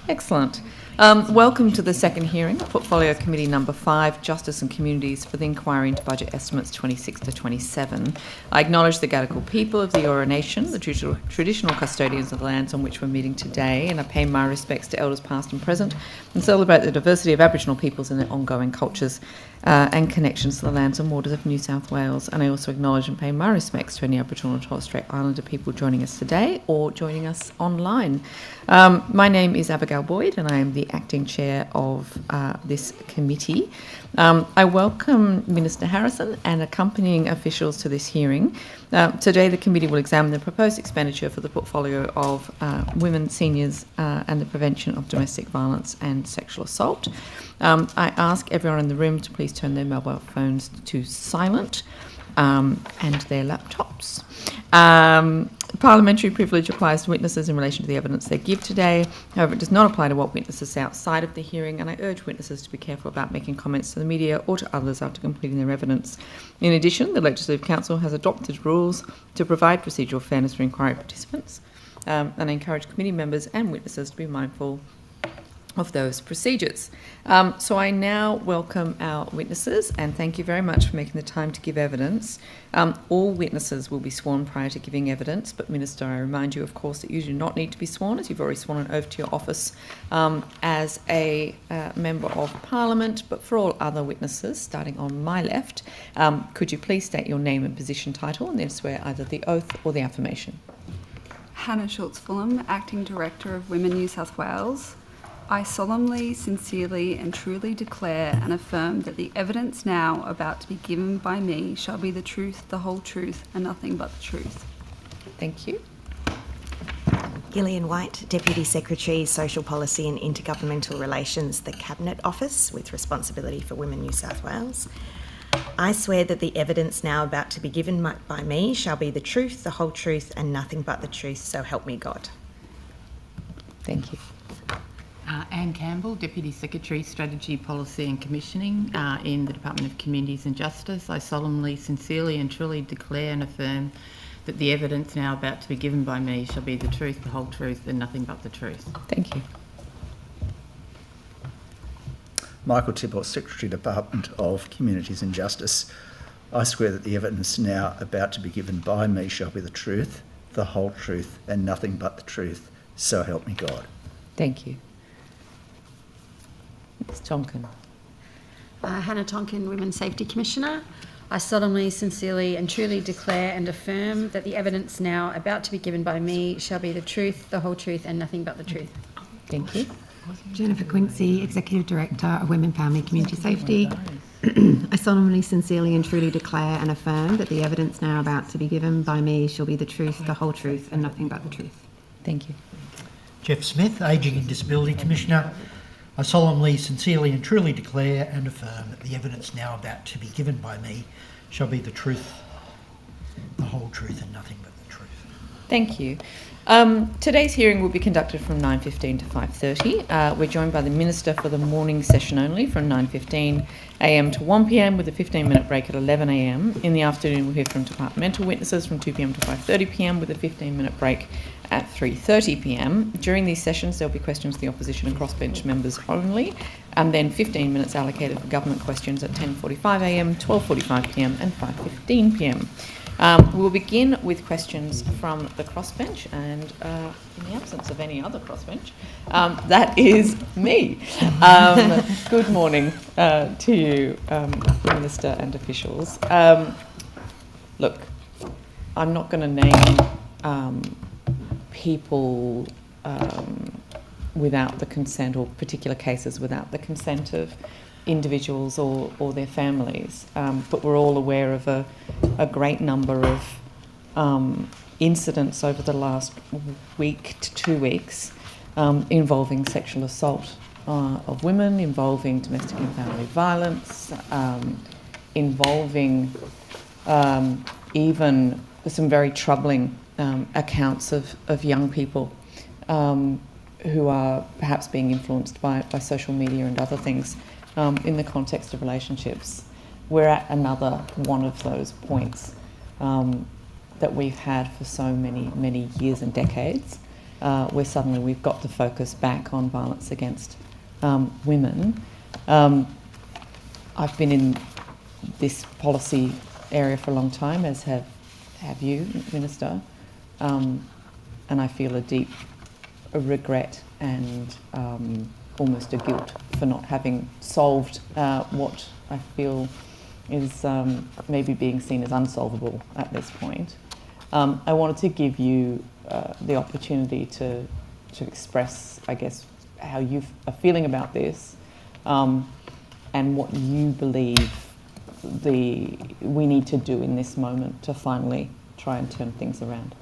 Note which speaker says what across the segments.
Speaker 1: Excellent. Welcome to the second hearing, Portfolio Committee number 5, Justice and Communities, for the inquiry into budget estimates 26 to 27. I acknowledge the Gadigal people of the Eora Nation, the traditional custodians of the lands on which we're meeting today, and I pay my respects to elders past and present and celebrate the diversity of Aboriginal peoples and their ongoing cultures and connections to the lands and waters of New South Wales. And I also acknowledge and pay my respects to any Aboriginal and Torres Strait Islander people joining us today or joining us online. My name is Abigail Boyd and I am the acting chair of this committee. I welcome Minister Harrison and accompanying officials to this hearing. Today the committee will examine the proposed expenditure for the portfolio of women, seniors and the prevention of domestic violence and sexual assault. I ask everyone in the room to please turn their mobile phones to silent and their laptops. Parliamentary privilege applies to witnesses in relation to the evidence they give today. However, it does not apply to what witnesses say outside of the hearing, and I urge witnesses to be careful about making comments to the media or to others after completing their evidence. In addition, the Legislative Council has adopted rules to provide procedural fairness for inquiry participants, and I encourage committee members and witnesses to be mindful of those procedures. So I now welcome our witnesses and thank you very much for making the time to give evidence. All witnesses will be sworn prior to giving evidence, but Minister, I remind you, of course, that you do not need to be sworn as you've already sworn an oath to your office as a Member of Parliament. But for all other witnesses, starting on my left, could you please state your name and position title and then swear either the oath or the affirmation?
Speaker 2: Hannah Schultz-Fulham, Acting Director of Women New South Wales. I solemnly, sincerely and truly declare and affirm that the evidence now about to be given by me shall be the truth, the whole truth and nothing but the truth.
Speaker 1: Thank you.
Speaker 3: Gillian White, Deputy Secretary, Social Policy and Intergovernmental Relations, the Cabinet Office, with responsibility for Women New South Wales. I swear that the evidence now about to be given by me shall be the truth, the whole truth and nothing but the truth, so help me God.
Speaker 1: Thank you.
Speaker 4: Anne Campbell, Deputy Secretary, Strategy, Policy and Commissioning in the Department of Communities and Justice. I solemnly, sincerely and truly declare and affirm that the evidence now about to be given by me shall be the truth, the whole truth and nothing but the truth.
Speaker 1: Thank you.
Speaker 5: Michael Tibble, Secretary, Department of Communities and Justice. I swear that the evidence now about to be given by me shall be the truth, the whole truth and nothing but the truth, so help me God.
Speaker 1: Thank you. Ms. Tonkin.
Speaker 6: Hannah Tonkin, Women's Safety Commissioner. I solemnly, sincerely and truly declare and affirm that the evidence now about to be given by me shall be the truth, the whole truth and nothing but the truth.
Speaker 1: Thank you.
Speaker 7: Jennifer Quincy, Executive Director of Women, Family, Community Safety. I solemnly, sincerely and truly declare and affirm that the evidence now about to be given by me shall be the truth, the whole truth and nothing but the truth.
Speaker 1: Thank you.
Speaker 8: Jeff Smith, Ageing and Disability Commissioner. I solemnly, sincerely and truly declare and affirm that the evidence now about to be given by me shall be the truth, the whole truth and nothing but the truth.
Speaker 1: Thank you. Today's hearing will be conducted from 9:15 to 5:30. We're joined by the Minister for the morning session only from 9:15 a.m. to 1 p.m. with a 15-minute break at 11 a.m. In the afternoon we'll hear from departmental witnesses from 2 p.m. to 5:30 p.m. with a 15-minute break at 3:30 p.m. During these sessions there'll be questions to the opposition and crossbench members only, and then 15 minutes allocated for government questions at 10:45 a.m, 12:45 p.m. and 5:15 p.m. We'll begin with questions from the crossbench, and in the absence of any other crossbench, that is me. Good morning to you, Minister and officials. Look, I'm not going to name people without the consent, or particular cases without the consent of individuals or their families, but we're all aware of a great number of incidents over the last week to 2 weeks involving sexual assault of women, involving domestic and family violence, involving even some very troubling accounts of young people who are perhaps being influenced by social media and other things in the context of relationships. We're at another one of those points that we've had for so many years and decades. where suddenly we've got to focus back on violence against women. I've been in this policy area for a long time, as have you, Minister, and I feel a deep regret and almost a guilt for not having solved what I feel is maybe being seen as unsolvable at this point. I wanted to give you the opportunity to express, I guess, how you are feeling about this, and what you believe we need to do in this moment to finally try and turn things around.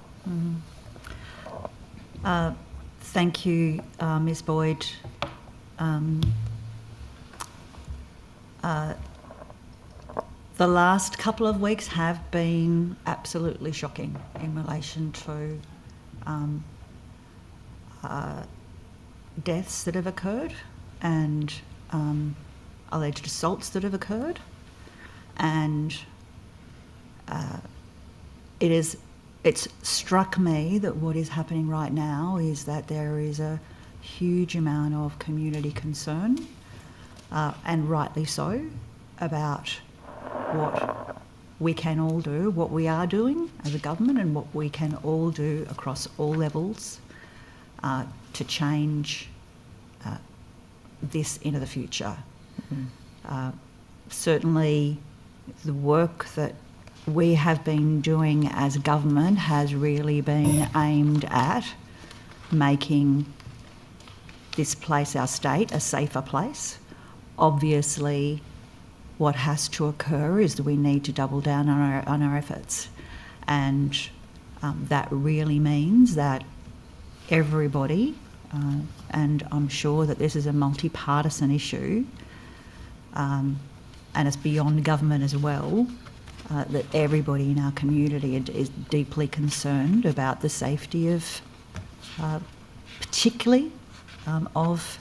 Speaker 9: Thank you, Ms. Boyd. The last couple of weeks have been absolutely shocking in relation to deaths that have occurred and alleged assaults that have occurred, and it's struck me that what is happening right now is that there is a huge amount of community concern, and rightly so, about what we can all do, what we are doing as a government, and what we can all do across all levels to change this into the future. Certainly the work that we have been doing as government has really been aimed at making this place, our state, a safer place. Obviously, what has to occur is that we need to double down on our efforts, and that really means that everybody, and I'm sure that this is a multi-partisan issue, and it's beyond government as well, that everybody in our community is deeply concerned about the safety of, particularly of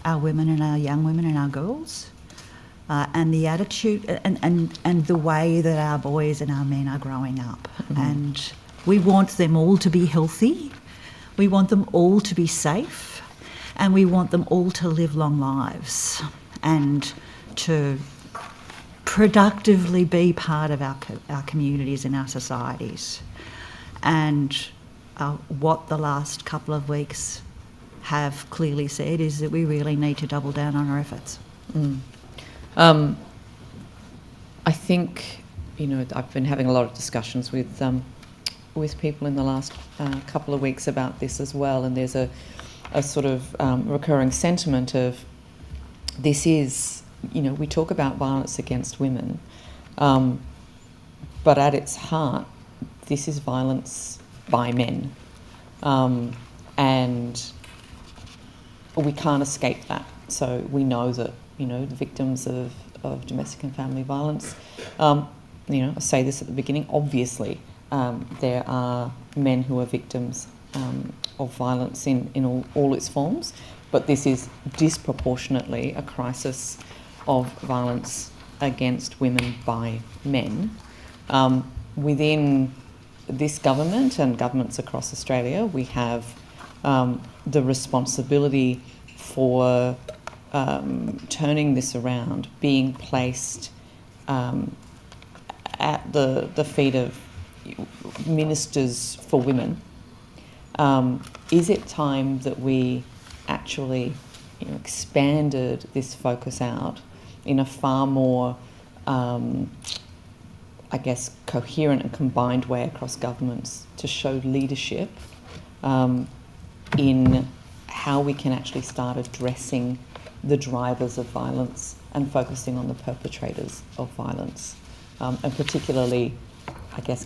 Speaker 9: our women and our young women and our girls, and the attitude and the way that our boys and our men are growing up. And we want them all to be healthy, we want them all to be safe, and we want them all to live long lives and to productively be part of our communities and our societies. And what the last couple of weeks have clearly said is that we really need to double down on our efforts.
Speaker 1: I think, I've been having a lot of discussions with people in the last couple of weeks about this as well, and there's a sort of recurring sentiment of this is, we talk about violence against women, but at its heart, this is violence by men, and we can't escape that. So we know that, the victims of domestic and family violence, I say this at the beginning, obviously there are men who are victims of violence in all its forms, but this is disproportionately a crisis of violence against women by men. Within this government and governments across Australia, we have the responsibility for turning this around, being placed at the feet of ministers for women. Is it time that we actually expanded this focus out in a far more, coherent and combined way across governments to show leadership in how we can actually start addressing the drivers of violence and focusing on the perpetrators of violence, and particularly,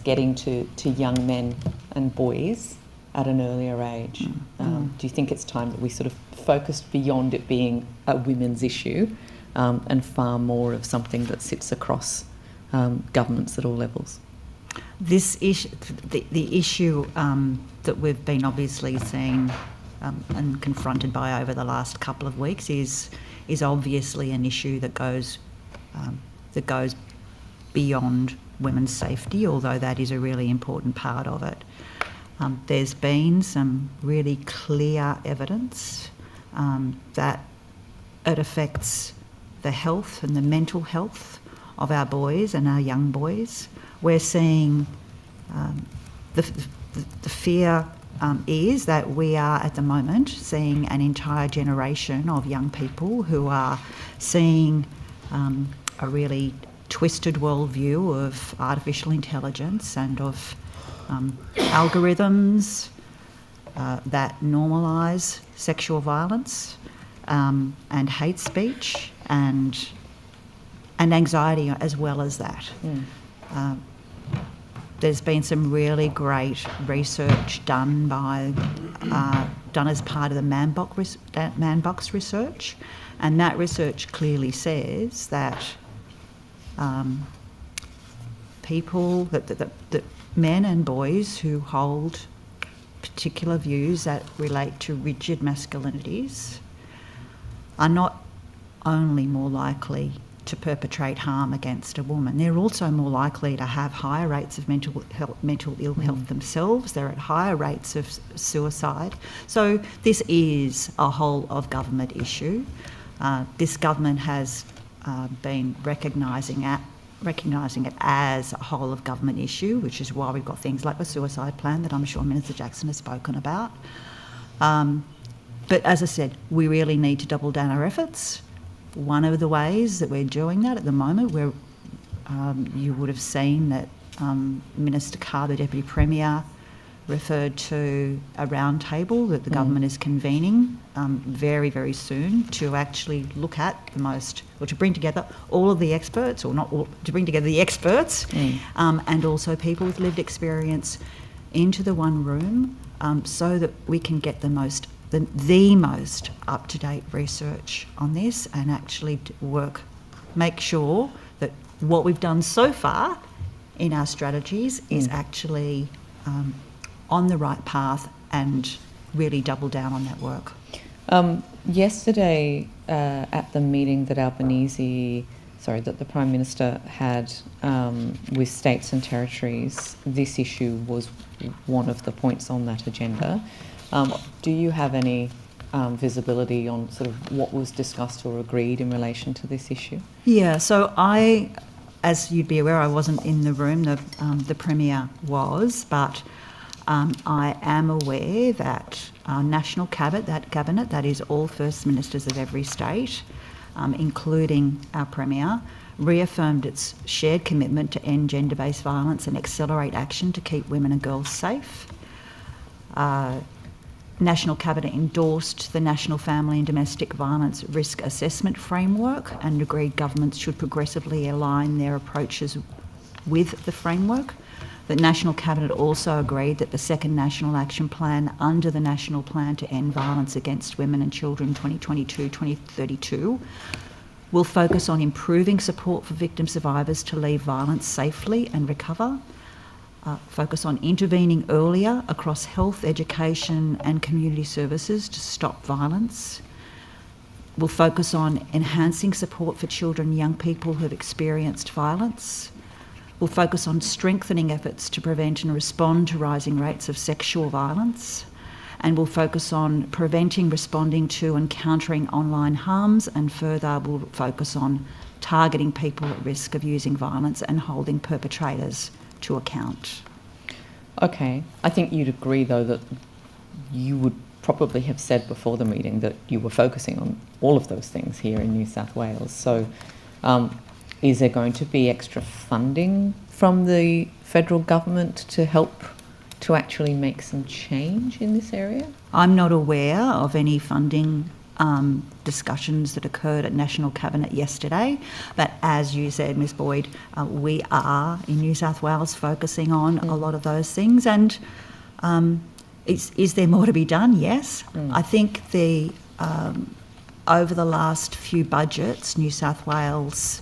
Speaker 1: getting to young men and boys at an earlier age. Do you think it's time that we sort of focused beyond it being a women's issue and far more of something that sits across governments at all levels?
Speaker 9: This issue, the issue that we've been obviously seeing and confronted by over the last couple of weeks is obviously an issue that goes beyond women's safety, although that is a really important part of it. There's been some really clear evidence that it affects the health and the mental health of our boys and our young boys. We're seeing the fear is that we are at the moment seeing an entire generation of young people who are seeing a really twisted worldview of artificial intelligence and of algorithms that normalise sexual violence and hate speech and anxiety as well as that. There's been some really great research done as part of the Man Box research, and that research clearly says that people, that men and boys who hold particular views that relate to rigid masculinities are not only more likely to perpetrate harm against a woman, they're also more likely to have higher rates of mental ill health themselves. They're at higher rates of suicide. So this is a whole of government issue. This government has been recognising it as a whole of government issue, which is why we've got things like the suicide plan that I'm sure Minister Jackson has spoken about. But as I said, we really need to double down our efforts. One of the ways that we're doing that at the moment, where you would have seen that Minister Carr, the Deputy Premier, referred to a roundtable that the government is convening very, very soon to actually look at to bring together all of the experts, or not all, to bring together the experts and also people with lived experience into the one room so that we can get the most up-to-date research on this and actually make sure that what we've done so far in our strategies is actually on the right path and really double down on that work.
Speaker 1: Yesterday at the meeting that that the Prime Minister had with states and territories, this issue was one of the points on that agenda. Do you have any visibility on sort of what was discussed or agreed in relation to this issue? Yeah, so as you'd be aware, I wasn't in the room, the Premier was, but I am aware that our National Cabinet, that is all First Ministers of every state, including our Premier, reaffirmed its shared commitment to end gender-based violence and accelerate action to keep women and girls safe. National Cabinet endorsed the National Family and Domestic Violence Risk Assessment Framework and agreed governments should progressively align their approaches with the framework. The National Cabinet also agreed that the second National Action Plan under the National Plan to End Violence Against Women and Children 2022-2032 will focus on improving support for victim survivors to leave violence safely and recover, focus on intervening earlier across health, education and community services to stop violence. We'll focus on enhancing support for children and young people who have experienced violence. We'll focus on strengthening efforts to prevent and respond to rising rates of sexual violence. And we'll focus on preventing, responding to and countering online harms, and further we'll focus on targeting people at risk of using violence and holding perpetrators to account. Okay. I think you'd agree, though, that you would probably have said before the meeting that you were focusing on all of those things here in New South Wales. So is there going to be extra funding from the federal government to help to actually make some change in this area? I'm not aware of any funding discussions that occurred at National Cabinet yesterday, but as you said, Ms Boyd, we are in New South Wales focusing on a lot of those things, and is there more to be done? Yes. I think over the last few budgets, New South Wales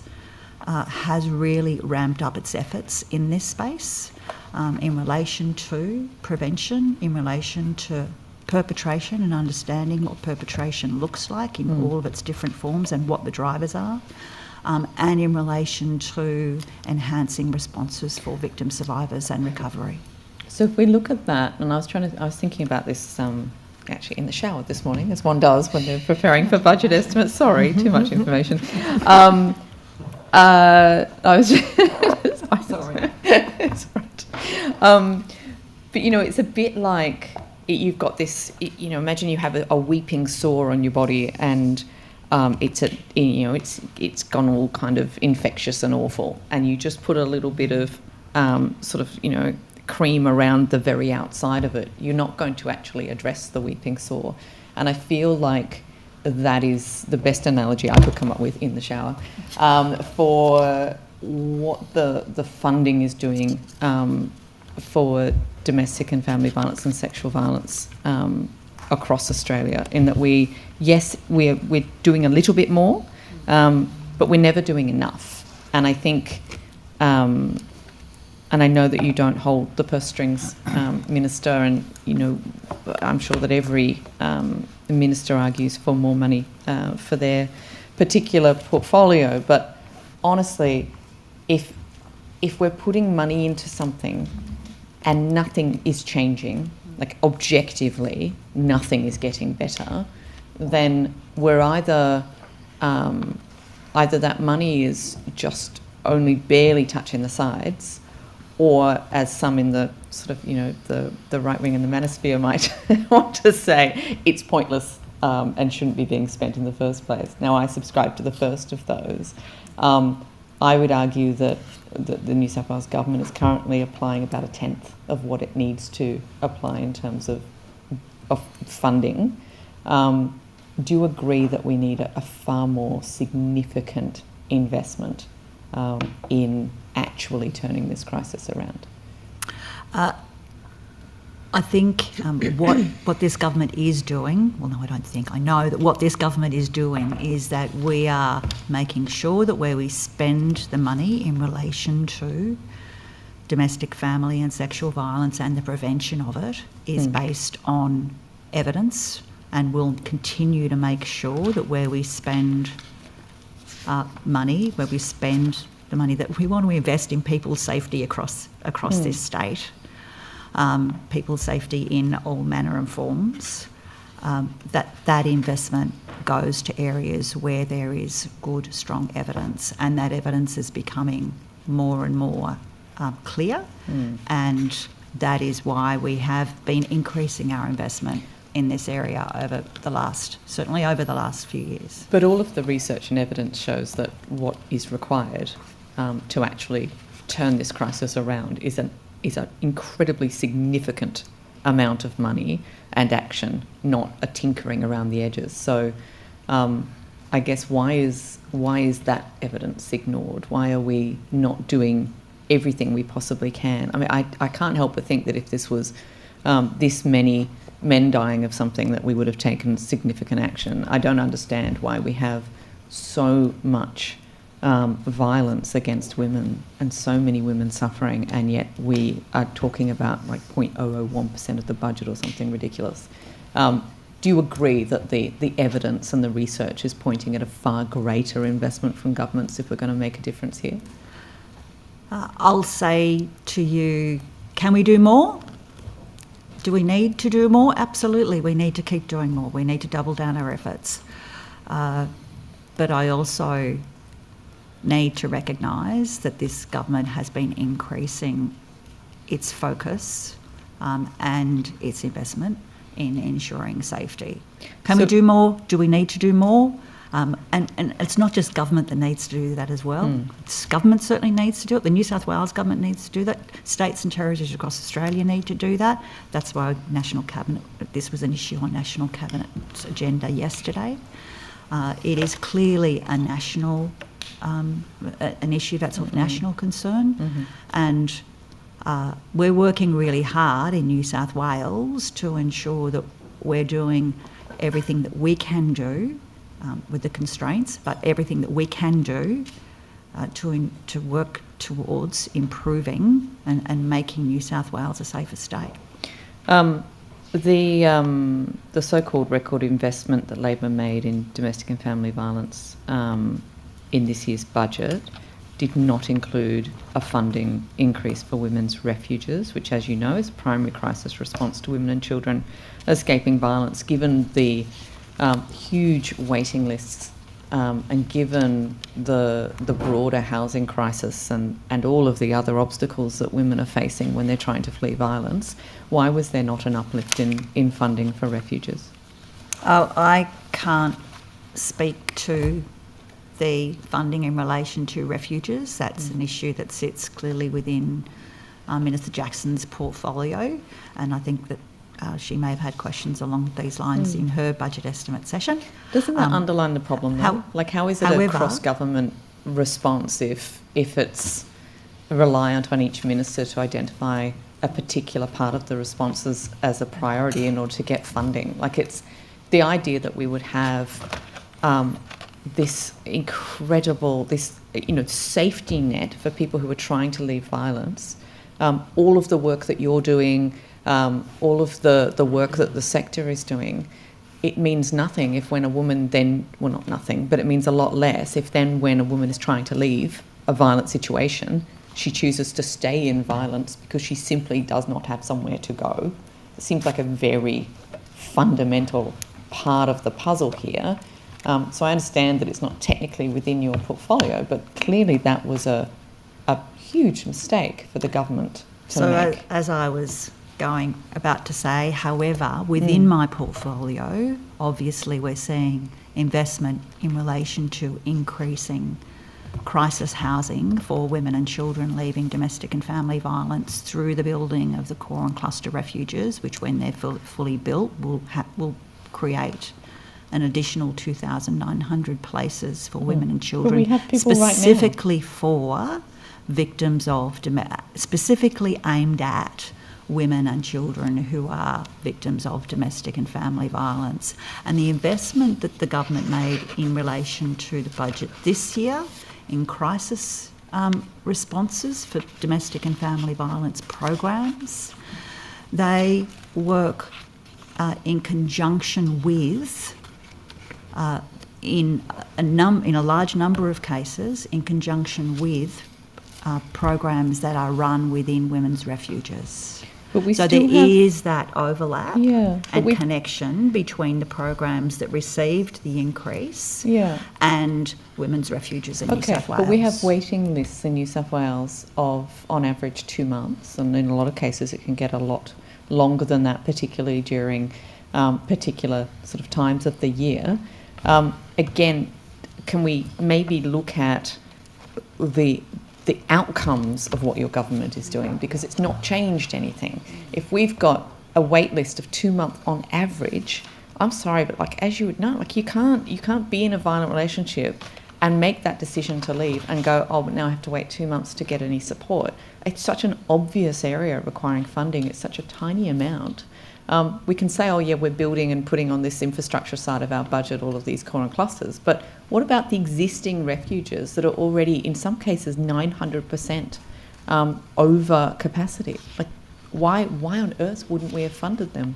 Speaker 1: has really ramped up its efforts in this space in relation to prevention, in relation to perpetration and understanding what perpetration looks like in all of its different forms and what the drivers are, and in relation to enhancing responses for victim survivors and recovery. So if we look at that, and I was thinking about this actually in the shower this morning, as one does when they're preparing for budget estimates. Sorry, too much information. I was sorry. It's all right. But it's a bit like you've got this. Imagine you have a weeping sore on your body, and it's gone all kind of infectious and awful, and you just put a little bit of cream around the very outside of it. You're not going to actually address the weeping sore, and I feel like that is the best analogy I could come up with in the shower for what the funding is doing for domestic and family violence and sexual violence across Australia, in that we're doing a little bit more, but we're never doing enough. And I think, and I know that you don't hold the purse strings, Minister, and I'm sure that every minister argues for more money for their particular portfolio. But honestly, if we're putting money into something and nothing is changing, like objectively nothing is getting better, then we're either that money is just only barely touching the sides, or as some in the sort of the right wing and the manosphere might want to say, it's pointless and shouldn't be being spent in the first place. Now, I subscribe to the first of those. I would argue that the New South Wales government is currently applying about a tenth of what it needs to apply in terms of funding. Do you agree that we need a far more significant investment in actually turning this crisis around?
Speaker 9: I think what this government is doing, well, no, I don't think, I know that what this government is doing is that we are making sure that where we spend the money in relation to domestic, family and sexual violence and the prevention of it is based on evidence, and we'll continue to make sure that where we spend money, where we spend the money that we want to invest in people's safety across this state, people's safety in all manner and forms, that investment goes to areas where there is good, strong evidence, and that evidence is becoming more and more clear, and that is why we have been increasing our investment in this area certainly over the last few years.
Speaker 1: But all of the research and evidence shows that what is required to actually turn this crisis around is an incredibly significant amount of money and action, not a tinkering around the edges. So I guess why is that evidence ignored? Why are we not doing everything we possibly can? I mean, I can't help but think that if this was this many men dying of something, that we would have taken significant action. I don't understand why we have so much violence against women and so many women suffering, and yet we are talking about like 0.001% of the budget or something ridiculous. Do you agree that the evidence and the research is pointing at a far greater investment from governments if we're going to make a difference here?
Speaker 9: I'll say to you, can we do more? Do we need to do more? Absolutely, we need to keep doing more. We need to double down our efforts. But I also need to recognise that this government has been increasing its focus and its investment in ensuring safety. Can we do more? Do we need to do more? And it's not just government that needs to do that as well. Government certainly needs to do it. The New South Wales government needs to do that. States and territories across Australia need to do that. That's why National Cabinet, this was an issue on National Cabinet's agenda yesterday. It is clearly a national, an issue that's of national concern. And we're working really hard in New South Wales to ensure that we're doing everything that we can do with the constraints, but everything that we can do to work towards improving and making New South Wales a safer state.
Speaker 1: The so-called record investment that Labor made in domestic and family violence in this year's budget did not include a funding increase for women's refuges, which, as you know, is a primary crisis response to women and children escaping violence, given the huge waiting lists and given the broader housing crisis and all of the other obstacles that women are facing when they're trying to flee violence. Why was there not an uplift in funding for refuges?
Speaker 9: I can't speak to the funding in relation to refuges. That's an issue that sits clearly within Minister Jackson's portfolio, and I think that she may have had questions along these lines in her budget estimate session.
Speaker 1: Doesn't that underline the problem, though? How is it a cross-government response if it's reliant on each minister to identify a particular part of the responses as a priority in order to get funding? It's the idea that we would have this incredible, safety net for people who are trying to leave violence. All of the work that you're doing, all of the work that the sector is doing, it means nothing if when a woman then, well, not nothing, but it means a lot less if then when a woman is trying to leave a violent situation, she chooses to stay in violence because she simply does not have somewhere to go. It seems like a very fundamental part of the puzzle here. So I understand that it's not technically within your portfolio, but clearly that was a huge mistake for the government to make.
Speaker 9: So as I was about to say, however, within my portfolio, obviously we're seeing investment in relation to increasing crisis housing for women and children leaving domestic and family violence through the building of the core and cluster refuges, which when they're fully built will create an additional 2,900 places for women and children,
Speaker 1: we have people
Speaker 9: specifically for victims of, specifically aimed at women and children who are victims of domestic and family violence. And the investment that the government made in relation to the budget this year in crisis responses for domestic and family violence programs, they work in conjunction with, in a large number of cases, in conjunction with programs that are run within women's refuges. So there is that overlap and connection between the programs that received the increase and women's refuges in New South Wales.
Speaker 1: But we have waiting lists in New South Wales of, on average, 2 months, and in a lot of cases it can get a lot longer than that, particularly during particular sort of times of the year. Again, can we maybe look at the outcomes of what your government is doing, because it's not changed anything. If we've got a wait list of 2 months on average, I'm sorry, but as you would know, you can't be in a violent relationship and make that decision to leave and go, oh, but now I have to wait 2 months to get any support. It's such an obvious area requiring funding. It's such a tiny amount. We can say, oh yeah, we're building and putting on this infrastructure side of our budget all of these core and clusters, but what about the existing refuges that are already, in some cases, 900% over capacity? Why on earth wouldn't we have funded them?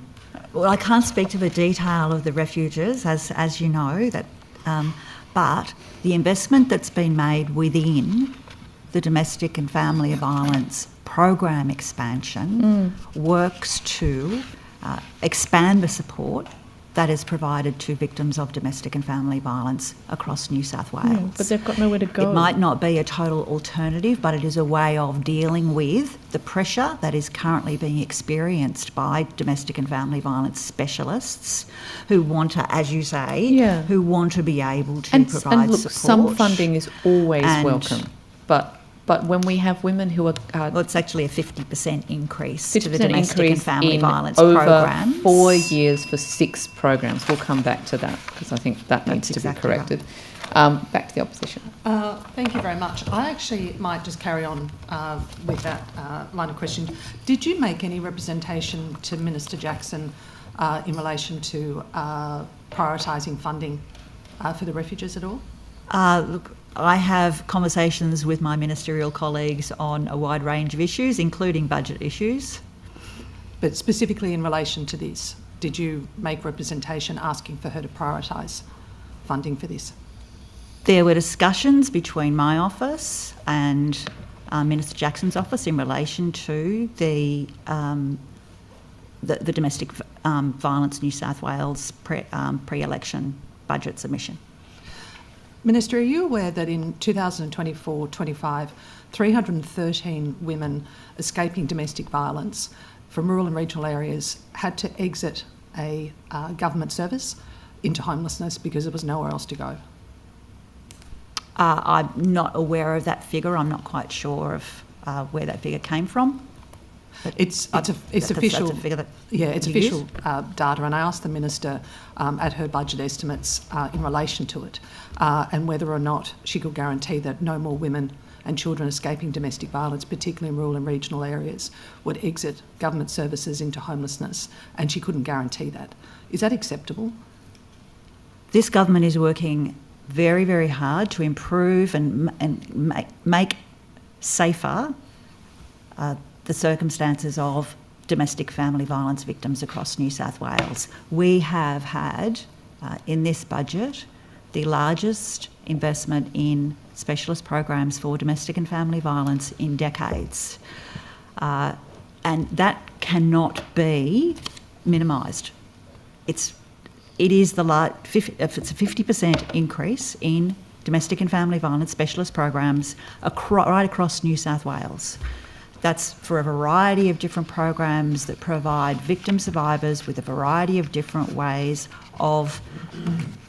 Speaker 9: Well, I can't speak to the detail of the refuges, as you know, but the investment that's been made within the domestic and family violence program expansion works to expand the support that is provided to victims of domestic and family violence across New South Wales.
Speaker 1: But they've got nowhere to go.
Speaker 9: It might not be a total alternative, but it is a way of dealing with the pressure that is currently being experienced by domestic and family violence specialists who want to, as you say, who want to be able to provide
Speaker 1: and look,
Speaker 9: support.
Speaker 1: Some funding is always welcome, but when we have women who are...
Speaker 9: well, it's actually a 50% increase to the domestic and family violence
Speaker 1: over
Speaker 9: programs.
Speaker 1: 4 years for 6 programs. We'll come back to that because I think that needs to be corrected. Right. Back to the opposition.
Speaker 10: Thank you very much. I actually might just carry on with that line of question. Did you make any representation to Minister Jackson in relation to prioritising funding for the refuges at all?
Speaker 9: Look, I have conversations with my ministerial colleagues on a wide range of issues, including budget issues.
Speaker 10: But specifically in relation to this, did you make representation asking for her to prioritise funding for this?
Speaker 9: There were discussions between my office and Minister Jackson's office in relation to the domestic violence New South Wales pre-election budget submission.
Speaker 10: Minister, are you aware that in 2024-25, 313 women escaping domestic violence from rural and regional areas had to exit a government service into homelessness because there was nowhere else to go?
Speaker 9: I'm not aware of that figure. I'm not quite sure of where that figure came from.
Speaker 10: It's official. It's official data, and I asked the minister at her budget estimates in relation to it, and whether or not she could guarantee that no more women and children escaping domestic violence, particularly in rural and regional areas, would exit government services into homelessness, and she couldn't guarantee that. Is that acceptable?
Speaker 9: This government is working very, very hard to improve and make safer the circumstances of domestic family violence victims across New South Wales. We have had, in this budget, the largest investment in specialist programs for domestic and family violence in decades. And that cannot be minimised. It's a 50% increase in domestic and family violence specialist programs right across New South Wales. That's for a variety of different programs that provide victim survivors with a variety of different ways of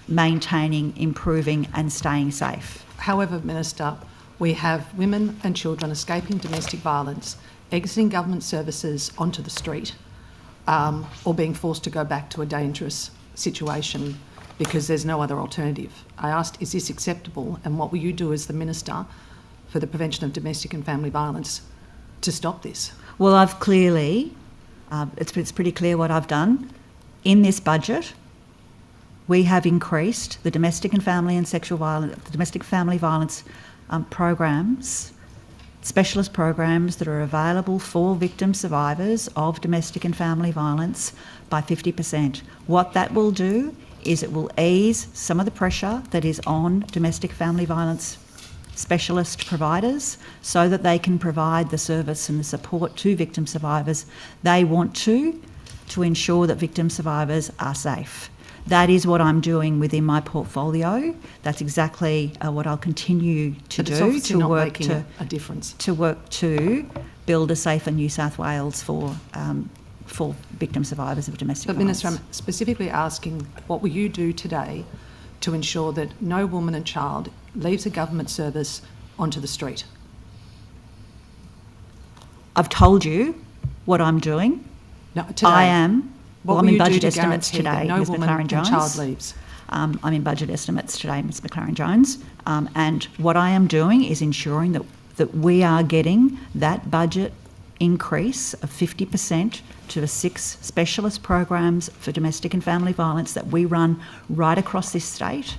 Speaker 9: maintaining, improving and staying safe.
Speaker 10: However, Minister, we have women and children escaping domestic violence, exiting government services onto the street, or being forced to go back to a dangerous situation because there's no other alternative. I asked, is this acceptable, and what will you do as the Minister for the Prevention of Domestic and Family Violence to stop this?
Speaker 9: Well, I've clearly, it's pretty clear what I've done. In this budget, we have increased the domestic and family and sexual violence, the domestic family violence programs, specialist programs that are available for victim survivors of domestic and family violence by 50%. What that will do is it will ease some of the pressure that is on domestic family violence specialist providers so that they can provide the service and the support to victim survivors they want to ensure that victim survivors are safe. That is what I'm doing within my portfolio. That's exactly what I'll continue to do to work to
Speaker 10: a difference.
Speaker 9: To work to build a safer New South Wales for victim survivors of domestic violence.
Speaker 10: But Minister, I'm specifically asking, what will you do today to ensure that no woman and child leaves a government service onto the street?
Speaker 9: I've told you what I'm doing.
Speaker 10: No, today.
Speaker 9: I am.
Speaker 10: What
Speaker 9: I'm in
Speaker 10: will you do
Speaker 9: budget
Speaker 10: to
Speaker 9: estimates
Speaker 10: guarantee
Speaker 9: today,
Speaker 10: that no
Speaker 9: Ms
Speaker 10: woman
Speaker 9: McLaren-Jones.
Speaker 10: and child leaves?
Speaker 9: I'm in budget estimates today, Ms McLaren-Jones. And what I am doing is ensuring that we are getting that budget increase of 50% to the 6 specialist programs for domestic and family violence that we run right across this state.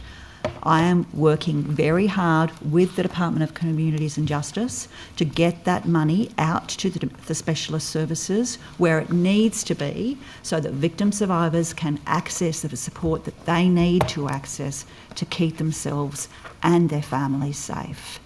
Speaker 9: I am working very hard with the Department of Communities and Justice to get that money out to the specialist services where it needs to be so that victim survivors can access the support that they need to access to keep themselves and their families safe.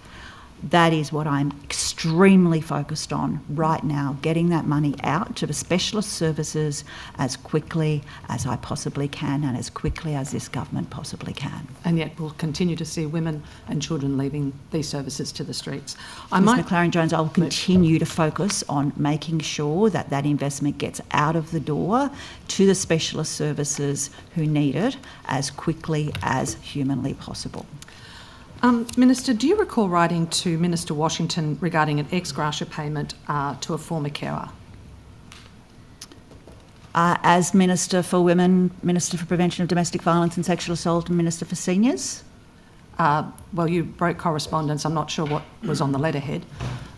Speaker 9: That is what I'm extremely focused on right now, getting that money out to the specialist services as quickly as I possibly can and as quickly as this government possibly can.
Speaker 10: And yet we'll continue to see women and children leaving these services to the streets.
Speaker 9: Ms McLaren-Jones, I'll continue to focus on making sure that that investment gets out of the door to the specialist services who need it as quickly as humanly possible.
Speaker 10: Minister, do you recall writing to Minister Washington regarding an ex gratia payment to a former carer?
Speaker 9: As Minister for Women, Minister for Prevention of Domestic Violence and Sexual Assault and Minister for Seniors?
Speaker 10: Well, you broke correspondence. I'm not sure what was on the letterhead.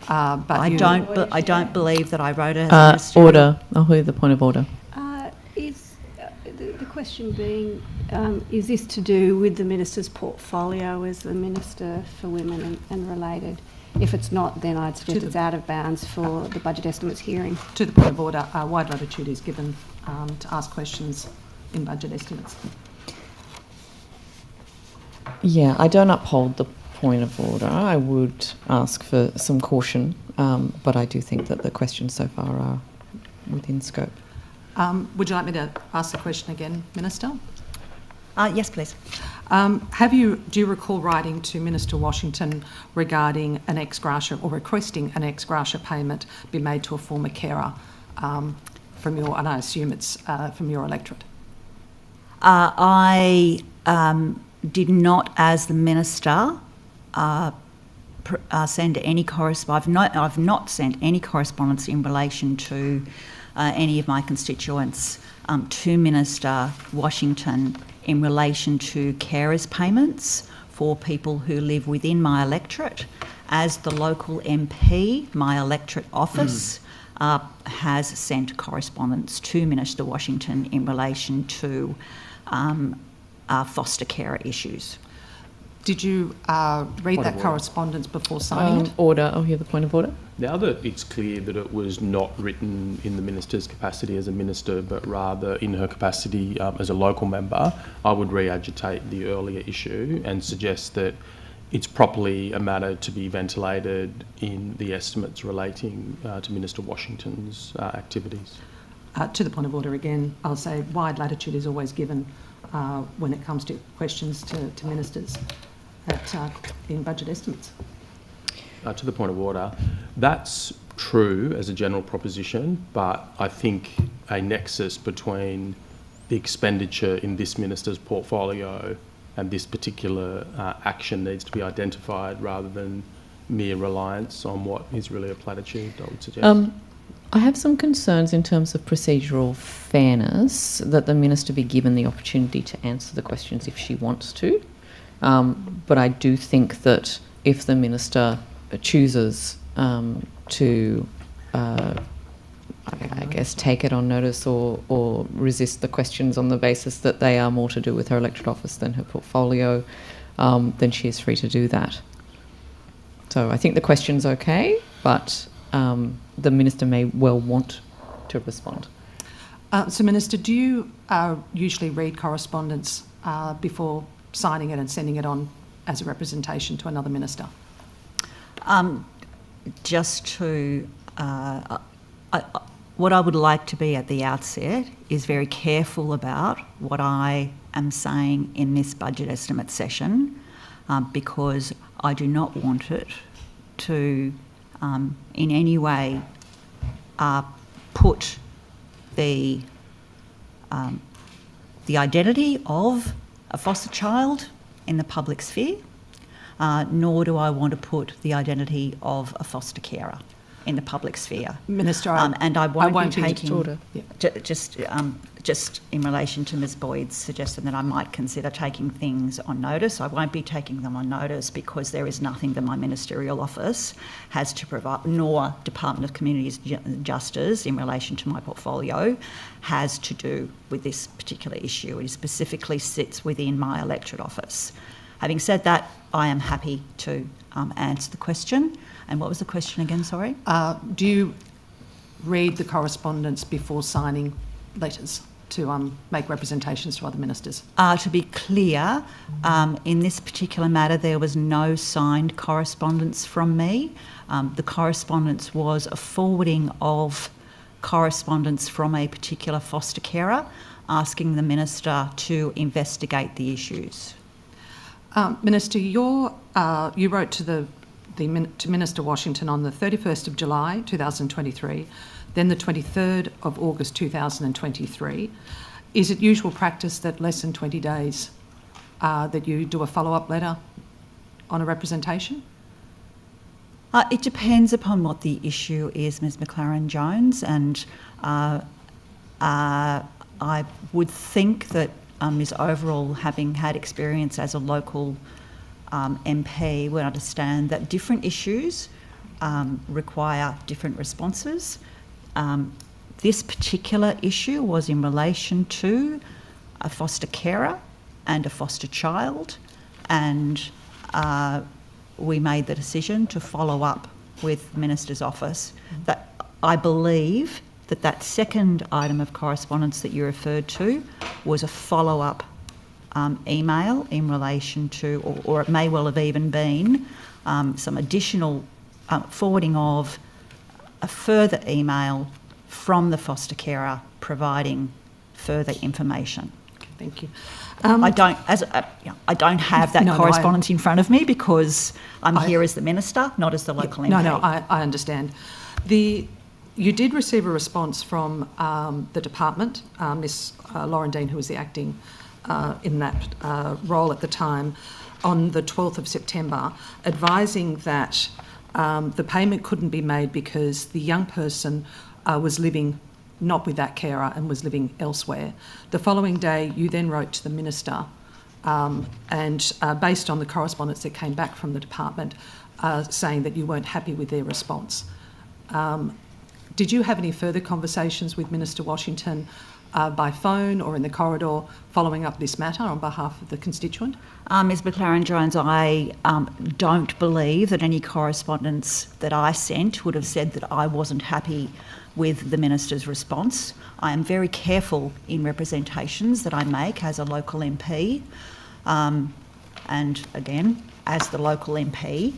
Speaker 10: But
Speaker 9: I don't believe that I wrote a
Speaker 1: order. I'll hear the point of order.
Speaker 11: The question being, is this to do with the Minister's portfolio as the Minister for Women and related? If it's not, then I'd suggest it's out of bounds for the budget estimates hearing.
Speaker 10: To the point of order, wide latitude is given to ask questions in budget estimates.
Speaker 1: Yeah, I don't uphold the point of order. I would ask for some caution, but I do think that the questions so far are within scope.
Speaker 10: Would you like me to ask the question again, Minister?
Speaker 9: Yes, please.
Speaker 10: Do you recall writing to Minister Washington regarding an ex gratia or requesting an ex gratia payment be made to a former carer from your, and I assume it's from your electorate?
Speaker 9: I did not, as the Minister, send any correspondence. I've not sent any correspondence in relation to any of my constituents to Minister Washington in relation to carers payments for people who live within my electorate. As the local MP, my electorate office has sent correspondence to Minister Washington in relation to foster carer issues.
Speaker 10: Did you read that correspondence before signing it?
Speaker 1: Order. I'll hear the point of order.
Speaker 12: Now that it's clear that it was not written in the Minister's capacity as a Minister, but rather in her capacity as a local member, I would re-agitate the earlier issue and suggest that it's properly a matter to be ventilated in the estimates relating to Minister Washington's activities.
Speaker 10: To the point of order again, I'll say wide latitude is always given when it comes to questions to ministers in budget estimates.
Speaker 12: To the point of order, that's true as a general proposition, but I think a nexus between the expenditure in this minister's portfolio and this particular action needs to be identified rather than mere reliance on what is really a platitude, I would suggest.
Speaker 1: I have some concerns in terms of procedural fairness, that the Minister be given the opportunity to answer the questions if she wants to. But I do think that if the Minister chooses to, I guess, take it on notice or resist the questions on the basis that they are more to do with her electorate office than her portfolio, then she is free to do that. So I think the question's okay, but the Minister may well want to respond.
Speaker 10: So, Minister, do you usually read correspondence before signing it and sending it on as a representation to another minister?
Speaker 9: Just to... what I would like to be at the outset is very careful about what I am saying in this budget estimate session, because I do not want it to in any way put the identity of a foster child in the public sphere, nor do I want to put the identity of a foster carer in the public sphere.
Speaker 10: Minister,
Speaker 9: and I won't be
Speaker 10: taking
Speaker 9: order. Just in relation to Ms Boyd's suggestion that I might consider taking things on notice, I won't be taking them on notice because there is nothing that my ministerial office has to provide, nor Department of Communities and Justice in relation to my portfolio has to do with this particular issue. It specifically sits within my electorate office. Having said that, I am happy to answer the question. And what was the question again, sorry?
Speaker 10: Do you read the correspondence before signing letters to make representations to other ministers?
Speaker 9: To be clear, in this particular matter, there was no signed correspondence from me. The correspondence was a forwarding of correspondence from a particular foster carer asking the Minister to investigate the issues.
Speaker 10: Minister, you wrote to Minister Washington on the 31st of July 2023, then the 23rd of August 2023. Is it usual practice that less than 20 days that you do a follow-up letter on a representation?
Speaker 9: It depends upon what the issue is, Ms McLaren-Jones, and I would think that Ms Overall, having had experience as a local MP, would understand that different issues require different responses. This particular issue was in relation to a foster carer and a foster child, and we made the decision to follow up with the Minister's office. That I believe that second item of correspondence that you referred to was a follow-up email in relation to, or it may well have even been some additional forwarding of a further email from the foster carer providing further information.
Speaker 10: Thank you.
Speaker 9: I don't have that correspondence in front of me because I'm here as the minister, not as the local MP.
Speaker 10: No, I understand. You did receive a response from the department, Miss Lauren Dean, who was the acting in that role at the time, on the 12th of September, advising that the payment couldn't be made because the young person was living not with that carer and was living elsewhere. The following day, you then wrote to the minister and based on the correspondence that came back from the department saying that you weren't happy with their response. Did you have any further conversations with Minister Washington by phone or in the corridor following up this matter on behalf of the constituent?
Speaker 9: Ms McLaren-Jones, I don't believe that any correspondence that I sent would have said that I wasn't happy with the minister's response. I am very careful in representations that I make as a local MP, and again, as the local MP,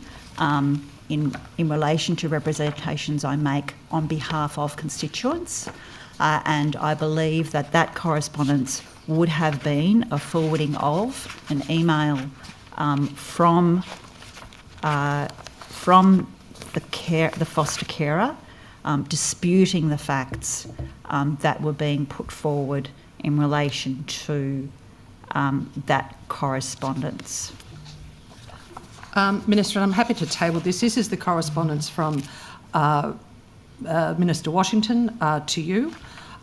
Speaker 9: in relation to representations I make on behalf of constituents. And I believe that that correspondence would have been a forwarding of an email from the foster carer disputing the facts that were being put forward in relation to that correspondence.
Speaker 10: Minister, I'm happy to table this. This is the correspondence from Minister Washington to you,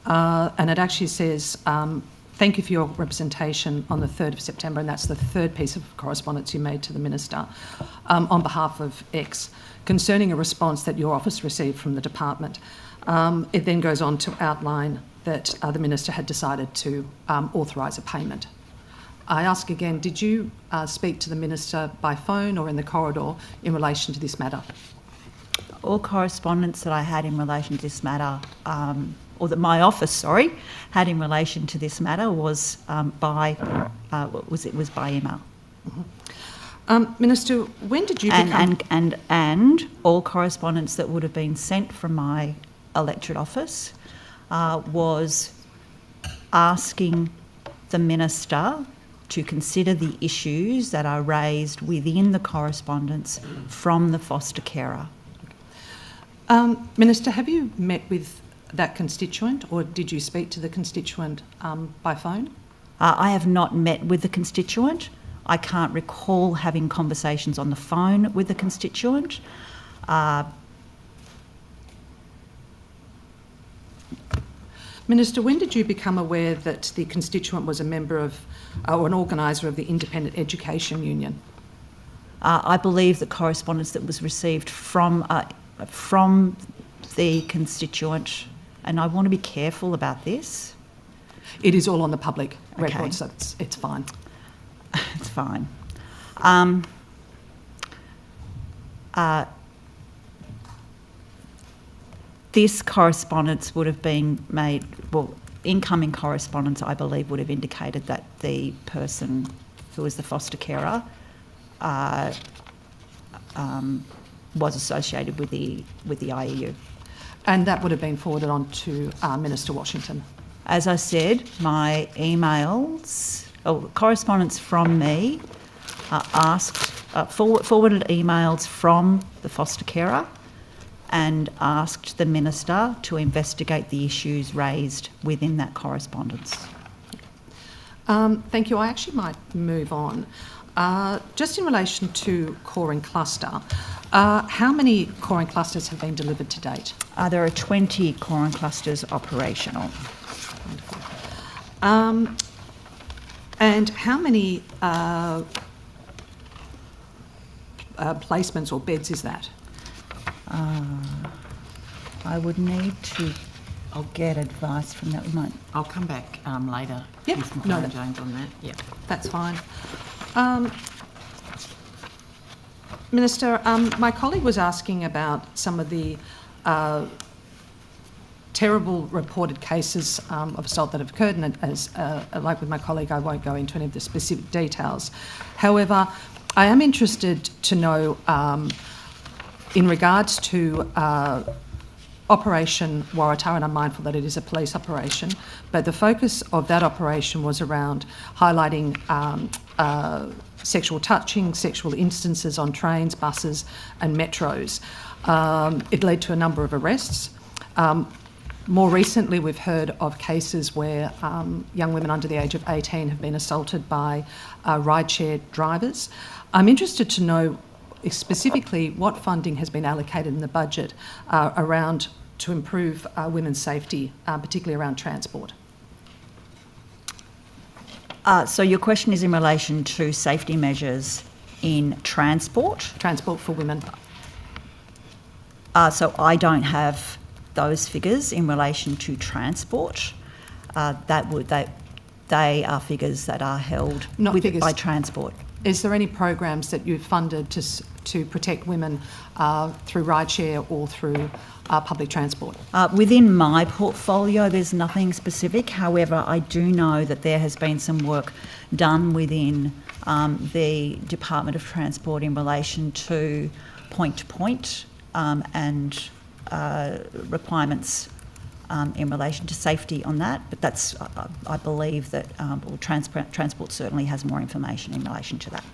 Speaker 10: and it actually says, thank you for your representation on the 3rd of September, and that's the third piece of correspondence you made to the Minister on behalf of X, concerning a response that your office received from the department. It then goes on to outline that the Minister had decided to authorise a payment. I ask again, did you speak to the Minister by phone or in the corridor in relation to this matter?
Speaker 9: All correspondence that I had in relation to this matter, or that my office, had in relation to this matter was by email.
Speaker 10: Mm-hmm. Minister, when did you become...
Speaker 9: And all correspondence that would have been sent from my electorate office was asking the Minister to consider the issues that are raised within the correspondence from the foster carer.
Speaker 10: Minister, have you met with that constituent, or did you speak to the constituent by phone?
Speaker 9: I have not met with the constituent. I can't recall having conversations on the phone with the constituent.
Speaker 10: Minister, when did you become aware that the constituent was a member of or an organiser of the Independent Education Union?
Speaker 9: I believe the correspondence that was received from the constituent, and I want to be careful about this.
Speaker 10: It is all on the public record, so it's fine.
Speaker 9: It's fine. This correspondence would have been made, well, incoming correspondence, I believe, would have indicated that the person who was the foster carer was associated with the IEU.
Speaker 10: And that would have been forwarded on to Minister Washington?
Speaker 9: As I said, my emails, correspondence from me forwarded emails from the foster carer and asked the Minister to investigate the issues raised within that correspondence.
Speaker 10: Thank you. I actually might move on. Just in relation to core and cluster, how many core and clusters have been delivered to date?
Speaker 9: There are 20 core and clusters operational.
Speaker 10: Wonderful. And how many placements or beds is that?
Speaker 9: I would need to. I'll get advice from that. We might.
Speaker 4: I'll come back later.
Speaker 10: Yep.
Speaker 4: With
Speaker 10: No,
Speaker 4: Jones on that. Yeah,
Speaker 10: that's fine. Minister, my colleague was asking about some of the terrible reported cases of assault that have occurred, and as like with my colleague, I won't go into any of the specific details. However, I am interested to know, in regards to Operation Waratah, and I'm mindful that it is a police operation, but the focus of that operation was around highlighting sexual touching, sexual instances on trains, buses and metros. It led to a number of arrests. More recently, we've heard of cases where young women under the age of 18 have been assaulted by rideshare drivers. I'm interested to know specifically what funding has been allocated in the budget around to improve women's safety, particularly around transport.
Speaker 9: So your question is in relation to safety measures in transport?
Speaker 10: Transport for women.
Speaker 9: So I don't have those figures in relation to transport. They are figures that are held by transport.
Speaker 10: Is there any programs that you've funded to protect women through rideshare or through public transport?
Speaker 9: Within my portfolio, there's nothing specific. However, I do know that there has been some work done within the Department of Transport in relation to point-to-point and requirements in relation to safety on that. But that's, I believe that Transport certainly has more information in relation to that.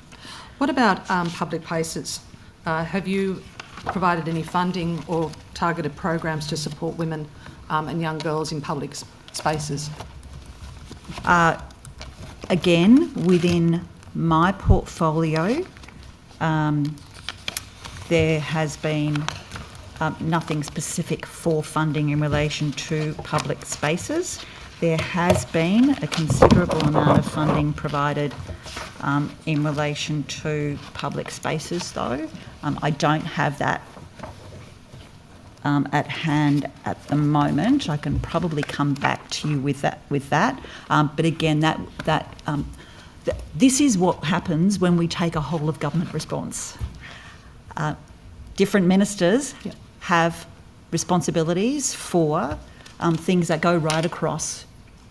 Speaker 10: What about public places? Have you provided any funding or targeted programs to support women and young girls in public spaces?
Speaker 9: Again, within my portfolio, there has been nothing specific for funding in relation to public spaces. There has been a considerable amount of funding provided in relation to public spaces, though. I don't have that at hand at the moment. I can probably come back to you with that. But again, this is what happens when we take a whole of government response. Different ministers have responsibilities for things that go right across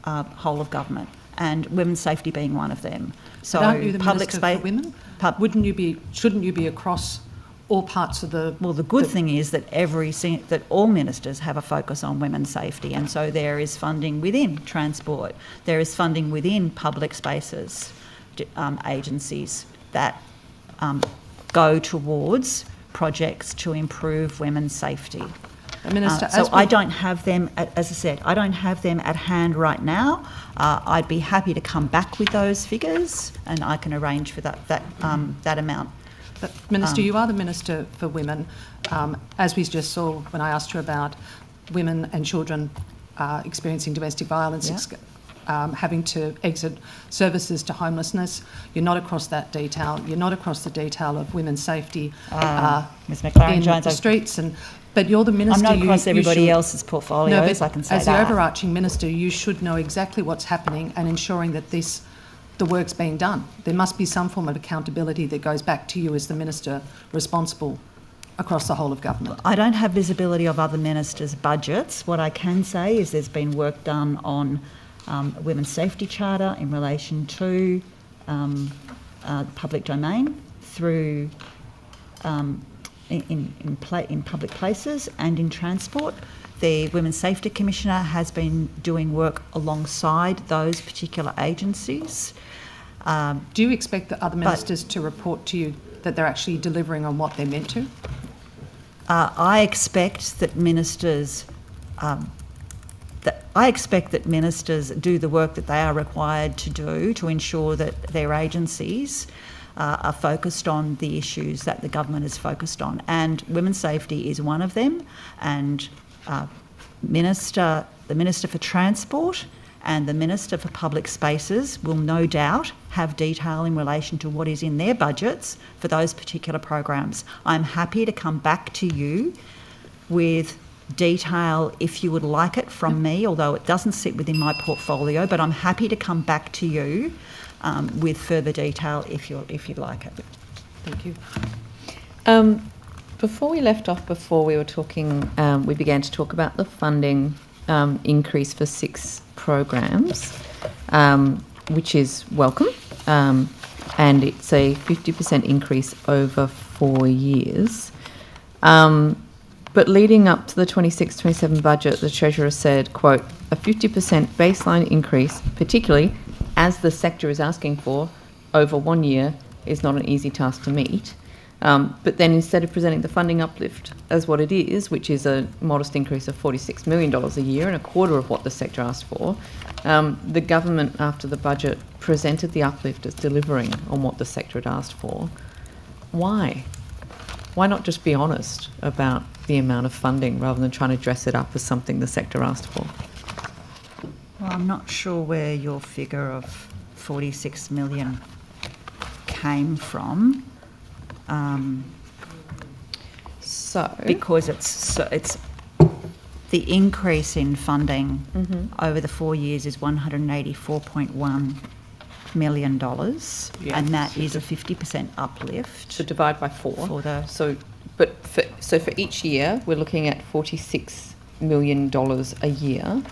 Speaker 9: whole of government, and women's safety being one of them. So,
Speaker 10: but aren't you the
Speaker 9: public
Speaker 10: Minister for Women? Shouldn't you be across all parts of the?
Speaker 9: Well, the good thing is that that all ministers have a focus on women's safety, and so there is funding within transport. There is funding within public spaces agencies that go towards projects to improve women's safety.
Speaker 10: Minister,
Speaker 9: so I don't have them, as I said, I don't have them at hand right now. I'd be happy to come back with those figures, and I can arrange for that amount.
Speaker 10: But Minister, you are the Minister for Women. As we just saw when I asked you about women and children experiencing domestic violence, having to exit services to homelessness, you're not across that detail. You're not across the detail of women's safety
Speaker 9: Ms. McLaren-Jones,
Speaker 10: in the streets. But you're the Minister.
Speaker 9: I'm not across everybody else's portfolios, I can say that.
Speaker 10: As the overarching Minister, you should know exactly what's happening and ensuring that the work's being done. There must be some form of accountability that goes back to you as the Minister responsible across the whole of government.
Speaker 9: I don't have visibility of other ministers' budgets. What I can say is there's been work done on Women's Safety Charter in relation to public domain through in public places and in transport. The Women's Safety Commissioner has been doing work alongside those particular agencies.
Speaker 10: Do you expect the other ministers to report to you that they're actually delivering on what they're meant to?
Speaker 9: I expect that ministers do the work that they are required to do to ensure that their agencies are focused on the issues that the government is focused on, and women's safety is one of them. And the Minister for Transport and the Minister for Public Spaces will no doubt have detail in relation to what is in their budgets for those particular programs. I'm happy to come back to you with detail if you would like it from me, although it doesn't sit within my portfolio, but I'm happy to come back to you with further detail if you'd like it.
Speaker 10: Thank you.
Speaker 1: Before we left off, before we were talking, we began to talk about the funding increase for 6 programs, which is welcome, and it's a 50% increase over 4 years. But leading up to the 26-27 budget, the Treasurer said, quote, a 50% baseline increase, particularly as the sector is asking for over 1 year, is not an easy task to meet. But then instead of presenting the funding uplift as what it is, which is a modest increase of $46 million a year and a quarter of what the sector asked for, the government, after the budget, presented the uplift as delivering on what the sector had asked for. Why? Why not just be honest about the amount of funding rather than trying to dress it up as something the sector asked for?
Speaker 9: Well, I'm not sure where your figure of 46 million came from. Because it's the increase in funding over the 4 years is $184.1 million, and that is a 50% uplift.
Speaker 1: So divide by 4.
Speaker 9: For
Speaker 1: each year, we're looking at $46 million a year,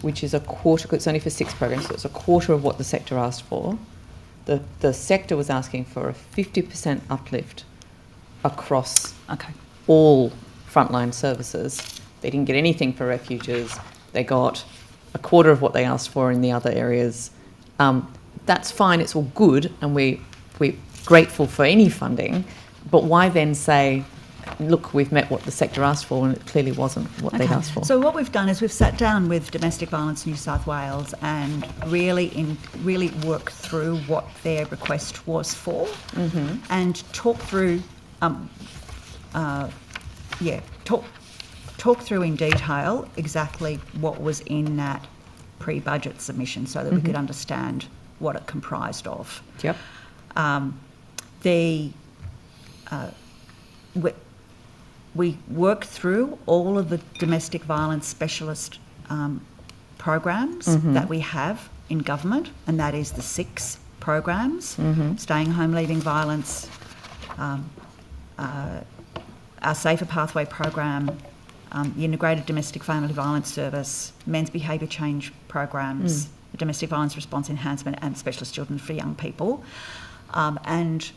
Speaker 1: which is a quarter. It's only for 6 programs, so it's a quarter of what the sector asked for. The sector was asking for a 50% uplift across all frontline services. They didn't get anything for refuges. They got a quarter of what they asked for in the other areas. That's fine, it's all good, and we're grateful for any funding, but why then say, look, we've met what the sector asked for, and it clearly wasn't what they'd asked for?
Speaker 9: So what we've done is we've sat down with Domestic Violence New South Wales and really worked through what their request was for, and talk through, talk through in detail exactly what was in that pre-budget submission, so that we could understand what it comprised of.
Speaker 1: Yep.
Speaker 9: We worked through all of the domestic violence specialist programs that we have in government, and that is the 6 programs: Staying Home, Leaving Violence, our Safer Pathway program, the Integrated Domestic Family Violence Service, Men's Behaviour Change programs, the Domestic Violence Response Enhancement, and Specialist Children for Young People. And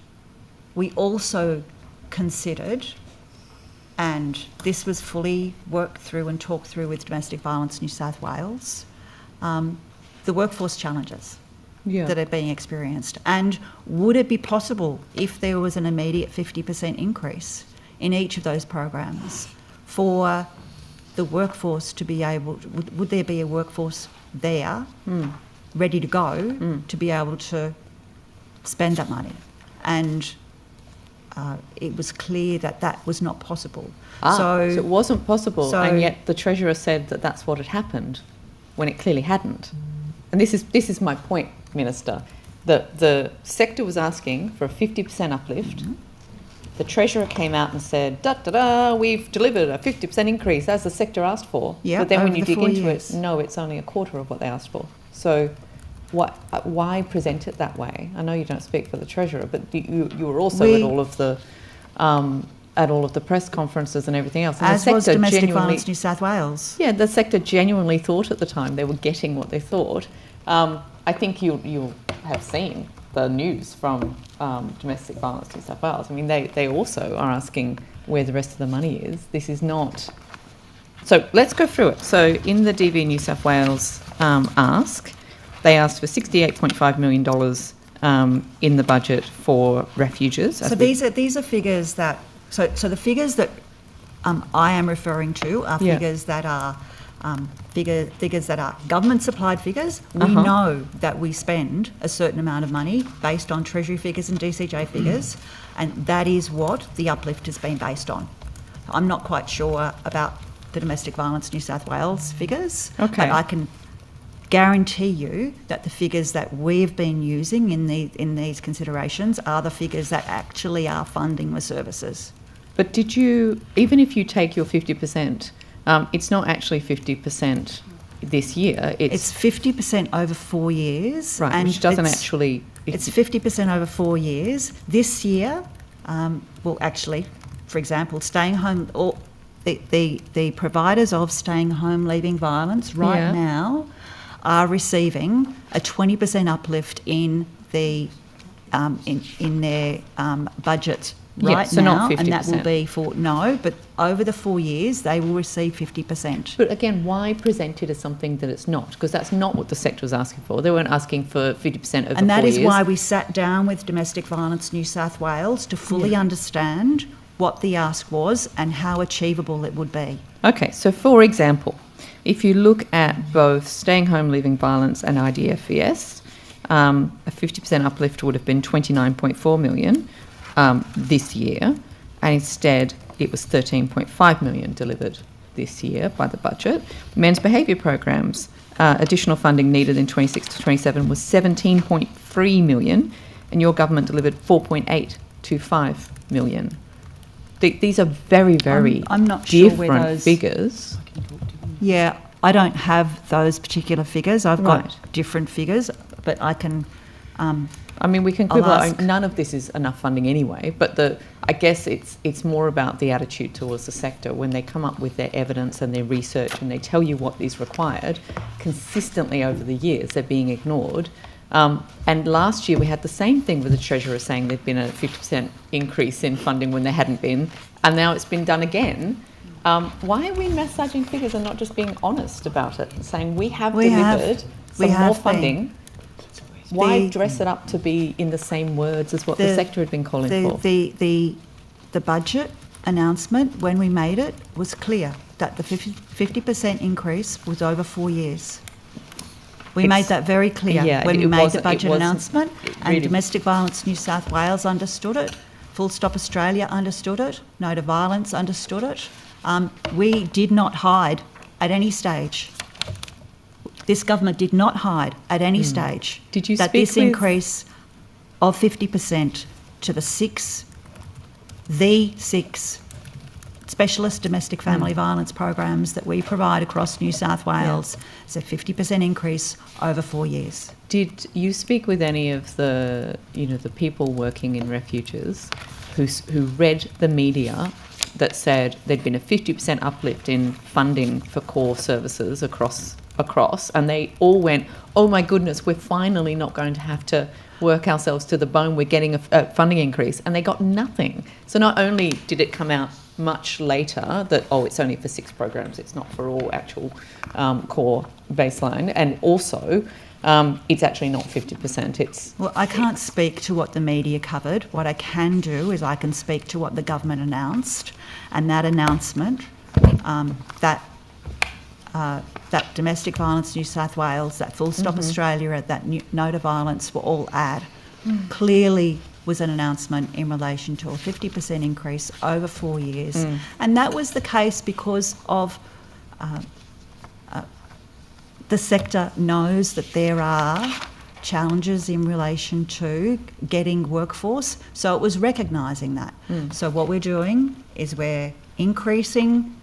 Speaker 9: we also considered, and this was fully worked through and talked through with Domestic Violence New South Wales, the workforce challenges that are being experienced. And would it be possible, if there was an immediate 50% increase in each of those programs, for the workforce to be able, would there be a workforce there ready to go to be able to spend that money? And it was clear that that was not possible.
Speaker 1: So it wasn't possible, and yet the Treasurer said that that's what had happened, when it clearly hadn't. And this is my point, Minister. The sector was asking for a 50% uplift. The Treasurer came out and said, we've delivered a 50% increase as the sector asked for. But then when you dig into it, no, it's only a quarter of what they asked for. So why present it that way? I know you don't speak for the Treasurer, but you were also at all of the press conferences and everything else. And
Speaker 9: as was Domestic Violence New South Wales.
Speaker 1: Yeah, the sector genuinely thought at the time they were getting what they thought. I think you'll have seen the news from Domestic Violence New South Wales. I mean, they also are asking where the rest of the money is. This is not... So let's go through it. So in the DV New South Wales ask, they asked for $68.5 million in the budget for refuges.
Speaker 9: So these are figures that... So the figures that I am referring to are figures that are figures that are government supplied figures. We know that we spend a certain amount of money based on Treasury figures and DCJ figures, and that is what the uplift has been based on. I'm not quite sure about the Domestic Violence New South Wales figures, but I can guarantee you that the figures that we've been using in these considerations are the figures that actually are funding the services.
Speaker 1: But did you, even if you take your 50%, it's not actually 50% this year.
Speaker 9: It's 50% over 4 years.
Speaker 1: Right,
Speaker 9: and
Speaker 1: which doesn't actually...
Speaker 9: It's 50% over 4 years. This year, well, actually, for example, Staying Home, the providers of staying home leaving violence right now are receiving a 20% uplift in the in their budget right
Speaker 1: so
Speaker 9: now,
Speaker 1: not 50%.
Speaker 9: and that will be for but over the 4 years they will receive 50%.
Speaker 1: But again, why present it as something that it's not? Because that's not what the sector was asking for. They weren't asking for 50% over 4 years.
Speaker 9: And that is why we sat down with Domestic Violence New South Wales to fully understand what the ask was and how achievable it would be.
Speaker 1: Okay, so for example, if you look at both staying home leaving violence and IDFVS, a 50% uplift would have been 29.4 million this year, and instead it was 13.5 million delivered this year by the budget. Men's behaviour programs, additional funding needed in 26 to 27 was 17.3 million, and your government delivered 4.825 million. These are very, very
Speaker 9: I'm not sure
Speaker 1: different
Speaker 9: where those
Speaker 1: figures.
Speaker 9: Yeah, I don't have those particular figures. I've got different figures, but I can.
Speaker 1: I mean, we can quibble. None of this is enough funding anyway, but I guess it's more about the attitude towards the sector when they come up with their evidence and their research and they tell you what is required. Consistently over the years, they're being ignored. And last year we had the same thing with the Treasurer saying there'd been a 50% increase in funding when there hadn't been, and now it's been done again. Why are we massaging figures and not just being honest about it, saying we have delivered some more funding? Why dress it up to be in the same words as what the sector had been calling for?
Speaker 9: The budget announcement, when we made it, was clear that the 50% increase was over 4 years. We made that very clear when we made the budget announcement, and Domestic Violence New South Wales understood it, Full Stop Australia understood it, No to Violence understood it. We did not hide at any stage. This government did not hide at any stage that this increase of 50% to the six specialist domestic family violence programs that we provide across New South Wales is a 50% increase over 4 years.
Speaker 1: Did you speak with any of the people working in refuges who read the media that said there'd been a 50% uplift in funding for core services across, and they all went, oh my goodness, we're finally not going to have to work ourselves to the bone, we're getting a funding increase, and they got nothing. So not only did it come out much later that, it's only for 6 programs, it's not for all actual core baseline, and also it's actually not 50%.
Speaker 9: Well, I can't speak to what the media covered. What I can do is I can speak to what the government announced, and that announcement, that Domestic Violence New South Wales, that Full Stop Australia, that No to Violence were all clearly was an announcement in relation to a 50% increase over 4 years. And that was the case because of the sector knows that there are challenges in relation to getting workforce, so it was recognising that. So what we're doing is we're increasing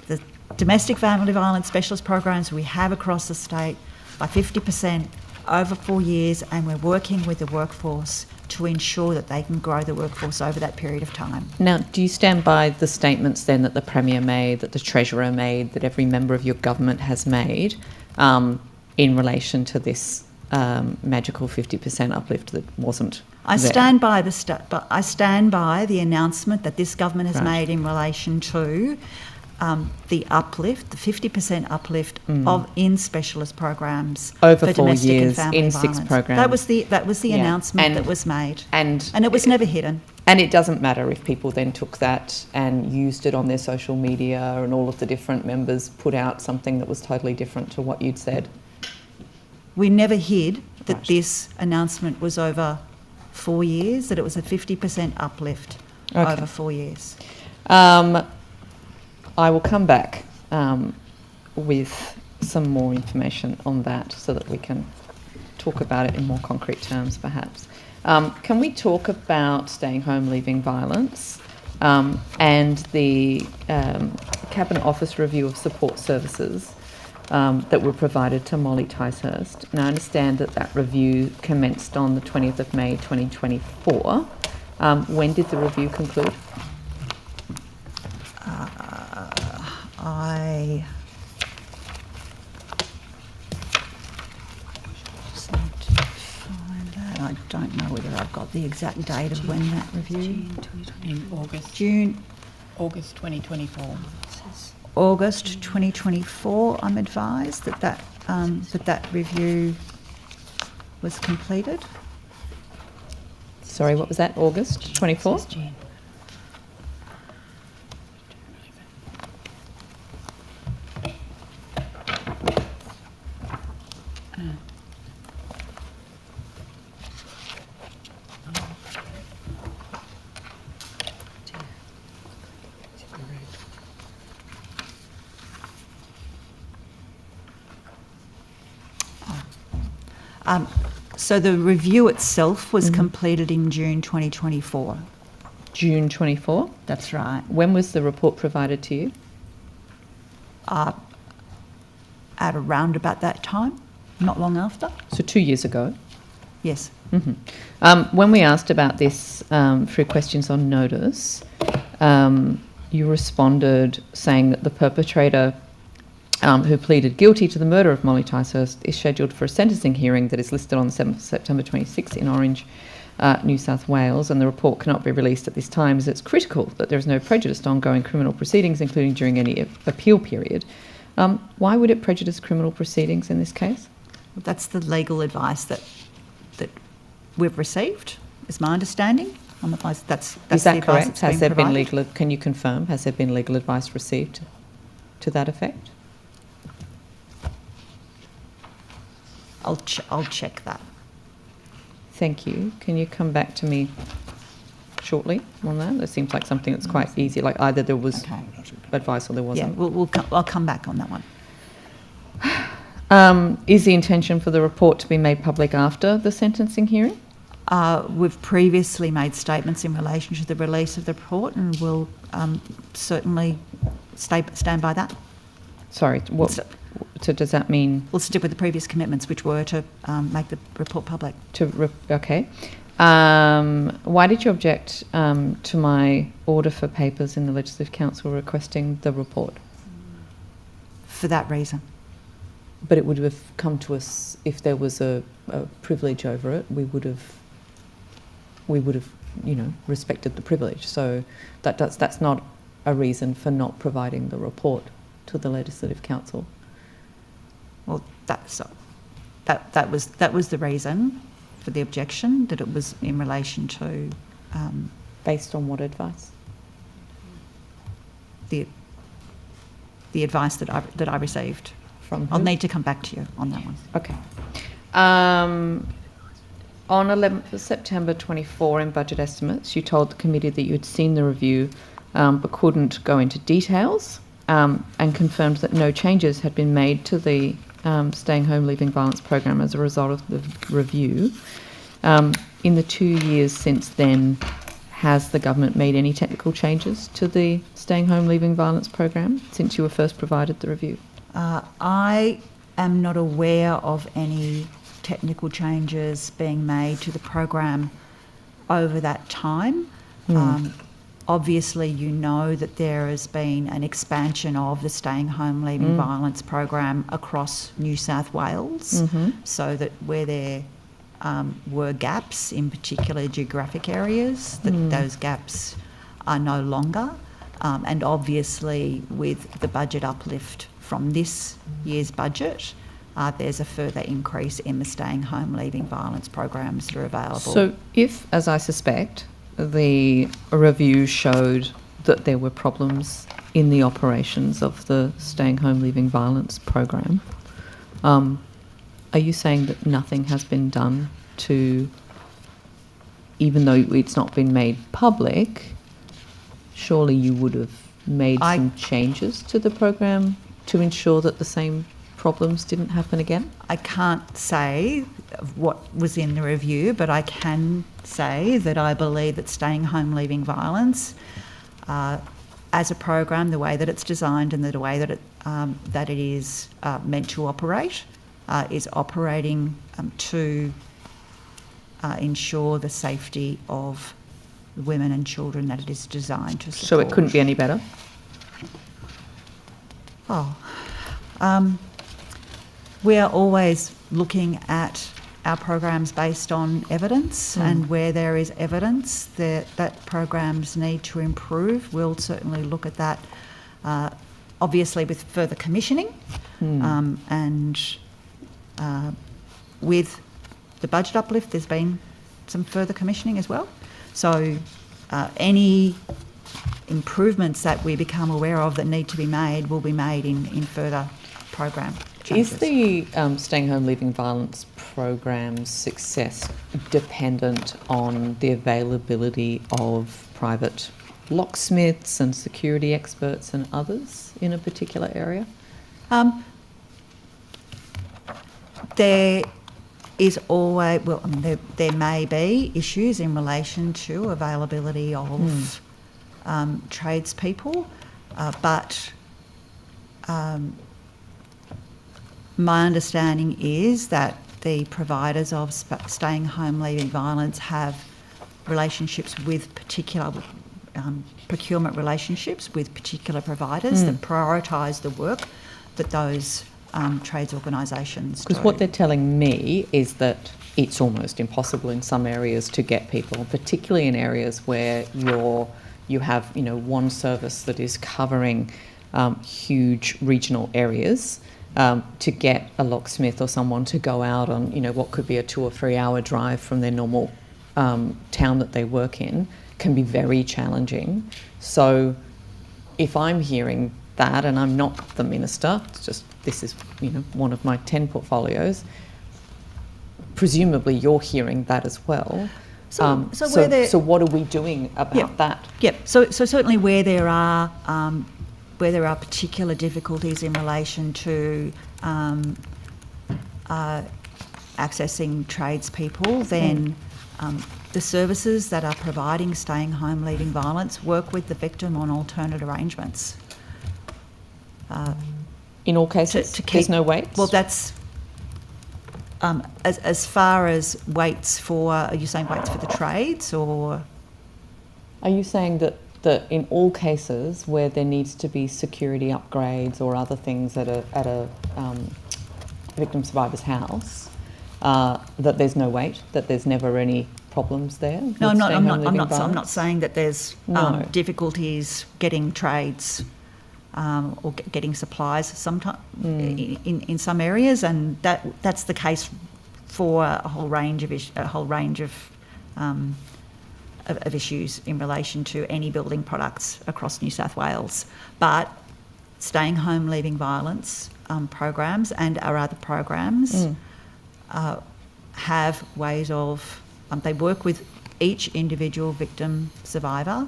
Speaker 9: the domestic family violence specialist programs we have across the state by 50% over 4 years, and we're working with the workforce to ensure that they can grow the workforce over that period of time.
Speaker 1: Now, do you stand by the statements then that the Premier made, that the Treasurer made, that every member of your government has made in relation to this magical 50% uplift that wasn't
Speaker 9: I stand by the announcement that this government has made in relation to the uplift, the 50% uplift in specialist programs
Speaker 1: over
Speaker 9: for
Speaker 1: 4
Speaker 9: domestic
Speaker 1: years
Speaker 9: and family
Speaker 1: in
Speaker 9: violence.
Speaker 1: 6 programs.
Speaker 9: That was the announcement that was made,
Speaker 1: and
Speaker 9: it was never hidden.
Speaker 1: And it doesn't matter if people then took that and used it on their social media, and all of the different members put out something that was totally different to what you'd said.
Speaker 9: We never hid that this announcement was over 4 years, that it was a 50% uplift over 4 years.
Speaker 1: I will come back with some more information on that so that we can talk about it in more concrete terms, perhaps. Can we talk about staying home, leaving violence, and the Cabinet Office review of support services that were provided to Molly Ticehurst? Now, I understand that review commenced on the 20th of May 2024. When did the review conclude?
Speaker 9: the exact date of when that review?
Speaker 4: In August. August 2024.
Speaker 9: August 2024, I'm advised that review was completed.
Speaker 1: Sorry, what was that? August 24?
Speaker 9: So the review itself was completed in June 2024.
Speaker 1: June 24?
Speaker 9: That's right.
Speaker 1: When was the report provided to you?
Speaker 9: At around about that time, not long after.
Speaker 1: So 2 years ago?
Speaker 9: Yes.
Speaker 1: When we asked about this through questions on notice, you responded saying that the perpetrator who pleaded guilty to the murder of Molly Ticehurst is scheduled for a sentencing hearing that is listed on 7th September 26 in Orange, New South Wales, and the report cannot be released at this time as it's critical that there is no prejudice to ongoing criminal proceedings, including during any appeal period. Why would it prejudice criminal proceedings in this case?
Speaker 9: That's the legal advice that we've received, is my understanding. That's
Speaker 1: is
Speaker 9: the
Speaker 1: that
Speaker 9: advice
Speaker 1: correct?
Speaker 9: that's
Speaker 1: Has
Speaker 9: been
Speaker 1: there been
Speaker 9: provided.
Speaker 1: can you confirm, has there been legal advice received to that effect?
Speaker 9: I'll check that.
Speaker 1: Thank you. Can you come back to me shortly on that? It seems like something that's quite easy, like either there was advice or there wasn't.
Speaker 9: Yeah, I'll come back on that one.
Speaker 1: Is the intention for the report to be made public after the sentencing hearing?
Speaker 9: We've previously made statements in relation to the release of the report, and we'll certainly stand by that.
Speaker 1: Sorry, so does that mean...
Speaker 9: We'll stick with the previous commitments, which were to make the report public.
Speaker 1: Okay. Why did you object to my order for papers in the Legislative Council requesting the report?
Speaker 9: For that reason.
Speaker 1: But it would have come to us if there was a privilege over it. We would have, respected the privilege. So that's not a reason for not providing the report to the Legislative Council.
Speaker 9: Well, that was the reason for the objection, that it was in relation to...
Speaker 1: Based on what advice?
Speaker 9: The advice that I received.
Speaker 1: From who?
Speaker 9: I'll need to come back to you on that one.
Speaker 1: Okay. On 11th of September 24 in budget estimates, you told the committee that you had seen the review but couldn't go into details, and confirmed that no changes had been made to the Staying Home Leaving Violence program as a result of the review. In the 2 years since then, has the government made any technical changes to the Staying Home Leaving Violence program since you were first provided the review?
Speaker 9: I am not aware of any technical changes being made to the program over that time. Obviously, you know that there has been an expansion of the Staying Home Leaving Violence program across New South Wales, so that where there were gaps in particular geographic areas, that those gaps are no longer. And obviously, with the budget uplift from this year's budget, there's a further increase in the Staying Home Leaving Violence programs that are available.
Speaker 1: So if, as I suspect, the review showed that there were problems in the operations of the Staying Home Leaving Violence program, are you saying that nothing has been done to, even though it's not been made public, surely you would have made some changes to the program to ensure that the same problems didn't happen again?
Speaker 9: I can't say what was in the review, but I can say that I believe that Staying Home Leaving Violence, as a program, the way that it's designed and the way that it is meant to operate, is operating to ensure the safety of women and children that it is designed to support.
Speaker 1: So it couldn't be any better?
Speaker 9: We are always looking at our programs based on evidence, and where there is evidence that programs need to improve, we'll certainly look at that, obviously with further commissioning, and with the budget uplift, there's been some further commissioning as well. So any improvements that we become aware of that need to be made will be made in further program changes.
Speaker 1: Is the Staying Home Leaving Violence program's success dependent on the availability of private locksmiths and security experts and others in a particular area?
Speaker 9: There is always, well, I mean, there may be issues in relation to availability of tradespeople, but my understanding is that the providers of Staying Home Leaving Violence have relationships with particular procurement relationships with particular providers that prioritise the work that those trades organisations do.
Speaker 1: Because what they're telling me is that it's almost impossible in some areas to get people, particularly in areas where you have one service that is covering huge regional areas. To get a locksmith or someone to go out on what could be a 2 or 3 hour drive from their normal town that they work in can be very challenging. So if I'm hearing that, and I'm not the minister, it's just this is one of my 10 portfolios, presumably you're hearing that as well. So what are we doing about that?
Speaker 9: Yep. So certainly where there are particular difficulties in relation to accessing tradespeople, then the services that are providing Staying Home Leaving Violence work with the victim on alternate arrangements.
Speaker 1: In all cases, to keep, there's no waits?
Speaker 9: Well, that's as far as waits for. Are you saying waits for the trades, or
Speaker 1: are you saying that in all cases where there needs to be security upgrades or other things at a victim survivor's house, that there's no wait, that there's never any problems there?
Speaker 9: No, I'm not saying that there's difficulties getting trades or getting supplies sometimes in some areas, and that's the case for a whole range of issues in relation to any building products across New South Wales. But Staying Home Leaving Violence programs and our other programs have ways of, they work with each individual victim survivor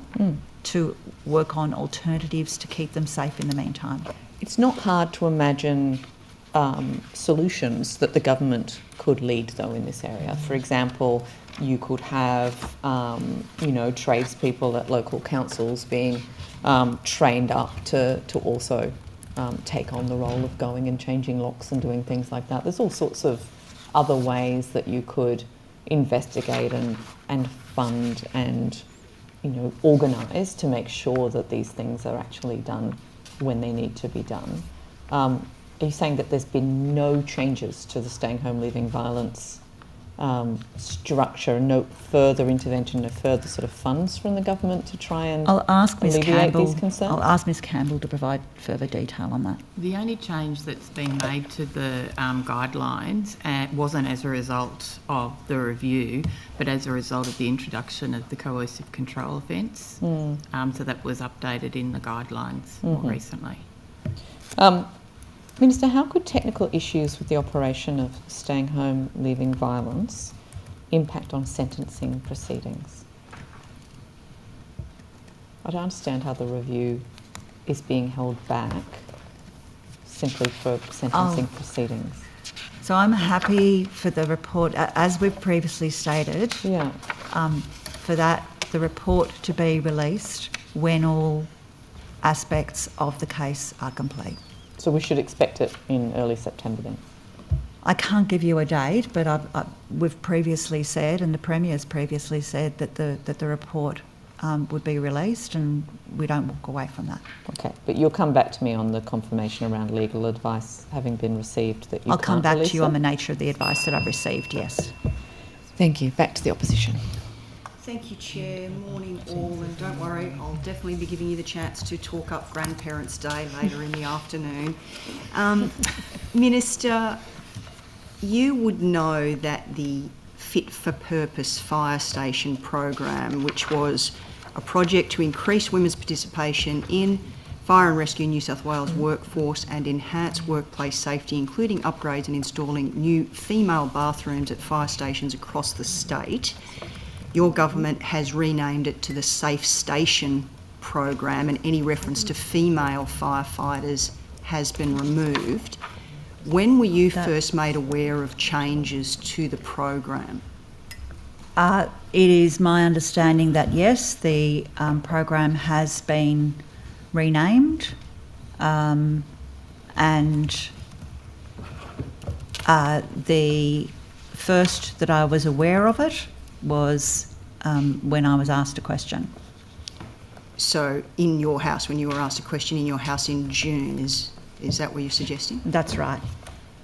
Speaker 9: to work on alternatives to keep them safe in the meantime.
Speaker 1: It's not hard to imagine solutions that the government could lead, though, in this area. For example, you could have, tradespeople at local councils being trained up to also take on the role of going and changing locks and doing things like that. There's all sorts of other ways that you could investigate and fund and organise to make sure that these things are actually done when they need to be done. Are you saying that there's been no changes to the Staying Home Leaving Violence structure, no further intervention, no further sort of funds from the government to try and alleviate these concerns?
Speaker 9: I'll ask Ms Campbell to provide further detail on that.
Speaker 4: The only change that's been made to the guidelines wasn't as a result of the review, but as a result of the introduction of the coercive control offence. So that was updated in the guidelines more recently.
Speaker 1: Minister, how could technical issues with the operation of Staying Home Leaving Violence impact on sentencing proceedings? I don't understand how the review is being held back simply for sentencing proceedings.
Speaker 9: So I'm happy for the report, as we've previously stated, for the report to be released when all aspects of the case are complete.
Speaker 1: So we should expect it in early September then?
Speaker 9: I can't give you a date, but we've previously said, and the Premier's previously said, that the report would be released, and we don't walk away from that.
Speaker 1: Okay, but you'll come back to me on the confirmation around legal advice having been received that you
Speaker 9: I'll come
Speaker 1: can't
Speaker 9: back
Speaker 1: release
Speaker 9: to you on the
Speaker 1: it?
Speaker 9: nature of the advice that I've received, yes.
Speaker 1: Thank you. Back to the opposition.
Speaker 13: Thank you, Chair. Morning all, and don't worry, I'll definitely be giving you the chance to talk up Grandparents' Day later in the afternoon. Minister, you would know that the Fit for Purpose fire station program, which was a project to increase women's participation in Fire and Rescue New South Wales workforce and enhance workplace safety, including upgrades and installing new female bathrooms at fire stations across the state. Your government has renamed it to the Safe Station program, and any reference to female firefighters has been removed. When were you first made aware of changes to the program?
Speaker 9: It is my understanding that, yes, the program has been renamed, and the first that I was aware of it was when I was asked a question.
Speaker 13: So in your house, when you were asked a question in your house in June, is that what you're suggesting?
Speaker 9: That's right.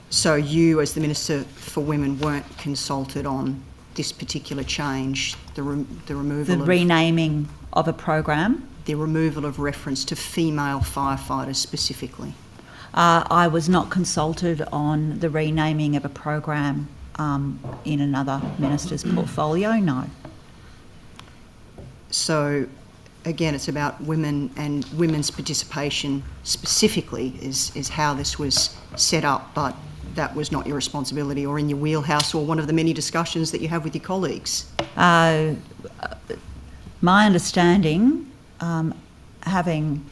Speaker 13: So you, as the Minister for Women, weren't consulted on this particular change, the removal
Speaker 9: The
Speaker 13: of...
Speaker 9: renaming of a program?
Speaker 13: The removal of reference to female firefighters specifically?
Speaker 9: I was not consulted on the renaming of a program in another minister's portfolio, no.
Speaker 13: So, again, it's about women and women's participation specifically is how this was set up, but that was not your responsibility or in your wheelhouse or one of the many discussions that you have with your colleagues?
Speaker 9: My understanding, having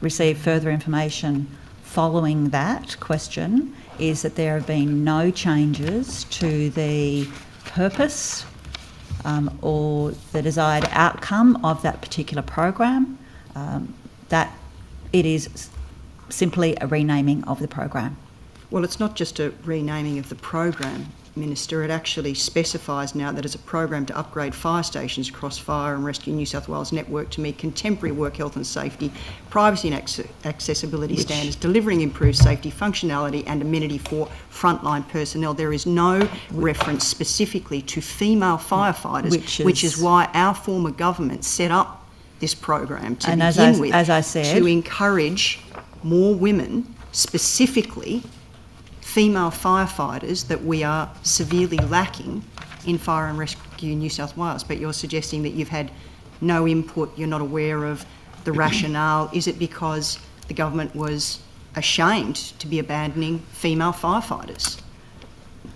Speaker 9: received further information following that question, is that there have been no changes to the purpose or the desired outcome of that particular program, that it is simply a renaming of the program.
Speaker 13: Well, it's not just a renaming of the program, Minister. It actually specifies now that it's a program to upgrade fire stations across Fire and Rescue New South Wales network to meet contemporary work health and safety, privacy and accessibility standards, delivering improved safety, functionality and amenity for frontline personnel. There is no reference specifically to female firefighters, which is why our former government set up this program to begin with,
Speaker 9: as I said,
Speaker 13: to encourage more women, specifically female firefighters, that we are severely lacking in Fire and Rescue New South Wales. But you're suggesting that you've had no input, you're not aware of the rationale. Is it because the government was ashamed to be abandoning female firefighters?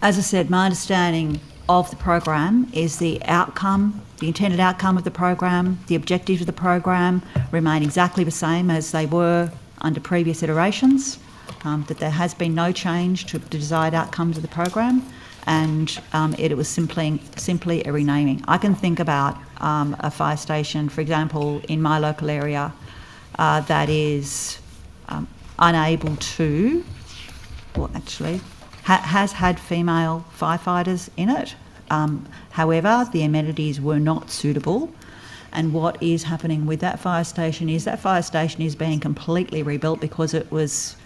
Speaker 9: As I said, my understanding of the program is the outcome, the intended outcome of the program, the objectives of the program remain exactly the same as they were under previous iterations, that there has been no change to the desired outcomes of the program, and it was simply a renaming. I can think about a fire station, for example, in my local area that is unable to, well actually, has had female firefighters in it. However, the amenities were not suitable. And what is happening with that fire station is being completely rebuilt because it was...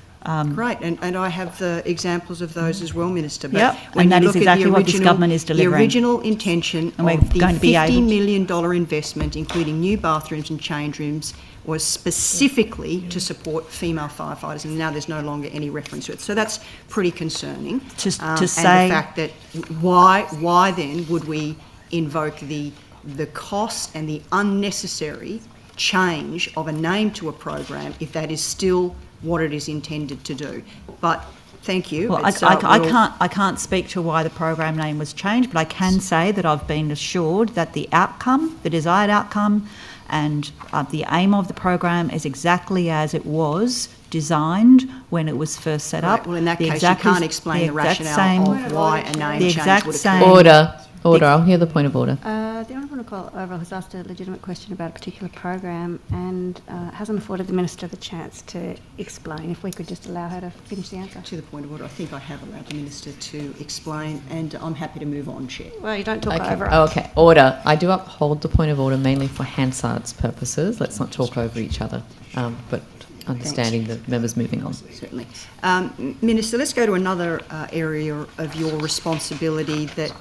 Speaker 13: Great, and I have the examples of those as well, Minister. But
Speaker 9: yep,
Speaker 13: when
Speaker 9: and that
Speaker 13: you
Speaker 9: is
Speaker 13: look
Speaker 9: exactly
Speaker 13: at
Speaker 9: what this government is delivering.
Speaker 13: The original intention
Speaker 9: and
Speaker 13: of the $50 million investment, including new bathrooms and change rooms, was specifically to support female firefighters, and now there's no longer any reference to it. So that's pretty concerning.
Speaker 9: To say...
Speaker 13: And the fact that why then would we invoke the cost and the unnecessary change of a name to a program if that is still what it is intended to do? But thank you.
Speaker 9: Well, I can't speak to why the program name was changed, but I can say that I've been assured that the outcome, the desired outcome, and the aim of the program is exactly as it was designed when it was first set up.
Speaker 13: Well, in that case, you can't explain the rationale of why a name change would occur.
Speaker 1: Order. I'll hear the point of order.
Speaker 11: The Honourable Protocol Overall has asked a legitimate question about a particular program and hasn't afforded the Minister the chance to explain. If we could just allow her to finish the answer.
Speaker 13: To the point of order, I think I have allowed the Minister to explain, and I'm happy to move on, Chair.
Speaker 11: Well, you don't talk
Speaker 1: Okay.
Speaker 11: over it.
Speaker 1: Oh, okay. Order. I do uphold the point of order mainly for Hansard's purposes. Let's not talk over each other. But understanding the members moving on.
Speaker 13: Certainly. Minister, let's go to another area of your responsibility that,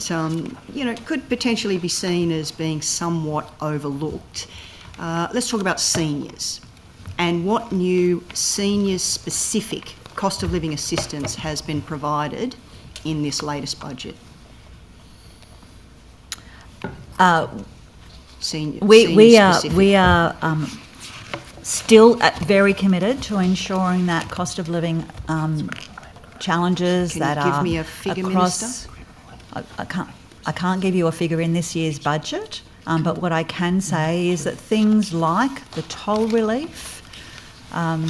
Speaker 13: could potentially be seen as being somewhat overlooked. Let's talk about seniors and what new senior-specific cost of living assistance has been provided in this latest budget.
Speaker 9: We are still very committed to ensuring that cost of living challenges that are
Speaker 13: Can you give me a figure,
Speaker 9: across.
Speaker 13: Minister?
Speaker 9: I can't give you a figure in this year's budget, but what I can say is that things like the toll relief.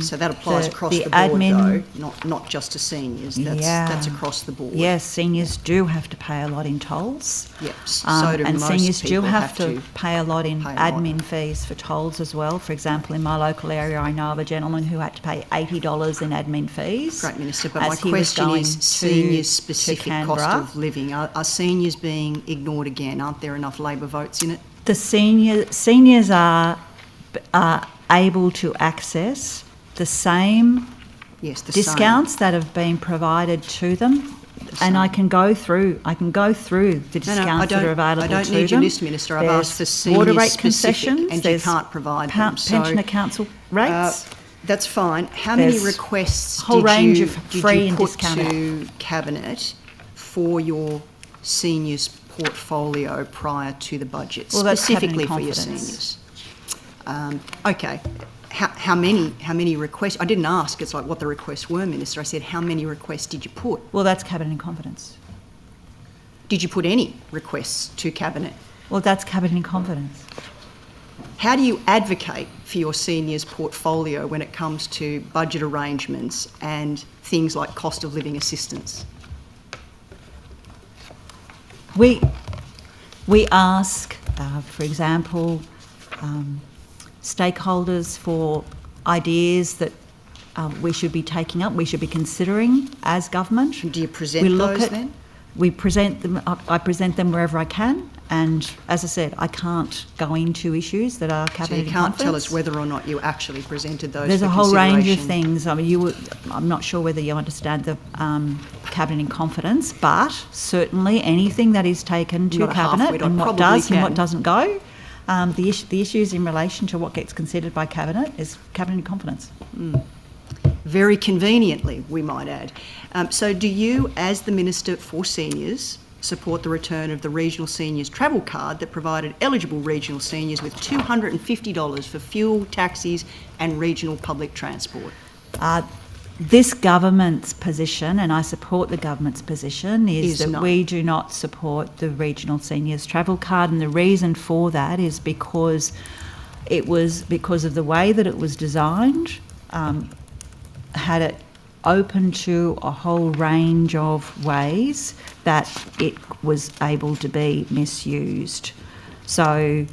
Speaker 13: So that applies across the board,
Speaker 9: admin,
Speaker 13: though, not just to seniors. That's across the board.
Speaker 9: Yes, seniors do have to pay a lot in tolls.
Speaker 13: Yep, so do
Speaker 9: and
Speaker 13: most
Speaker 9: seniors do
Speaker 13: people
Speaker 9: have to pay a lot in admin fees for tolls as well. For example, in my local area, I know of a gentleman who had to pay $80 in admin fees.
Speaker 13: Great, Minister, but my question is seniors-specific cost of living. Are seniors being ignored again? Aren't there enough Labor votes in it?
Speaker 9: The seniors are able to access the same discounts that have been provided to them, and I can go through the discounts that are available to them.
Speaker 13: I don't need your list, Minister. I've asked for senior
Speaker 9: water rate
Speaker 13: specific,
Speaker 9: concessions,
Speaker 13: and you can't provide them.
Speaker 9: Pensioner council rates.
Speaker 13: That's fine. How many requests
Speaker 9: did you
Speaker 13: put to Cabinet for your seniors portfolio prior to the budget, specifically for your seniors? Okay. How many requests? I didn't ask. It's like what the requests were, Minister. I said, how many requests did you put?
Speaker 9: Well, that's Cabinet in confidence.
Speaker 13: Did you put any requests to Cabinet?
Speaker 9: Well, that's Cabinet in confidence.
Speaker 13: How do you advocate for your seniors' portfolio when it comes to budget arrangements and things like cost of living assistance?
Speaker 9: We ask, for example, stakeholders for ideas that we should be taking up, we should be considering as government.
Speaker 13: Do you present those then?
Speaker 9: We present them. I present them wherever I can, and as I said, I can't go into issues that are Cabinet in confidence.
Speaker 13: So you can't tell us whether or not you actually presented those.
Speaker 9: There's a whole range of things. I mean, I'm not sure whether you understand the Cabinet in confidence, but certainly anything that is taken to Cabinet and what does and what doesn't go. The issues in relation to what gets considered by Cabinet is Cabinet in confidence.
Speaker 13: Very conveniently, we might add. So do you, as the Minister for Seniors, support the return of the Regional Seniors Travel Card that provided eligible regional seniors with $250 for fuel, taxis and regional public transport?
Speaker 9: This government's position, and I support the government's position, is that we do not support the Regional Seniors Travel Card, and the reason for that is because of the way that it was designed, had it open to a whole range of ways that it was able to be misused. So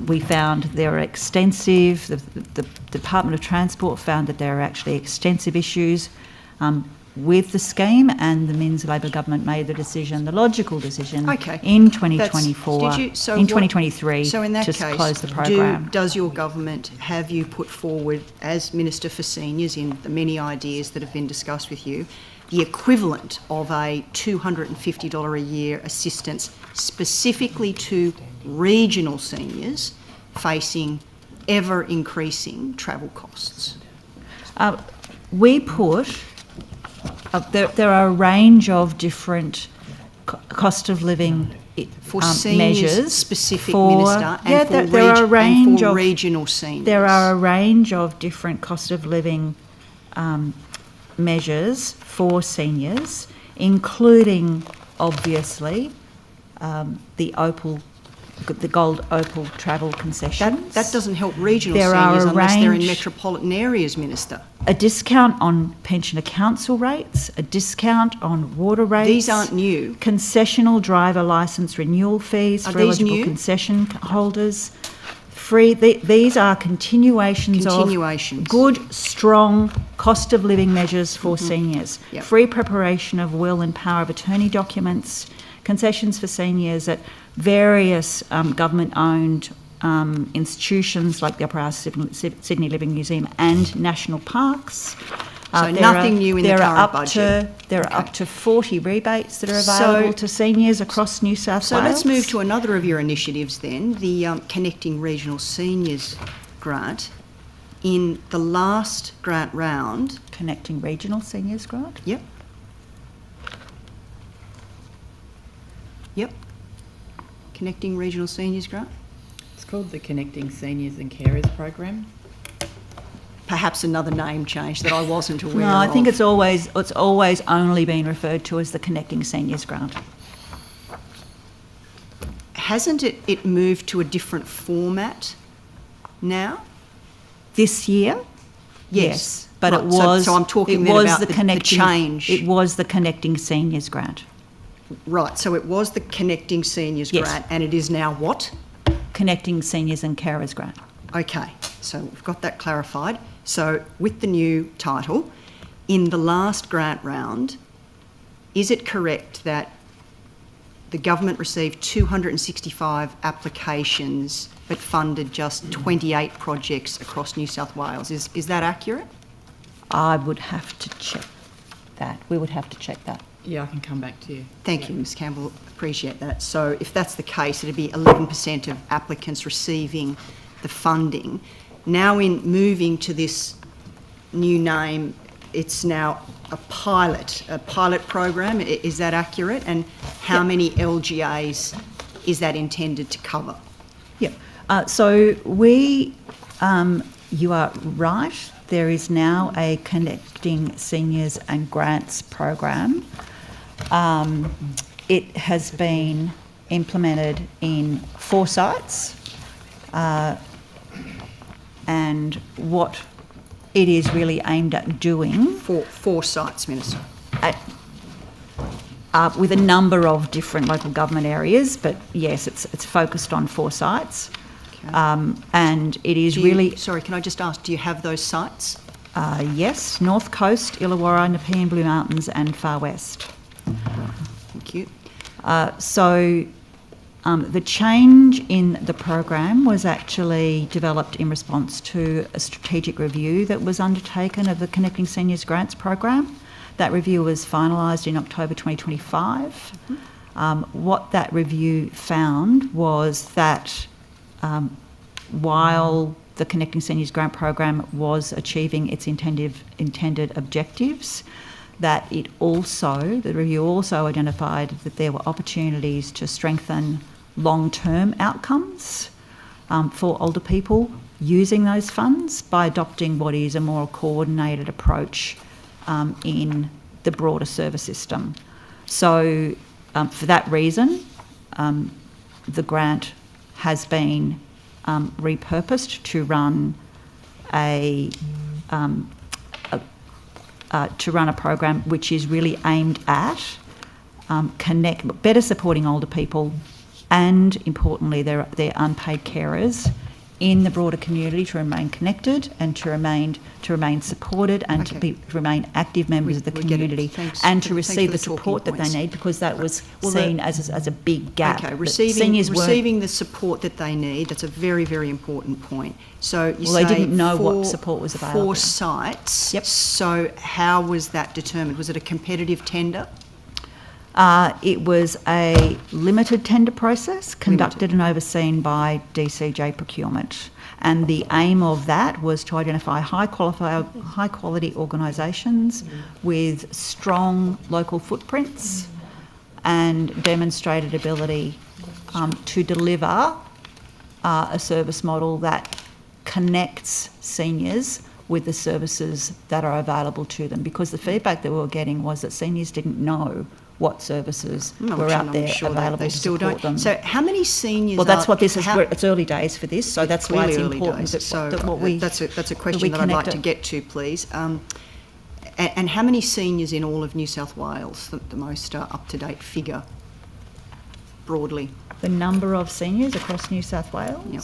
Speaker 9: we found there are extensive, the Department of Transport found that there are actually extensive issues with the scheme, and the Minns Labor government made the decision, the logical decision, in 2024, in 2023,
Speaker 13: so in that
Speaker 9: to
Speaker 13: case,
Speaker 9: close the program.
Speaker 13: Does your government have you put forward, as Minister for Seniors, in the many ideas that have been discussed with you, the equivalent of a $250 a year assistance specifically to regional seniors facing ever-increasing travel costs?
Speaker 9: We put... there are a range of different cost of living
Speaker 13: for seniors
Speaker 9: measures.
Speaker 13: Specific, Minister, and for regional seniors.
Speaker 9: There are a range of different cost of living measures for seniors, including, obviously, the gold opal travel concessions.
Speaker 13: That doesn't help regional seniors unless they're in metropolitan areas, Minister.
Speaker 9: a discount on pensioner council rates, a discount on water rates.
Speaker 13: These aren't new.
Speaker 9: Concessional driver licence renewal fees
Speaker 13: Are
Speaker 9: for
Speaker 13: these
Speaker 9: eligible
Speaker 13: new?
Speaker 9: concession holders. These are continuations of good, strong cost of living measures for seniors.
Speaker 13: Yep.
Speaker 9: Free preparation of will and power of attorney documents, concessions for seniors at various government-owned institutions like the Opera House, Sydney Living Museum and national parks.
Speaker 13: So nothing new in the current budget.
Speaker 9: There are up to 40 rebates that are available to seniors across New South Wales.
Speaker 13: So let's move to another of your initiatives then, the Connecting Regional Seniors grant. In the last grant round...
Speaker 9: Connecting Regional Seniors grant?
Speaker 13: Yep. Yep. Connecting Regional Seniors grant.
Speaker 4: It's called the Connecting Seniors and Carers program.
Speaker 13: Perhaps another name change that I wasn't aware of.
Speaker 9: No, I think it's always only been referred to as the Connecting Seniors grant.
Speaker 13: Hasn't it moved to a different format now?
Speaker 9: This year? Yes. But
Speaker 13: right,
Speaker 9: it was...
Speaker 13: So I'm talking then about the change.
Speaker 9: It was the Connecting Seniors grant.
Speaker 13: Right, so it was the Connecting Seniors grant, and it is now what?
Speaker 9: Connecting Seniors and Carers grant.
Speaker 13: Okay, so we've got that clarified. So with the new title, in the last grant round, is it correct that the government received 265 applications but funded just 28 projects across New South Wales? Is that accurate?
Speaker 9: I would have to check that. We would have to check that.
Speaker 4: Yeah, I can come back to you.
Speaker 13: Thank you, Ms Campbell. Appreciate that. So if that's the case, it'd be 11% of applicants receiving the funding. Now in moving to this new name, it's now a pilot program. Is that accurate? And how many LGAs is that intended to cover?
Speaker 9: Yep. So we, you are right, there is now a Connecting Seniors and Grants program. It has been implemented in 4 sites. And what it is really aimed at doing...
Speaker 13: Four sites, Minister.
Speaker 9: With a number of different local government areas, but yes, it's focused on 4 sites. Okay. And it is really...
Speaker 13: Sorry, can I just ask, do you have those sites?
Speaker 9: Yes, North Coast, Illawarra, Nepean Blue Mountains and Far West.
Speaker 13: Thank you.
Speaker 9: The change in the program was actually developed in response to a strategic review that was undertaken of the Connecting Seniors Grants program. That review was finalised in October 2025. What that review found was that while the Connecting Seniors Grant program was achieving its intended objectives, that the review also identified that there were opportunities to strengthen long-term outcomes for older people using those funds by adopting what is a more coordinated approach in the broader service system. So for that reason, the grant has been repurposed to run a program which is really aimed at better supporting older people and, importantly, their unpaid carers in the broader community to remain connected and to remain supported and to remain active members of the community and to receive the support that they need, because that was seen as a big gap.
Speaker 13: Okay, receiving the support that they need, that's a very, very important point. So you say
Speaker 9: they didn't know what support was available.
Speaker 13: 4 sites.
Speaker 9: Yep.
Speaker 13: So how was that determined? Was it a competitive tender?
Speaker 9: It was a limited tender process conducted and overseen by DCJ Procurement. And the aim of that was to identify high quality organisations with strong local footprints and demonstrated ability to deliver a service model that connects seniors with the services that are available to them. Because the feedback that we were getting was that seniors didn't know what services were out there available
Speaker 13: they
Speaker 9: to
Speaker 13: still
Speaker 9: support
Speaker 13: don't.
Speaker 9: them.
Speaker 13: So how many seniors?
Speaker 9: Well, that's what this is. It's early days for this, so that's why it's important
Speaker 13: that's a question that I'd like to get to, please. And how many seniors in all of New South Wales? The most up-to-date figure, broadly.
Speaker 9: The number of seniors across New South Wales.
Speaker 13: Yep.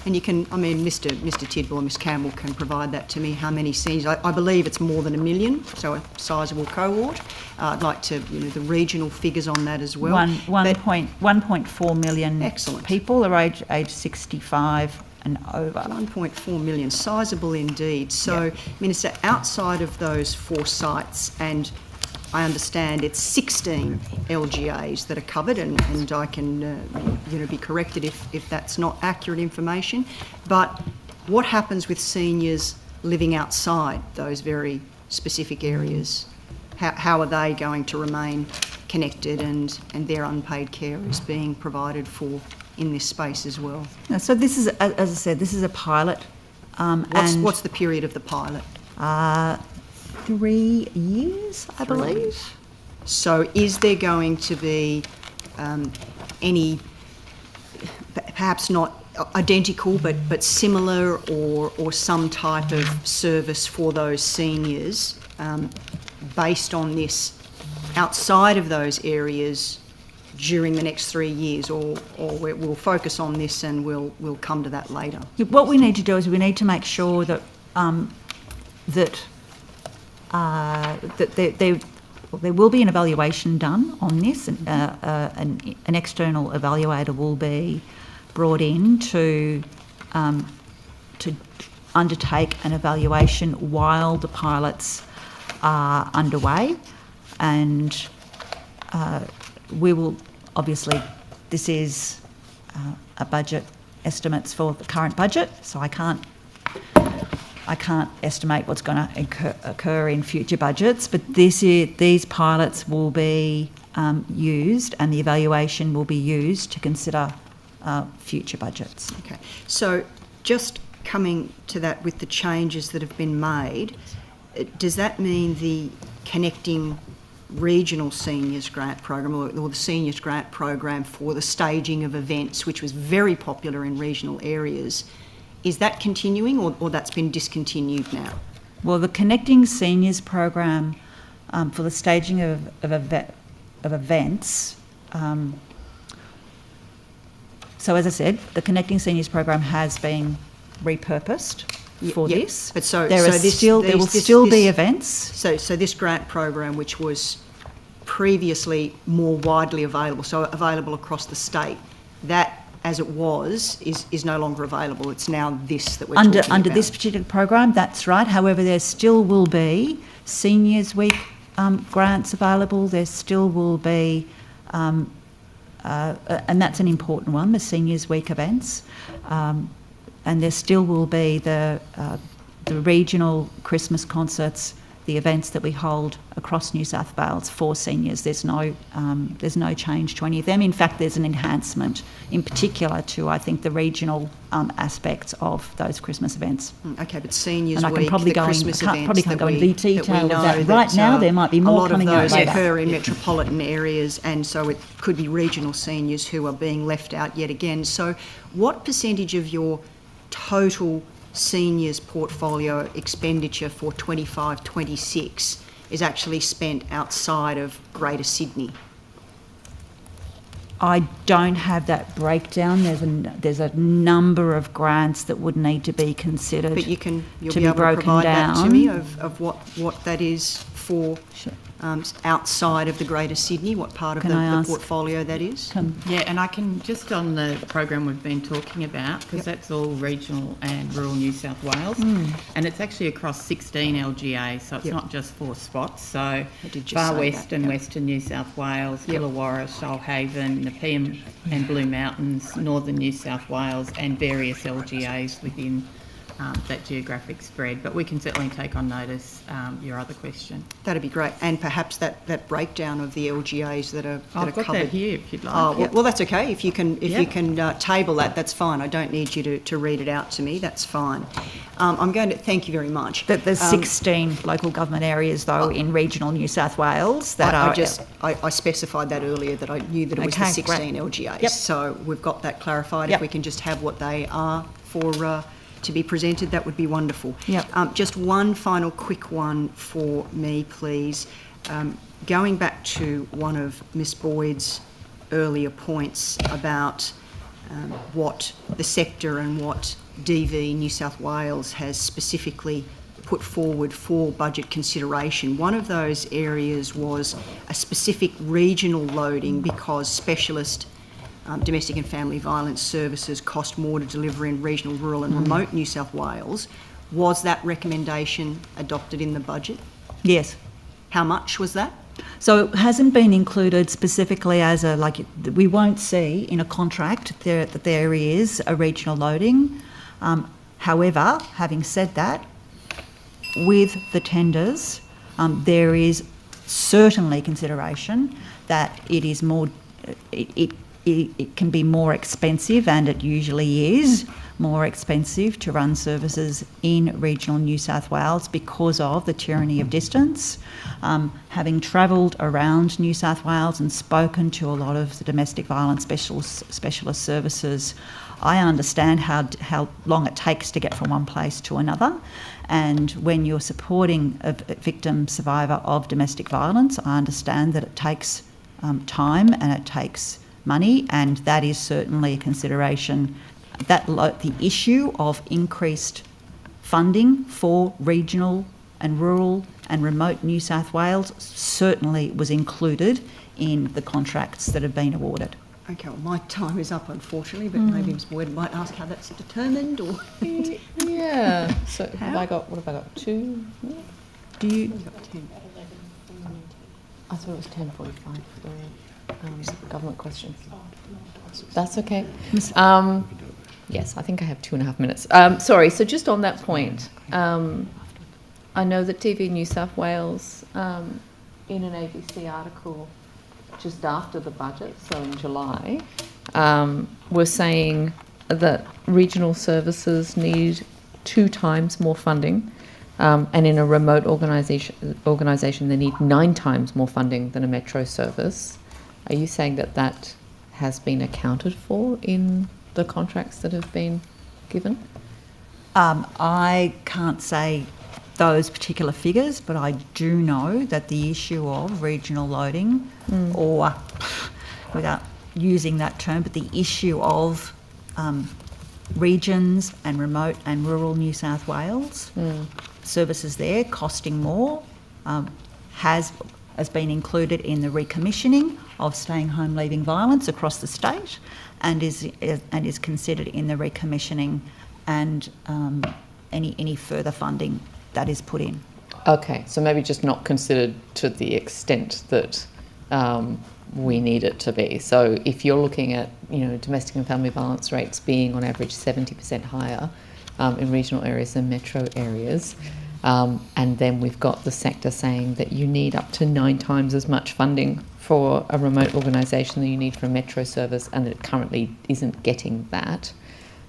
Speaker 13: And you can, I mean, Mr Tidwell or Ms Campbell can provide that to me, how many seniors. I believe it's more than 1 million, so a sizable cohort. I'd like to, the regional figures on that as well.
Speaker 9: 1.4 million
Speaker 13: excellent.
Speaker 9: People are aged 65 and over.
Speaker 13: 1.4 million, sizable indeed. So, yep. Minister, outside of those 4 sites, and I understand it's 16 LGAs that are covered, and I can be corrected if that's not accurate information. But what happens with seniors living outside those very specific areas? How are they going to remain connected, and their unpaid care is being provided for in this space as well?
Speaker 9: So this is, as I said, this is a pilot.
Speaker 13: What's the period of the pilot?
Speaker 9: 3 years, I believe.
Speaker 13: So is there going to be any, perhaps not identical, but similar or some type of service for those seniors based on this outside of those areas during the next 3 years, or we'll focus on this and we'll come to that later?
Speaker 9: What we need to do is we need to make sure that there will be an evaluation done on this. An external evaluator will be brought in to undertake an evaluation while the pilots are underway, and we will obviously, this is a budget estimates for the current budget, so I can't estimate what's going to occur in future budgets, but these pilots will be used, and the evaluation will be used to consider future budgets.
Speaker 13: Okay, so just coming to that with the changes that have been made, does that mean the Connecting Regional Seniors Grant Program, or the Seniors Grant Program for the staging of events, which was very popular in regional areas, is that continuing, or that's been discontinued now?
Speaker 9: Well, the Connecting Seniors Program for the staging of events. So, as I said, the Connecting Seniors Program has been repurposed for this. But there will still be events.
Speaker 13: So this grant program, which was previously more widely available, so available across the state, that, as it was, is no longer available. It's now this that we're talking about.
Speaker 9: Under this particular program, that's right. However, there still will be Seniors Week grants available. There still will be, and that's an important one, the Seniors Week events. And there still will be the regional Christmas concerts, the events that we hold across New South Wales for seniors. There's no change to any of them. In fact, there's an enhancement, in particular to, I think, the regional aspects of those Christmas events.
Speaker 13: Okay, but Seniors
Speaker 9: and
Speaker 13: Week,
Speaker 9: probably
Speaker 13: the Christmas events
Speaker 9: probably can't go into detail of that
Speaker 13: that,
Speaker 9: right now. There might be more coming out later.
Speaker 13: A lot of those occur in metropolitan areas, and so it could be regional seniors who are being left out yet again. So what percentage of your total seniors portfolio expenditure for 25-26 is actually spent outside of Greater Sydney?
Speaker 9: I don't have that breakdown. There's a number of grants that would need to be considered.
Speaker 13: But you'll
Speaker 9: to
Speaker 13: be able
Speaker 9: broken
Speaker 13: to provide
Speaker 9: down.
Speaker 13: that to me of what that is for. Sure. Outside of the Greater Sydney, what part of the portfolio that is?
Speaker 4: Yeah, and I can, just on the program we've been talking about, because that's all regional and rural New South Wales, and it's actually across 16 LGA, so it's not just 4 spots. So Far West and Western New South Wales, Illawarra, Shoalhaven, Nepean and Blue Mountains, Northern New South Wales, and various LGAs within that geographic spread. But we can certainly take on notice your other question.
Speaker 13: That'd be great, and perhaps that breakdown of the LGAs that are
Speaker 4: I've got
Speaker 13: covered.
Speaker 4: that here if you'd like.
Speaker 13: Oh, well, that's okay. If you can table that, that's fine. I don't need you to read it out to me. That's fine. I'm going to thank you very much.
Speaker 9: There's 16 local government areas, though, in regional New South Wales that
Speaker 13: I specified that earlier, that I knew that it was the 16 LGAs.
Speaker 9: Yep.
Speaker 13: So we've got that clarified.
Speaker 9: Yep.
Speaker 13: If we can just have what they are for to be presented, that would be wonderful.
Speaker 9: Yep.
Speaker 13: Just one final quick one for me, please. Going back to one of Ms Boyd's earlier points about what the sector and what DV New South Wales has specifically put forward for budget consideration. One of those areas was a specific regional loading because specialist domestic and family violence services cost more to deliver in regional, rural and remote New South Wales. Was that recommendation adopted in the budget?
Speaker 9: Yes.
Speaker 13: How much was that?
Speaker 9: So it hasn't been included specifically as we won't see in a contract that there is a regional loading. However, having said that, with the tenders, there is certainly consideration that it is more, it can be more expensive, and it usually is more expensive to run services in regional New South Wales because of the tyranny of distance. Having travelled around New South Wales and spoken to a lot of the domestic violence specialist services, I understand how long it takes to get from one place to another. And when you're supporting a victim survivor of domestic violence, I understand that it takes time and it takes money, and that is certainly a consideration. The issue of increased funding for regional and rural and remote New South Wales certainly was included in the contracts that have been awarded.
Speaker 13: Okay, well, my time is up, unfortunately, but maybe Ms Boyd might ask how that's determined, or...
Speaker 1: Yeah. So what have I got? 2?
Speaker 9: Do you...
Speaker 13: Got 10.
Speaker 1: I thought it was 10:45 for government questions. That's okay. Yes, I think I have 2.5 minutes. Sorry, so just on that point, I know that TV New South Wales, in an ABC article just after the budget, so in July, were saying that regional services need 2 times more funding, and in a remote organisation they need 9 times more funding than a metro service. Are you saying that that has been accounted for in the contracts that have been given?
Speaker 9: I can't say those particular figures, but I do know that the issue of regional loading, or without using that term, but the issue of regions and remote and rural New South Wales, services there costing more, has been included in the recommissioning of staying home leaving violence across the state, and is considered in the recommissioning and any further funding that is put in.
Speaker 1: Okay, so maybe just not considered to the extent that we need it to be. So if you're looking at, domestic and family violence rates being on average 70% higher in regional areas than metro areas, and then we've got the sector saying that you need up to 9 times as much funding for a remote organisation than you need for a metro service, and that it currently isn't getting that.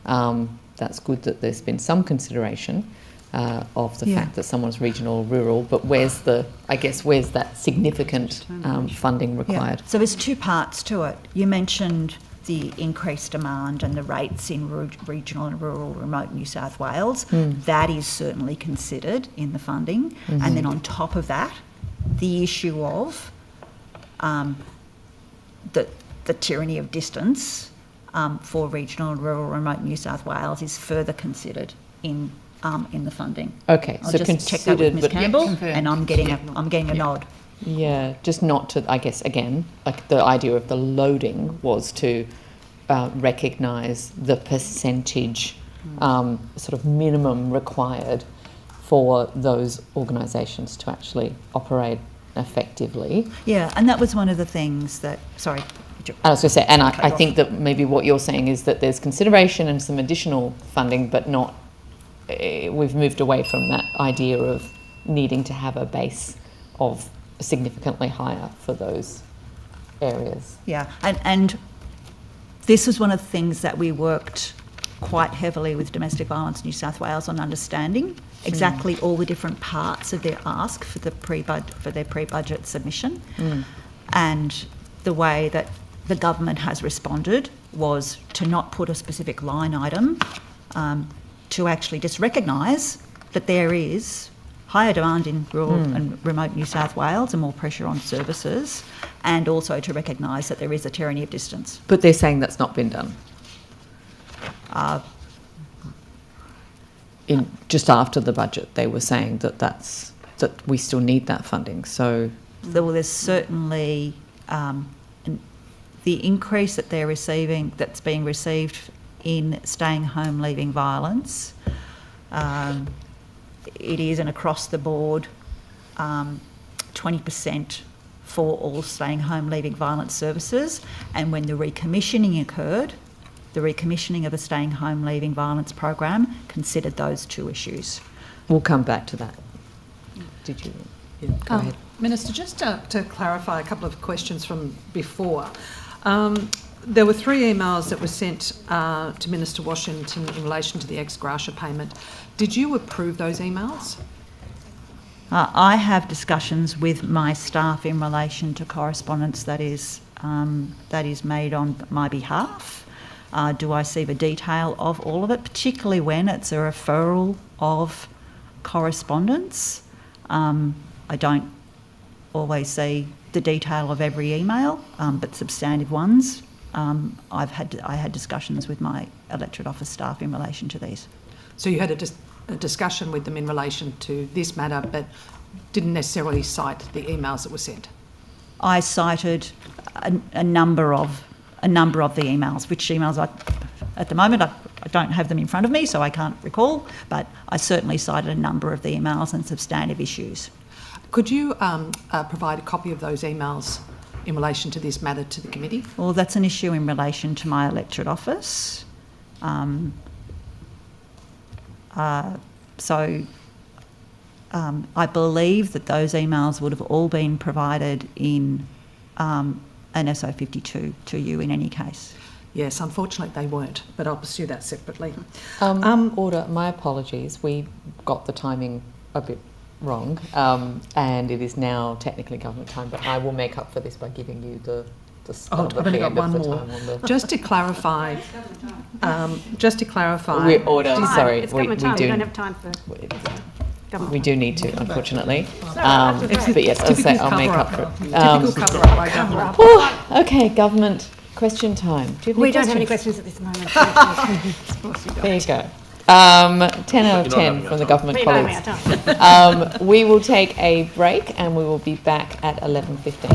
Speaker 1: That's good that there's been some consideration of the fact that someone's regional or rural, but where's that significant funding required?
Speaker 9: Yeah. So there's 2 parts to it. You mentioned the increased demand and the rates in regional and rural remote New South Wales. That is certainly considered in the funding. And then on top of that, the issue of the tyranny of distance for regional and rural remote New South Wales is further considered in the funding.
Speaker 1: Okay,
Speaker 9: I'll
Speaker 1: so
Speaker 9: just check that with Ms Campbell, and I'm getting a nod.
Speaker 1: Yeah, just not to, I guess, again, like the idea of the loading was to recognise the percentage sort of minimum required for those organisations to actually operate effectively.
Speaker 9: Yeah, and that was one of the things that, sorry.
Speaker 1: I was going to say, and I think that maybe what you're saying is that there's consideration and some additional funding, but not, we've moved away from that idea of needing to have a base of significantly higher for those areas.
Speaker 9: Yeah, and this was one of the things that we worked quite heavily with Domestic Violence New South Wales on understanding exactly all the different parts of their ask for their pre-budget submission. And the way that the government has responded was to not put a specific line item, to actually just recognise that there is higher demand in rural and remote New South Wales and more pressure on services, and also to recognise that there is a tyranny of distance.
Speaker 1: But they're saying that's not been done. In just after the budget, they were saying that we still need that funding. So
Speaker 9: there's certainly the increase that they're receiving, that's being received in staying home, leaving violence. It is an across the board 20% for all staying home, leaving violence services. And when the recommissioning occurred, the recommissioning of the staying home, leaving violence program considered those two issues.
Speaker 1: We'll come back to that. Did you? Yeah, go ahead.
Speaker 10: Minister, just to clarify a couple of questions from before. There were 3 emails that were sent to Minister Washington in relation to the ex gratia payment. Did you approve those emails?
Speaker 9: I have discussions with my staff in relation to correspondence that is made on my behalf. Do I see the detail of all of it, particularly when it's a referral of correspondence? I don't always see the detail of every email, but substantive ones. I had discussions with my electorate office staff in relation to these.
Speaker 10: So you had a discussion with them in relation to this matter, but didn't necessarily cite the emails that were sent?
Speaker 9: I cited a number of the emails. Which emails at the moment I don't have them in front of me, so I can't recall, but I certainly cited a number of the emails and substantive issues.
Speaker 10: Could you provide a copy of those emails in relation to this matter to the committee?
Speaker 9: Well, that's an issue in relation to my electorate office. I believe that those emails would have all been provided in an SO52 to you in any case.
Speaker 10: Yes, unfortunately they weren't, but I'll pursue that separately.
Speaker 1: Order, my apologies. We got the timing a bit wrong, and it is now technically government time, but I will make up for this by giving you the
Speaker 10: I've only got one more. Just to clarify,
Speaker 1: We're order. Sorry,
Speaker 11: it's government time. We don't have time for government.
Speaker 1: We do need to, unfortunately. But yes, as I say, I'll make up for it.
Speaker 10: Typical cover-up by government.
Speaker 1: Okay, government question time. Do you have
Speaker 11: We don't have any questions at this moment.
Speaker 1: There you go. 10 out of 10 from the government colleagues. We will take a break and we will be back at 11:15.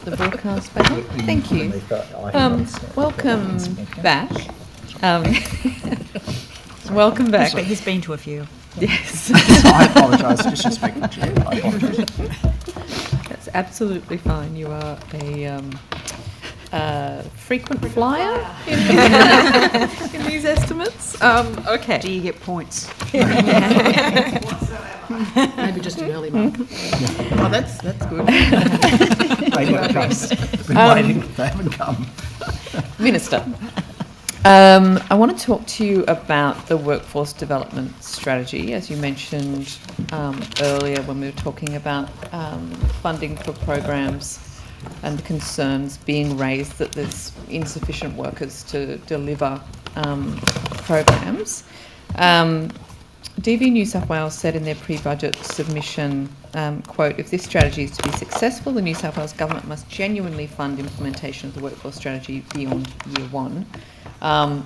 Speaker 1: the broadcast back. Thank you. Welcome back. Welcome back.
Speaker 9: He's been to a few.
Speaker 1: Yes.
Speaker 5: I apologise, disrespectful Chair. I apologise.
Speaker 1: That's absolutely fine. You are a frequent flyer in these estimates. Okay.
Speaker 9: Do you get points?
Speaker 10: Maybe just an early mark.
Speaker 4: Oh, that's good.
Speaker 5: They never come. Been waiting, they haven't come.
Speaker 1: Minister, I want to talk to you about the workforce development strategy, as you mentioned earlier when we were talking about funding for programs and the concerns being raised that there's insufficient workers to deliver programs. DV New South Wales said in their pre-budget submission, quote, if this strategy is to be successful, the New South Wales Government must genuinely fund implementation of the workforce strategy beyond year one. I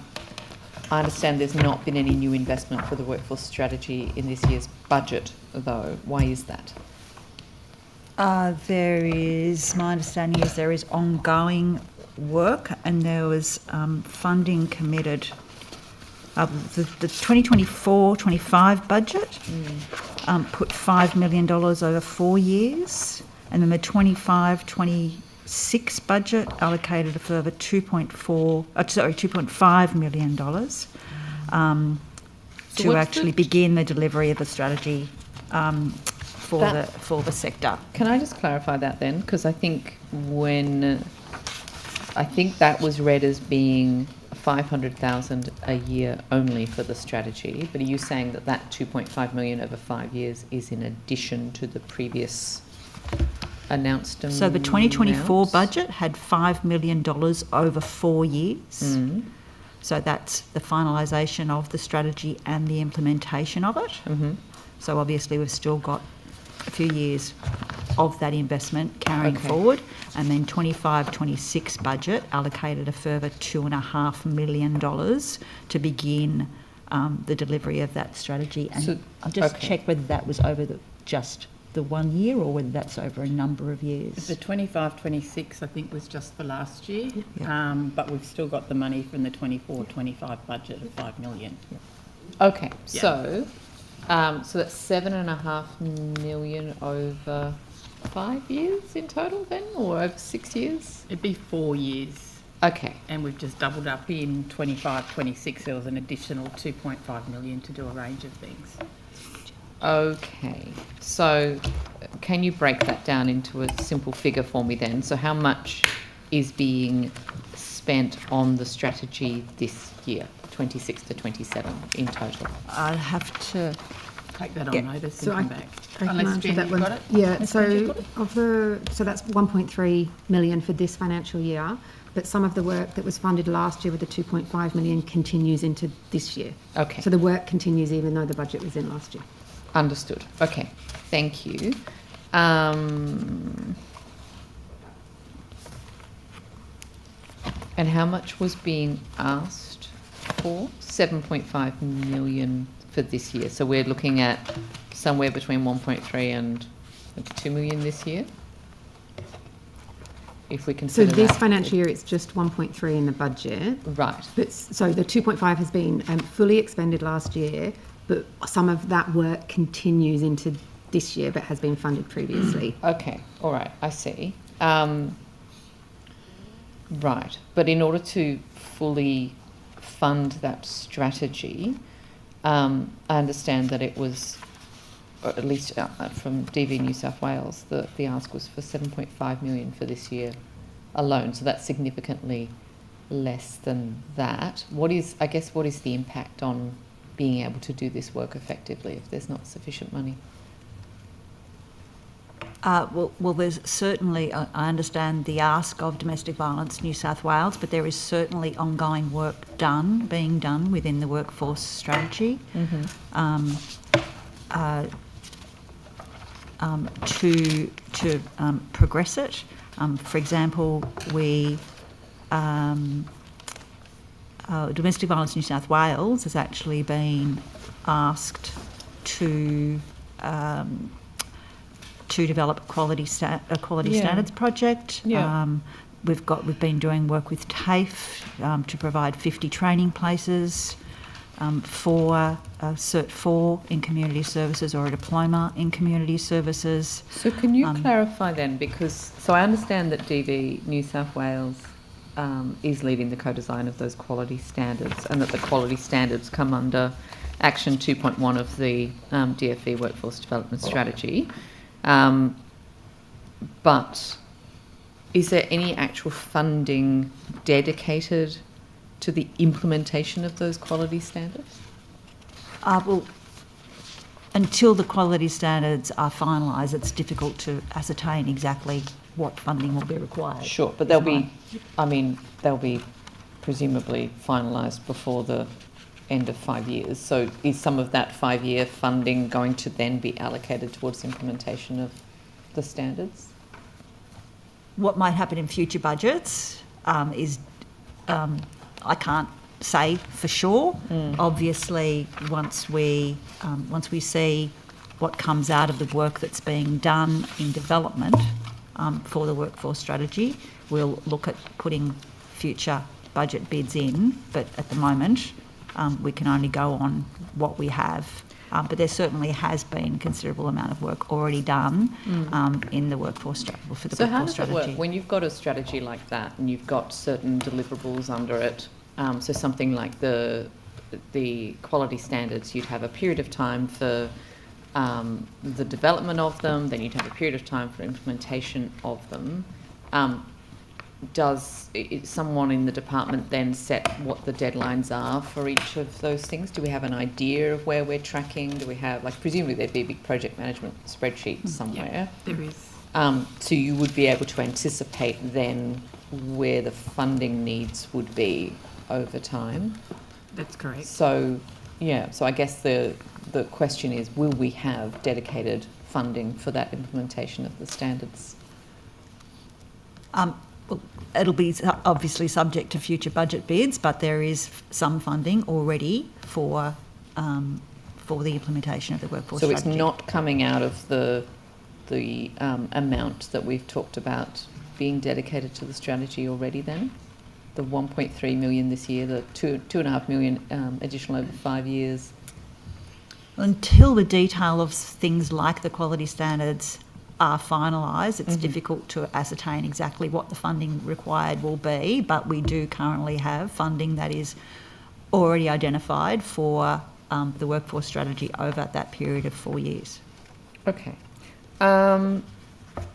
Speaker 1: understand there's not been any new investment for the workforce strategy in this year's budget, though. Why is that?
Speaker 9: My understanding is there is ongoing work, and there was funding committed. The 2024-25 budget put $5 million over 4 years, and then the 25-26 budget allocated a further $2.5 million to actually begin the delivery of the strategy for the sector.
Speaker 1: Can I just clarify that then? Because I think that was read as being $500,000 a year only for the strategy, but are you saying that that 2.5 million over 5 years is in addition to the previous announced amount?
Speaker 9: So the 2024 budget had $5 million over 4 years. So that's the finalisation of the strategy and the implementation of it. So obviously we've still got a few years of that investment carrying forward, and then 25-26 budget allocated a further $2.5 million to begin the delivery of that strategy. And
Speaker 1: So-
Speaker 9: I'll just check whether that was over just the 1 year or whether that's over a number of years.
Speaker 4: The 25-26, I think, was just for last year, but we've still got the money from the 24-25 budget of $5 million.
Speaker 1: Okay, so that's $7.5 million over 5 years in total then, or over 6 years?
Speaker 4: It'd be 4 years.
Speaker 1: Okay.
Speaker 4: And we've just doubled up in 25-26. There was an additional $2.5 million to do a range of things.
Speaker 1: Okay, so can you break that down into a simple figure for me then? So how much is being spent on the strategy this year, 26 to 27 in total?
Speaker 9: I'll have to
Speaker 4: take that on notice and come back.
Speaker 7: I can
Speaker 4: Unless
Speaker 7: answer
Speaker 4: Jen,
Speaker 7: that
Speaker 4: you've
Speaker 7: one.
Speaker 4: got it?
Speaker 7: Yeah,
Speaker 4: Ms.
Speaker 7: so
Speaker 4: Page, you've got it?
Speaker 7: so that's 1.3 million for this financial year, but some of the work that was funded last year with the 2.5 million continues into this year.
Speaker 1: Okay.
Speaker 7: So the work continues even though the budget was in last year.
Speaker 1: Understood. Okay, thank you. And how much was being asked for? 7.5 million for this year. So we're looking at somewhere between 1.3 and 2 million this year, if we
Speaker 7: So
Speaker 1: consider
Speaker 7: this
Speaker 1: that.
Speaker 7: financial year, it's just 1.3 in the budget.
Speaker 1: Right.
Speaker 7: But so the 2.5 has been fully expended last year, but some of that work continues into this year, but has been funded previously.
Speaker 1: Okay, all right, I see. Right, but in order to fully fund that strategy, I understand that it was, or at least from DV New South Wales, the ask was for 7.5 million for this year alone, so that's significantly less than that. What is the impact on being able to do this work effectively if there's not sufficient money?
Speaker 9: Well, there's certainly, I understand the ask of Domestic Violence New South Wales, but there is certainly ongoing work being done within the workforce strategy to progress it. For example, Domestic Violence New South Wales has actually been asked to to develop a quality standards project.
Speaker 1: Yeah.
Speaker 9: We've been doing work with TAFE to provide 50 training places for Cert 4 in community services or a diploma in community services.
Speaker 1: So can you clarify then, because I understand that DV New South Wales is leading the co-design of those quality standards, and that the quality standards come under Action 2.1 of the DfE Workforce Development Strategy. But is there any actual funding dedicated to the implementation of those quality standards?
Speaker 9: Well, until the quality standards are finalised, it's difficult to ascertain exactly what funding will be required.
Speaker 1: Sure, but they'll be presumably finalised before the end of 5 years. So is some of that 5-year funding going to then be allocated towards implementation of the standards?
Speaker 9: What might happen in future budgets is I can't say for sure. Obviously, once we see what comes out of the work that's being done in development for the workforce strategy, we'll look at putting future budget bids in. But at the moment, we can only go on what we have. But there certainly has been a considerable amount of work already done in the workforce strategy.
Speaker 1: So how does it work when you've got a strategy like that and you've got certain deliverables under it? So something like the quality standards, you'd have a period of time for the development of them, then you'd have a period of time for implementation of them. Does someone in the department then set what the deadlines are for each of those things? Do we have an idea of where we're tracking? Do we have, presumably there'd be a big project management spreadsheet somewhere?
Speaker 4: Yeah, there is.
Speaker 1: So you would be able to anticipate then where the funding needs would be over time?
Speaker 4: That's correct.
Speaker 1: So, so I guess the question is, will we have dedicated funding for that implementation of the standards?
Speaker 9: Well, it'll be obviously subject to future budget bids, but there is some funding already for the implementation of the workforce strategy.
Speaker 1: So it's not coming out of the amount that we've talked about being dedicated to the strategy already then? The 1.3 million this year, the 2.5 million additional over 5 years?
Speaker 9: Until the detail of things like the quality standards are finalised, it's difficult to ascertain exactly what the funding required will be, but we do currently have funding that is already identified for the workforce strategy over that period of 4 years.
Speaker 1: Okay.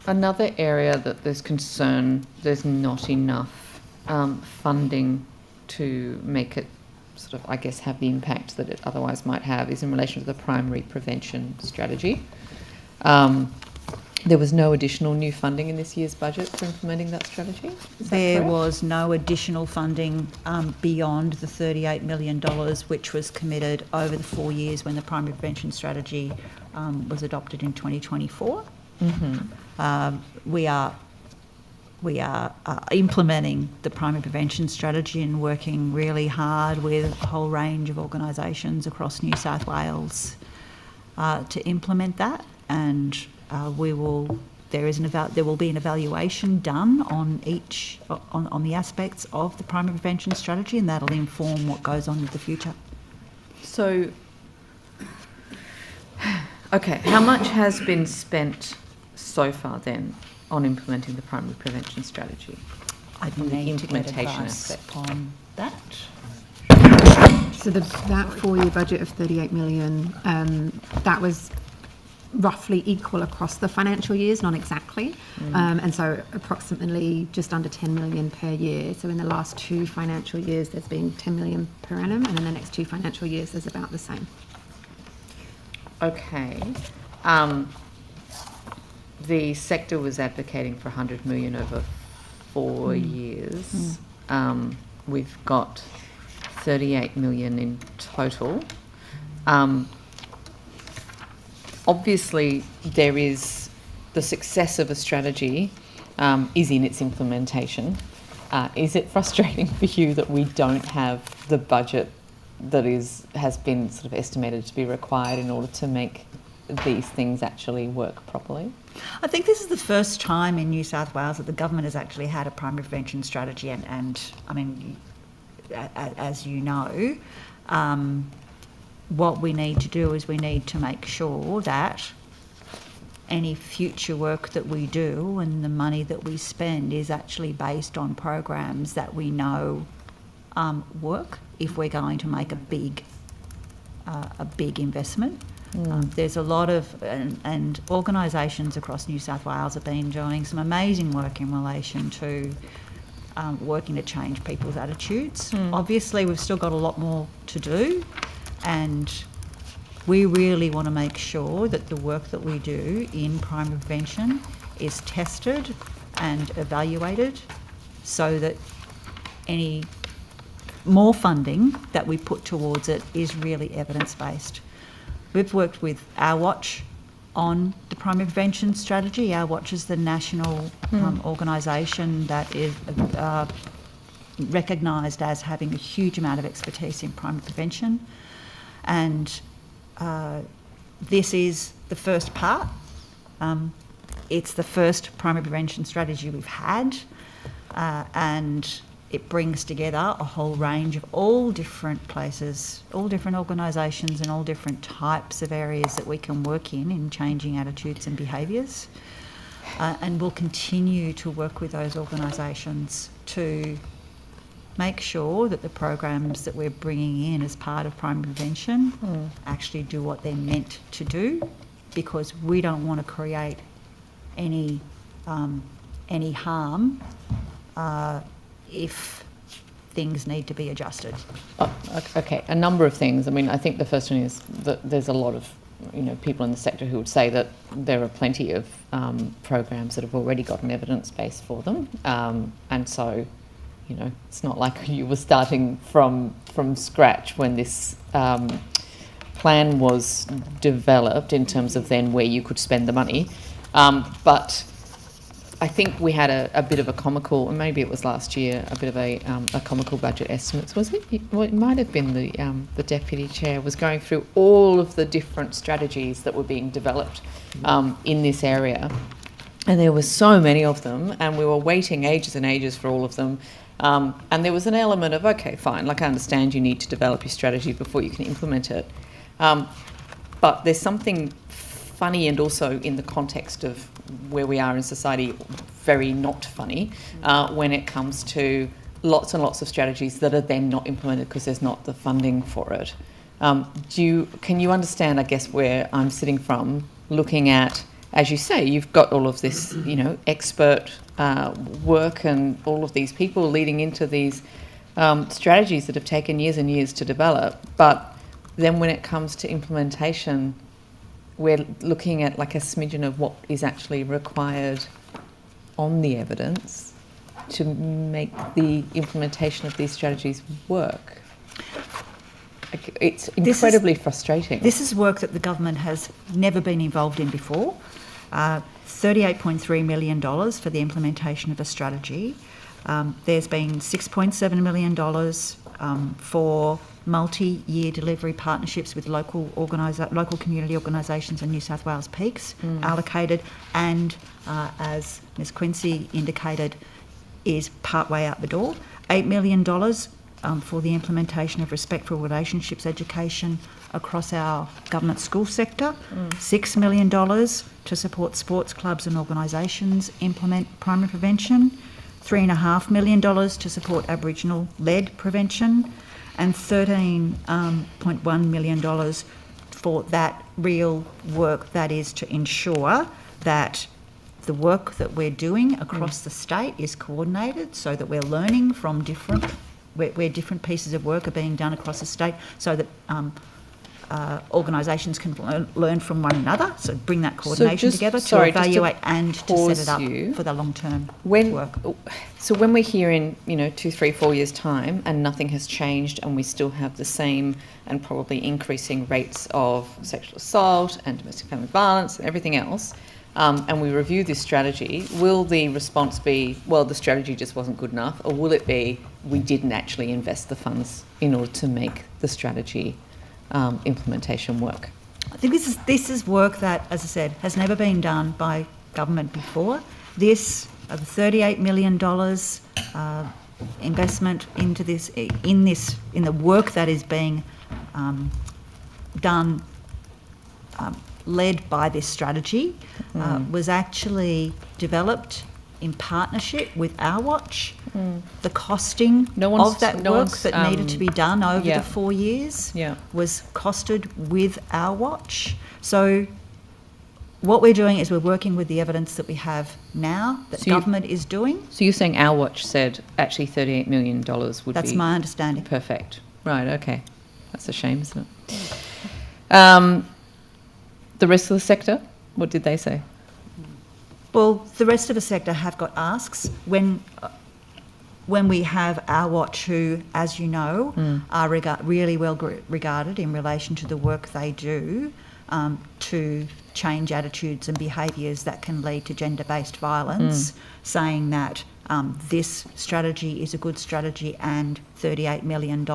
Speaker 1: Another area that there's concern there's not enough funding to make it sort of, I guess, have the impact that it otherwise might have is in relation to the primary prevention strategy. There was no additional new funding in this year's budget for implementing that strategy?
Speaker 9: There was no additional funding beyond the $38 million which was committed over the 4 years when the primary prevention strategy was adopted in 2024. We are implementing the primary prevention strategy and working really hard with a whole range of organisations across New South Wales to implement that, and there will be an evaluation done on each on the aspects of the primary prevention strategy, and that'll inform what goes on in the future.
Speaker 1: So, okay, how much has been spent so far then on implementing the primary prevention strategy?
Speaker 9: I'd need to get advice on that.
Speaker 7: So that 4-year budget of 38 million, that was roughly equal across the financial years, not exactly, and so approximately just under 10 million per year. So in the last 2 financial years there's been 10 million per annum, and in the next 2 financial years there's about the same.
Speaker 1: Okay. The sector was advocating for 100 million over 4 years. We've got 38 million in total. Obviously, there is the success of a strategy is in its implementation. Is it frustrating for you that we don't have the budget that has been sort of estimated to be required in order to make these things actually work properly?
Speaker 9: I think this is the first time in New South Wales that the government has actually had a primary prevention strategy, and I mean, as you know, what we need to do is we need to make sure that any future work that we do and the money that we spend is actually based on programs that we know work if we're going to make a big investment. There's a lot of, and organisations across New South Wales have been doing some amazing work in relation to working to change people's attitudes. Obviously, we've still got a lot more to do, and we really want to make sure that the work that we do in primary prevention is tested and evaluated so that any more funding that we put towards it is really evidence-based. We've worked with Our Watch on the primary prevention strategy. Our Watch is the national organisation that is recognised as having a huge amount of expertise in primary prevention. And this is the first part. It's the first primary prevention strategy we've had, and it brings together a whole range of all different places, all different organisations and all different types of areas that we can work in changing attitudes and behaviours. And we'll continue to work with those organisations to make sure that the programs that we're bringing in as part of primary prevention actually do what they're meant to do, because we don't want to create any harm if things need to be adjusted.
Speaker 1: Okay, a number of things. I mean, I think the first one is that there's a lot of people in the sector who would say that there are plenty of programs that have already got an evidence base for them, and so it's not like you were starting from scratch when this plan was developed in terms of then where you could spend the money. But I think we had a bit of a comical, and maybe it was last year, a bit of a comical budget estimates. Was it? Well, it might have been the Deputy Chair was going through all of the different strategies that were being developed in this area. And there were so many of them, and we were waiting ages and ages for all of them. And there was an element of, okay, fine, like I understand you need to develop your strategy before you can implement it. But there's something funny, and also in the context of where we are in society, very not funny, when it comes to lots and lots of strategies that are then not implemented because there's not the funding for it. Can you understand, I guess, where I'm sitting from, looking at, as you say, you've got all of this, expert work and all of these people leading into these strategies that have taken years and years to develop, but then when it comes to implementation, we're looking at like a smidgen of what is actually required on the evidence to make the implementation of these strategies work. It's incredibly frustrating.
Speaker 9: This is work that the government has never been involved in before. $38.3 million for the implementation of a strategy. There's been $6.7 million for multi-year delivery partnerships with local community organisations and New South Wales peaks allocated, and as Ms Quincy indicated, is partway out the door. $8 million for the implementation of respectful relationships education across our government school sector. $6 million to support sports clubs and organisations implement primary prevention. $3.5 million to support Aboriginal-led prevention, and $13.1 million for that real work that is to ensure that the work that we're doing across the state is coordinated, so that we're learning from where different pieces of work are being done across the state, so that organisations can learn from one another, so bring that coordination together to evaluate and to set it up for the long-term work.
Speaker 1: So when we're here in 2, 3, 4 years' time and nothing has changed and we still have the same and probably increasing rates of sexual assault and domestic family violence and everything else, and we review this strategy, will the response be, well, the strategy just wasn't good enough, or will it be, we didn't actually invest the funds in order to make the strategy implementation work?
Speaker 9: I think this is work that, as I said, has never been done by government before. This $38 million investment into this in the work that is being done, led by this strategy, was actually developed in partnership with Our Watch. The costing of that work that needed to be done over the 4 years was costed with Our Watch. So what we're doing is we're working with the evidence that we have now that government is doing.
Speaker 1: So you're saying Our Watch said actually $38 million would be...
Speaker 9: That's my understanding.
Speaker 1: Perfect. Right, okay. That's a shame, isn't it? The rest of the sector, what did they say?
Speaker 9: Well, the rest of the sector have got asks. When we have Our Watch, who, as you know, are really well regarded in relation to the work they do to change attitudes and behaviours that can lead to gender-based violence, saying that this strategy is a good strategy and $38 million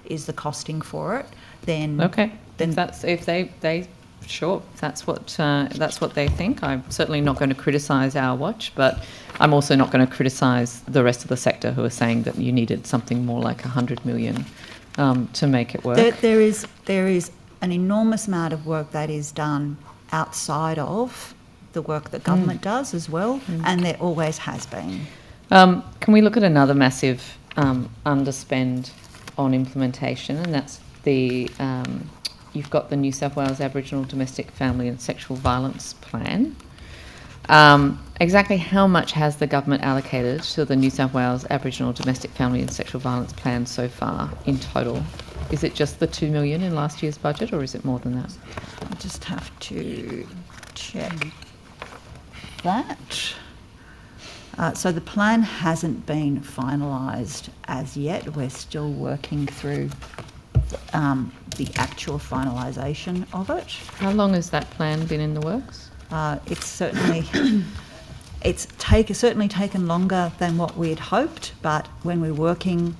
Speaker 9: is the costing for it, then...
Speaker 1: Okay, then that's, if they sure, that's what they think. I'm certainly not going to criticise Our Watch, but I'm also not going to criticise the rest of the sector who are saying that you needed something more like 100 million to make it work.
Speaker 9: There is an enormous amount of work that is done outside of the work that government does as well, and there always has been.
Speaker 1: Can we look at another massive underspend on implementation, and that's the... you've got the New South Wales Aboriginal Domestic Family and Sexual Violence Plan. Exactly how much has the government allocated to the New South Wales Aboriginal Domestic Family and Sexual Violence Plan so far in total? Is it just the $2 million in last year's budget, or is it more than that?
Speaker 9: I just have to check that. So the plan hasn't been finalised as yet. We're still working through the actual finalisation of it.
Speaker 1: How long has that plan been in the works?
Speaker 9: It's certainly certainly taken longer than what we had hoped, but when we're working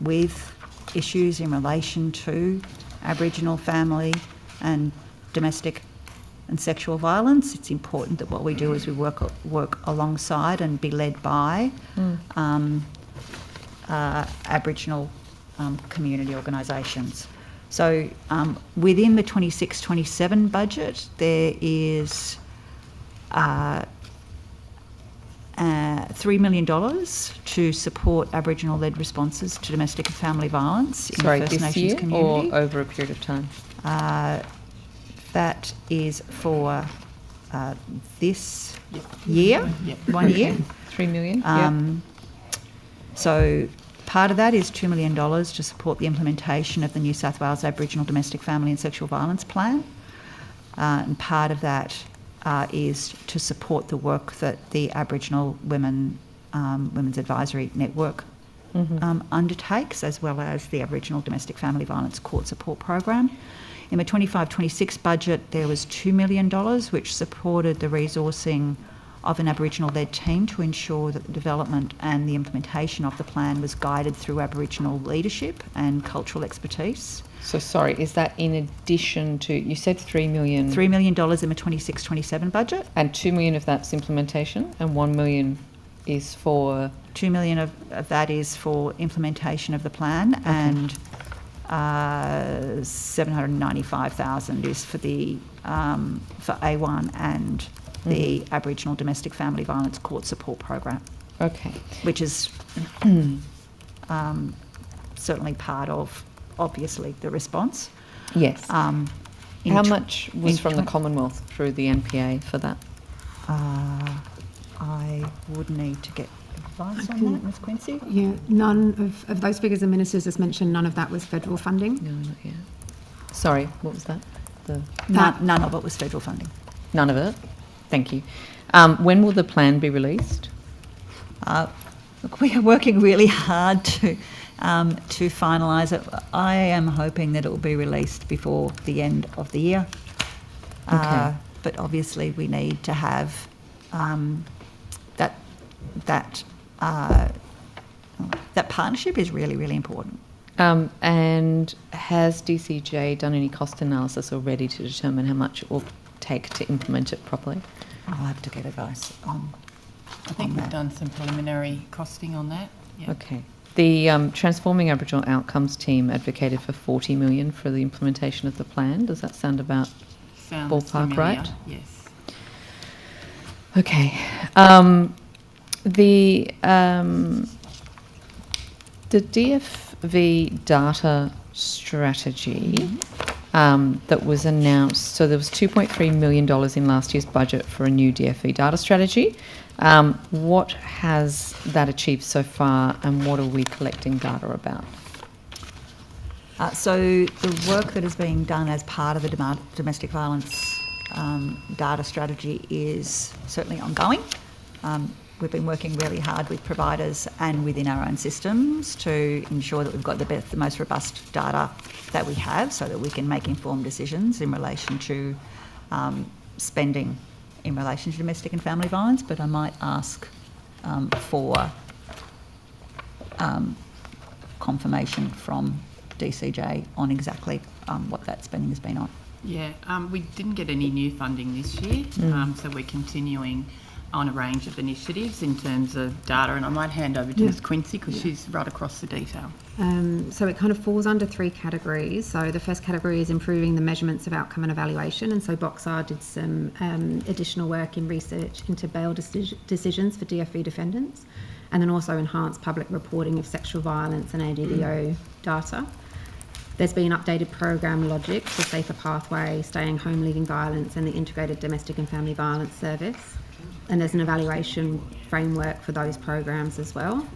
Speaker 9: with issues in relation to Aboriginal family and domestic and sexual violence, it's important that what we do is we work alongside and be led by Aboriginal community organisations. So within the 26-27 budget, there is $3 million to support Aboriginal-led responses to domestic and family violence in the First
Speaker 1: this
Speaker 9: Nations
Speaker 1: year
Speaker 9: community.
Speaker 1: Or over a period of time?
Speaker 9: That is for this year, 1 year.
Speaker 1: 3 million,
Speaker 9: So part of that is $2 million to support the implementation of the New South Wales Aboriginal Domestic Family and Sexual Violence Plan. And part of that is to support the work that the Aboriginal Women's Advisory Network undertakes, as well as the Aboriginal Domestic Family Violence Court Support Program. In the 25-26 budget, there was $2 million, which supported the resourcing of an Aboriginal-led team to ensure that the development and the implementation of the plan was guided through Aboriginal leadership and cultural expertise.
Speaker 1: So sorry, is that in addition to, you said $3 million?
Speaker 9: $3 million in the 26-27 budget.
Speaker 1: And $2 million of that's implementation, and $1 million is for?
Speaker 9: $2 million of that is for implementation of the plan, and $795,000 is for the for A1 and the Aboriginal Domestic Family Violence Court Support Program.
Speaker 1: Okay.
Speaker 9: Which is certainly part of, obviously, the response.
Speaker 1: Yes. How much was from the Commonwealth through the NPA for that?
Speaker 9: I would need to get advice on that, Ms Quincy.
Speaker 7: Yeah, none of those figures the Ministers just mentioned, none of that was federal funding.
Speaker 1: No, not yet. Sorry, what was that?
Speaker 9: None of it was federal funding.
Speaker 1: None of it? Thank you. When will the plan be released?
Speaker 9: Look, we are working really hard to finalise it. I am hoping that it will be released before the end of the year.
Speaker 1: Okay.
Speaker 9: But obviously we need to have that partnership is really, really important.
Speaker 1: And has DCJ done any cost analysis already to determine how much it will take to implement it properly?
Speaker 9: I'll have to get advice on
Speaker 4: I think we've done some preliminary costing on that. Yeah.
Speaker 1: Okay. The Transforming Aboriginal Outcomes team advocated for $40 million for the implementation of the plan. Does that sound about ballpark
Speaker 4: familiar,
Speaker 1: right?
Speaker 4: Yes.
Speaker 1: Okay. The DFV data strategy that was announced, so there was $2.3 million in last year's budget for a new DFV data strategy. What has that achieved so far, and what are we collecting data about?
Speaker 9: So the work that is being done as part of the domestic violence data strategy is certainly ongoing. We've been working really hard with providers and within our own systems to ensure that we've got the most robust data that we have so that we can make informed decisions in relation to spending in relation to domestic and family violence. But I might ask for confirmation from DCJ on exactly what that spending has been on.
Speaker 4: Yeah, we didn't get any new funding this year, so we're continuing on a range of initiatives in terms of data, and I might hand over to Ms Quincy because she's right across the detail.
Speaker 7: So it kind of falls under three categories. So the first category is improving the measurements of outcome and evaluation, and so Boxar did some additional work in research into bail decisions for DFV defendants, and then also enhanced public reporting of sexual violence and ADDO data. There's been updated program logic for Safer Pathway, Staying Home Leaving Violence, and the Integrated Domestic and Family Violence Service. And there's an evaluation framework for those programs as well.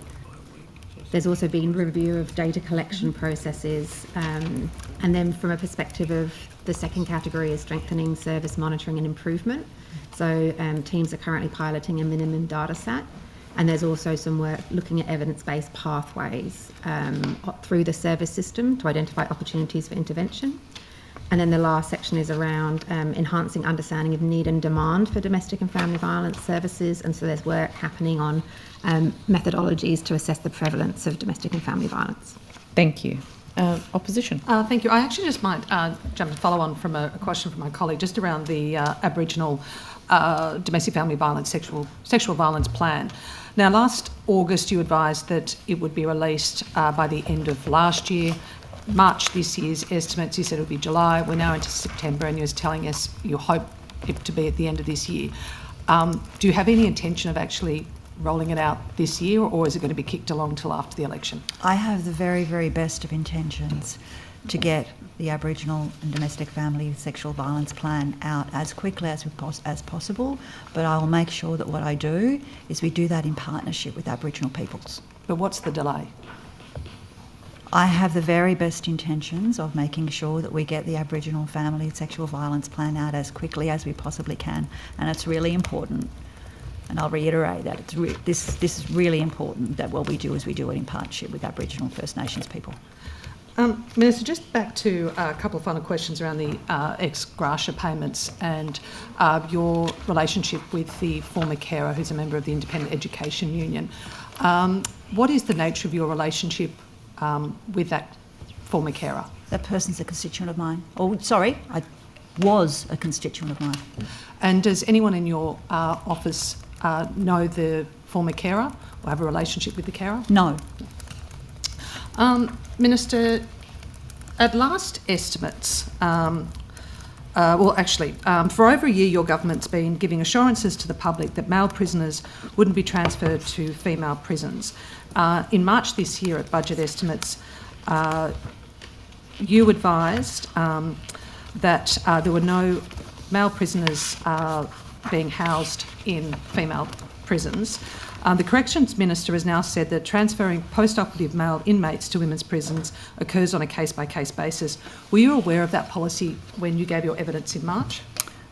Speaker 7: There's also been review of data collection processes, and then from a perspective of the second category is strengthening service monitoring and improvement. So teams are currently piloting a minimum data set, and there's also some work looking at evidence-based pathways through the service system to identify opportunities for intervention. And then the last section is around enhancing understanding of need and demand for domestic and family violence services. And so there's work happening on methodologies to assess the prevalence of domestic and family violence.
Speaker 1: Thank you. Opposition.
Speaker 10: Thank you. I actually just might jump to follow on from a question from my colleague just around the Aboriginal domestic family violence, sexual violence plan. Now, last August you advised that it would be released by the end of last year. March this year's estimates, you said it would be July. We're now into September, and you're telling us you hope it to be at the end of this year. Do you have any intention of actually rolling it out this year, or is it going to be kicked along till after the election?
Speaker 9: I have the very, very best of intentions to get the Aboriginal and domestic family sexual violence plan out as quickly as possible, but I will make sure that what I do is we do that in partnership with Aboriginal peoples.
Speaker 10: But what's the delay?
Speaker 9: I have the very best intentions of making sure that we get the Aboriginal family sexual violence plan out as quickly as we possibly can, and it's really important. And I'll reiterate that this is really important that what we do is we do it in partnership with Aboriginal and First Nations people.
Speaker 10: Minister, just back to a couple of final questions around the ex gratia payments and your relationship with the former carer who's a member of the Independent Education Union. What is the nature of your relationship with that former carer?
Speaker 9: That person's a constituent of mine. Oh, sorry, I was a constituent of mine.
Speaker 10: And does anyone in your office know the former carer or have a relationship with the carer?
Speaker 9: No.
Speaker 10: Minister, at last estimates, for over a year your government's been giving assurances to the public that male prisoners wouldn't be transferred to female prisons. In March this year at budget estimates, you advised that there were no male prisoners being housed in female prisons. The Corrections Minister has now said that transferring post-operative male inmates to women's prisons occurs on a case-by-case basis. Were you aware of that policy when you gave your evidence in March?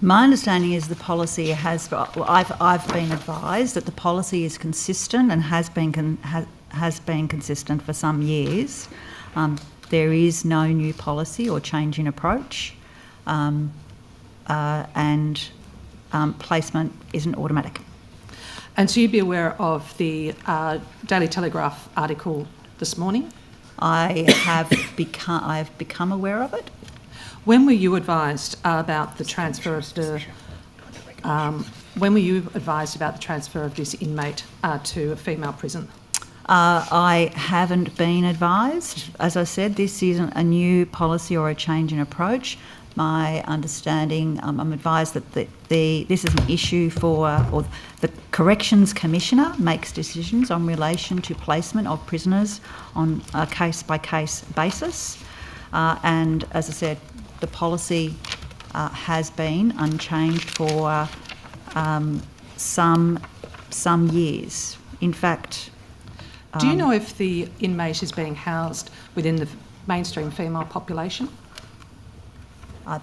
Speaker 9: My understanding is the policy has. I've been advised that the policy is consistent and has been consistent for some years. There is no new policy or change in approach, and placement isn't automatic.
Speaker 10: And so you'd be aware of the Daily Telegraph article this morning?
Speaker 9: I've become aware of it.
Speaker 10: When were you advised about the transfer of this inmate to a female prison?
Speaker 9: I haven't been advised. As I said, this isn't a new policy or a change in approach. My understanding, I'm advised that this is an issue or the Corrections Commissioner makes decisions on relation to placement of prisoners on a case-by-case basis. And as I said, the policy has been unchanged for some years. In fact...
Speaker 10: Do you know if the inmate is being housed within the mainstream female population?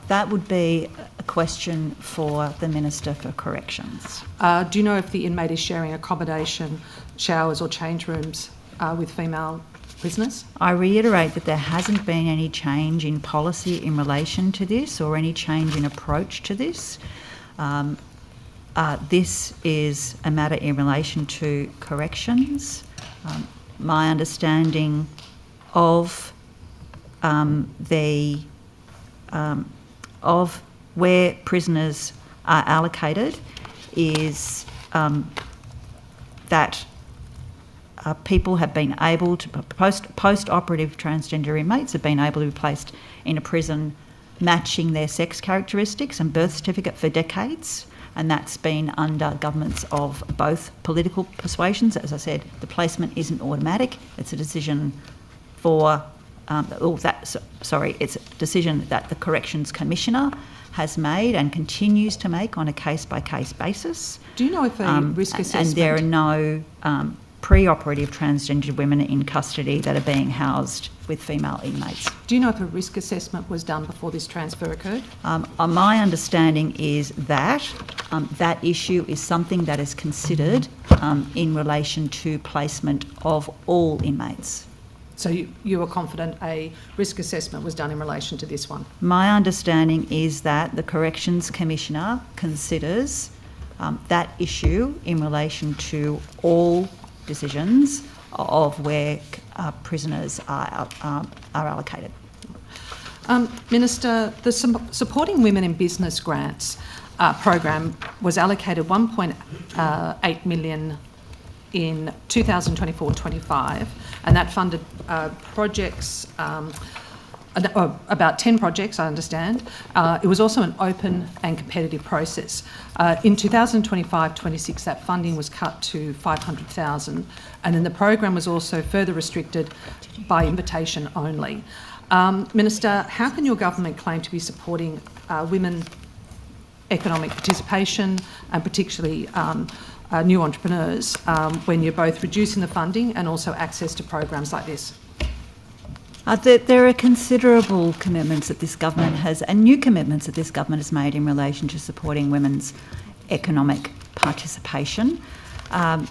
Speaker 9: That would be a question for the Minister for Corrections.
Speaker 10: Do you know if the inmate is sharing accommodation, showers or change rooms with female prisoners? I
Speaker 9: reiterate that there hasn't been any change in policy in relation to this or any change in approach to this. This is a matter in relation to corrections. My understanding of of where prisoners are allocated is that people have been able to, post-operative transgender inmates have been able to be placed in a prison matching their sex characteristics and birth certificate for decades, and that's been under governments of both political persuasions. As I said, the placement isn't automatic. It's a decision for it's a decision that the Corrections Commissioner has made and continues to make on a case-by-case basis.
Speaker 10: Do you know if a risk assessment...
Speaker 9: And there are no pre-operative transgender women in custody that are being housed with female inmates.
Speaker 10: Do you know if a risk assessment was done before this transfer occurred?
Speaker 9: My understanding is that that issue is something that is considered in relation to placement of all inmates.
Speaker 10: So you are confident a risk assessment was done in relation to this one?
Speaker 9: My understanding is that the Corrections Commissioner considers that issue in relation to all decisions of where prisoners are allocated.
Speaker 10: Minister, the Supporting Women in Business Grants program was allocated $1.8 million in 2024-25, and that funded projects, about 10 projects, I understand. It was also an open and competitive process. In 2025-26, that funding was cut to $500,000, and then the program was also further restricted by invitation only. Minister, how can your government claim to be supporting women economic participation and particularly new entrepreneurs when you're both reducing the funding and also access to programs like this?
Speaker 9: There are considerable commitments that this government has, and new commitments that this government has made in relation to supporting women's economic participation.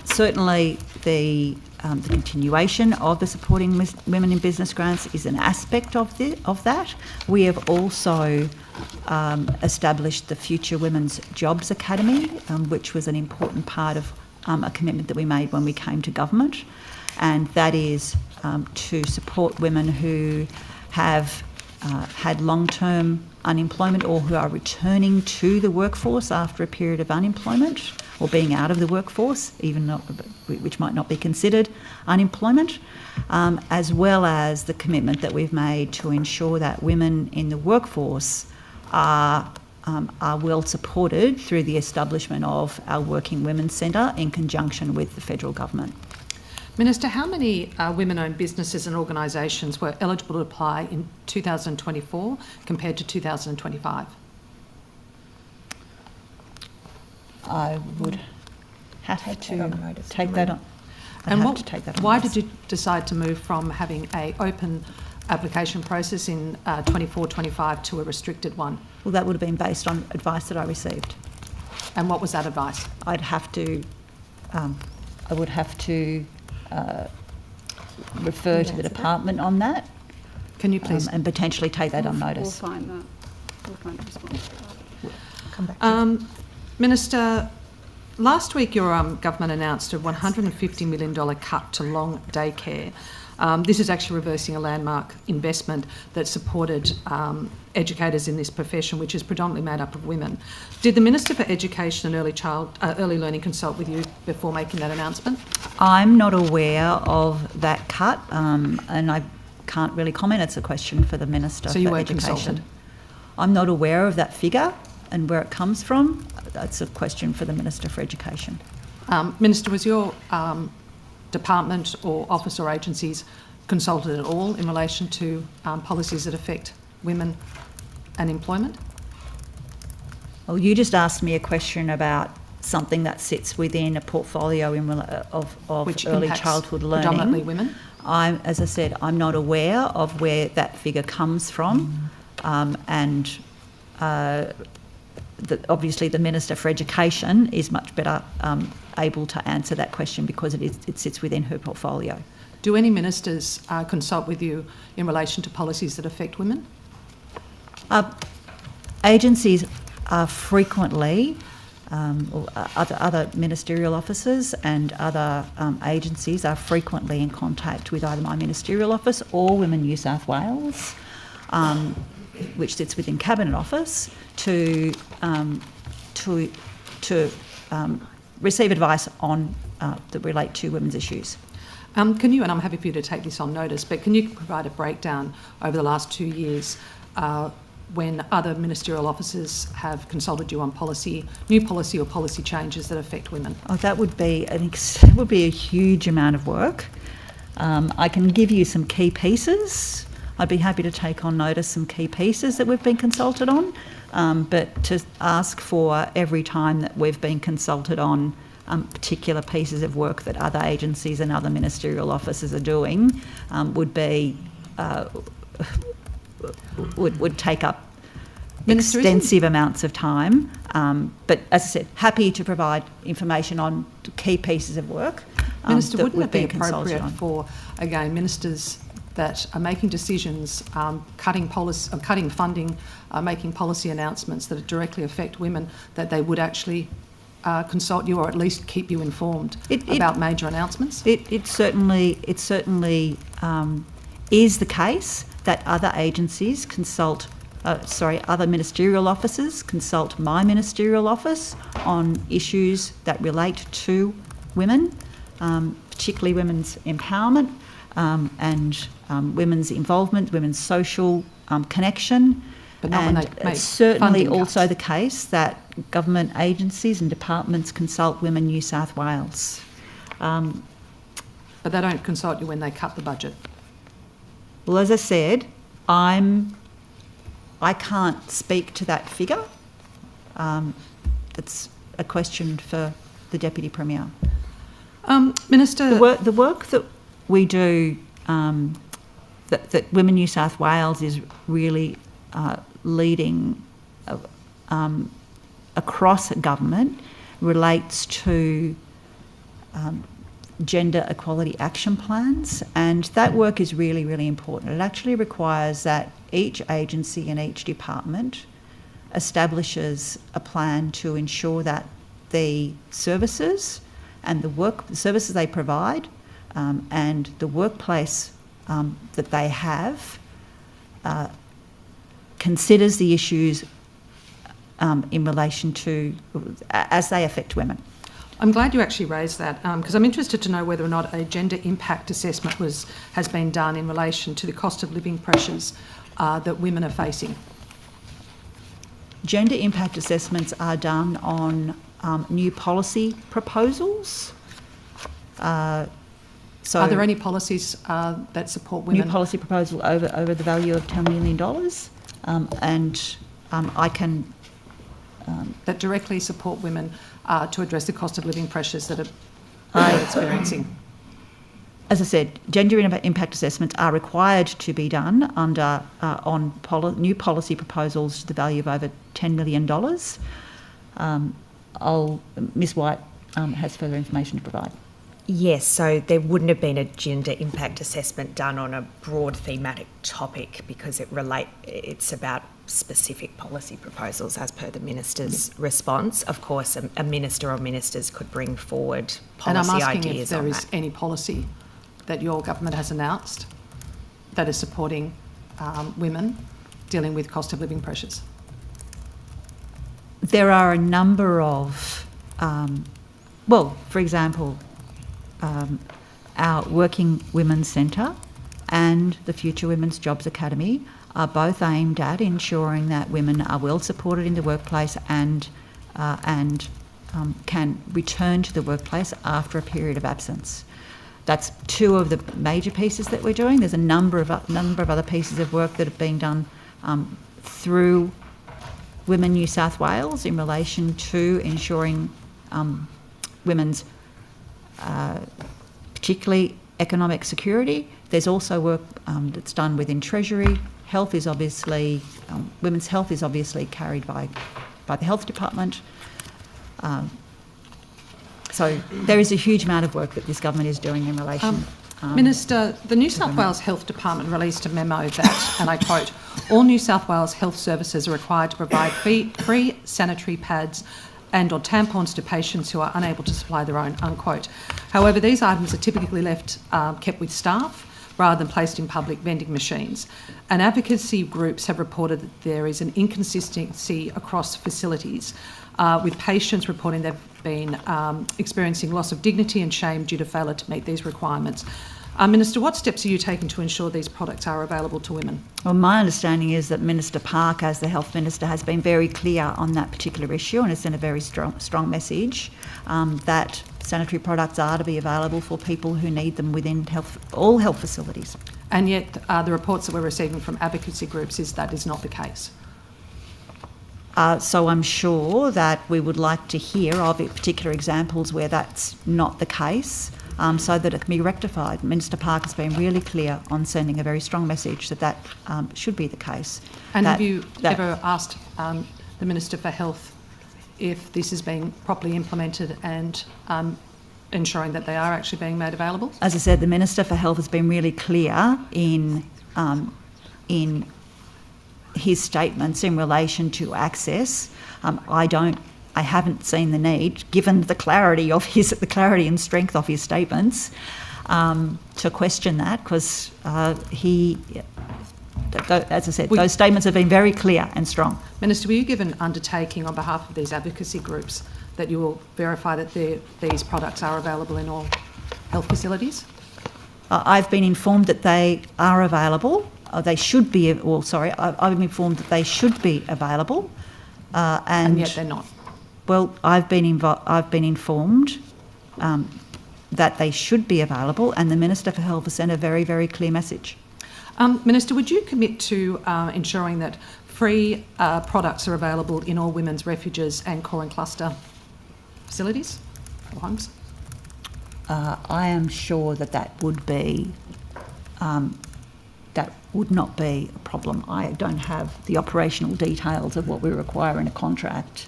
Speaker 9: Certainly the continuation of the Supporting Women in Business Grants is an aspect of that. We have also established the Future Women's Jobs Academy, which was an important part of a commitment that we made when we came to government, and that is to support women who have had long-term unemployment or who are returning to the workforce after a period of unemployment or being out of the workforce, which might not be considered unemployment, as well as the commitment that we've made to ensure that women in the workforce are well supported through the establishment of our Working Women's Centre in conjunction with the federal government.
Speaker 10: Minister, how many women-owned businesses and organisations were eligible to apply in 2024 compared to 2025?
Speaker 9: I would have to take that on.
Speaker 10: Why did you decide to move from having an open application process in 24-25 to a restricted one?
Speaker 9: Well, that would have been based on advice that I received.
Speaker 10: And what was that advice?
Speaker 9: I would have to refer to the department on that.
Speaker 10: Can you please?
Speaker 9: And potentially take that on notice.
Speaker 2: We'll find that. We'll find a response.
Speaker 9: Come back to
Speaker 10: Minister, last week your government announced a $150 million cut to long daycare. This is actually reversing a landmark investment that supported educators in this profession, which is predominantly made up of women. Did the Minister for Education and Early Learning consult with you before making that announcement?
Speaker 9: I'm not aware of that cut, and I can't really comment. It's a question for the Minister for Education.
Speaker 10: Consulted?
Speaker 9: I'm not aware of that figure and where it comes from. That's a question for the Minister for Education.
Speaker 10: Minister, was your department or office or agencies consulted at all in relation to policies that affect women and employment?
Speaker 9: Well, you just asked me a question about something that sits within a portfolio of
Speaker 10: which
Speaker 9: early childhood learning.
Speaker 10: Predominantly women?
Speaker 9: As I said, I'm not aware of where that figure comes from, obviously the Minister for Education is much better able to answer that question because it sits within her portfolio.
Speaker 10: Do any ministers consult with you in relation to policies that affect women?
Speaker 9: Agencies are frequently, or other ministerial officers and other agencies are frequently in contact with either my ministerial office or Women New South Wales, which sits within Cabinet Office, to receive advice on that relate to women's issues.
Speaker 10: Can you, and I'm happy for you to take this on notice, but can you provide a breakdown over the last 2 years when other ministerial officers have consulted you on new policy or policy changes that affect women?
Speaker 9: Oh, that would be a huge amount of work. I can give you some key pieces. I'd be happy to take on notice some key pieces that we've been consulted on, but to ask for every time that we've been consulted on particular pieces of work that other agencies and other ministerial officers are doing would take up extensive amounts of time. But as I said, happy to provide information on key pieces of work.
Speaker 10: Minister, wouldn't it be appropriate for, again, ministers that are making decisions, cutting funding, making policy announcements that directly affect women, that they would actually consult you or at least keep you informed about major announcements?
Speaker 9: It certainly is the case that other agencies other ministerial officers consult my ministerial office on issues that relate to women, particularly women's empowerment and women's involvement, women's social connection.
Speaker 10: But not when they make
Speaker 9: it's certainly
Speaker 10: funding
Speaker 9: also
Speaker 10: cuts.
Speaker 9: the case that government agencies and departments consult Women New South Wales.
Speaker 10: But they don't consult you when they cut the budget.
Speaker 9: Well, as I said, I can't speak to that figure. It's a question for the Deputy Premier.
Speaker 10: Minister...
Speaker 9: The work that we do, that Women New South Wales is really leading across government relates to gender equality action plans, and that work is really, really important. It actually requires that each agency and each department establishes a plan to ensure that the services and the services they provide and the workplace that they have considers the issues in relation to as they affect women.
Speaker 10: I'm glad you actually raised that because I'm interested to know whether or not a gender impact assessment has been done in relation to the cost of living pressures that women are facing.
Speaker 9: Gender impact assessments are done on new policy proposals.
Speaker 10: So are there any policies that support women?
Speaker 9: New policy proposal over the value of $10 million, and I can...
Speaker 10: that directly support women to address the cost of living pressures that are experiencing.
Speaker 9: As I said, gender impact assessments are required to be done under new policy proposals to the value of over $10 million. Ms White has further information to provide.
Speaker 3: Yes, so there wouldn't have been a gender impact assessment done on a broad thematic topic because it's about specific policy proposals as per the Minister's response. Of course, a Minister or Ministers could bring forward policy ideas on that.
Speaker 10: And I'm asking if there is any policy that your government has announced that is supporting women dealing with cost of living pressures?
Speaker 9: There are a number of, for example, our Working Women's Centre and the Future Women's Jobs Academy are both aimed at ensuring that women are well supported in the workplace and can return to the workplace after a period of absence. That's two of the major pieces that we're doing. There's a number of other pieces of work that have been done through Women New South Wales in relation to ensuring women's particularly economic security. There's also work that's done within Treasury. Health is obviously, women's health is obviously carried by the Health Department. So there is a huge amount of work that this government is doing in relation.
Speaker 10: Minister, the New South Wales Health Department released a memo that, and I quote, all New South Wales health services are required to provide free sanitary pads and or tampons to patients who are unable to supply their own, unquote. However, these items are typically kept with staff rather than placed in public vending machines. And advocacy groups have reported that there is an inconsistency across facilities, with patients reporting they've been experiencing loss of dignity and shame due to failure to meet these requirements. Minister, what steps are you taking to ensure these products are available to women?
Speaker 9: Well, my understanding is that Minister Park, as the Health Minister, has been very clear on that particular issue and has sent a very strong message that sanitary products are to be available for people who need them within all health facilities.
Speaker 10: And yet the reports that we're receiving from advocacy groups is that is not the case.
Speaker 9: So I'm sure that we would like to hear of particular examples where that's not the case, so that it can be rectified. Minister Park has been really clear on sending a very strong message that should be the case.
Speaker 10: And have you ever asked the Minister for Health if this is being properly implemented and ensuring that they are actually being made available?
Speaker 9: As I said, the Minister for Health has been really clear in his statements in relation to access. I haven't seen the need, given the clarity and strength of his statements, to question that, because as I said, those statements have been very clear and strong.
Speaker 10: Minister, will you give an undertaking on behalf of these advocacy groups that you will verify that these products are available in all health facilities?
Speaker 9: I've been informed that they are available. They should be. I've been informed that they should be available,
Speaker 10: and yet they're not.
Speaker 9: Well, I've been informed that they should be available, and the Minister for Health has sent a very, very clear message.
Speaker 10: Minister, would you commit to ensuring that free products are available in all women's refuges and core and cluster facilities or homes?
Speaker 9: I am sure that would be. That would not be a problem. I don't have the operational details of what we require in a contract,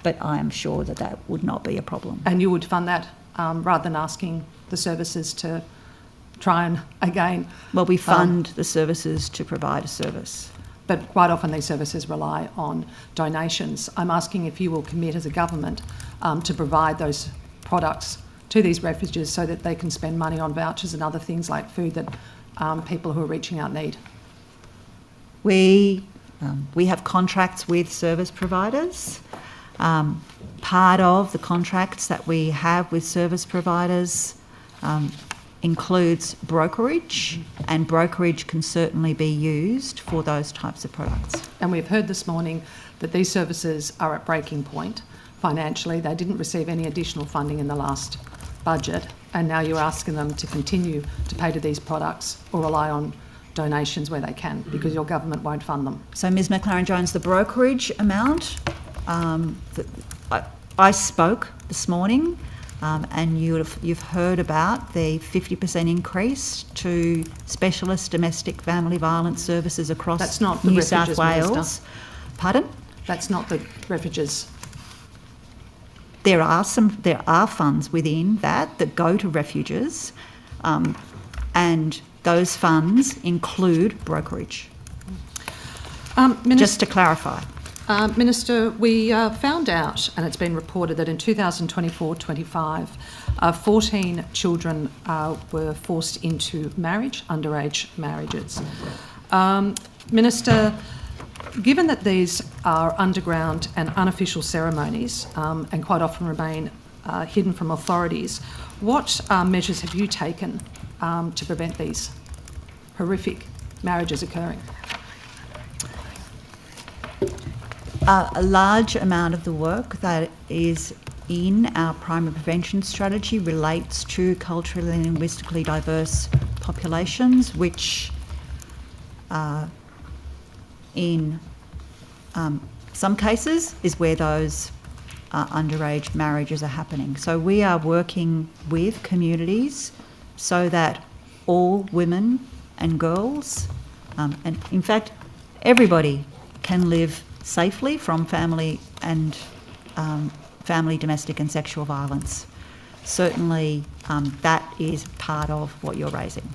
Speaker 9: but I am sure that would not be a problem.
Speaker 10: And you would fund that rather than asking the services to try and again...
Speaker 9: Well, we fund the services to provide a service.
Speaker 10: But quite often these services rely on donations. I'm asking if you will commit as a government to provide those products to these refuges so that they can spend money on vouchers and other things like food that people who are reaching out need.
Speaker 9: We have contracts with service providers. Part of the contracts that we have with service providers includes brokerage, and brokerage can certainly be used for those types of products.
Speaker 10: And we've heard this morning that these services are at breaking point financially. They didn't receive any additional funding in the last budget, and now you're asking them to continue to pay to these products or rely on donations where they can because your government won't fund them.
Speaker 9: So, Ms McLaren-Jones, the brokerage amount, I spoke this morning and you've heard about the 50% increase to specialist domestic family violence services across New South Wales.
Speaker 10: Minister.
Speaker 9: Pardon?
Speaker 10: That's not the refuges.
Speaker 9: There are funds within that go to refuges, and those funds include brokerage.
Speaker 10: Minister,
Speaker 9: just to clarify.
Speaker 10: Minister, we found out, and it's been reported, that in 2024-25, 14 children were forced into marriage, underage marriages. Minister, given that these are underground and unofficial ceremonies and quite often remain hidden from authorities, what measures have you taken to prevent these horrific marriages occurring?
Speaker 9: A large amount of the work that is in our primary prevention strategy relates to culturally and linguistically diverse populations, which in some cases is where those underage marriages are happening. So we are working with communities so that all women and girls, and in fact everybody, can live safely from family and family, domestic and sexual violence. Certainly that is part of what you're raising.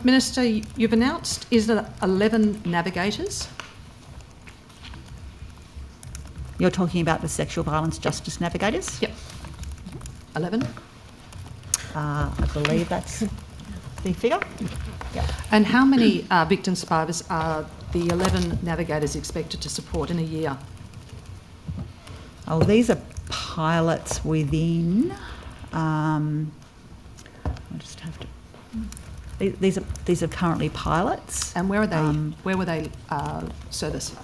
Speaker 10: Minister, you've announced, is it 11 navigators?
Speaker 9: You're talking about the sexual violence justice navigators?
Speaker 10: Yep. 11?
Speaker 9: I believe that's the figure. Yep.
Speaker 10: And how many victim survivors are the 11 navigators expected to support in a year?
Speaker 9: Oh, these are pilots within. I just have to. These are currently pilots.
Speaker 10: And where are they? Where were they serviced?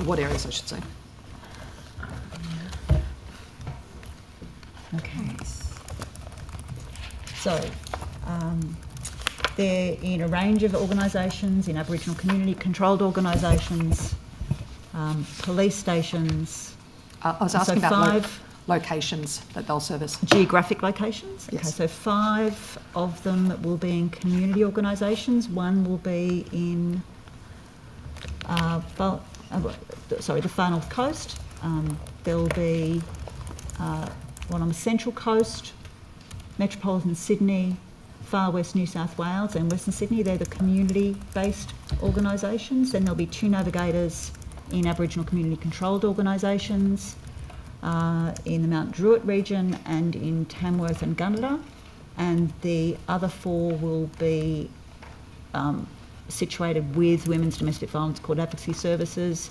Speaker 10: What areas, I should say?
Speaker 9: Okay. So they're in a range of organisations, in Aboriginal community controlled organisations, police stations.
Speaker 10: I was asking
Speaker 9: so
Speaker 10: about locations that they'll service.
Speaker 9: Geographic locations?
Speaker 10: Yes.
Speaker 9: Okay, so 5 of them will be in community organisations. 1 will be in the Far North Coast. There'll be one on the Central Coast, Metropolitan Sydney, Far West New South Wales and Western Sydney. They're the community-based organisations. Then there'll be 2 navigators in Aboriginal community controlled organisations in the Mount Druitt region and in Tamworth and Gunnedah. And the other 4 will be situated with Women's Domestic Violence Court Advocacy Services,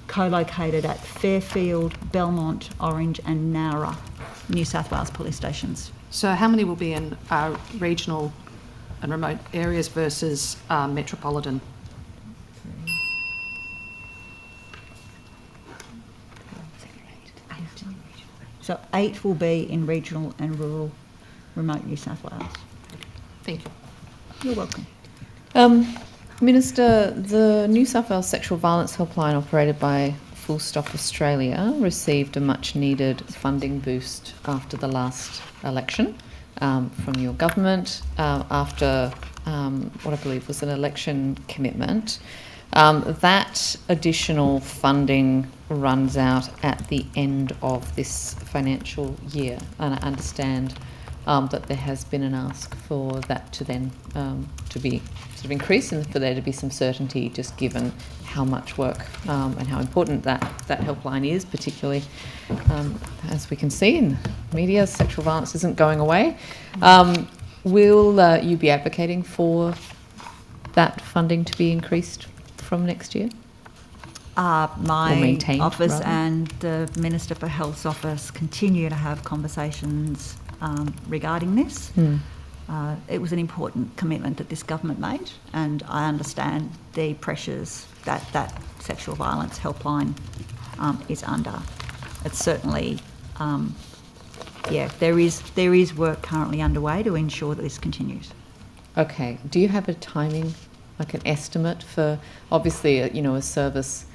Speaker 9: co-located at Fairfield, Belmont, Orange and Nowra, New South Wales police stations.
Speaker 10: So how many will be in regional and remote areas versus metropolitan?
Speaker 9: So 8 will be in regional and rural, remote New South Wales.
Speaker 10: Thank you.
Speaker 9: You're welcome.
Speaker 1: Minister, the New South Wales Sexual Violence Helpline operated by Full Stop Australia received a much needed funding boost after the last election from your government after what I believe was an election commitment. That additional funding runs out at the end of this financial year, and I understand that there has been an ask for that to then to be sort of increased and for there to be some certainty, just given how much work and how important that helpline is, particularly as we can see in the media, sexual violence isn't going away. Will you be advocating for that funding to be increased from next year?
Speaker 9: My office
Speaker 1: rather?
Speaker 9: and the Minister for Health's office continue to have conversations regarding this. It was an important commitment that this government made, and I understand the pressures that sexual violence helpline is under. It's certainly, there is work currently underway to ensure that this continues.
Speaker 1: Okay. Do you have a timing, like an estimate for, obviously, a service?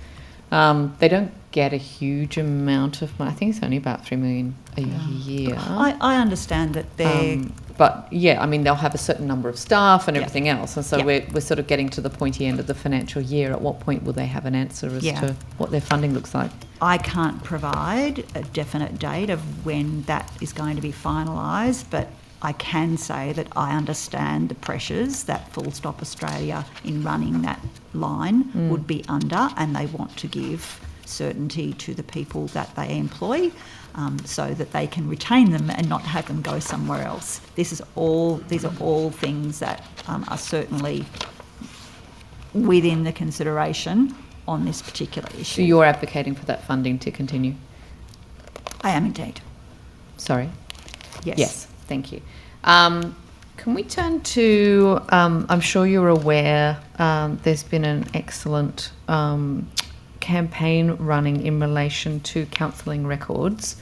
Speaker 1: They don't get a huge amount of money. I think it's only about $3 million a year.
Speaker 9: I understand that they're...
Speaker 1: but yeah, I mean, they'll have a certain number of staff and everything else. And so we're sort of getting to the pointy end of the financial year. At what point will they have an answer as to what their funding looks like?
Speaker 9: I can't provide a definite date of when that is going to be finalised, but I can say that I understand the pressures that Full Stop Australia in running that line would be under, and they want to give certainty to the people that they employ, so that they can retain them and not have them go somewhere else. These are all things that are certainly within the consideration on this particular issue.
Speaker 1: So you're advocating for that funding to continue?
Speaker 9: I am indeed.
Speaker 1: Sorry?
Speaker 9: Yes.
Speaker 1: Yes, thank you. Can we turn to, I'm sure you're aware, there's been an excellent campaign running in relation to counselling records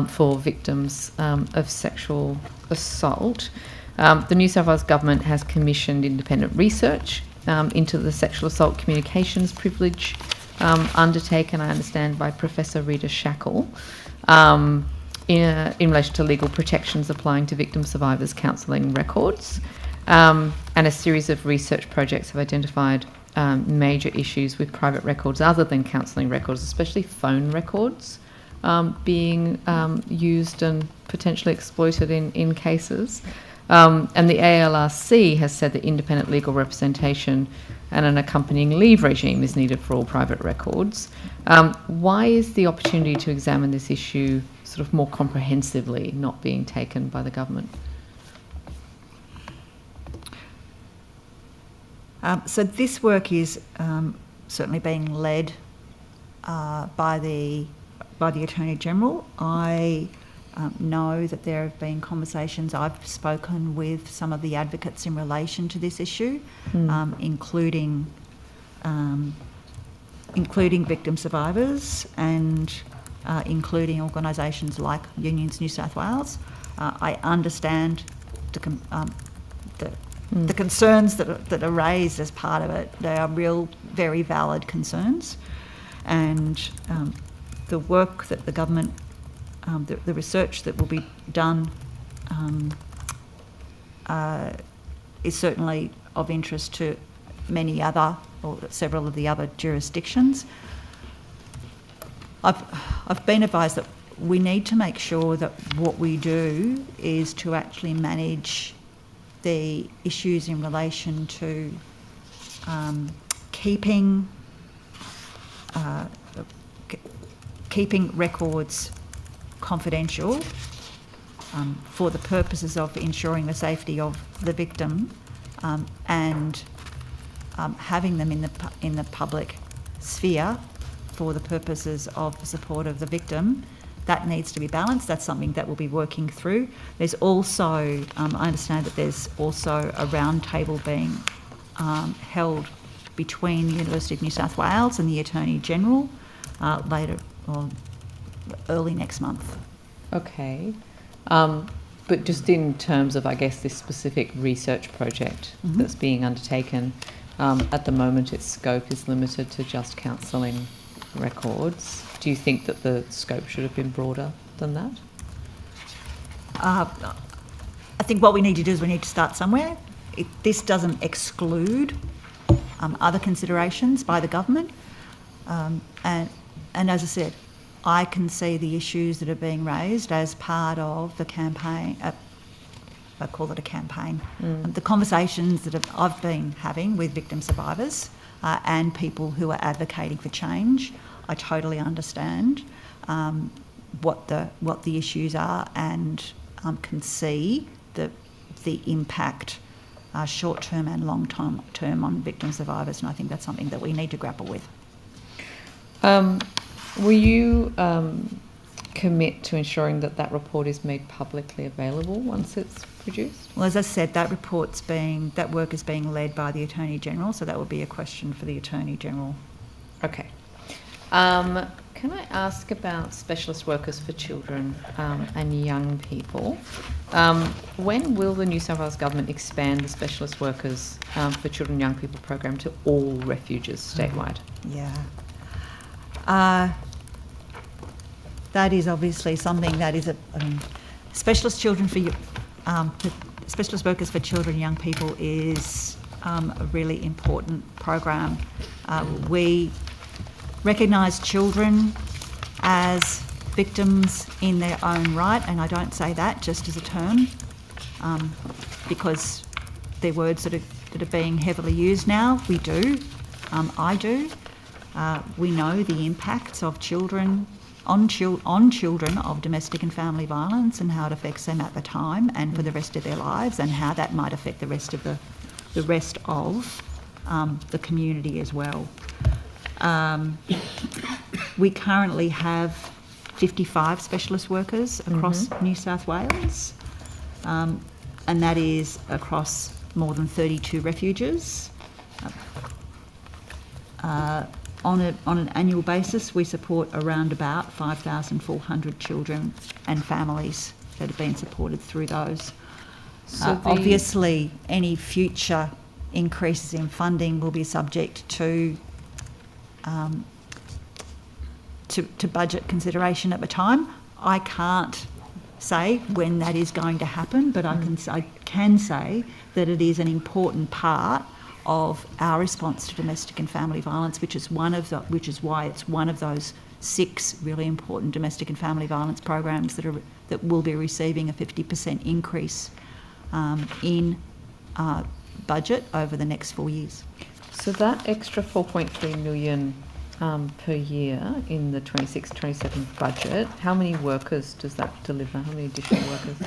Speaker 1: for victims of sexual assault. The New South Wales Government has commissioned independent research into the sexual assault communications privilege undertaken, I understand, by Professor Rita Shackle in relation to legal protections applying to victim survivors' counselling records. And a series of research projects have identified major issues with private records other than counselling records, especially phone records being used and potentially exploited in cases. And the ALRC has said that independent legal representation and an accompanying leave regime is needed for all private records. Why is the opportunity to examine this issue sort of more comprehensively not being taken by the government?
Speaker 9: So this work is certainly being led by the Attorney General. I know that there have been conversations. I've spoken with some of the advocates in relation to this issue, including victim survivors and including organisations like Unions New South Wales. I understand the concerns that are raised as part of it. They are real, very valid concerns, and the work that the government, the research that will be done is certainly of interest to many other, or several of the other jurisdictions. I've been advised that we need to make sure that what we do is to actually manage the issues in relation to keeping records confidential for the purposes of ensuring the safety of the victim, and having them in the public sphere for the purposes of the support of the victim. That needs to be balanced. That's something that we'll be working through. There's also, I understand that there's also a roundtable being held between the University of New South Wales and the Attorney General later, or early next month.
Speaker 1: Okay. But just in terms of, I guess, this specific research project that's being undertaken, at the moment its scope is limited to just counselling records. Do you think that the scope should have been broader than that?
Speaker 9: I think what we need to do is we need to start somewhere. This doesn't exclude other considerations by the government. And as I said, I can see the issues that are being raised as part of the campaign. I call it a campaign. The conversations that I've been having with victim survivors and people who are advocating for change. I totally understand what the issues are, and can see the impact, short-term and long-term, on victim survivors, and I think that's something that we need to grapple with.
Speaker 1: Will you commit to ensuring that that report is made publicly available once it's produced?
Speaker 9: Well, as I said, that work is being led by the Attorney General, so that would be a question for the Attorney General.
Speaker 1: Okay. Can I ask about specialist workers for children and young people? When will the New South Wales Government expand the specialist workers for children and young people program to all refuges statewide?
Speaker 9: Yeah. That is obviously something that is specialist workers for children and young people is a really important program. We recognise children as victims in their own right, and I don't say that just as a term, because they're words that are being heavily used now. We do. I do. We know the impacts of children on children of domestic and family violence and how it affects them at the time and for the rest of their lives, and how that might affect the rest of the community as well. We currently have 55 specialist workers across New South Wales, and that is across more than 32 refuges. On an annual basis, we support around about 5,400 children and families that have been supported through those.
Speaker 1: So
Speaker 9: obviously, any future increases in funding will be subject to budget consideration at the time. I can't say when that is going to happen, but I can say that it is an important part of our response to domestic and family violence, which is why it's one of those 6 really important domestic and family violence programs that will be receiving a 50% increase in budget over the next 4 years.
Speaker 1: So that extra 4.3 million per year in the 26-27 budget, how many workers does that deliver? How many additional workers?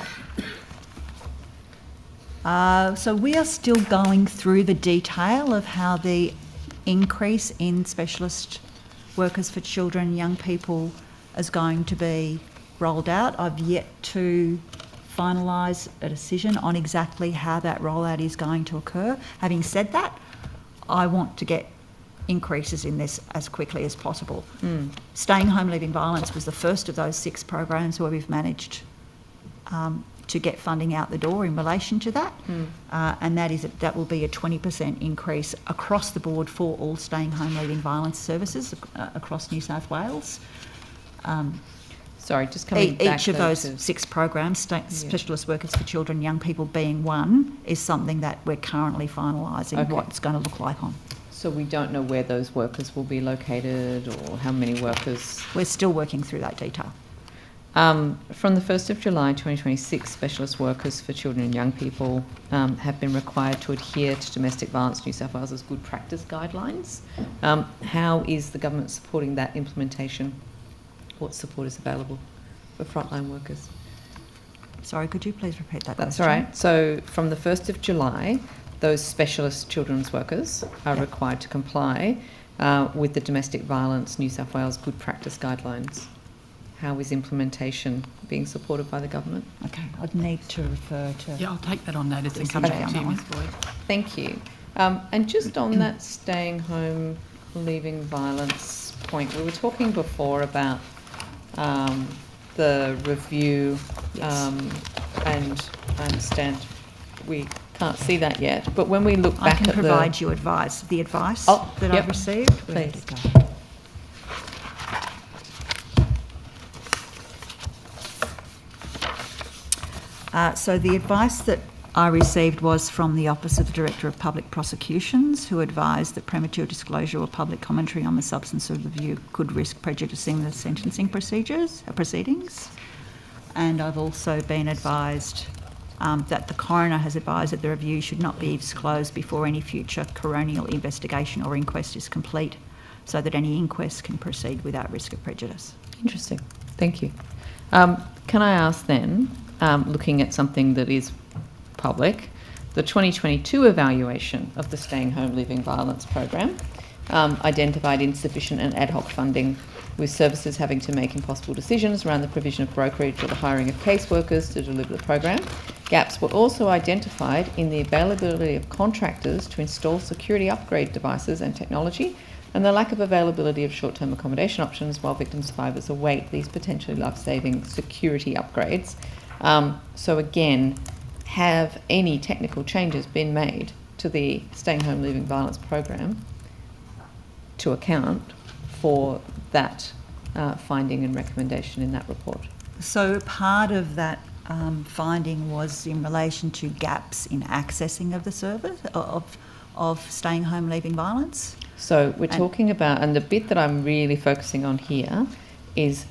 Speaker 9: So we are still going through the detail of how the increase in specialist workers for children and young people is going to be rolled out. I've yet to finalise a decision on exactly how that rollout is going to occur. Having said that, I want to get increases in this as quickly as possible. Staying Home Leaving Violence was the first of those 6 programs where we've managed to get funding out the door in relation to that, and that will be a 20% increase across the board for all Staying Home Leaving Violence services across New South Wales.
Speaker 1: Sorry, just coming back.
Speaker 9: Each of those 6 programs, specialist workers for children and young people being one, is something that we're currently finalising what it's going to look like on.
Speaker 1: So we don't know where those workers will be located or how many workers?
Speaker 9: We're still working through that detail.
Speaker 1: From the 1st of July 2026, specialist workers for children and young people have been required to adhere to Domestic Violence New South Wales' good practice guidelines. How is the government supporting that implementation? What support is available for frontline workers?
Speaker 9: Sorry, could you please repeat that
Speaker 1: That's
Speaker 9: question?
Speaker 1: all right. So from the 1st of July, those specialist children's workers are required to comply with the Domestic Violence New South Wales good practice guidelines. How is implementation being supported by the government?
Speaker 9: Okay, I'd need to refer to...
Speaker 4: Yeah, I'll take that on notice and come back to you, Ms Boyd.
Speaker 1: Thank you. And just on that Staying Home Leaving Violence point, we were talking before about the review, and I understand we can't see that yet, but when we look back at
Speaker 9: I can provide you the advice that I've received.
Speaker 1: Please.
Speaker 9: So the advice that I received was from the Office of the Director of Public Prosecutions, who advised that premature disclosure or public commentary on the substance of the review could risk prejudicing the sentencing proceedings. And I've also been advised that the coroner has advised that the review should not be disclosed before any future coronial investigation or inquest is complete, so that any inquest can proceed without risk of prejudice.
Speaker 1: Interesting. Thank you. Can I ask then, looking at something that is public, the 2022 evaluation of the Staying Home Leaving Violence program identified insufficient and ad hoc funding, with services having to make impossible decisions around the provision of brokerage or the hiring of caseworkers to deliver the program. Gaps were also identified in the availability of contractors to install security upgrade devices and technology, and the lack of availability of short-term accommodation options while victim survivors await these potentially life-saving security upgrades. So again, have any technical changes been made to the Staying Home Leaving Violence program to account for that finding and recommendation in that report?
Speaker 9: So part of that finding was in relation to gaps in accessing of the service of Staying Home Leaving Violence.
Speaker 1: So we're talking about, and the bit that I'm really focusing on here is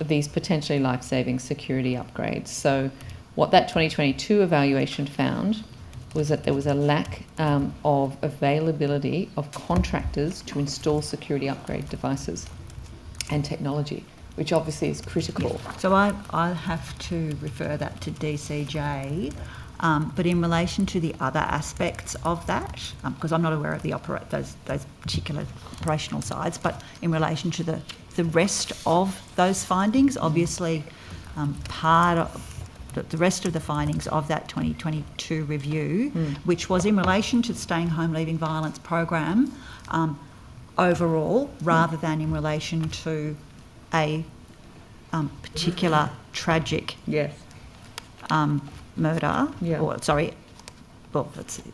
Speaker 1: these potentially life-saving security upgrades. So what that 2022 evaluation found was that there was a lack of availability of contractors to install security upgrade devices and technology, which obviously is critical.
Speaker 9: So I'll have to refer that to DCJ, but in relation to the other aspects of that, because I'm not aware of those particular operational sides, but in relation to the rest of those findings, obviously part of the rest of the findings of that 2022 review, which was in relation to the Staying Home Leaving Violence program overall, rather than in relation to a particular tragic murder,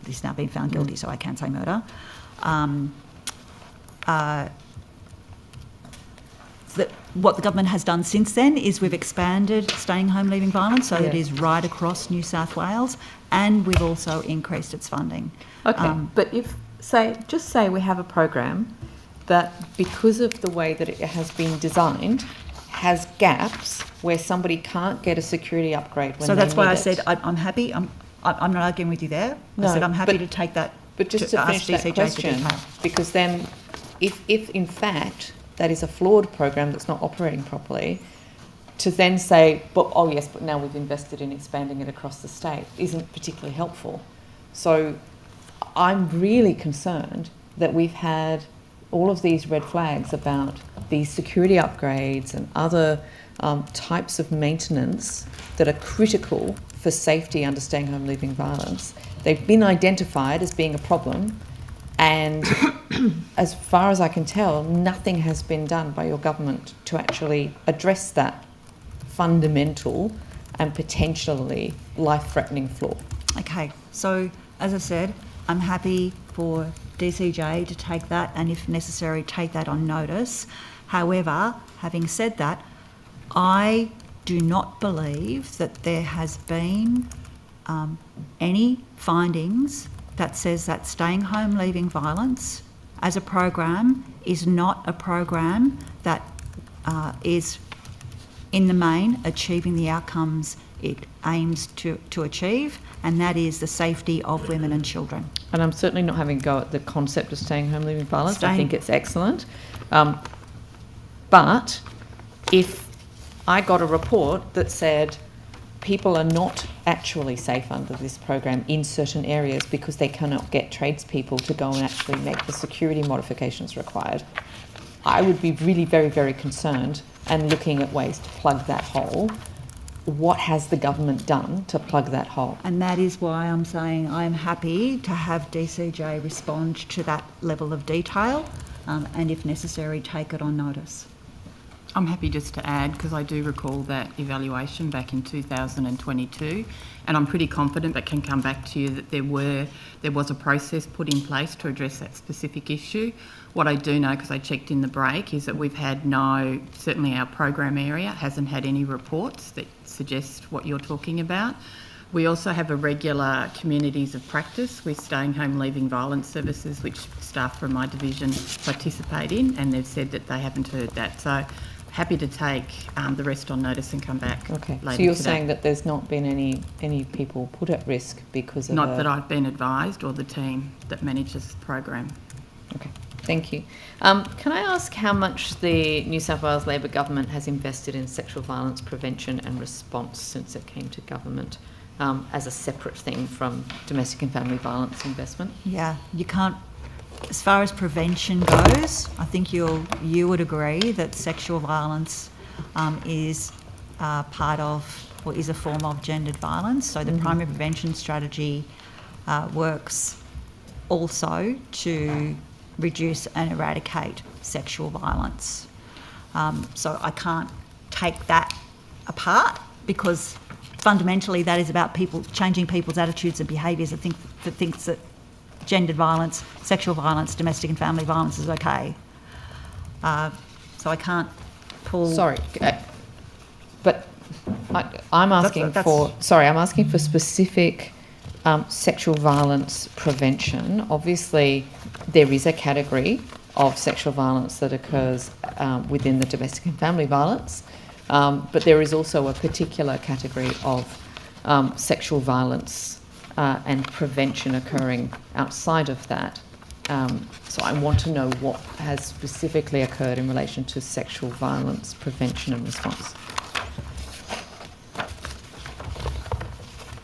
Speaker 9: he's now been found guilty, so I can't say murder. What the government has done since then is we've expanded Staying Home Leaving Violence, so it is right across New South Wales, and we've also increased its funding.
Speaker 1: Okay, but just say we have a program that, because of the way that it has been designed, has gaps where somebody can't get a security upgrade when they need it.
Speaker 9: So that's why I said I'm happy. I'm not arguing with you there. I said I'm happy to take that.
Speaker 1: But just to finish that question, because then if in fact that is a flawed program that's not operating properly, to then say, but now we've invested in expanding it across the state, isn't particularly helpful. So I'm really concerned that we've had all of these red flags about these security upgrades and other types of maintenance that are critical for safety under Staying Home Leaving Violence. They've been identified as being a problem, and as far as I can tell, nothing has been done by your government to actually address that fundamental and potentially life-threatening flaw.
Speaker 9: Okay, so as I said, I'm happy for DCJ to take that, and if necessary, take that on notice. However, having said that, I do not believe that there has been any findings that says that Staying Home Leaving Violence as a program is not a program that is in the main achieving the outcomes it aims to achieve, and that is the safety of women and children.
Speaker 1: And I'm certainly not having a go at the concept of Staying Home Leaving Violence. I think it's excellent. But if I got a report that said people are not actually safe under this program in certain areas because they cannot get tradespeople to go and actually make the security modifications required, I would be really very, very concerned and looking at ways to plug that hole. What has the government done to plug that hole?
Speaker 9: And that is why I'm saying I'm happy to have DCJ respond to that level of detail and, if necessary, take it on notice.
Speaker 4: I'm happy just to add, because I do recall that evaluation back in 2022, and I'm pretty confident that can come back to you that there was a process put in place to address that specific issue. What I do know, because I checked in the break, is that we've had certainly our program area hasn't had any reports that suggest what you're talking about. We also have a regular communities of practice with Staying Home Leaving Violence services, which staff from my division participate in, and they've said that they haven't heard that. So happy to take the rest on notice and come back later.
Speaker 1: So you're saying that there's not been any people put at risk because of
Speaker 4: Not that I've been advised, or the team that manages the program.
Speaker 1: Okay, thank you. Can I ask how much the New South Wales Labor government has invested in sexual violence prevention and response since it came to government, as a separate thing from domestic and family violence investment?
Speaker 9: Yeah, you can't. As far as prevention goes, I think you would agree that sexual violence is part of, or is a form of gendered violence. So the primary prevention strategy works also to reduce and eradicate sexual violence. So I can't take that apart, because fundamentally that is about changing people's attitudes and behaviours that thinks that gendered violence, sexual violence, domestic and family violence is okay. So I can't pull...
Speaker 1: Sorry, but I'm asking I'm asking for specific sexual violence prevention. Obviously, there is a category of sexual violence that occurs within the domestic and family violence, but there is also a particular category of sexual violence and prevention occurring outside of that. So I want to know what has specifically occurred in relation to sexual violence prevention and response.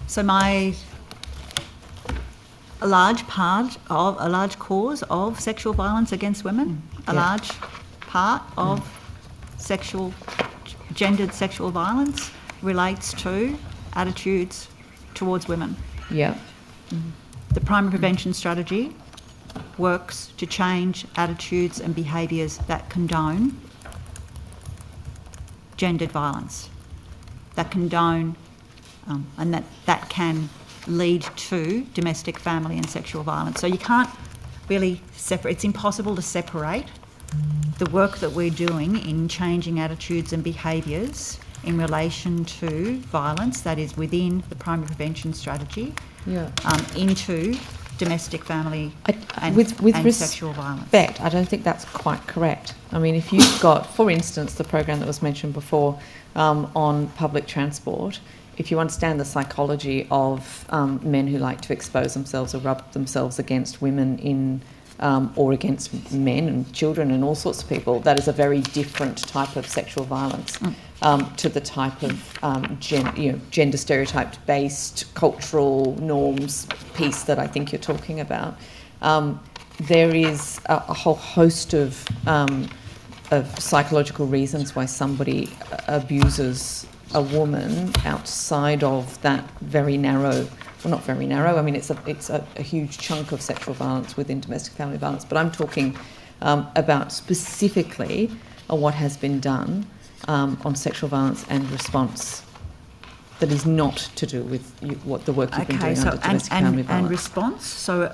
Speaker 9: So a large cause of sexual violence against women, a large part of gendered sexual violence relates to attitudes towards women.
Speaker 1: Yeah.
Speaker 9: The primary prevention strategy works to change attitudes and behaviours that condone gendered violence, that condone and that can lead to domestic, family and sexual violence. So you can't really separate, it's impossible to separate the work that we're doing in changing attitudes and behaviours in relation to violence that is within the primary prevention strategy into domestic, family and sexual violence.
Speaker 1: I don't think that's quite correct. I mean, if you've got, for instance, the program that was mentioned before on public transport, if you understand the psychology of men who like to expose themselves or rub themselves against women or against men and children and all sorts of people, that is a very different type of sexual violence to the type of gender stereotype-based cultural norms piece that I think you're talking about. There is a whole host of psychological reasons why somebody abuses a woman outside of that very narrow, well, not very narrow, I mean, it's a huge chunk of sexual violence within domestic family violence, but I'm talking about specifically what has been done on sexual violence and response that is not to do with what the work you've been doing under domestic family violence.
Speaker 9: And response, so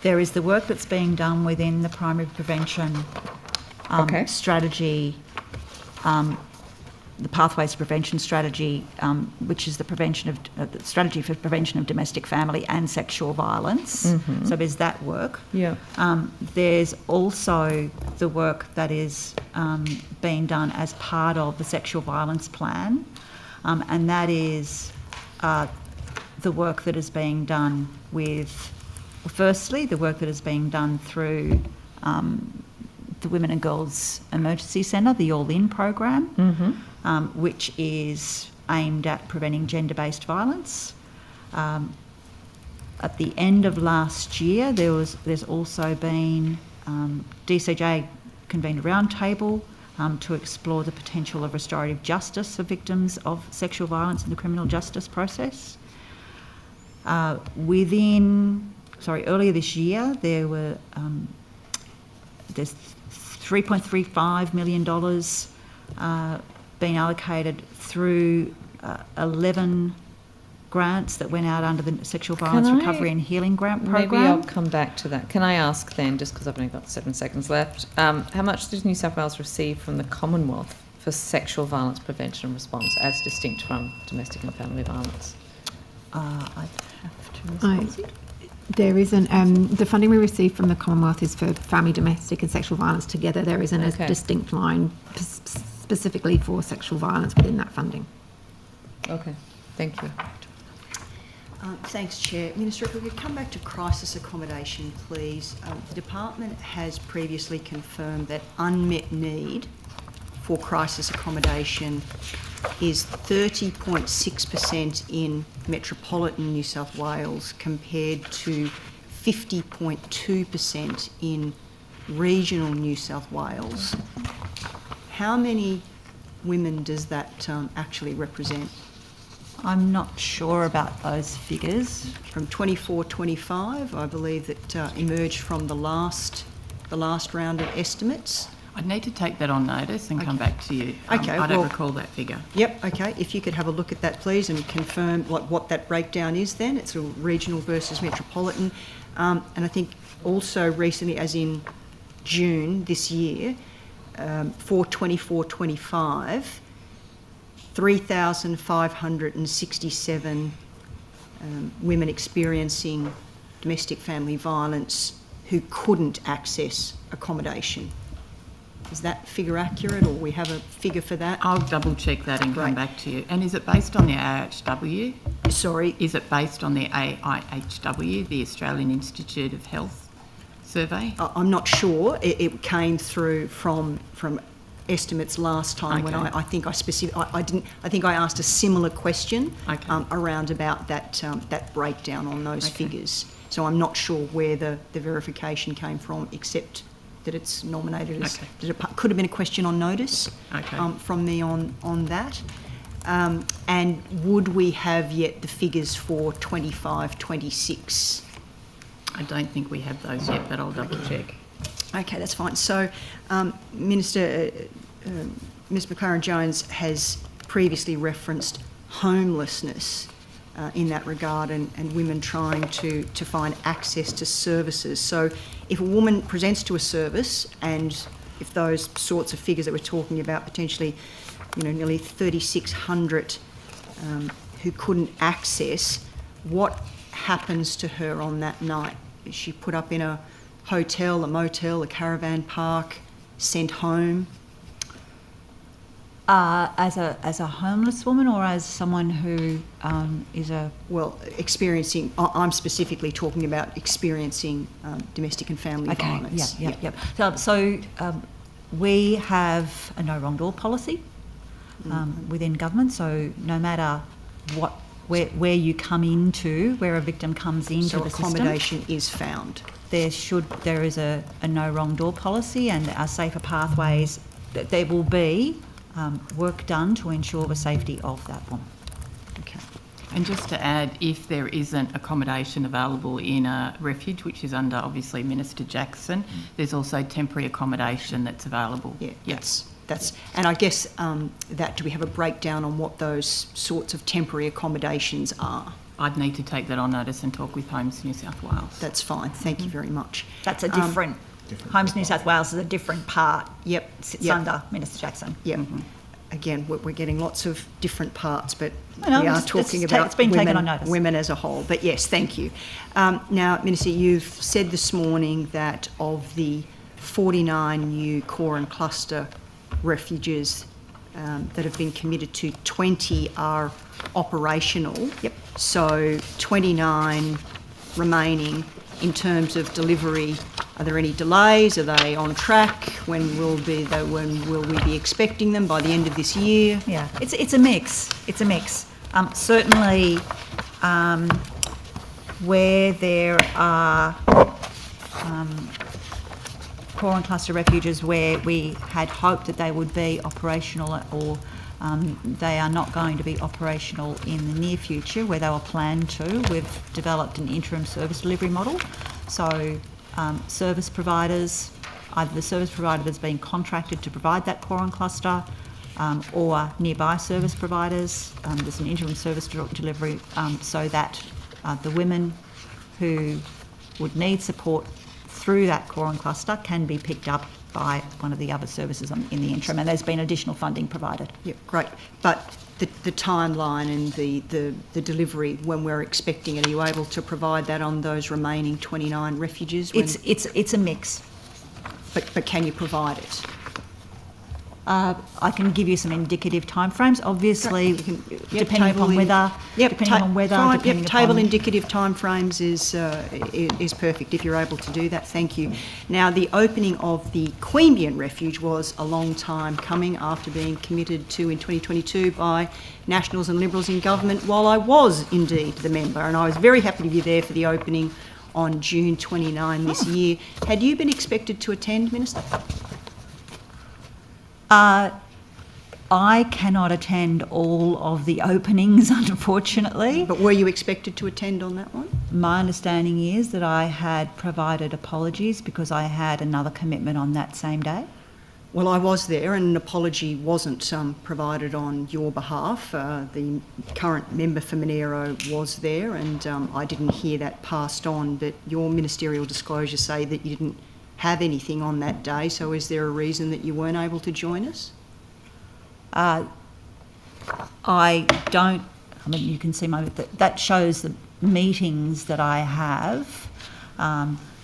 Speaker 9: there is the work that's being done within the primary prevention strategy, the Pathways to Prevention strategy, which is the strategy for prevention of domestic, family and sexual violence. Mm-hmm. So there's that work.
Speaker 1: Yeah.
Speaker 9: There's also the work that is being done as part of the sexual violence plan, and that is the work that is being done firstly, the work that is being done through the Women and Girls Emergency Centre, the All In program, which is aimed at preventing gender-based violence. At the end of last year, there's also been DCJ convened a roundtable to explore the potential of restorative justice for victims of sexual violence in the criminal justice process. Earlier this year, there's $3.35 million being allocated through 11 grants that went out under the Sexual Violence Recovery and Healing Grant Program.
Speaker 1: Maybe I'll come back to that. Can I ask then, just because I've only got 7 seconds left, how much did New South Wales receive from the Commonwealth for sexual violence prevention and response, as distinct from domestic and family violence?
Speaker 9: I'd have to respond to it.
Speaker 7: There isn't. The funding we receive from the Commonwealth is for family, domestic and sexual violence together. There isn't a distinct line specifically for sexual violence within that funding.
Speaker 1: Okay, thank you.
Speaker 13: Thanks, Chair. Minister, if we could come back to crisis accommodation, please. The department has previously confirmed that unmet need for crisis accommodation is 30.6% in metropolitan New South Wales compared to 50.2% in regional New South Wales. How many women does that actually represent?
Speaker 9: I'm not sure about those figures.
Speaker 13: From 24-25, I believe that emerged from the last round of estimates.
Speaker 4: I'd need to take that on notice and come back to you. I don't recall that figure.
Speaker 13: Yep, okay. If you could have a look at that, please, and confirm what that breakdown is then. It's a regional versus metropolitan. And I think also recently, as in June this year, for 24-25, 3,567 women experiencing domestic family violence who couldn't access accommodation. Is that figure accurate, or we have a figure for that?
Speaker 4: I'll double check that and come back to you. And is it based on the AHW?
Speaker 13: sorry.
Speaker 4: Is it based on the AIHW, the Australian Institute of Health survey?
Speaker 13: I'm not sure. It came through from estimates last time when I think I asked a similar question around about that breakdown on those figures. So I'm not sure where the verification came from, except that it's nominated as that it could have been a question on notice from me on that. And would we have yet the figures for 25-26?
Speaker 4: I don't think we have those yet, but I'll double check.
Speaker 13: Okay, that's fine. So, Minister, Ms McLaren-Jones has previously referenced homelessness in that regard and women trying to find access to services. So if a woman presents to a service and if those sorts of figures that we're talking about, potentially, nearly 3,600 who couldn't access, what happens to her on that night? Is she put up in a hotel, a motel, a caravan park, sent home?
Speaker 9: As a homeless woman or as someone who is a...
Speaker 13: Well, I'm specifically talking about experiencing domestic and family violence.
Speaker 9: Yep. So we have a no wrong door policy within government, so no matter where you come into, where a victim comes into the system... So
Speaker 13: accommodation is found?
Speaker 9: There is a no wrong door policy, and our safer pathways, there will be work done to ensure the safety of that woman.
Speaker 13: Okay.
Speaker 4: And just to add, if there isn't accommodation available in a refuge, which is under obviously Minister Jackson, there's also temporary accommodation that's available.
Speaker 13: That's and I guess do we have a breakdown on what those sorts of temporary accommodations are?
Speaker 4: I'd need to take that on notice and talk with Homes New South Wales.
Speaker 13: That's fine. Thank you very much.
Speaker 9: That's a different... Homes New South Wales is a different part. Sits under Minister Jackson.
Speaker 13: Again, we're getting lots of different parts, but
Speaker 9: we
Speaker 13: are talking about women as a whole. But yes, thank you. Now, Minister, you've said this morning that of the 49 new core and cluster refuges that have been committed to, 20 are operational. So 29 remaining. In terms of delivery, are there any delays? Are they on track? When will we be expecting them? By the end of this year?
Speaker 9: Yeah, it's a mix. Certainly, where there are core and cluster refuges where we had hoped that they would be operational or they are not going to be operational in the near future, where they were planned to. We've developed an interim service delivery model. So service providers, either the service provider that's been contracted to provide that core and cluster or nearby service providers, there's an interim service delivery so that the women who would need support through that core and cluster can be picked up by one of the other services in the interim, and there's been additional funding provided.
Speaker 13: Yeah, great. But the timeline and the delivery, when we're expecting it, are you able to provide that on those remaining 29 refuges?
Speaker 9: It's a mix.
Speaker 13: But can you provide it?
Speaker 9: I can give you some indicative timeframes. Obviously, depending on weather.
Speaker 13: Table indicative timeframes is perfect if you're able to do that. Thank you. Now, the opening of the Queanbeyan Refuge was a long time coming after being committed to in 2022 by Nationals and Liberals in government, while I was indeed the member, and I was very happy to be there for the opening on June 29 this year. Had you been expected to attend, Minister?
Speaker 9: I cannot attend all of the openings, unfortunately.
Speaker 13: But were you expected to attend on that one?
Speaker 9: My understanding is that I had provided apologies because I had another commitment on that same day.
Speaker 13: Well, I was there and an apology wasn't provided on your behalf. The current member for Monero was there and I didn't hear that passed on, but your ministerial disclosures say that you didn't have anything on that day, so is there a reason that you weren't able to join us?
Speaker 9: You can see that shows the meetings that I have.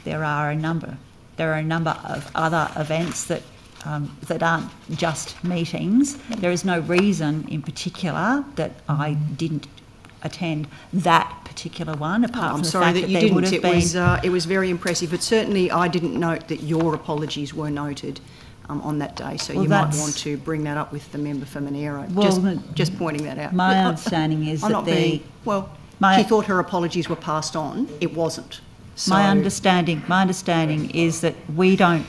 Speaker 9: There are a number of other events that aren't just meetings. There is no reason in particular that I didn't attend that particular one, apart from
Speaker 13: I'm
Speaker 9: the
Speaker 13: sorry
Speaker 9: fact
Speaker 13: that
Speaker 9: that
Speaker 13: you
Speaker 9: there would
Speaker 13: didn't.
Speaker 9: have been...
Speaker 13: It was very impressive, but certainly I didn't note that your apologies were noted on that day, so
Speaker 9: Well,
Speaker 13: you might
Speaker 9: that's-
Speaker 13: want to bring that up with the member for Monero.
Speaker 9: Well,
Speaker 13: just pointing that out.
Speaker 9: My
Speaker 13: Look,
Speaker 9: understanding is
Speaker 13: I'm
Speaker 9: that
Speaker 13: not being... Well,
Speaker 9: my-
Speaker 13: she thought her apologies were passed on. It wasn't. So,
Speaker 9: My understanding is that we don't...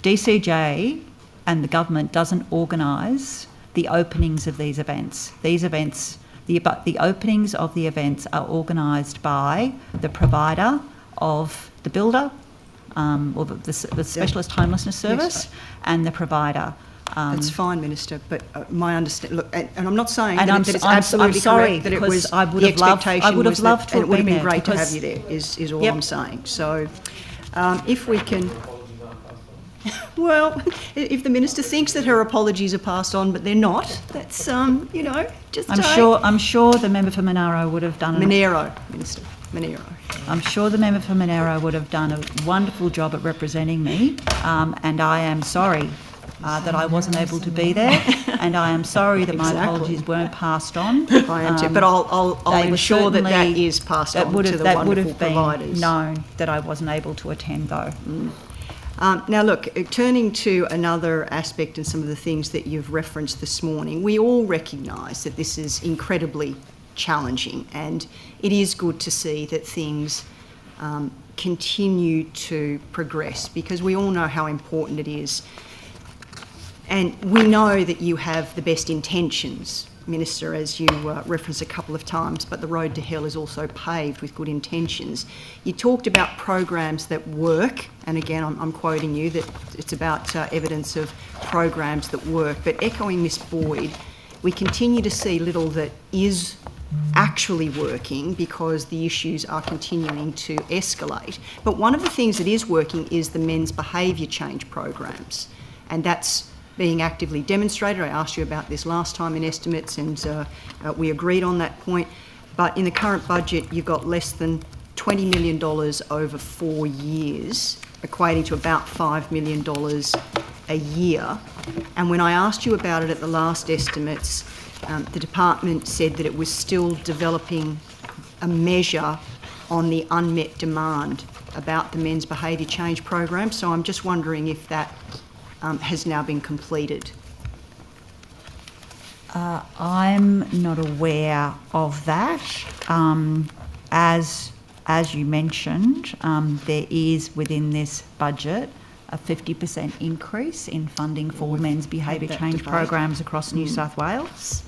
Speaker 9: DCJ and the government doesn't organise the openings of these events. These events, the openings of the events are organised by the provider of the builder, or the Specialist Homelessness Service,
Speaker 13: Yes.
Speaker 9: and the provider.
Speaker 13: That's fine, Minister, but my understanding... Look, and I'm not saying
Speaker 9: And
Speaker 13: that,
Speaker 9: I'm
Speaker 13: that it's
Speaker 9: I'm
Speaker 13: absolutely
Speaker 9: sorry,
Speaker 13: correct, that it
Speaker 9: because
Speaker 13: was...
Speaker 9: I would
Speaker 13: the
Speaker 9: have loved-
Speaker 13: expectation
Speaker 9: I would have
Speaker 13: was
Speaker 9: loved to
Speaker 13: and
Speaker 9: have
Speaker 13: it would have
Speaker 9: been
Speaker 13: been
Speaker 9: there,
Speaker 13: great to
Speaker 9: because-
Speaker 13: have you there, is all
Speaker 9: Yep.
Speaker 13: I'm saying. So, if we can... Well, if the Minister thinks that her apologies are passed on, but they're not, that's, just...
Speaker 9: I'm sure the member for Monaro would have done...
Speaker 13: Monero, Minister, Monero.
Speaker 9: I'm sure the member for Monaro would have done a wonderful job at representing me, and I am sorry that I wasn't able to be there, and I am sorry that my
Speaker 13: Exactly.
Speaker 9: apologies weren't passed on.
Speaker 13: I am too, but I'll
Speaker 9: They were
Speaker 13: ensure that that
Speaker 9: certainly-
Speaker 13: is passed
Speaker 9: that
Speaker 13: on
Speaker 9: would
Speaker 13: to
Speaker 9: have-
Speaker 13: the
Speaker 9: that would
Speaker 13: wonderful
Speaker 9: have been
Speaker 13: providers.
Speaker 9: known that I wasn't able to attend, though.
Speaker 13: Now look, turning to another aspect and some of the things that you've referenced this morning, we all recognise that this is incredibly challenging, and it is good to see that things continue to progress, because we all know how important it is. And we know that you have the best intentions, Minister, as you referenced a couple of times, but the road to hell is also paved with good intentions. You talked about programs that work, and again, I'm quoting you, that it's about evidence of programs that work. But echoing Miss Boyd, we continue to see little that is actually working because the issues are continuing to escalate. But one of the things that is working is the men's behaviour change programs, and that's being actively demonstrated. I asked you about this last time in estimates, and we agreed on that point. But in the current budget, you've got less than $20 million over 4 years, equating to about $5 million a year. And when I asked you about it at the last estimates, the department said that it was still developing a measure on the unmet demand about the men's behaviour change program. So I'm just wondering if that has now been completed.
Speaker 9: I'm not aware of that. As you mentioned, there is within this budget a 50% increase in funding for men's behaviour change programs across New South Wales.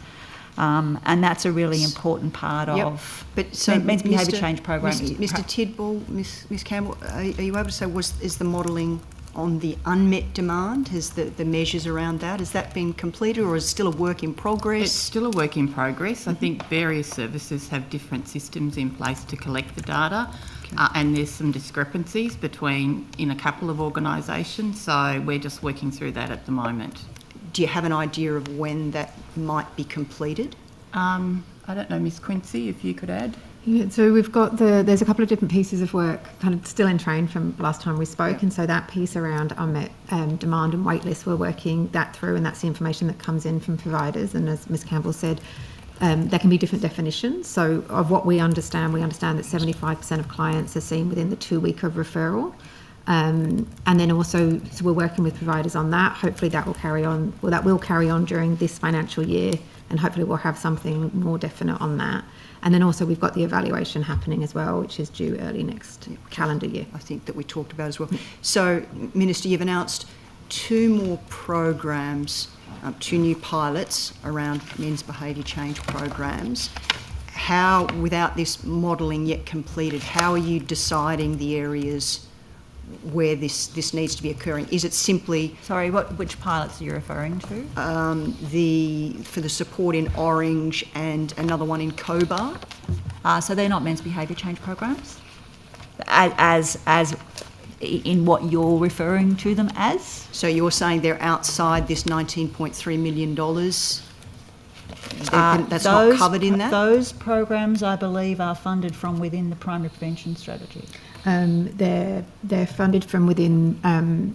Speaker 9: And that's a really important part of
Speaker 13: But so
Speaker 9: men's behaviour change program.
Speaker 13: Mr. Tidball, Miss Campbell, are you able to say, is the modelling on the unmet demand, has the measures around that, has that been completed, or is it still a work in progress?
Speaker 4: It's still a work in progress. I think various services have different systems in place to collect the data, and there's some discrepancies in a couple of organisations, so we're just working through that at the moment.
Speaker 13: Do you have an idea of when that might be completed?
Speaker 4: I don't know, Miss Quincy, if you could add.
Speaker 7: Yeah, so we've got there's a couple of different pieces of work kind of still in train from last time we spoke, and so that piece around unmet demand and wait lists, we're working that through, and that's the information that comes in from providers. And as Ms Campbell said, there can be different definitions. So of what we understand that 75% of clients are seen within the 2 week of referral. And then also, so we're working with providers on that. Hopefully that will carry on, well, that will carry on during this financial year, and hopefully we'll have something more definite on that. And then also we've got the evaluation happening as well, which is due early next calendar year.
Speaker 13: I think that we talked about as well. So, Minister, you've announced 2 more programs, 2 new pilots around men's behaviour change programs. How, without this modelling yet completed, how are you deciding the areas where this needs to be occurring? Is it simply...
Speaker 9: Sorry, which pilots are you referring to?
Speaker 13: For the support in Orange and another one in Cobar.
Speaker 9: So they're not men's behaviour change programs? As in what you're referring to them as?
Speaker 13: So you're saying they're outside this $19.3 million? That's not covered in that?
Speaker 9: Those programs, I believe, are funded from within the primary prevention strategy.
Speaker 7: They're funded from within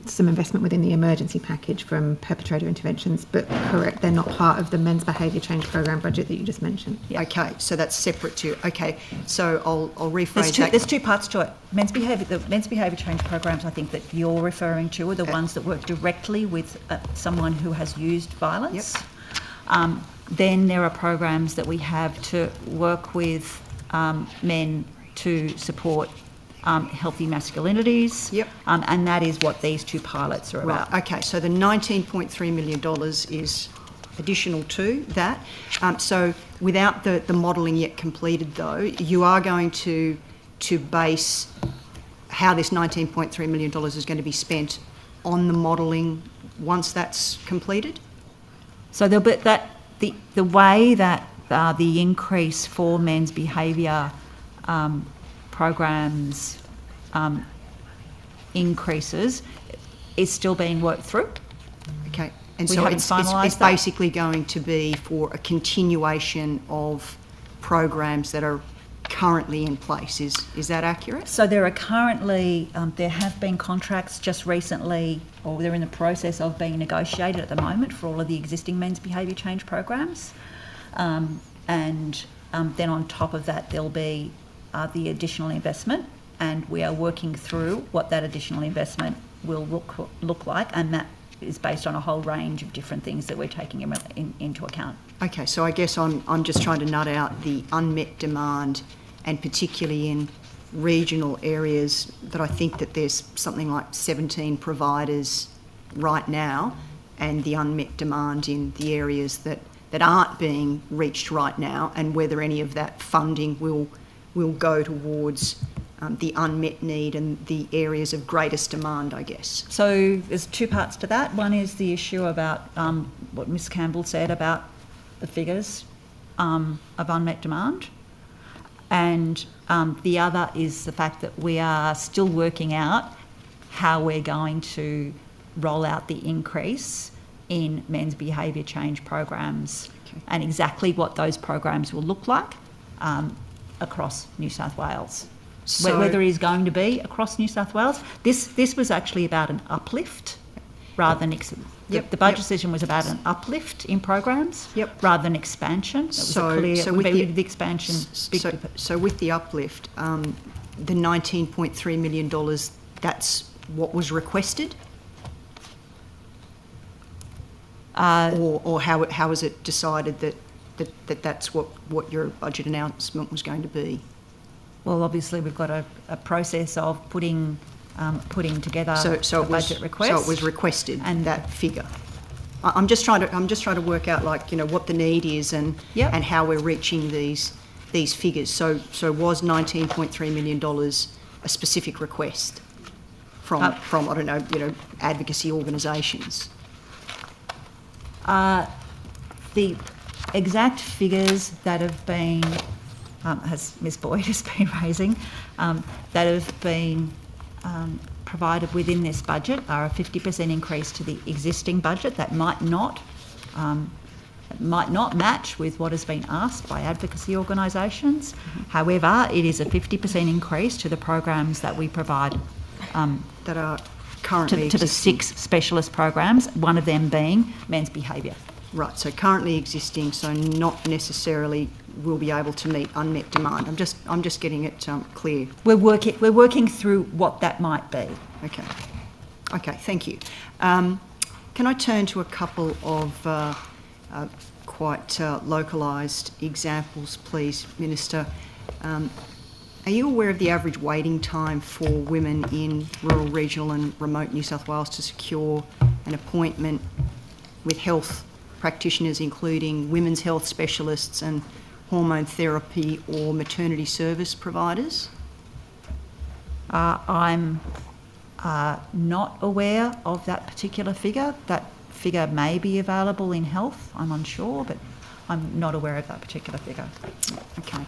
Speaker 7: some investment within the emergency package from perpetrator interventions, but correct, they're not part of the men's behaviour change program budget that you just mentioned.
Speaker 13: Yeah. Okay, so that's separate to. Okay, so I'll rephrase that.
Speaker 9: There's two parts to it. The men's behaviour change programs, I think that you're referring to, are the ones that work directly with someone who has used violence.
Speaker 13: Yep.
Speaker 9: Then there are programs that we have to work with men to support healthy masculinities.
Speaker 13: Yep.
Speaker 9: And that is what these two pilots are about.
Speaker 13: Right, okay, so the $19.3 million is additional to that. So without the modelling yet completed though, you are going to base how this $19.3 million is going to be spent on the modelling once that's completed?
Speaker 9: So there'll be the way that the increase for men's behaviour programs increases is still being worked through.
Speaker 13: Okay, and
Speaker 9: We
Speaker 13: so
Speaker 9: haven't
Speaker 13: it's
Speaker 9: finalised that.
Speaker 13: basically going to be for a continuation of programs that are currently in place. Is that accurate?
Speaker 9: So there are currently, there have been contracts just recently, or they're in the process of being negotiated at the moment for all of the existing men's behaviour change programs. And then on top of that, there'll be the additional investment, and we are working through what that additional investment will look like, and that is based on a whole range of different things that we're taking into account.
Speaker 13: Okay, so I guess I'm just trying to nut out the unmet demand, and particularly in regional areas that I think that there's something like 17 providers right now, and the unmet demand in the areas that aren't being reached right now, and whether any of that funding will go towards the unmet need and the areas of greatest demand, I guess.
Speaker 9: So there's two parts to that. One is the issue about what Ms Campbell said about the figures of unmet demand, and the other is the fact that we are still working out how we're going to roll out the increase in men's behaviour change programs, and exactly what those programs will look like across New South Wales.
Speaker 13: So,
Speaker 9: whether it is going to be across New South Wales. This was actually about an uplift rather than... The budget decision was about an uplift in programs rather than expansion. It was a clear...
Speaker 13: So with
Speaker 9: the expansion...
Speaker 13: So with the uplift, the $19.3 million, that's what was requested? Or how was it decided that that's what your budget announcement was going to be?
Speaker 9: Well, obviously we've got a process of putting together a budget request.
Speaker 13: So it was requested, and that figure. I'm just trying to work out, like, you know, what the need is and how we're reaching these figures. So was $19.3 million a specific request from I don't know, you know, advocacy organisations?
Speaker 9: The exact figures that have been, as Ms Boyd has been raising, that have been provided within this budget are a 50% increase to the existing budget. That might not match with what has been asked by advocacy organisations. However, it is a 50% increase to the programs that we provide
Speaker 13: that are currently
Speaker 9: to the 6 specialist programs, one of them being men's behaviour.
Speaker 13: Right, so currently existing, so not necessarily will be able to meet unmet demand. I'm just getting it clear.
Speaker 9: We're working through what that might be.
Speaker 13: Okay, thank you. Can I turn to a couple of quite localised examples, please, Minister? Are you aware of the average waiting time for women in rural, regional and remote New South Wales to secure an appointment with health practitioners, including women's health specialists and hormone therapy or maternity service providers?
Speaker 9: I'm not aware of that particular figure. That figure may be available in health, I'm unsure, but I'm not aware of that particular figure.
Speaker 13: Okay.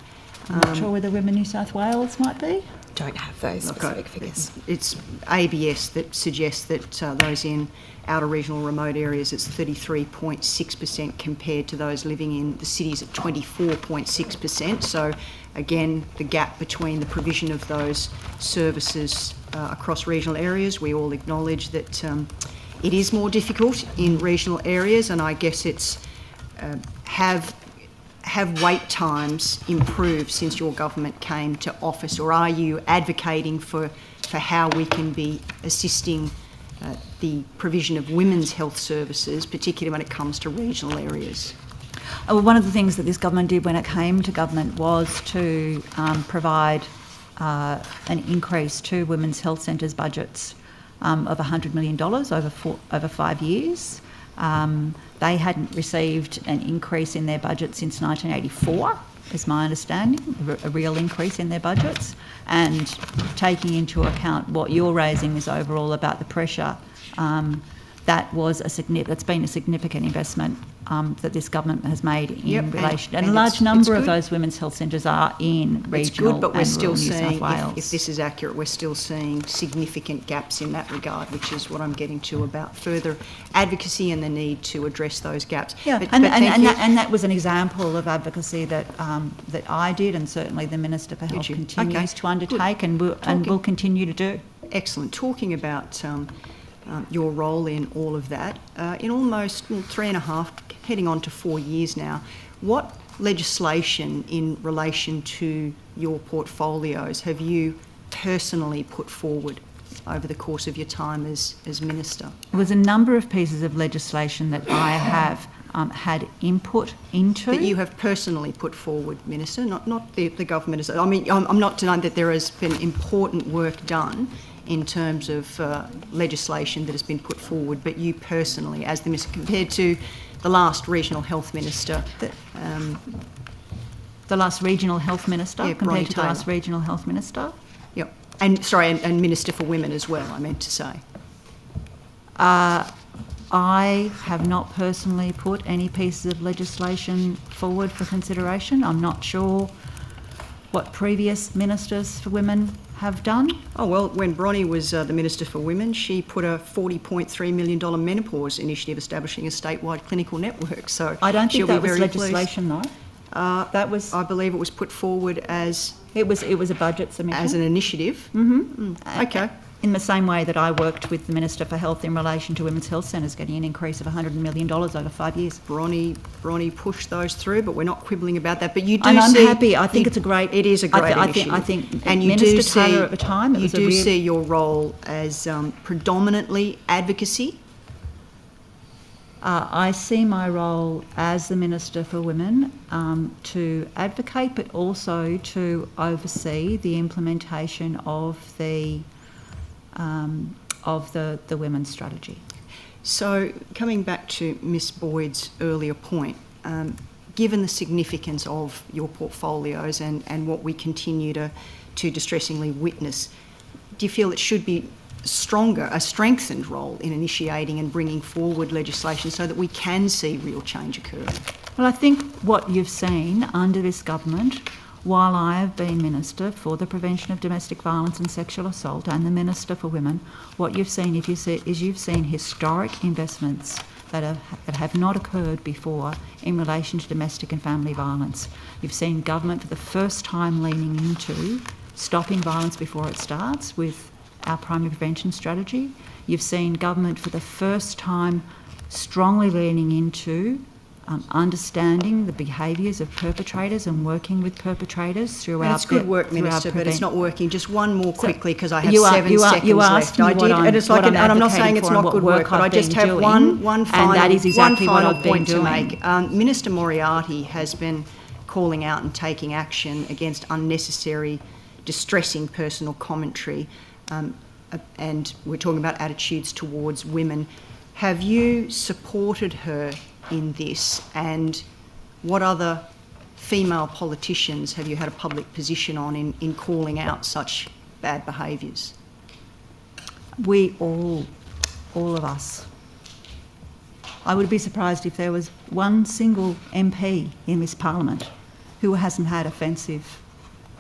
Speaker 9: I'm not sure whether Women New South Wales might be.
Speaker 3: don't have those specific figures.
Speaker 13: It's ABS that suggests that those in outer regional remote areas, it's 33.6% compared to those living in the cities at 24.6%. So again, the gap between the provision of those services across regional areas, we all acknowledge that it is more difficult in regional areas, and I guess it's have wait times improved since your government came to office, or are you advocating for how we can be assisting the provision of women's health services, particularly when it comes to regional areas?
Speaker 9: Well, one of the things that this government did when it came to government was to provide an increase to women's health centres' budgets of $100 million over 5 years. They hadn't received an increase in their budget since 1984, is my understanding, a real increase in their budgets. And taking into account what you're raising is overall about the pressure, that's been a significant investment that this government has made in relation. And a large number of those women's health centres are in regional
Speaker 13: good, but we're
Speaker 9: and
Speaker 13: still
Speaker 9: rural New
Speaker 13: seeing,
Speaker 9: South Wales.
Speaker 13: if this is accurate, we're still seeing significant gaps in that regard, which is what I'm getting to about further advocacy and the need to address those gaps.
Speaker 9: Yeah,
Speaker 13: but
Speaker 9: and that was an example of advocacy that I did, and certainly the Minister for Health continues to undertake and will continue to do.
Speaker 13: Excellent. Talking about your role in all of that, in almost 3.5, heading on to 4 years now, what legislation in relation to your portfolios have you personally put forward over the course of your time as Minister?
Speaker 9: There was a number of pieces of legislation that I have had input into.
Speaker 13: That you have personally put forward, Minister, not the government. I mean, I'm not denying that there has been important work done in terms of legislation that has been put forward, but you personally, as the Minister, compared to the last Regional Health Minister.
Speaker 9: The last Regional Health Minister,
Speaker 13: yeah,
Speaker 9: compared
Speaker 13: Bronnie
Speaker 9: to
Speaker 13: Taylor.
Speaker 9: the last Regional Health Minister?
Speaker 13: Yep. And Minister for Women as well, I meant to say.
Speaker 9: I have not personally put any pieces of legislation forward for consideration. I'm not sure what previous Ministers for Women have done.
Speaker 13: Oh, well, when Bronnie was the Minister for Women, she put a $40.3 million menopause initiative establishing a statewide clinical network. So
Speaker 9: I don't think that was
Speaker 13: very
Speaker 9: legislation, though. That was.
Speaker 13: I believe it was put forward as.
Speaker 9: It was a budget submission.
Speaker 13: As an initiative.
Speaker 9: Mm-hmm.
Speaker 13: Okay.
Speaker 9: In the same way that I worked with the Minister for Health in relation to women's health centres getting an increase of $100 million over 5 years.
Speaker 13: Bronnie pushed those through, but we're not quibbling about that. But you do
Speaker 9: and I'm
Speaker 13: see...
Speaker 9: happy. I think it's a great...
Speaker 13: It is a great initiative.
Speaker 9: I think
Speaker 13: and you
Speaker 9: Minister
Speaker 13: do see,
Speaker 9: Taylor at the time...
Speaker 13: You do see your role as predominantly advocacy?
Speaker 9: I see my role as the Minister for Women to advocate, but also to oversee the implementation of the women's strategy.
Speaker 13: So, coming back to Ms Boyd's earlier point, given the significance of your portfolios and what we continue to distressingly witness, do you feel it should be a strengthened role in initiating and bringing forward legislation so that we can see real change occur?
Speaker 9: Well, I think what you've seen under this government, while I have been Minister for the Prevention of Domestic Violence and Sexual Assault and the Minister for Women, what you've seen is you've seen historic investments that have not occurred before in relation to domestic and family violence. You've seen government for the first time leaning into stopping violence before it starts with our primary prevention strategy. You've seen government for the first time strongly leaning into understanding the behaviours of perpetrators and working with perpetrators throughout.
Speaker 13: It's good work, Minister, but it's not working. Just one more quickly, because I have 7 seconds left.
Speaker 9: I did,
Speaker 13: and it's like, and I'm not saying it's not good work, but I just have one final,
Speaker 9: and that is exactly
Speaker 13: one final
Speaker 9: what I've been
Speaker 13: point to
Speaker 9: doing.
Speaker 13: make. Minister Moriarty has been calling out and taking action against unnecessary, distressing personal commentary, and we're talking about attitudes towards women. Have you supported her in this, and what other female politicians have you had a public position on in calling out such bad behaviours?
Speaker 9: We all of us. I would be surprised if there was one single MP in this Parliament who hasn't had offensive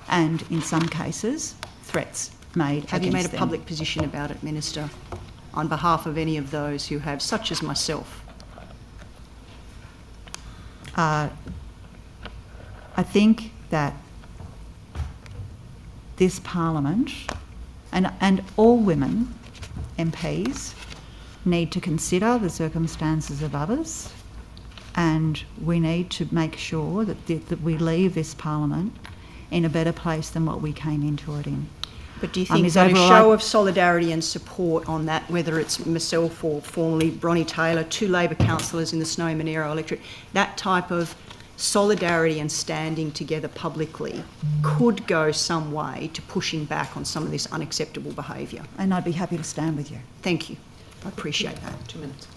Speaker 9: and, in some cases, threats made
Speaker 13: Have you made a
Speaker 9: against them.
Speaker 13: public position about it, Minister, on behalf of any of those who have, such as myself?
Speaker 9: I think that this Parliament and all women MPs need to consider the circumstances of others, and we need to make sure that we leave this Parliament in a better place than what we came into it in.
Speaker 13: But do you think that a show of solidarity and support on that, whether it's myself or formerly Bronnie Taylor, 2 Labor councillors in the Snowy Monero electorate, that type of solidarity and standing together publicly could go some way to pushing back on some of this unacceptable behaviour?
Speaker 9: And I'd be happy to stand with you.
Speaker 13: Thank you. I appreciate that.
Speaker 10: 2 minutes.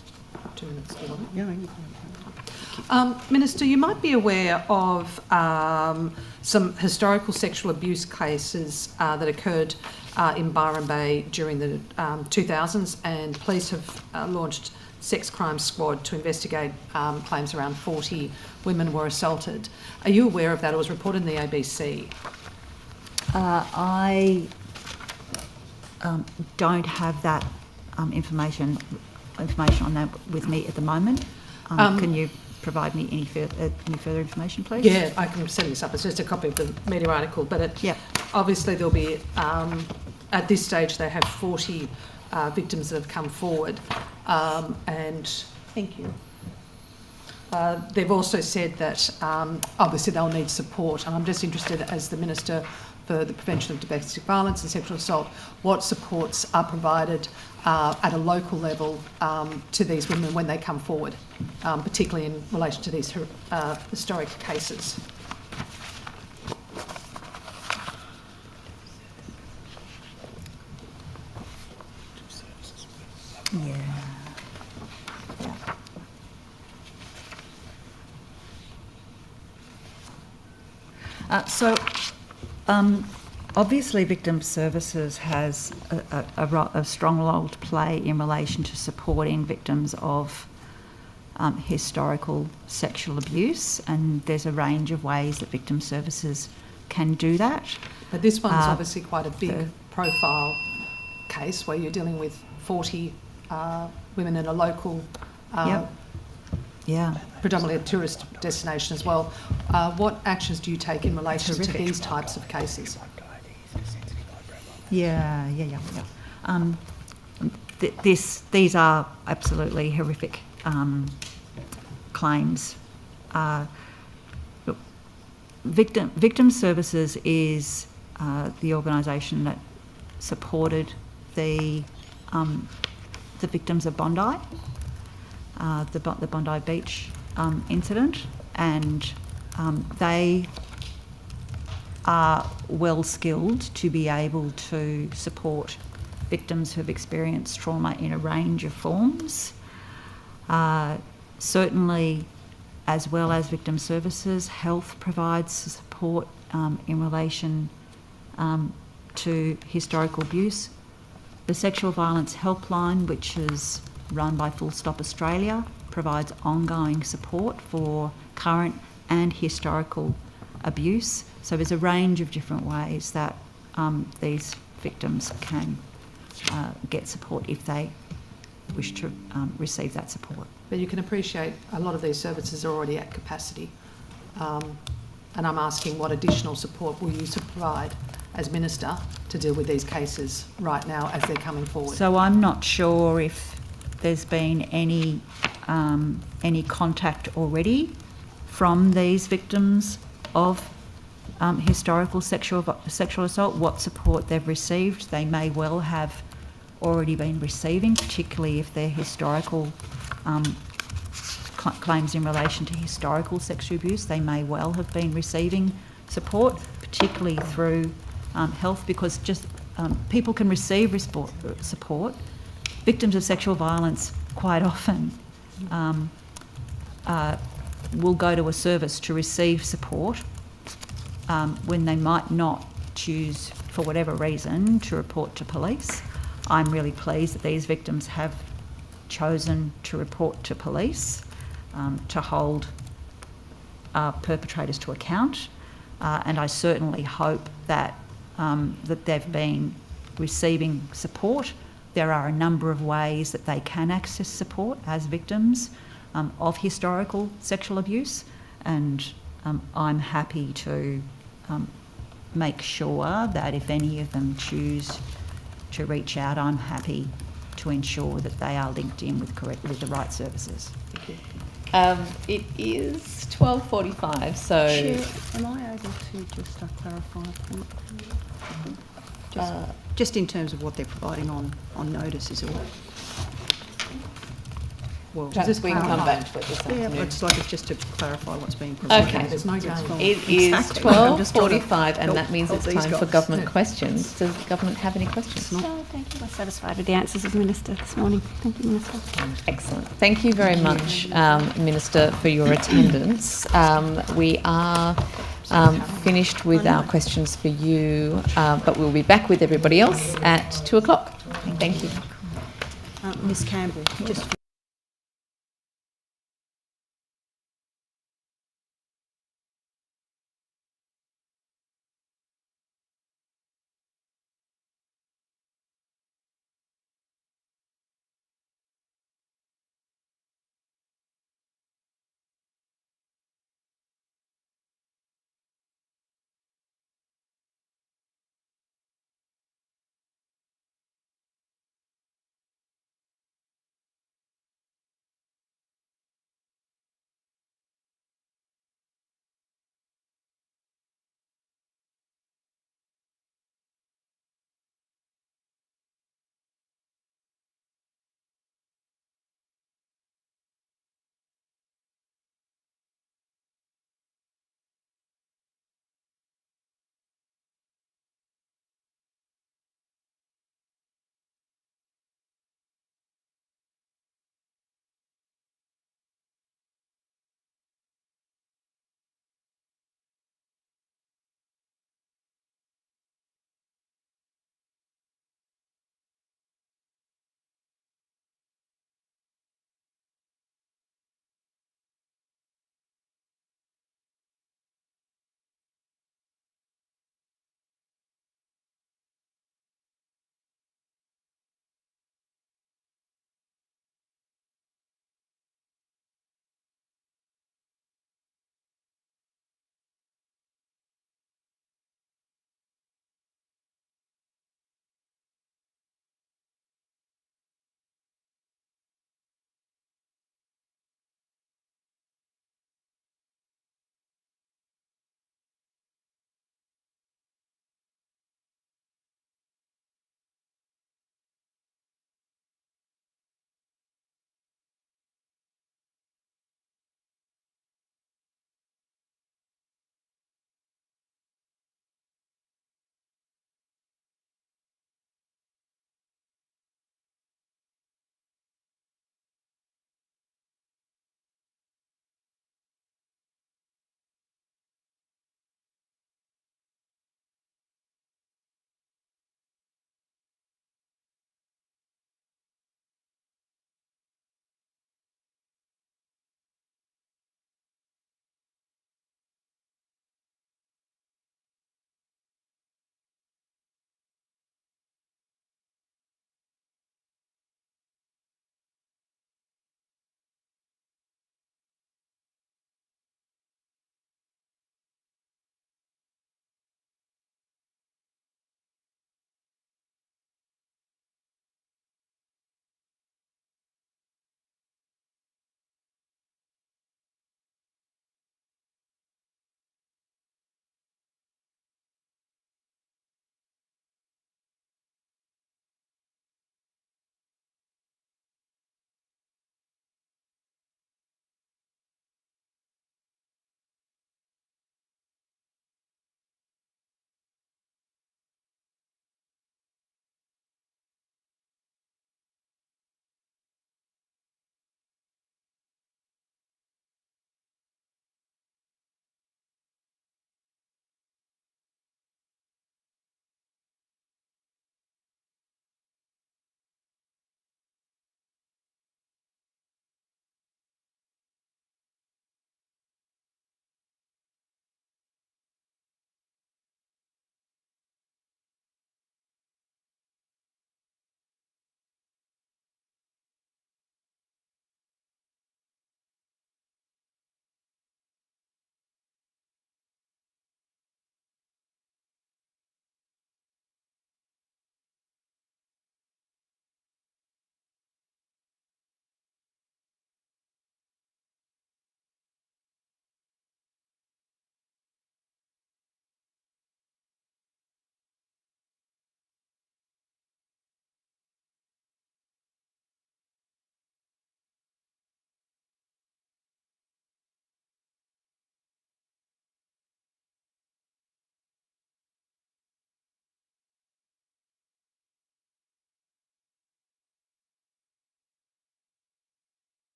Speaker 10: 2 minutes. Do you want it?
Speaker 13: Yeah,
Speaker 10: Minister, you might be aware of some historical sexual abuse cases that occurred in Byron Bay during the 2000s, and police have launched Sex Crime Squad to investigate claims around 40 women were assaulted. Are you aware of that? It was reported in the ABC.
Speaker 9: I don't have that information on that with me at the moment. Can you provide me any further information, please?
Speaker 10: Yeah, I can send this up. It's just a copy of the media article, but obviously there'll be, at this stage, they have 40 victims that have come forward, and thank you. They've also said that obviously they'll need support, and I'm just interested, as the Minister for the Prevention of Domestic Violence and Sexual Assault, what supports are provided at a local level to these women when they come forward, particularly in relation to these historic cases.
Speaker 9: Obviously, Victim Services has a strong role to play in relation to supporting victims of historical sexual abuse, and there's a range of ways that Victim Services can do that.
Speaker 10: But this one's obviously quite a big profile case where you're dealing with 40 women in a local, predominantly a tourist destination as well. What actions do you take in relation to these types of cases?
Speaker 9: These are absolutely horrific claims. Victim Services is the organisation that supported the victims of Bondi, the Bondi Beach incident, and they are well skilled to be able to support victims who have experienced trauma in a range of forms. Certainly, as well as Victim Services, Health provides support in relation to historical abuse. The Sexual Violence Helpline, which is run by Full Stop Australia, provides ongoing support for current and historical abuse. So there's a range of different ways that these victims can get support if they wish to receive that support.
Speaker 10: But you can appreciate a lot of these services are already at capacity. And I'm asking, what additional support will you provide as Minister to deal with these cases right now as they're coming forward?
Speaker 9: So I'm not sure if there's been any contact already from these victims of historical sexual assault, what support they've received. They may well have already been receiving, particularly if they're historical claims in relation to historical sexual abuse. They may well have been receiving support, particularly through Health, because just people can receive support. Victims of sexual violence quite often will go to a service to receive support when they might not choose, for whatever reason, to report to police. I'm really pleased that these victims have chosen to report to police, to hold perpetrators to account, and I certainly hope that that they've been receiving support. There are a number of ways that they can access support as victims of historical sexual abuse, and I'm happy to make sure that if any of them choose to reach out, I'm happy to ensure that they are linked in with the right services.
Speaker 1: It is 12:45, so...
Speaker 11: Chair, am I able to just clarify?
Speaker 13: Just in terms of what they're providing on notice is all. Well,
Speaker 1: Perhaps we can come back to it this
Speaker 13: yeah,
Speaker 1: afternoon.
Speaker 13: it's like it's just to clarify what's being provided.
Speaker 1: Okay,
Speaker 10: there's no game.
Speaker 1: It is
Speaker 13: Exactly. I'm just trying to
Speaker 1: 12:45, and that means
Speaker 13: help
Speaker 1: it's
Speaker 13: these
Speaker 1: time for
Speaker 13: guys.
Speaker 1: government questions. Does the government have any questions?
Speaker 11: No, thank you. I'm satisfied with the answers of the Minister this morning. Thank you, Minister.
Speaker 1: Excellent. Thank you very much, Minister, for your attendance. We are finished with our questions for you, but we'll be back with everybody else at 2 o'clock. Thank you.
Speaker 13: Ms Campbell, just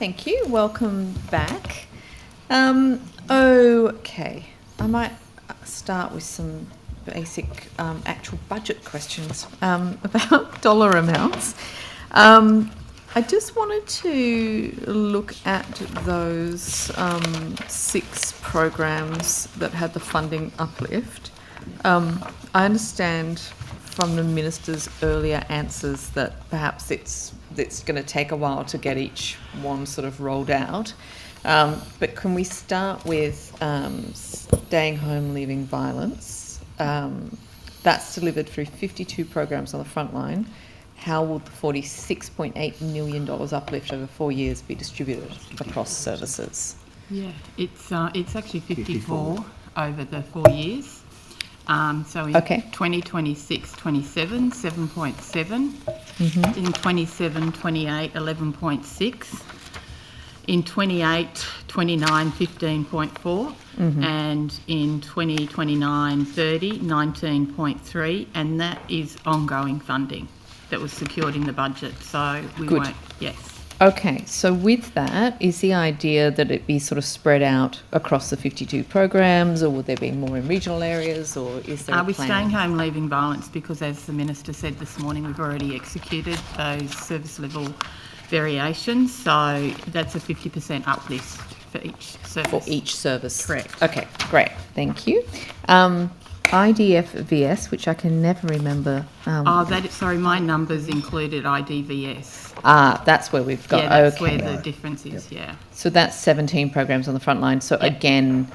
Speaker 1: thank you. Welcome back. Okay, I might start with some basic actual budget questions about dollar amounts. I just wanted to look at those 6 programs that had the funding uplift. I understand from the Minister's earlier answers that perhaps it's going to take a while to get each one sort of rolled out. But can we start with staying home, leaving violence? That's delivered through 52 programs on the front line. How will the $46.8 million uplift over 4 years be distributed across services?
Speaker 4: Yeah, it's actually 54 over the 4 years. So in 2026, 27, 7.7. In 27, 28, 11.6. In 28, 29, 15.4. And in 2029, 30, 19.3. And that is ongoing funding that was secured in the budget. So we won't, yes.
Speaker 1: Okay, so with that, is the idea that it be sort of spread out across the 52 programs, or will there be more in regional areas, or is there a plan?
Speaker 4: We're staying home, leaving violence, because as the Minister said this morning, we've already executed those service level variations, so that's a 50% uplift for each service.
Speaker 1: For each service?
Speaker 4: Correct.
Speaker 1: Okay, great, thank you. IDFVS, which I can never remember.
Speaker 4: Sorry, my numbers included IDVS.
Speaker 1: That's where we've got.
Speaker 4: Yeah, that's where the difference is. Yeah.
Speaker 1: So that's 17 programs on the front line. So again,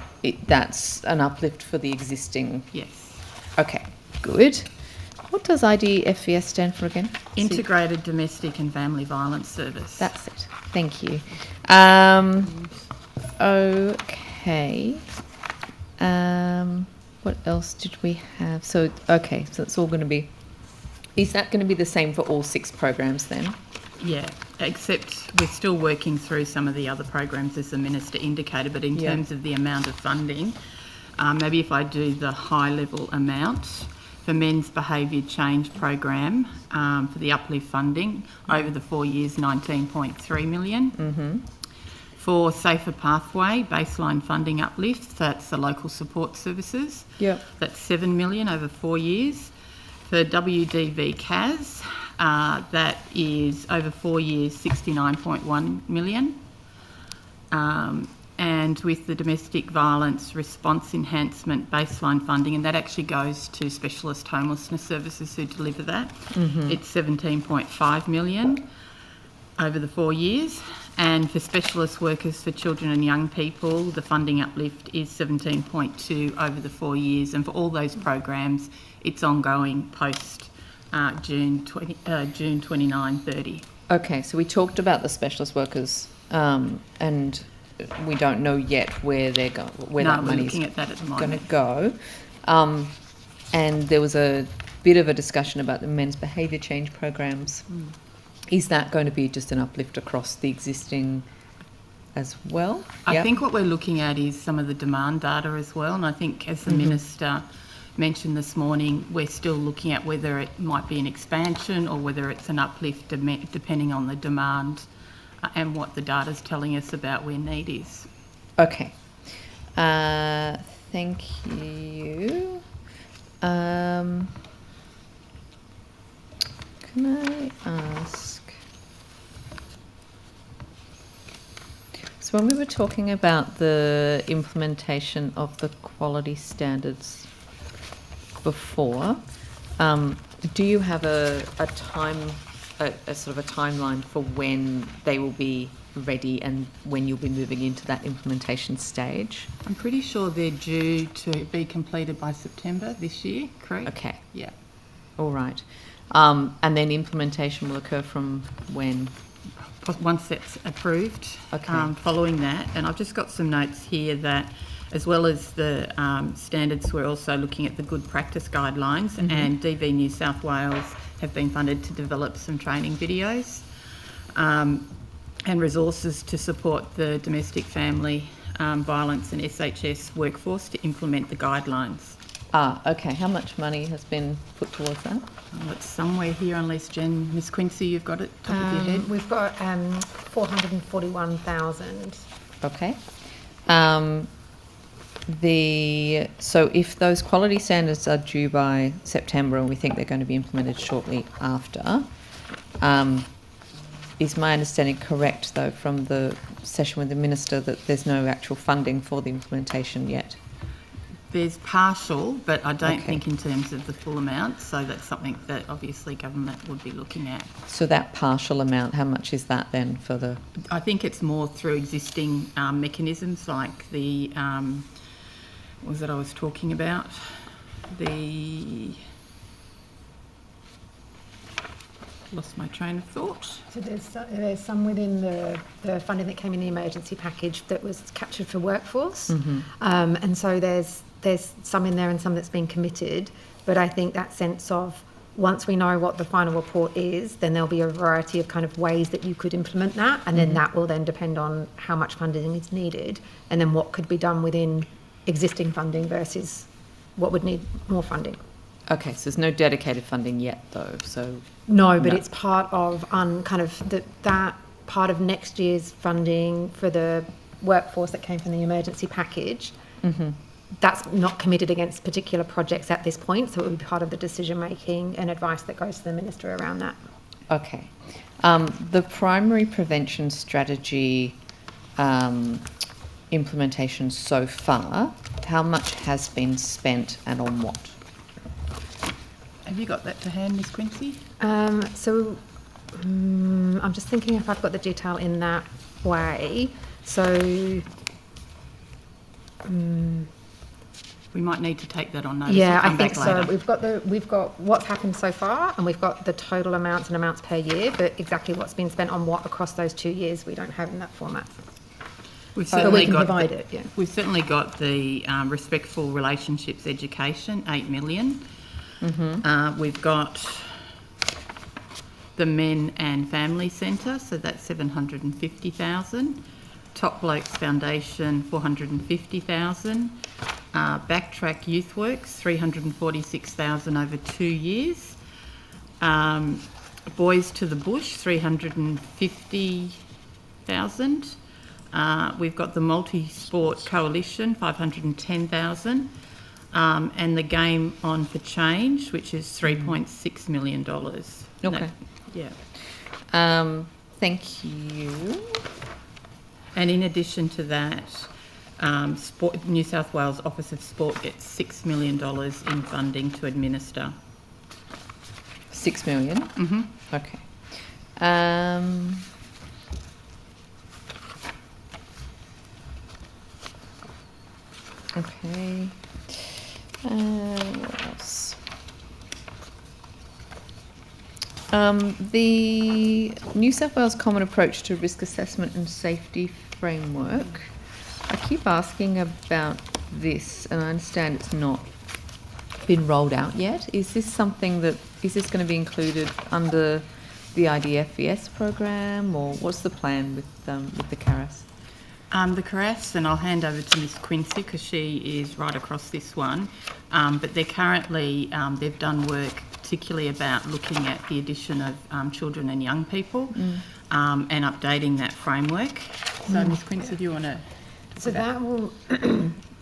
Speaker 1: that's an uplift for the existing.
Speaker 4: Yes.
Speaker 1: Okay, good. What does IDFVS stand for again?
Speaker 4: Integrated Domestic and Family Violence Service.
Speaker 1: That's it. Thank you. Okay. What else did we have? So it's all going to be... Is that going to be the same for all 6 programs then?
Speaker 4: Yeah, except we're still working through some of the other programs as the Minister indicated, but in terms of the amount of funding, maybe if I do the high-level amount for Men's Behaviour Change Program for the uplift funding over the 4 years, 19.3 million. For Safer Pathway, baseline funding uplift, that's the local support services.
Speaker 1: Yep.
Speaker 4: That's 7 million over 4 years. For WDV CAS, that is over 4 years, 69.1 million. And with the domestic violence response enhancement baseline funding, and that actually goes to specialist homelessness services who deliver that, it's 17.5 million over the 4 years. And for specialist workers for children and young people, the funding uplift is 17.2 over the 4 years. And for all those programs, it's ongoing post June 29, 30.
Speaker 1: Okay, so we talked about the specialist workers, and we don't know yet where they're going, where that money's
Speaker 4: looking at that at the moment.
Speaker 1: Going to go. And there was a bit of a discussion about the men's behaviour change programs. Is that going to be just an uplift across the existing as well?
Speaker 4: I think what we're looking at is some of the demand data as well, and I think as the Minister mentioned this morning, we're still looking at whether it might be an expansion or whether it's an uplift depending on the demand and what the data's telling us about where need is.
Speaker 1: Okay. Thank you. Can I ask... So when we were talking about the implementation of the quality standards before, do you have a sort of a timeline for when they will be ready and when you'll be moving into that implementation stage?
Speaker 4: I'm pretty sure they're due to be completed by September this year, correct?
Speaker 1: Okay.
Speaker 4: Yeah.
Speaker 1: All right. And then implementation will occur from when?
Speaker 4: Once that's approved.
Speaker 1: Okay.
Speaker 4: Following that, and I've just got some notes here that as well as the standards, we're also looking at the good practice guidelines, and DV New South Wales have been funded to develop some training videos and resources to support the domestic family violence and SHS workforce to implement the guidelines.
Speaker 1: Okay. How much money has been put towards that?
Speaker 4: Oh, it's somewhere here, unless Miss Quincy, you've got it top of your head.
Speaker 7: We've got 441,000.
Speaker 1: Okay. So if those quality standards are due by September, and we think they're going to be implemented shortly after, is my understanding correct, though, from the session with the Minister, that there's no actual funding for the implementation yet?
Speaker 4: There's partial, but I don't think in terms of the full amount, so that's something that obviously government would be looking at.
Speaker 1: So that partial amount, how much is that then for the...
Speaker 4: I think it's more through existing mechanisms like the, what was it I was talking about? Lost my train of thought.
Speaker 7: So there's some within the funding that came in the emergency package that was captured for workforce. And so there's some in there and some that's been committed. But I think that sense of once we know what the final report is, then there'll be a variety of kind of ways that you could implement that. And then that will then depend on how much funding is needed and then what could be done within existing funding versus what would need more funding.
Speaker 1: Okay, so there's no dedicated funding yet, though, so...
Speaker 7: No, but it's part of that part of next year's funding for the workforce that came from the emergency package. That's not committed against particular projects at this point, so it would be part of the decision-making and advice that goes to the Minister around that.
Speaker 1: Okay. The primary prevention strategy implementation so far, how much has been spent and on what?
Speaker 4: Have you got that to hand, Miss Quincy?
Speaker 7: I'm just thinking if I've got the detail in that way. So
Speaker 4: we might need to take that on notice.
Speaker 7: Yeah, I think so. We've got what's happened so far, and we've got the total amounts and amounts per year. But exactly what's been spent on what across those 2 years, we don't have in that format.
Speaker 4: We've certainly got
Speaker 7: We've
Speaker 4: certainly got the respectful relationships education, 8 million. We've got the Men and Family Centre, so that's 750,000. Top Blokes Foundation, 450,000. Backtrack Youth Works, 346,000 over 2 years. Boys to the Bush, 350,000. We've got the Multi-Sport Coalition, 510,000. And the Game On for Change, which is $3.6 million.
Speaker 1: Okay.
Speaker 4: Yeah.
Speaker 1: Thank you.
Speaker 4: And in addition to that, New South Wales Office of Sport gets $6 million in funding to administer.
Speaker 1: $6 million? Okay. Okay. What else? The New South Wales Common Approach to Risk Assessment and Safety Framework. I keep asking about this, and I understand it's not been rolled out yet. Is this something that is this going to be included under the IDFES program, or what's the plan with the CARAS?
Speaker 4: The CARAS, and I'll hand over to Miss Quincy because she is right across this one. But they're currently, they've done work particularly about looking at the addition of children and young people and updating that framework. So Miss Quincy, do you want to...
Speaker 7: So that will...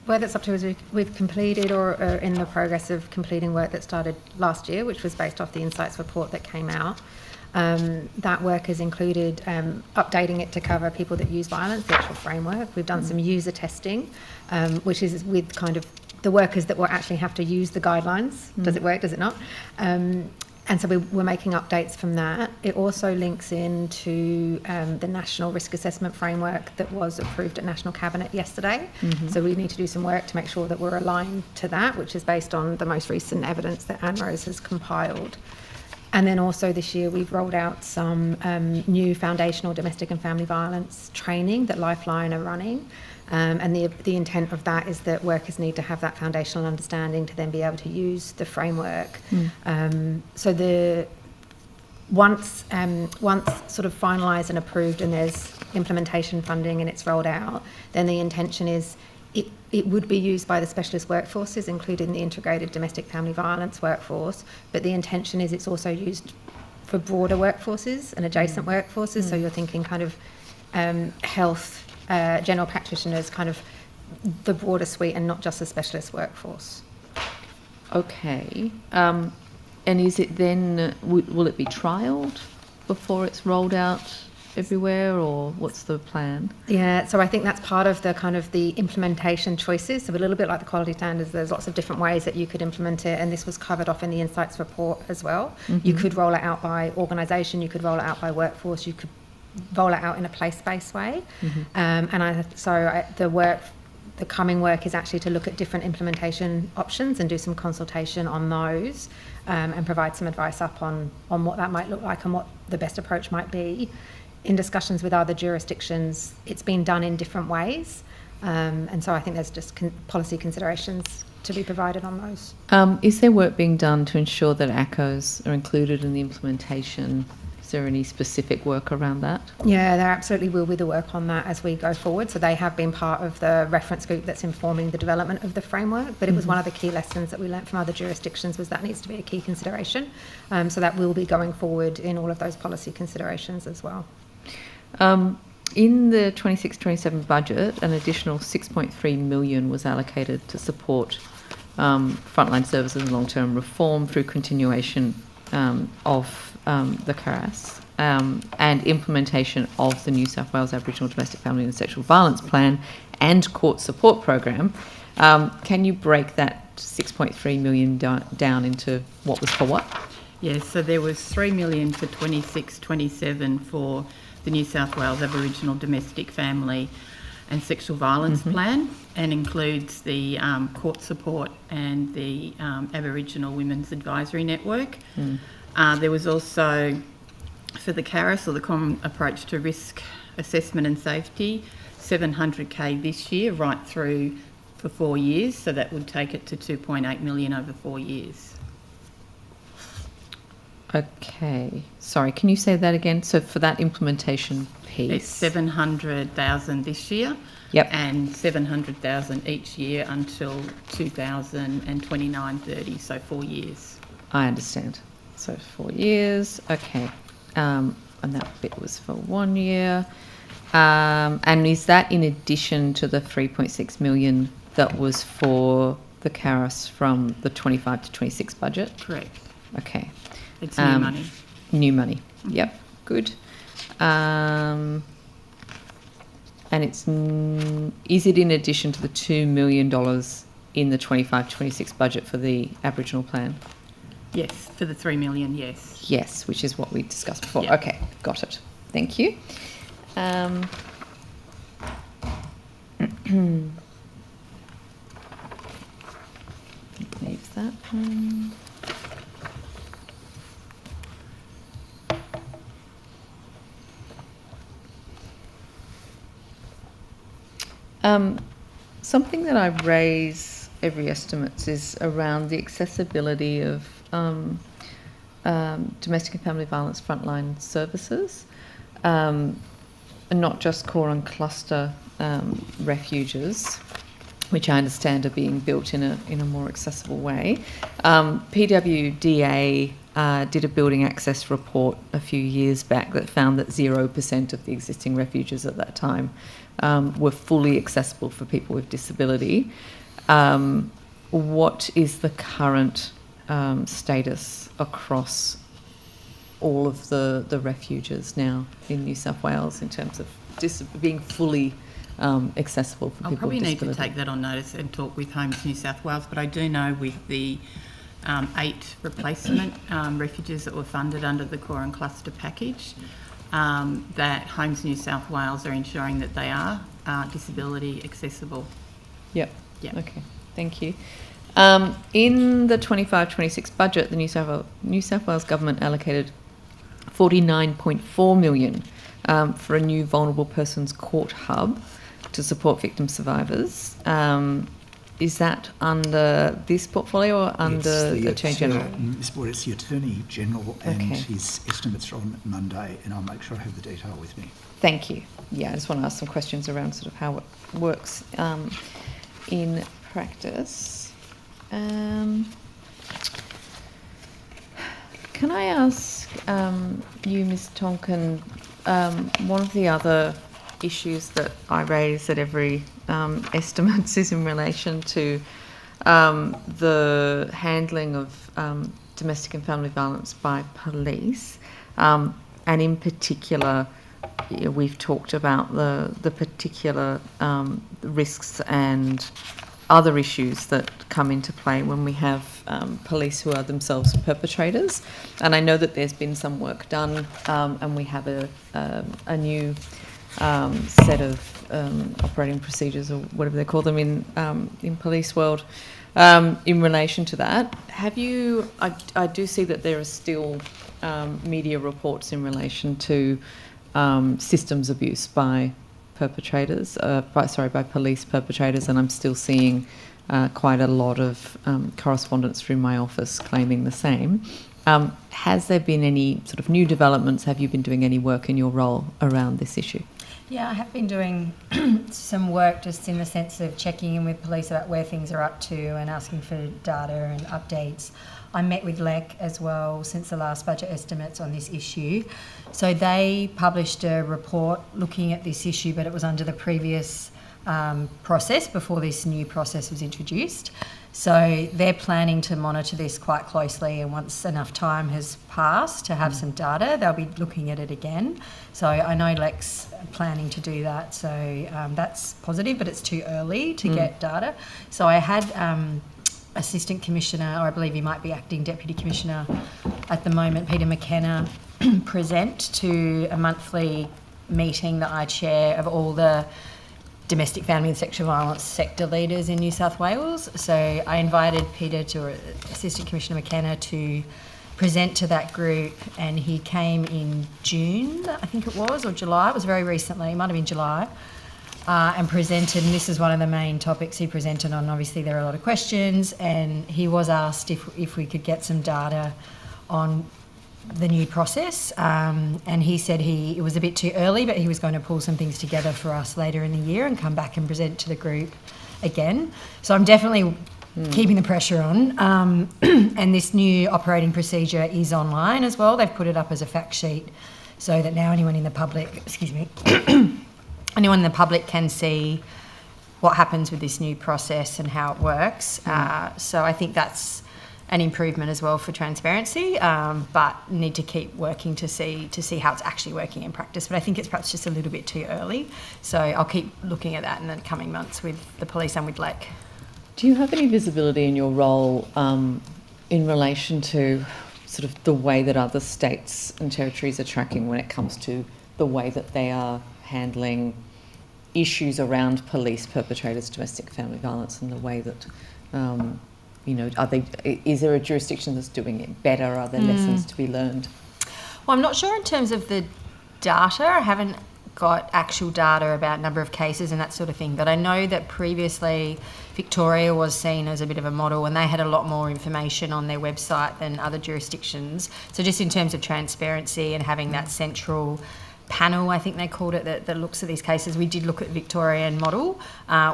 Speaker 7: Where that's up to is we've completed or are in the progress of completing work that started last year, which was based off the Insights report that came out. That work has included updating it to cover people that use violence, the actual framework. We've done some user testing, which is with kind of the workers that will actually have to use the guidelines. Does it work? Does it not? And so we're making updates from that. It also links into the National Risk Assessment Framework that was approved at National Cabinet yesterday. So we need to do some work to make sure that we're aligned to that, which is based on the most recent evidence that Anne Rose has compiled. And then also this year we've rolled out some new foundational domestic and family violence training that Lifeline are running. And the intent of that is that workers need to have that foundational understanding to then be able to use the framework. So once sort of finalised and approved and there's implementation funding and it's rolled out, then the intention is it would be used by the specialist workforces, including the integrated domestic family violence workforce, but the intention is it's also used for broader workforces and adjacent workforces. So you're thinking kind of health, general practitioners, kind of the broader suite and not just the specialist workforce.
Speaker 1: Okay. And is it then, will it be trialled before it's rolled out everywhere, or what's the plan?
Speaker 7: Yeah, so I think that's part of the kind of the implementation choices. So a little bit like the quality standards, there's lots of different ways that you could implement it, and this was covered off in the Insights report as well. You could roll it out by organisation, you could roll it out by workforce, you could roll it out in a place-based way. The coming work is actually to look at different implementation options and do some consultation on those, and provide some advice up on what that might look like and what the best approach might be. In discussions with other jurisdictions, it's been done in different ways, and so I think there's just policy considerations to be provided on those.
Speaker 1: Is there work being done to ensure that ACCOs are included in the implementation? Is there any specific work around that?
Speaker 7: Yeah, there absolutely will be the work on that as we go forward. So they have been part of the reference group that's informing the development of the framework, but it was one of the key lessons that we learnt from other jurisdictions was that needs to be a key consideration. So that will be going forward in all of those policy considerations as well.
Speaker 1: In the 26-27 budget, an additional $6.3 million was allocated to support frontline services and long-term reform through continuation of the CARAS and implementation of the New South Wales Aboriginal Domestic Family and Sexual Violence Plan and Court Support Program. Can you break that $6.3 million down into what was for what?
Speaker 4: Yes, so there was $3 million for 26-27 for the New South Wales Aboriginal Domestic Family and Sexual Violence Plan, and includes the court support and the Aboriginal Women's Advisory Network. There was also, for the CARAS, or the Common Approach to Risk Assessment and Safety, $700K this year, right through for 4 years, so that would take it to $2.8 million over 4 years.
Speaker 1: Okay, sorry, can you say that again? So for that implementation piece,
Speaker 4: it's $700,000 this year, and $700,000 each year until 2029-30, so 4 years.
Speaker 1: I understand. So 4 years, okay, and that bit was for 1 year. And is that in addition to the $3.6 million that was for the CARAS from the 25 to 26 budget?
Speaker 4: Correct.
Speaker 1: Okay.
Speaker 4: It's new money.
Speaker 1: New money. Yep. Good. And is it in addition to the $2 million in the 25-26 budget for the Aboriginal plan?
Speaker 4: Yes, for the $3 million, yes.
Speaker 1: Yes, which is what we discussed before.
Speaker 4: Yep.
Speaker 1: Okay, got it. Thank you. Leave that one. Something that I raise every estimates is around the accessibility of domestic and family violence frontline services, and not just core and cluster refuges, which I understand are being built in a more accessible way. PWDA did a building access report a few years back that found that 0% of the existing refuges at that time were fully accessible for people with disability. What is the current status across all of the refuges now in New South Wales in terms of being fully accessible for people with disability?
Speaker 4: I'll probably need to take that on notice and talk with Homes New South Wales, but I do know with the 8 replacement refuges that were funded under the Core and Cluster package, that Homes New South Wales are ensuring that they are disability accessible.
Speaker 1: Yep.
Speaker 4: Yep.
Speaker 1: Okay, thank you. In the 25-26 budget, the New South Wales government allocated $49.4 million for a new vulnerable persons court hub to support victim survivors. Is that under this portfolio or under the Attorney General?
Speaker 5: Ms. Boyd, it's the Attorney General, and
Speaker 1: Okay.
Speaker 5: his estimates are on Monday, and I'll make sure I have the detail with me.
Speaker 1: Thank you. Yeah, I just want to ask some questions around sort of how it works. in practice. Can I ask you, Ms. Tonkin, one of the other issues that I raise at every estimates is in relation to the handling of domestic and family violence by police, and in particular, we've talked about the particular risks and other issues that come into play when we have police who are themselves perpetrators. And I know that there's been some work done, and we have a new set of operating procedures, or whatever they call them in police world, in relation to that. Have you? I do see that there are still media reports in relation to systems abuse by perpetrators, by police perpetrators, and I'm still seeing quite a lot of correspondence through my office claiming the same. Has there been any sort of new developments? Have you been doing any work in your role around this issue?
Speaker 6: Yeah, I have been doing some work just in the sense of checking in with police about where things are up to and asking for data and updates. I met with LEC as well since the last budget estimates on this issue. So they published a report looking at this issue, but it was under the previous process before this new process was introduced. So they're planning to monitor this quite closely, and once enough time has passed to have some data, they'll be looking at it again. So I know LEC's planning to do that, so that's positive, but it's too early to get data. So I had Assistant Commissioner, or I believe he might be Acting Deputy Commissioner at the moment, Peter McKenna, present to a monthly meeting that I chair of all the domestic, family and sexual violence sector leaders in New South Wales. So I invited Peter to Assistant Commissioner McKenna to present to that group, and he came in June, I think it was, or July. It was very recently, it might have been July, and presented, and this is one of the main topics he presented on. Obviously there are a lot of questions, and he was asked if we could get some data on the new process, and he said it was a bit too early, but he was going to pull some things together for us later in the year and come back and present to the group again. So I'm definitely keeping the pressure on, and this new operating procedure is online as well. They've put it up as a fact sheet so that now anyone in the public, anyone in the public can see what happens with this new process and how it works. So I think that's an improvement as well for transparency, but need to keep working to see how it's actually working in practice. But I think it's perhaps just a little bit too early. So I'll keep looking at that in the coming months with the police and with LEC.
Speaker 1: Do you have any visibility in your role in relation to sort of the way that other states and territories are tracking when it comes to the way that they are handling issues around police perpetrators, domestic family violence, and the way that is there a jurisdiction that's doing it better? Are there lessons to be learned?
Speaker 6: Well, I'm not sure in terms of the data. I haven't got actual data about number of cases and that sort of thing, but I know that previously Victoria was seen as a bit of a model, and they had a lot more information on their website than other jurisdictions. So just in terms of transparency and having that central panel, I think they called it, that looks at these cases. We did look at the Victorian model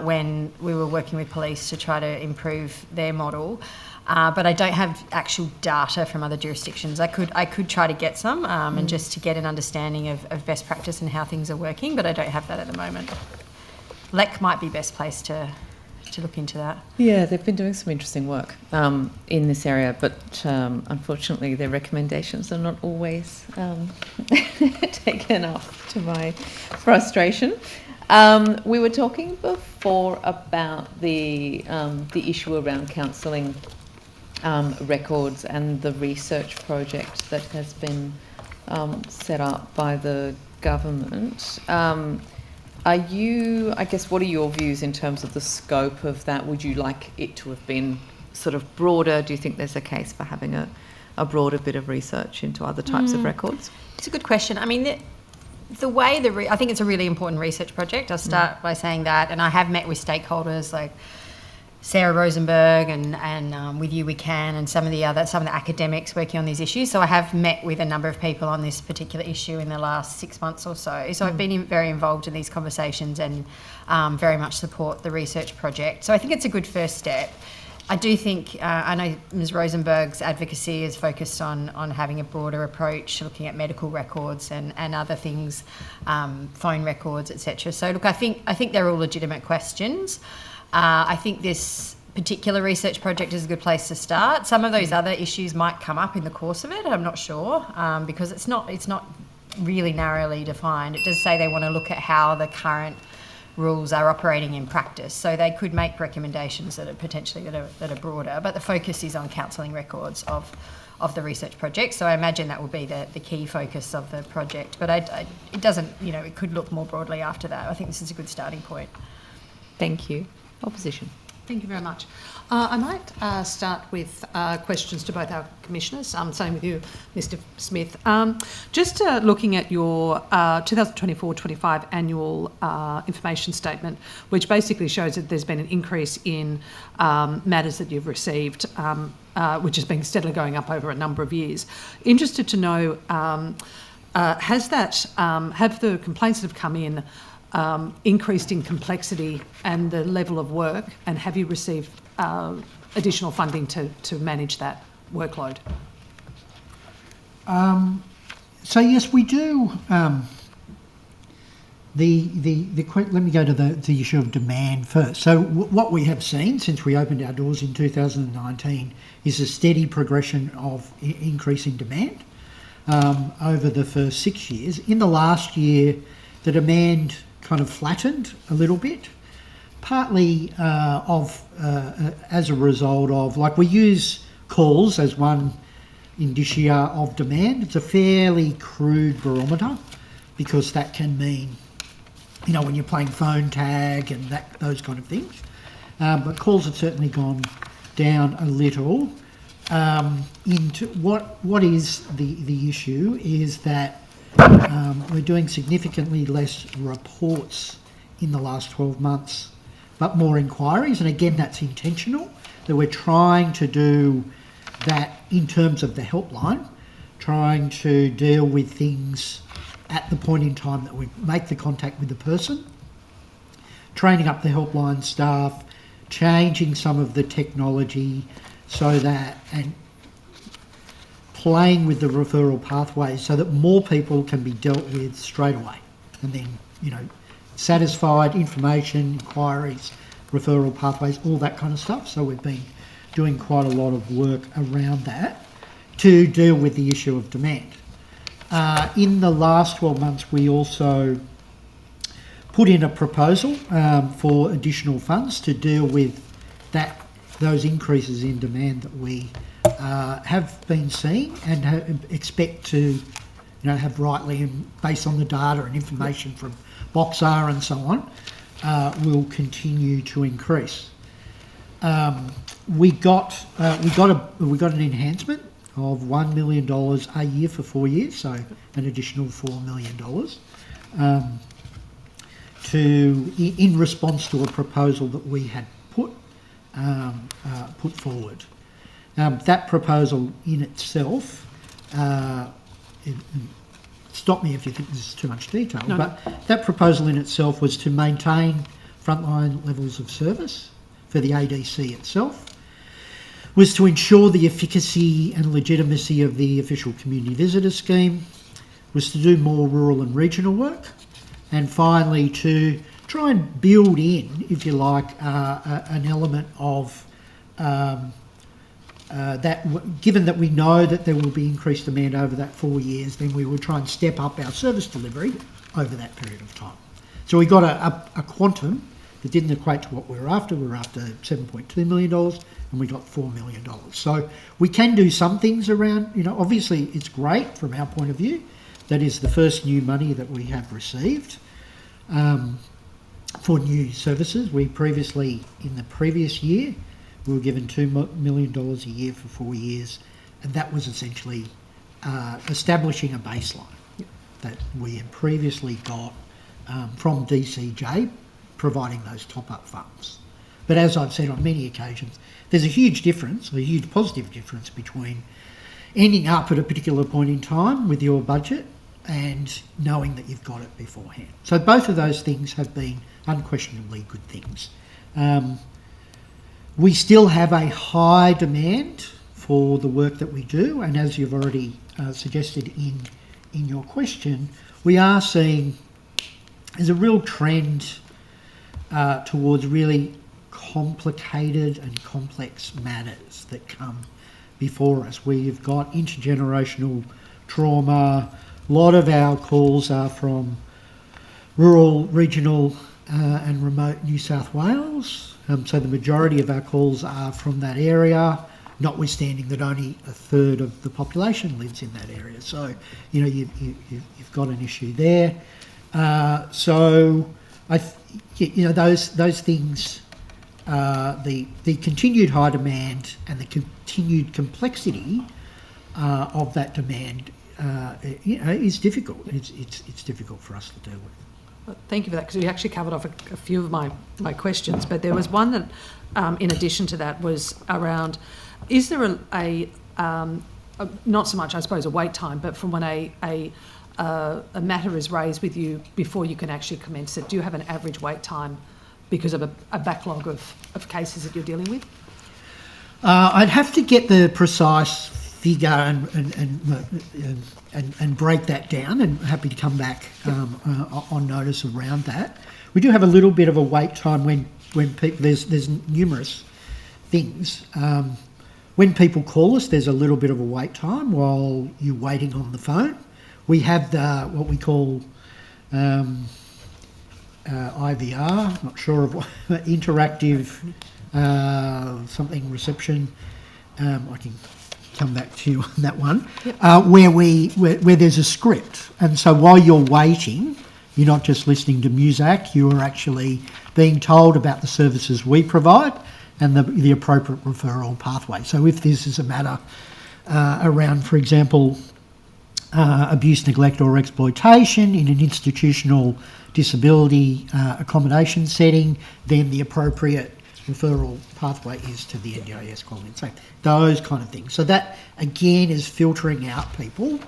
Speaker 6: when we were working with police to try to improve their model, but I don't have actual data from other jurisdictions. I could try to get some and just to get an understanding of best practice and how things are working, but I don't have that at the moment. LEC might be best placed to look into that. Yeah,
Speaker 1: they've been doing some interesting work in this area, but unfortunately their recommendations are not always taken up, to my frustration. We were talking before about the issue around counselling records and the research project that has been set up by the government. What are your views in terms of the scope of that? Would you like it to have been sort of broader? Do you think there's a case for having a broader bit of research into other types of records?
Speaker 6: It's a good question. I mean, I think it's a really important research project. I'll start by saying that, and I have met with stakeholders like Sarah Rosenberg and With You We Can and some of the academics working on these issues. So I have met with a number of people on this particular issue in the last 6 months or so. So I've been very involved in these conversations and very much support the research project. So I think it's a good first step. I do think, I know Ms Rosenberg's advocacy is focused on having a broader approach, looking at medical records and other things, phone records, etc. So look, I think they're all legitimate questions. I think this particular research project is a good place to start. Some of those other issues might come up in the course of it, I'm not sure, because it's not really narrowly defined. It does say they want to look at how the current rules are operating in practice, so they could make recommendations that are potentially that are broader, but the focus is on counselling records of the research project. So I imagine that will be the key focus of the project, but it doesn't, it could look more broadly after that. I think this is a good starting point.
Speaker 1: Thank you. Opposition.
Speaker 10: Thank you very much. I might start with questions to both our commissioners, same with you, Mr Smith. Just looking at your 2024-25 annual information statement, which basically shows that there's been an increase in matters that you've received, which has been steadily going up over a number of years. Interested to know, have the complaints that have come in increased in complexity and the level of work, and have you received additional funding to manage that workload?
Speaker 8: So yes, we do. Let me go to the issue of demand first. So what we have seen since we opened our doors in 2019 is a steady progression of increasing demand over the first 6 years. In the last year, the demand kind of flattened a little bit, partly as a result of, we use calls as one indicia of demand. It's a fairly crude barometer because that can mean, when you're playing phone tag and those kind of things. But calls have certainly gone down a little. Into what is the issue is that we're doing significantly less reports in the last 12 months, but more inquiries. And again, that's intentional, that we're trying to do that in terms of the helpline, trying to deal with things at the point in time that we make the contact with the person, training up the helpline staff, changing some of the technology so that, and playing with the referral pathways so that more people can be dealt with straight away. And then, satisfied information, inquiries, referral pathways, all that kind of stuff. So we've been doing quite a lot of work around that to deal with the issue of demand. In the last 12 months, we also put in a proposal for additional funds to deal with those increases in demand that we have been seeing and expect to have rightly, and based on the data and information from Boxar and so on, will continue to increase. We got an enhancement of $1 million a year for 4 years, so an additional $4 million in response to a proposal that we had put forward. That proposal in itself, stop me if you think this is too much detail, that proposal in itself was to maintain frontline levels of service for the ADC itself, was to ensure the efficacy and legitimacy of the official community visitor scheme, was to do more rural and regional work, and finally to try and build in, if you like, an element of that, given that we know that there will be increased demand over that 4 years, then we will try and step up our service delivery over that period of time. So we got a quantum that didn't equate to what we were after. We were after $7.2 million and we got $4 million. So we can do some things around, obviously it's great from our point of view. That is the first new money that we have received for new services. We previously, in the previous year, we were given $2 million a year for 4 years, and that was essentially establishing a baseline that we had previously got from DCJ, providing those top-up funds. But as I've said on many occasions, there's a huge difference, a huge positive difference between ending up at a particular point in time with your budget and knowing that you've got it beforehand. So both of those things have been unquestionably good things. We still have a high demand for the work that we do, and as you've already suggested in your question, we are seeing there's a real trend towards really complicated and complex matters that come before us, where you've got intergenerational trauma. A lot of our calls are from rural, regional and remote New South Wales. So the majority of our calls are from that area, notwithstanding that only a third of the population lives in that area. So, you know, you've got an issue there. So, those things, the continued high demand and the continued complexity of that demand, is difficult. It's difficult for us to deal with.
Speaker 10: Well, thank you for that, because you actually covered off a few of my questions, but there was one that, in addition to that, was around, is there a not so much, I suppose, a wait time, but from when a matter is raised with you before you can actually commence it? Do you have an average wait time because of a backlog of cases that you're dealing with?
Speaker 8: I'd have to get the precise figure and break that down, and happy to come back on notice around that. We do have a little bit of a wait time when people, there's numerous things. When people call us, there's a little bit of a wait time while you're waiting on the phone. We have what we call IVR, not sure of what, interactive something reception. I can come back to you on that one. Yep. Where there's a script, and so while you're waiting, you're not just listening to music, you are actually being told about the services we provide and the appropriate referral pathway. So if this is a matter around, for example, abuse, neglect or exploitation in an institutional disability accommodation setting, then the appropriate referral pathway is to the NDIS Quality. So those kind of things. So that, again, is filtering out people,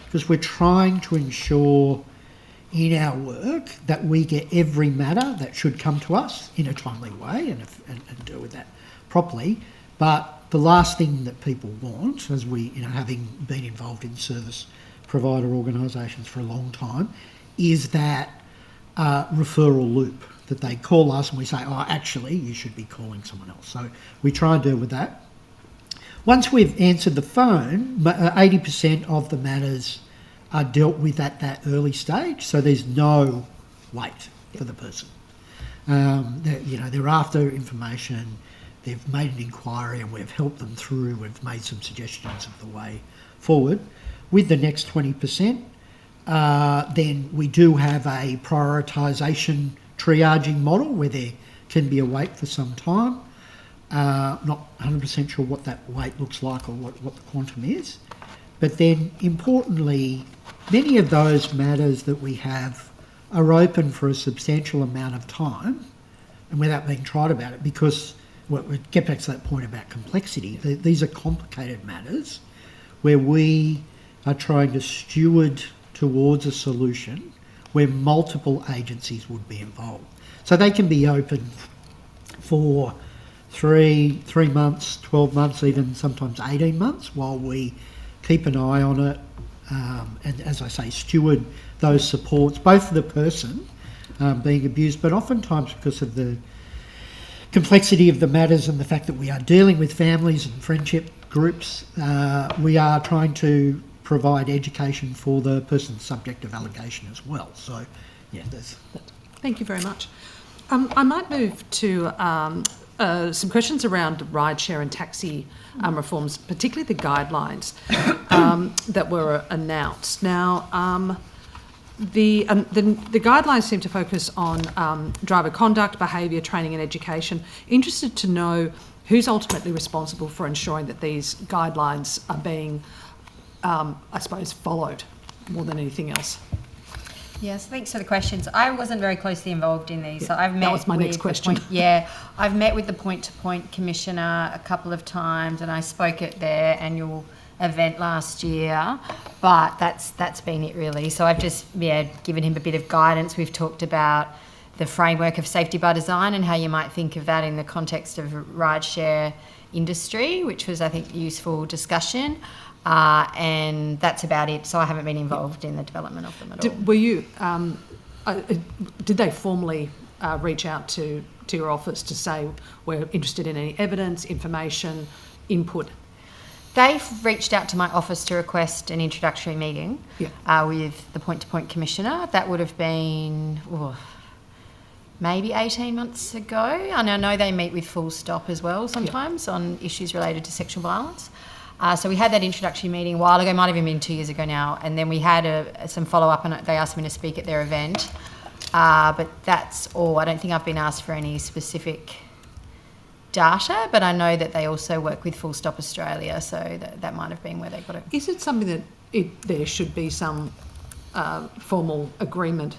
Speaker 8: because we're trying to ensure in our work that we get every matter that should come to us in a timely way and deal with that properly. But the last thing that people want, as we, having been involved in service provider organisations for a long time, is that referral loop, that they call us and we say, oh, actually, you should be calling someone else. So we try and deal with that. Once we've answered the phone, 80% of the matters are dealt with at that early stage, so there's no wait for the person. They're after information, they've made an inquiry and we've helped them through, we've made some suggestions of the way forward. With the next 20%, then we do have a prioritisation triaging model where there can be a wait for some time. Not 100% sure what that wait looks like or what the quantum is. But then, importantly, many of those matters that we have are open for a substantial amount of time and without being tried about it, because we get back to that point about complexity. These are complicated matters where we are trying to steward towards a solution where multiple agencies would be involved. So they can be open for 3 months, 12 months, even sometimes 18 months, while we keep an eye on it and, as I say, steward those supports, both for the person being abused, but oftentimes because of the complexity of the matters and the fact that we are dealing with families and friendship groups, we are trying to provide education for the person subject of allegation as well. So, yeah, there's that.
Speaker 10: Thank you very much. I might move to some questions around rideshare and taxi reforms, particularly the guidelines that were announced. Now, the guidelines seem to focus on driver conduct, behaviour, training and education. Interested to know who's ultimately responsible for ensuring that these guidelines are being I suppose, followed more than anything else.
Speaker 6: Yes, thanks for the questions. I wasn't very closely involved in these, so I've met.
Speaker 10: That was my next question.
Speaker 6: I've met with the point-to-point commissioner a couple of times, and I spoke at their annual event last year. But that's been it really. So I've just given him a bit of guidance. We've talked about the framework of safety by design and how you might think of that in the context of rideshare industry, which was, I think, useful discussion. And that's about it. So I haven't been involved in the development of them at all.
Speaker 10: Were you? Did they formally reach out to your office to say we're interested in any evidence, information, input?
Speaker 6: They've reached out to my office to request an introductory meeting with the point-to-point commissioner. That would have been maybe 18 months ago. And I know they meet with Full Stop as well sometimes on issues related to sexual violence. So we had that introductory meeting a while ago, might have even been 2 years ago now, and then we had some follow-up and they asked me to speak at their event. But that's all. I don't think I've been asked for any specific data, but I know that they also work with Full Stop Australia, so that might have been where they got it.
Speaker 10: Is it something that there should be some formal agreement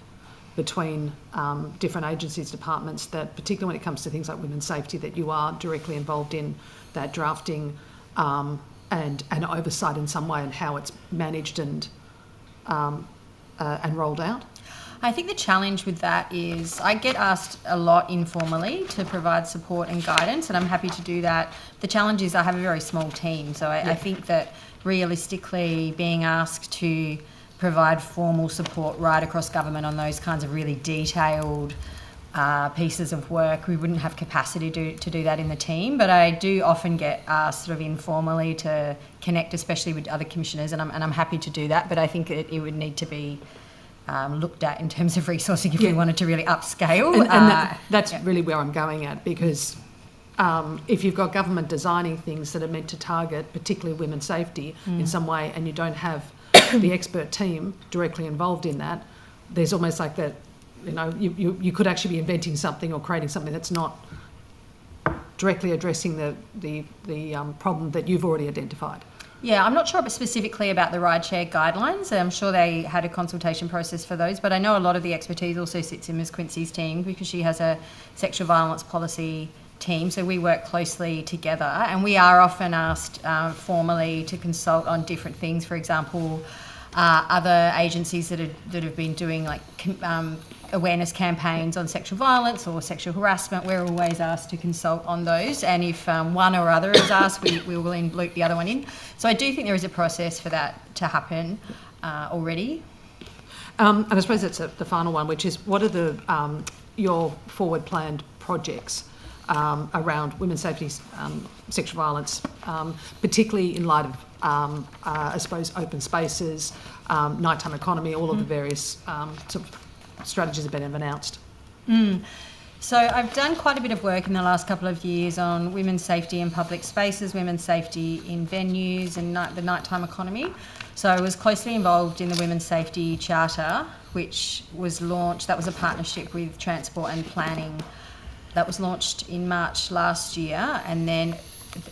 Speaker 10: between different agencies, departments, that particularly when it comes to things like women's safety, that you are directly involved in that drafting and oversight in some way and how it's managed and rolled out?
Speaker 6: I think the challenge with that is I get asked a lot informally to provide support and guidance, and I'm happy to do that. The challenge is I have a very small team, so I think that realistically being asked to provide formal support right across government on those kinds of really detailed pieces of work, we wouldn't have capacity to do that in the team. But I do often get asked sort of informally to connect, especially with other commissioners, and I'm happy to do that. But I think it would need to be looked at in terms of resourcing if we wanted to really upscale.
Speaker 10: And that's really where I'm going at, because if you've got government designing things that are meant to target particularly women's safety in some way, and you don't have the expert team directly involved in that, there's almost like that, you could actually be inventing something or creating something that's not directly addressing the problem that you've already identified.
Speaker 6: Yeah, I'm not sure specifically about the rideshare guidelines. I'm sure they had a consultation process for those, but I know a lot of the expertise also sits in Ms Quincy's team, because she has a sexual violence policy team, so we work closely together, and we are often asked formally to consult on different things. For example, other agencies that have been doing like awareness campaigns on sexual violence or sexual harassment, we're always asked to consult on those, and if one or other is asked, we will then loop the other one in. So I do think there is a process for that to happen already.
Speaker 10: And I suppose that's the final one, which is what are your forward planned projects around women's safety, sexual violence, particularly in light of, I suppose, open spaces, nighttime economy, all of the various sort of strategies have been announced?
Speaker 6: So I've done quite a bit of work in the last couple of years on women's safety in public spaces, women's safety in venues, and the nighttime economy. So I was closely involved in the Women's Safety Charter, which was launched. That was a partnership with Transport and Planning. That was launched in March last year, and then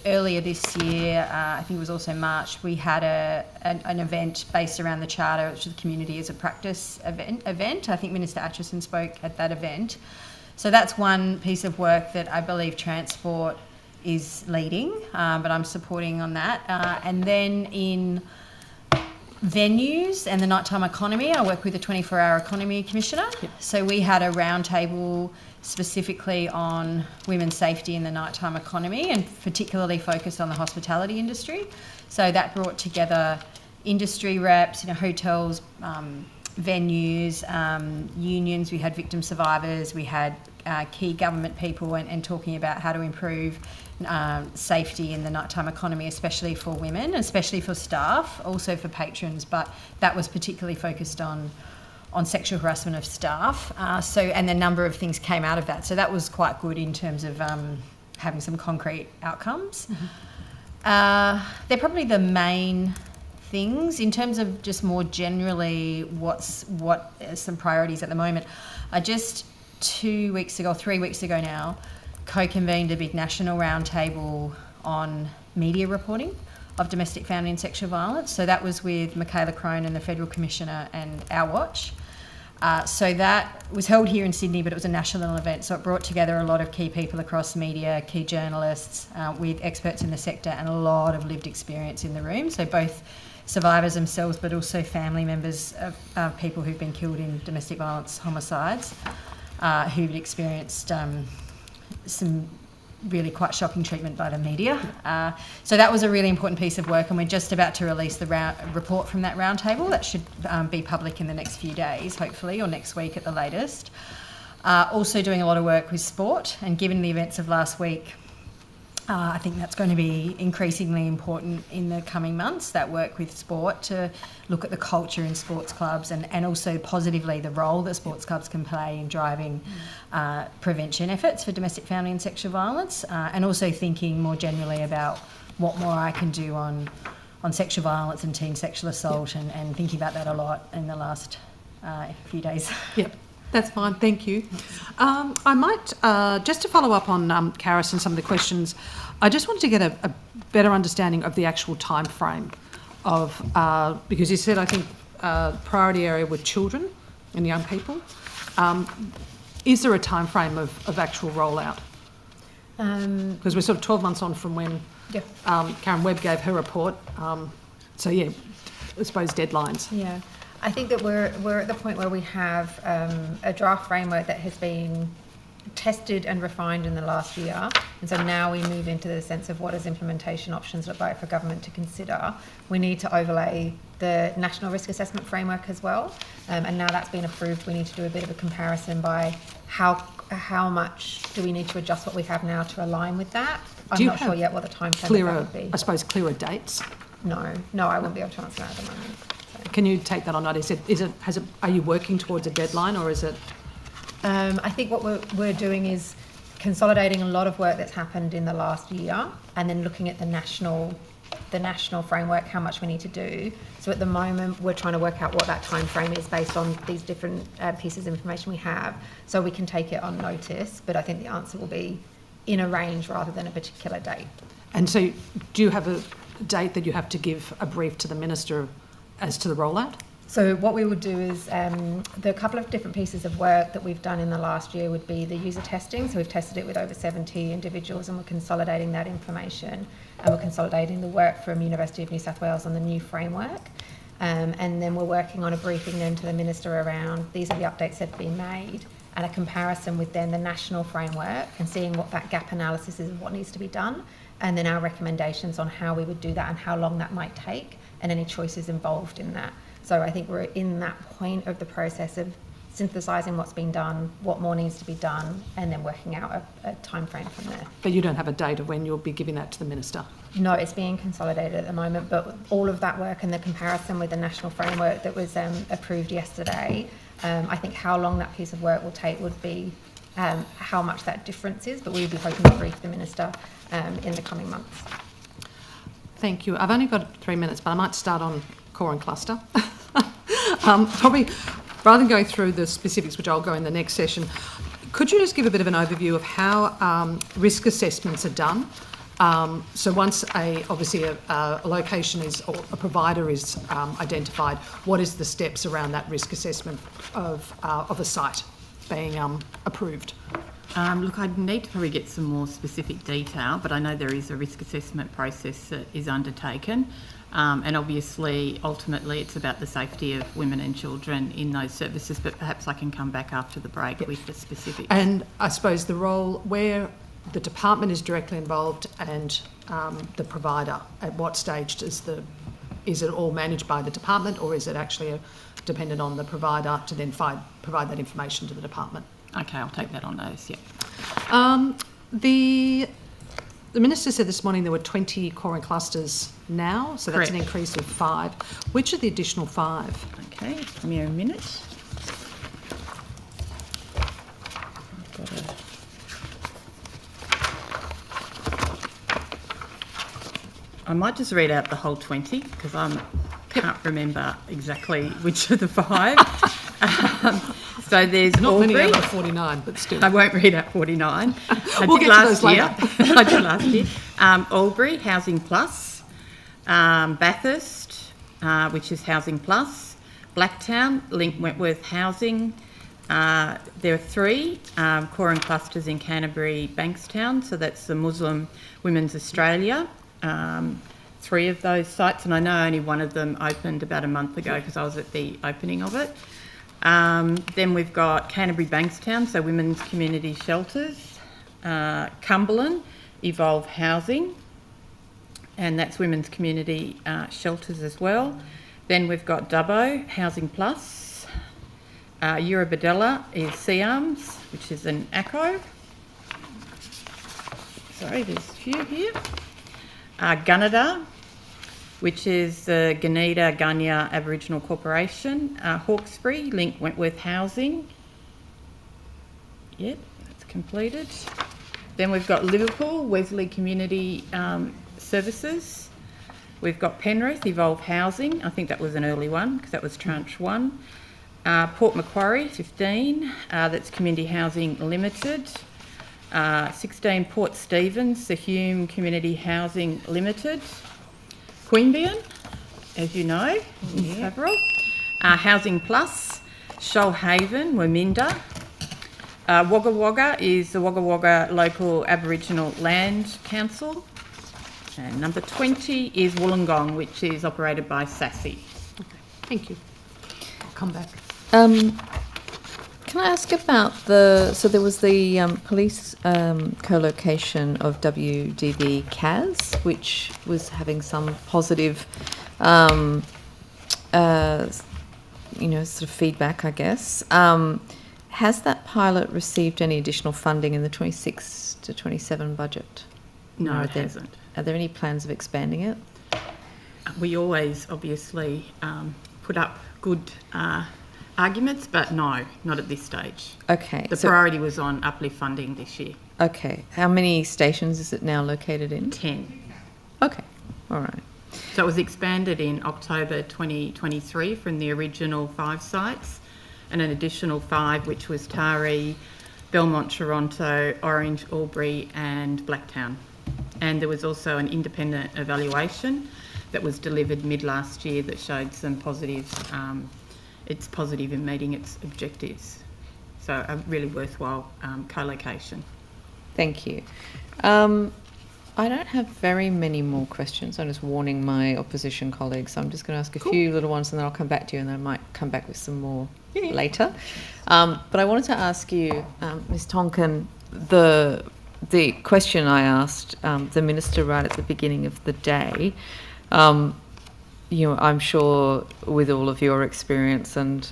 Speaker 6: earlier this year, I think it was also March, we had an event based around the Charter, which was the Community as a Practice event. I think Minister Atchison spoke at that event. So that's one piece of work that I believe Transport is leading, but I'm supporting on that. And then in venues and the nighttime economy, I work with the 24-hour economy commissioner. So we had a roundtable specifically on women's safety in the nighttime economy, and particularly focused on the hospitality industry. So that brought together industry reps, hotels, venues, unions. We had victim survivors, we had key government people, and talking about how to improve safety in the nighttime economy, especially for women, especially for staff, also for patrons, but that was particularly focused on sexual harassment of staff. And a number of things came out of that. So that was quite good in terms of having some concrete outcomes. They're probably the main things. In terms of just more generally what are some priorities at the moment, I just 3 weeks ago now, co-convened a big national roundtable on media reporting of domestic, family and sexual violence. So that was with Michaela Crone and the Federal Commissioner and Our Watch. So that was held here in Sydney, but it was a national event. So it brought together a lot of key people across media, key journalists, with experts in the sector and a lot of lived experience in the room. So both survivors themselves, but also family members of people who've been killed in domestic violence homicides, who've experienced some really quite shocking treatment by the media. So that was a really important piece of work, and we're just about to release the report from that roundtable. That should be public in the next few days, hopefully, or next week at the latest. Also doing a lot of work with sport, and given the events of last week, I think that's going to be increasingly important in the coming months, that work with sport to look at the culture in sports clubs and also positively the role that sports clubs can play in driving prevention efforts for domestic, family and sexual violence, and also thinking more generally about what more I can do on sexual violence and teen sexual assault, and thinking about that a lot in the last few days.
Speaker 10: Yep. That's fine, thank you. I might, just to follow up on Karis and some of the questions, I just wanted to get a better understanding of the actual time frame of, because you said, I think, priority area with children and young people. Is there a time frame of actual rollout? Because we're sort of 12 months on from when Karen Webb gave her report. So, yeah, I suppose deadlines.
Speaker 6: Yeah. I think that we're at the point where we have a draft framework that has been tested and refined in the last year, and so now we move into the sense of what does implementation options look like for government to consider. We need to overlay the National Risk Assessment Framework as well, and now that's been approved, we need to do a bit of a comparison by how much do we need to adjust what we have now to align with that. I'm not sure yet what the time frame would be. I suppose clearer dates? No, I won't be able to answer that at the moment.
Speaker 10: Can you take that on notice? Are you working towards a deadline, or is it?
Speaker 6: I think what we're doing is consolidating a lot of work that's happened in the last year, and then looking at the national framework, how much we need to do. So at the moment, we're trying to work out what that time frame is based on these different pieces of information we have, so we can take it on notice. But I think the answer will be in a range rather than a particular date.
Speaker 10: And so, do you have a date that you have to give a brief to the Minister as to the rollout?
Speaker 6: So what we would do is the couple of different pieces of work that we've done in the last year would be the user testing. So we've tested it with over 70 individuals, and we're consolidating that information, and we're consolidating the work from University of New South Wales on the new framework. And then we're working on a briefing then to the Minister around these are the updates that have been made, and a comparison with then the national framework, and seeing what that gap analysis is of what needs to be done, and then our recommendations on how we would do that and how long that might take, and any choices involved in that. So I think we're in that point of the process of synthesising what's been done, what more needs to be done, and then working out a time frame from there.
Speaker 10: But you don't have a date of when you'll be giving that to the Minister?
Speaker 6: No, it's being consolidated at the moment, but all of that work and the comparison with the national framework that was approved yesterday, I think how long that piece of work will take would be how much that difference is, but we'll be hoping to brief the Minister in the coming months.
Speaker 10: Thank you. I've only got 3 minutes, but I might start on core and cluster. Probably, rather than going through the specifics, which I'll go in the next session, could you just give a bit of an overview of how risk assessments are done? So once obviously a location is, or a provider is identified, what is the steps around that risk assessment of a site being approved?
Speaker 4: Look, I'd need to probably get some more specific detail, but I know there is a risk assessment process that is undertaken. And obviously, ultimately, it's about the safety of women and children in those services, but perhaps I can come back after the break with the specifics.
Speaker 10: And I suppose the role where the department is directly involved and the provider, at what stage is it all managed by the department, or is it actually dependent on the provider to then provide that information to the department?
Speaker 4: Okay, I'll take that on notice, yeah.
Speaker 10: The Minister said this morning there were 20 core and clusters now, so that's an increase of 5. Which are the additional 5?
Speaker 4: Okay, give me a minute. I might just read out the whole 20 because I can't remember exactly which of the 5. So there's
Speaker 10: not
Speaker 4: Albury.
Speaker 10: Many out of 49, but still.
Speaker 4: I won't read out 49.
Speaker 10: We'll get to those later.
Speaker 4: I did last year. Albury, Housing Plus. Bathurst, which is Housing Plus. Blacktown, Link Wentworth Housing. There are 3 core and clusters in Canterbury, Bankstown, so that's the Muslim Women's Australia. 3 of those sites, and I know only one of them opened about a month ago because I was at the opening of it. Then we've got Canterbury, Bankstown, so women's community shelters. Cumberland, Evolve Housing, and that's women's community shelters as well. Then we've got Dubbo, Housing Plus. Eurobadella is Sea Arms, which is an ACO. Sorry, there's a few here. Gunnedah, which is the Gunnedah Gunya Aboriginal Corporation. Hawkesbury, Link Wentworth Housing. Yep, that's completed. Then we've got Liverpool, Wesley Community Services. We've got Penrith, Evolve Housing. I think that was an early one because that was tranche 1. Port Macquarie, 15. That's Community Housing Limited. 16, Port Stephens, the Hume Community Housing Limited. Queanbeyan, as you know, several. Housing Plus, Shoalhaven, Waminda. Wagga Wagga is the Wagga Wagga Local Aboriginal Land Council. And number 20 is Wollongong, which is operated by SASI.
Speaker 10: Okay, thank you. I'll come back.
Speaker 1: Can I ask about so there was the police co-location of WDB CAS, which was having some positive, sort of feedback, I guess. Has that pilot received any additional funding in the 26 to 27 budget?
Speaker 4: No, it hasn't.
Speaker 1: Are there any plans of expanding it?
Speaker 4: We always, obviously, put up good arguments, but no, not at this stage.
Speaker 1: Okay.
Speaker 4: The priority was on uplift funding this year.
Speaker 1: Okay. How many stations is it now located in?
Speaker 4: 10.
Speaker 1: Okay. All right.
Speaker 4: So it was expanded in October 2023 from the original 5 sites, and an additional 5, which was Taree, Belmont, Toronto, Orange, Albury and Blacktown. And there was also an independent evaluation that was delivered mid last year that showed some positives. It's positive in meeting its objectives. So a really worthwhile co-location.
Speaker 1: Thank you. I don't have very many more questions. I'm just warning my opposition colleagues. I'm just going to ask a few little ones and then I'll come back to you and then I might come back with some more later. But I wanted to ask you, Ms Tonkin, the question I asked the Minister right at the beginning of the day. I'm sure with all of your experience and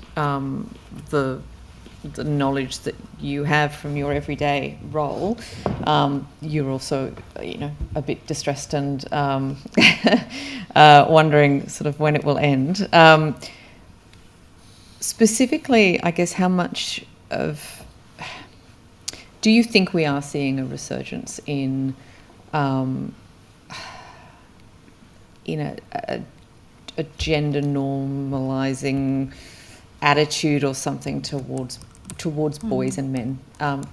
Speaker 1: the knowledge that you have from your everyday role, you're also, a bit distressed and wondering sort of when it will end. Specifically, I guess, how much do you think we are seeing a resurgence in a gender normalising attitude or something towards boys and men?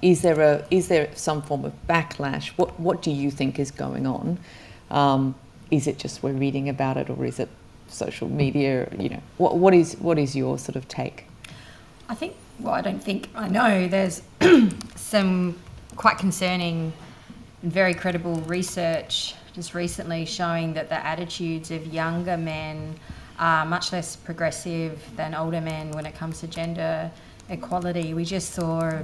Speaker 1: Is there some form of backlash? What do you think is going on? Is it just we're reading about it, or is it social media? What is your sort of take?
Speaker 6: I know there's some quite concerning and very credible research just recently showing that the attitudes of younger men are much less progressive than older men when it comes to gender equality. We just saw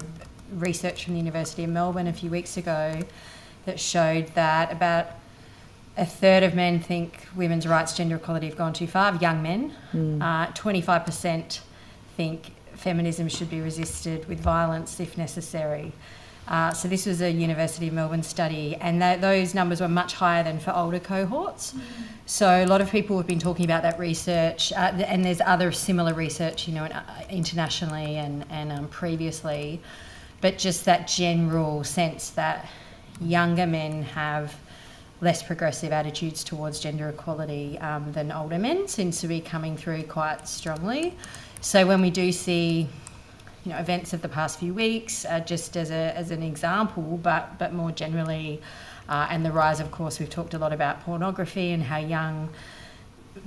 Speaker 6: research from the University of Melbourne a few weeks ago that showed that about a third of men think women's rights, gender equality have gone too far, young men. 25% think feminism should be resisted with violence if necessary. So this was a University of Melbourne study, and those numbers were much higher than for older cohorts. So a lot of people have been talking about that research, and there's other similar research, internationally and previously, but just that general sense that younger men have less progressive attitudes towards gender equality than older men seems to be coming through quite strongly. So when we do see events of the past few weeks, just as an example, but more generally, and the rise, of course, we've talked a lot about pornography and how young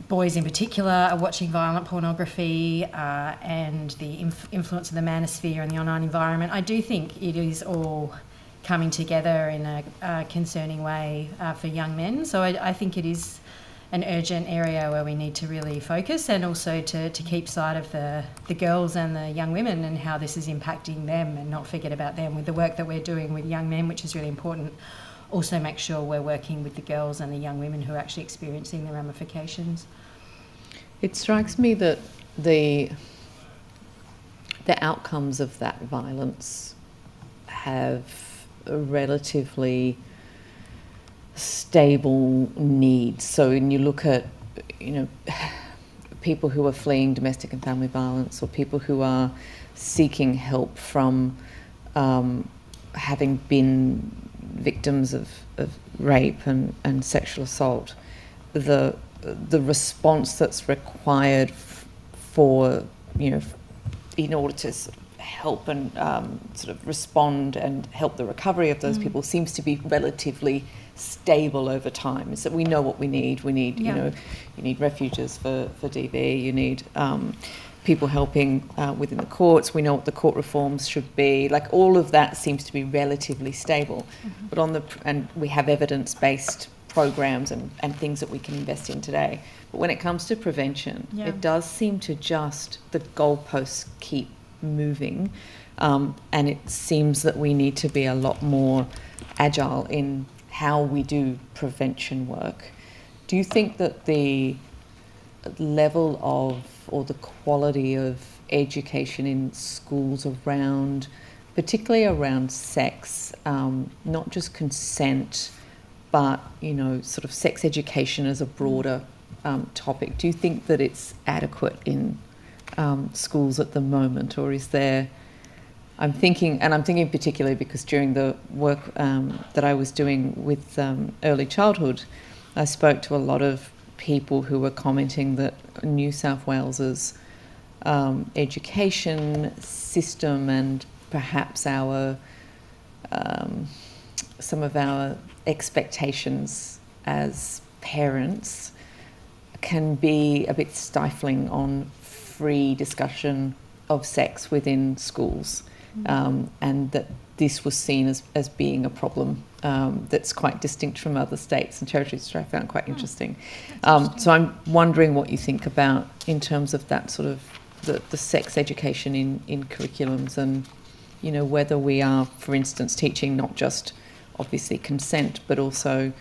Speaker 6: boys in particular are watching violent pornography and the influence of the manosphere and the online environment. I do think it is all coming together in a concerning way for young men. So I think it is an urgent area where we need to really focus, and also to keep sight of the girls and the young women and how this is impacting them, and not forget about them with the work that we're doing with young men, which is really important. Also make sure we're working with the girls and the young women who are actually experiencing the ramifications.
Speaker 1: It strikes me that the outcomes of that violence have a relatively stable needs. So when you look at, people who are fleeing domestic and family violence, or people who are seeking help from having been victims of rape and sexual assault, the response that's required for, in order to sort of help and sort of respond and help the recovery of those people seems to be relatively stable over time. Is that we know what we need. We need, you need refuges for DV. You need people helping within the courts. We know what the court reforms should be. Like, all of that seems to be relatively stable. But and we have evidence-based programs and things that we can invest in today. But when it comes to prevention, it does seem to the goalposts keep moving, and it seems that we need to be a lot more agile in how we do prevention work. Do you think that the level of, or the quality of education in schools around, particularly around sex, not just consent, but, sort of sex education as a broader topic, do you think that it's adequate in schools at the moment, or is there? I'm thinking particularly because during the work that I was doing with early childhood, I spoke to a lot of people who were commenting that New South Wales's education system, and perhaps some of our expectations as parents, can be a bit stifling on free discussion of sex within schools, and that this was seen as being a problem that's quite distinct from other states and territories, which I found quite interesting. So I'm wondering what you think about in terms of that sort of the sex education in curriculums, and whether we are, for instance, teaching not just obviously consent, but also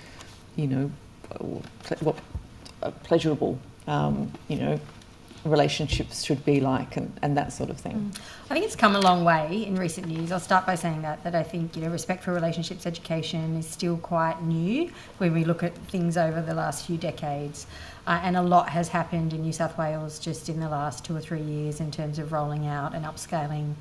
Speaker 1: what pleasurable relationships should be like, and that sort of thing.
Speaker 6: I think it's come a long way in recent years. I'll start by saying that I think respect for relationships education is still quite new when we look at things over the last few decades, and a lot has happened in New South Wales just in the last 2 or 3 years in terms of rolling out and upscaling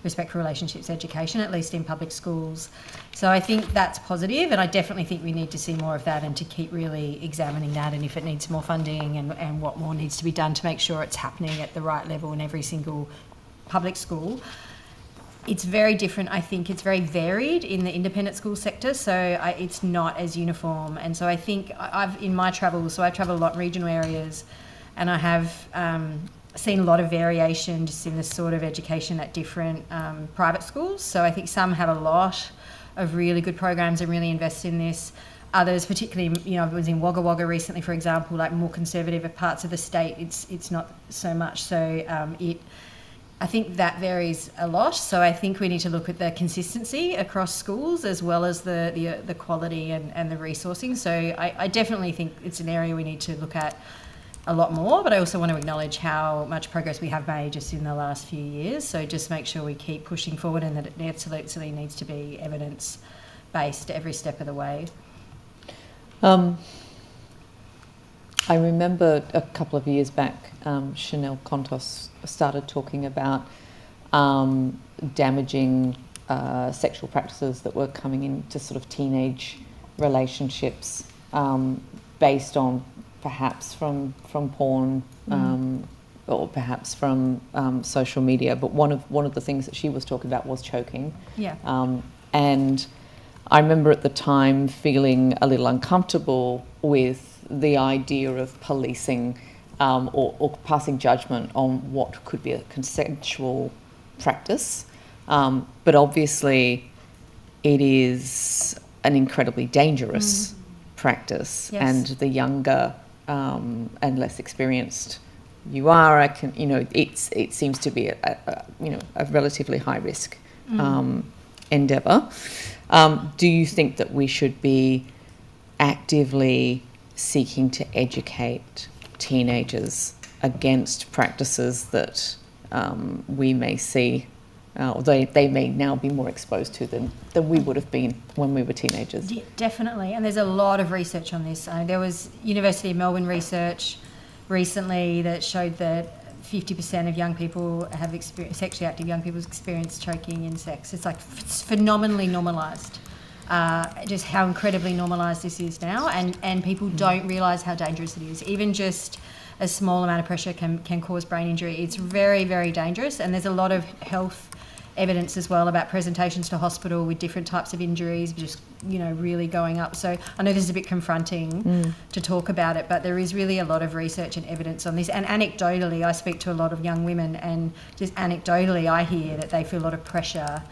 Speaker 6: respect for relationships education, at least in public schools. So I think that's positive, and I definitely think we need to see more of that, and to keep really examining that, and if it needs more funding, and what more needs to be done to make sure it's happening at the right level in every single public school. It's very different. I think it's very varied in the independent school sector, so it's not as uniform. And so I think in my travels, so I travel a lot in regional areas, and I have seen a lot of variation just in the sort of education at different private schools. So I think some have a lot of really good programs and really invest in this. Others, particularly, I was in Wagga Wagga recently, for example, like more conservative parts of the state, it's not so much. So I think that varies a lot. So I think we need to look at the consistency across schools, as well as the quality and the resourcing. So I definitely think it's an area we need to look at a lot more, but I also want to acknowledge how much progress we have made just in the last few years. So just make sure we keep pushing forward, and that it absolutely needs to be evidence-based every step of the way.
Speaker 1: I remember a couple of years back, Chanel Contos started talking about damaging sexual practices that were coming into sort of teenage relationships, based on perhaps from porn, or perhaps from social media. But one of the things that she was talking about was choking.
Speaker 6: Yeah.
Speaker 1: And I remember at the time feeling a little uncomfortable with the idea of policing or passing judgment on what could be a consensual practice. But obviously it is an incredibly dangerous practice,
Speaker 6: Yes.
Speaker 1: and the younger and less experienced you are, it seems to be a relatively high risk endeavour. Do you think that we should be actively seeking to educate teenagers against practices that we may see, or they may now be more exposed to than we would have been when we were teenagers?
Speaker 6: Yeah, definitely, and there's a lot of research on this. There was University of Melbourne research recently that showed that 50% of young people have experienced, sexually active young people experience choking in sex. It's phenomenally normalised. Just how incredibly normalised this is now, and people don't realise how dangerous it is. Even just a small amount of pressure can cause brain injury. It's very, very dangerous, and there's a lot of health evidence as well about presentations to hospital with different types of injuries just really going up. So I know this is a bit confronting to talk about it, but there is really a lot of research and evidence on this. And anecdotally, I speak to a lot of young women, and just anecdotally I hear that they feel a lot of pressure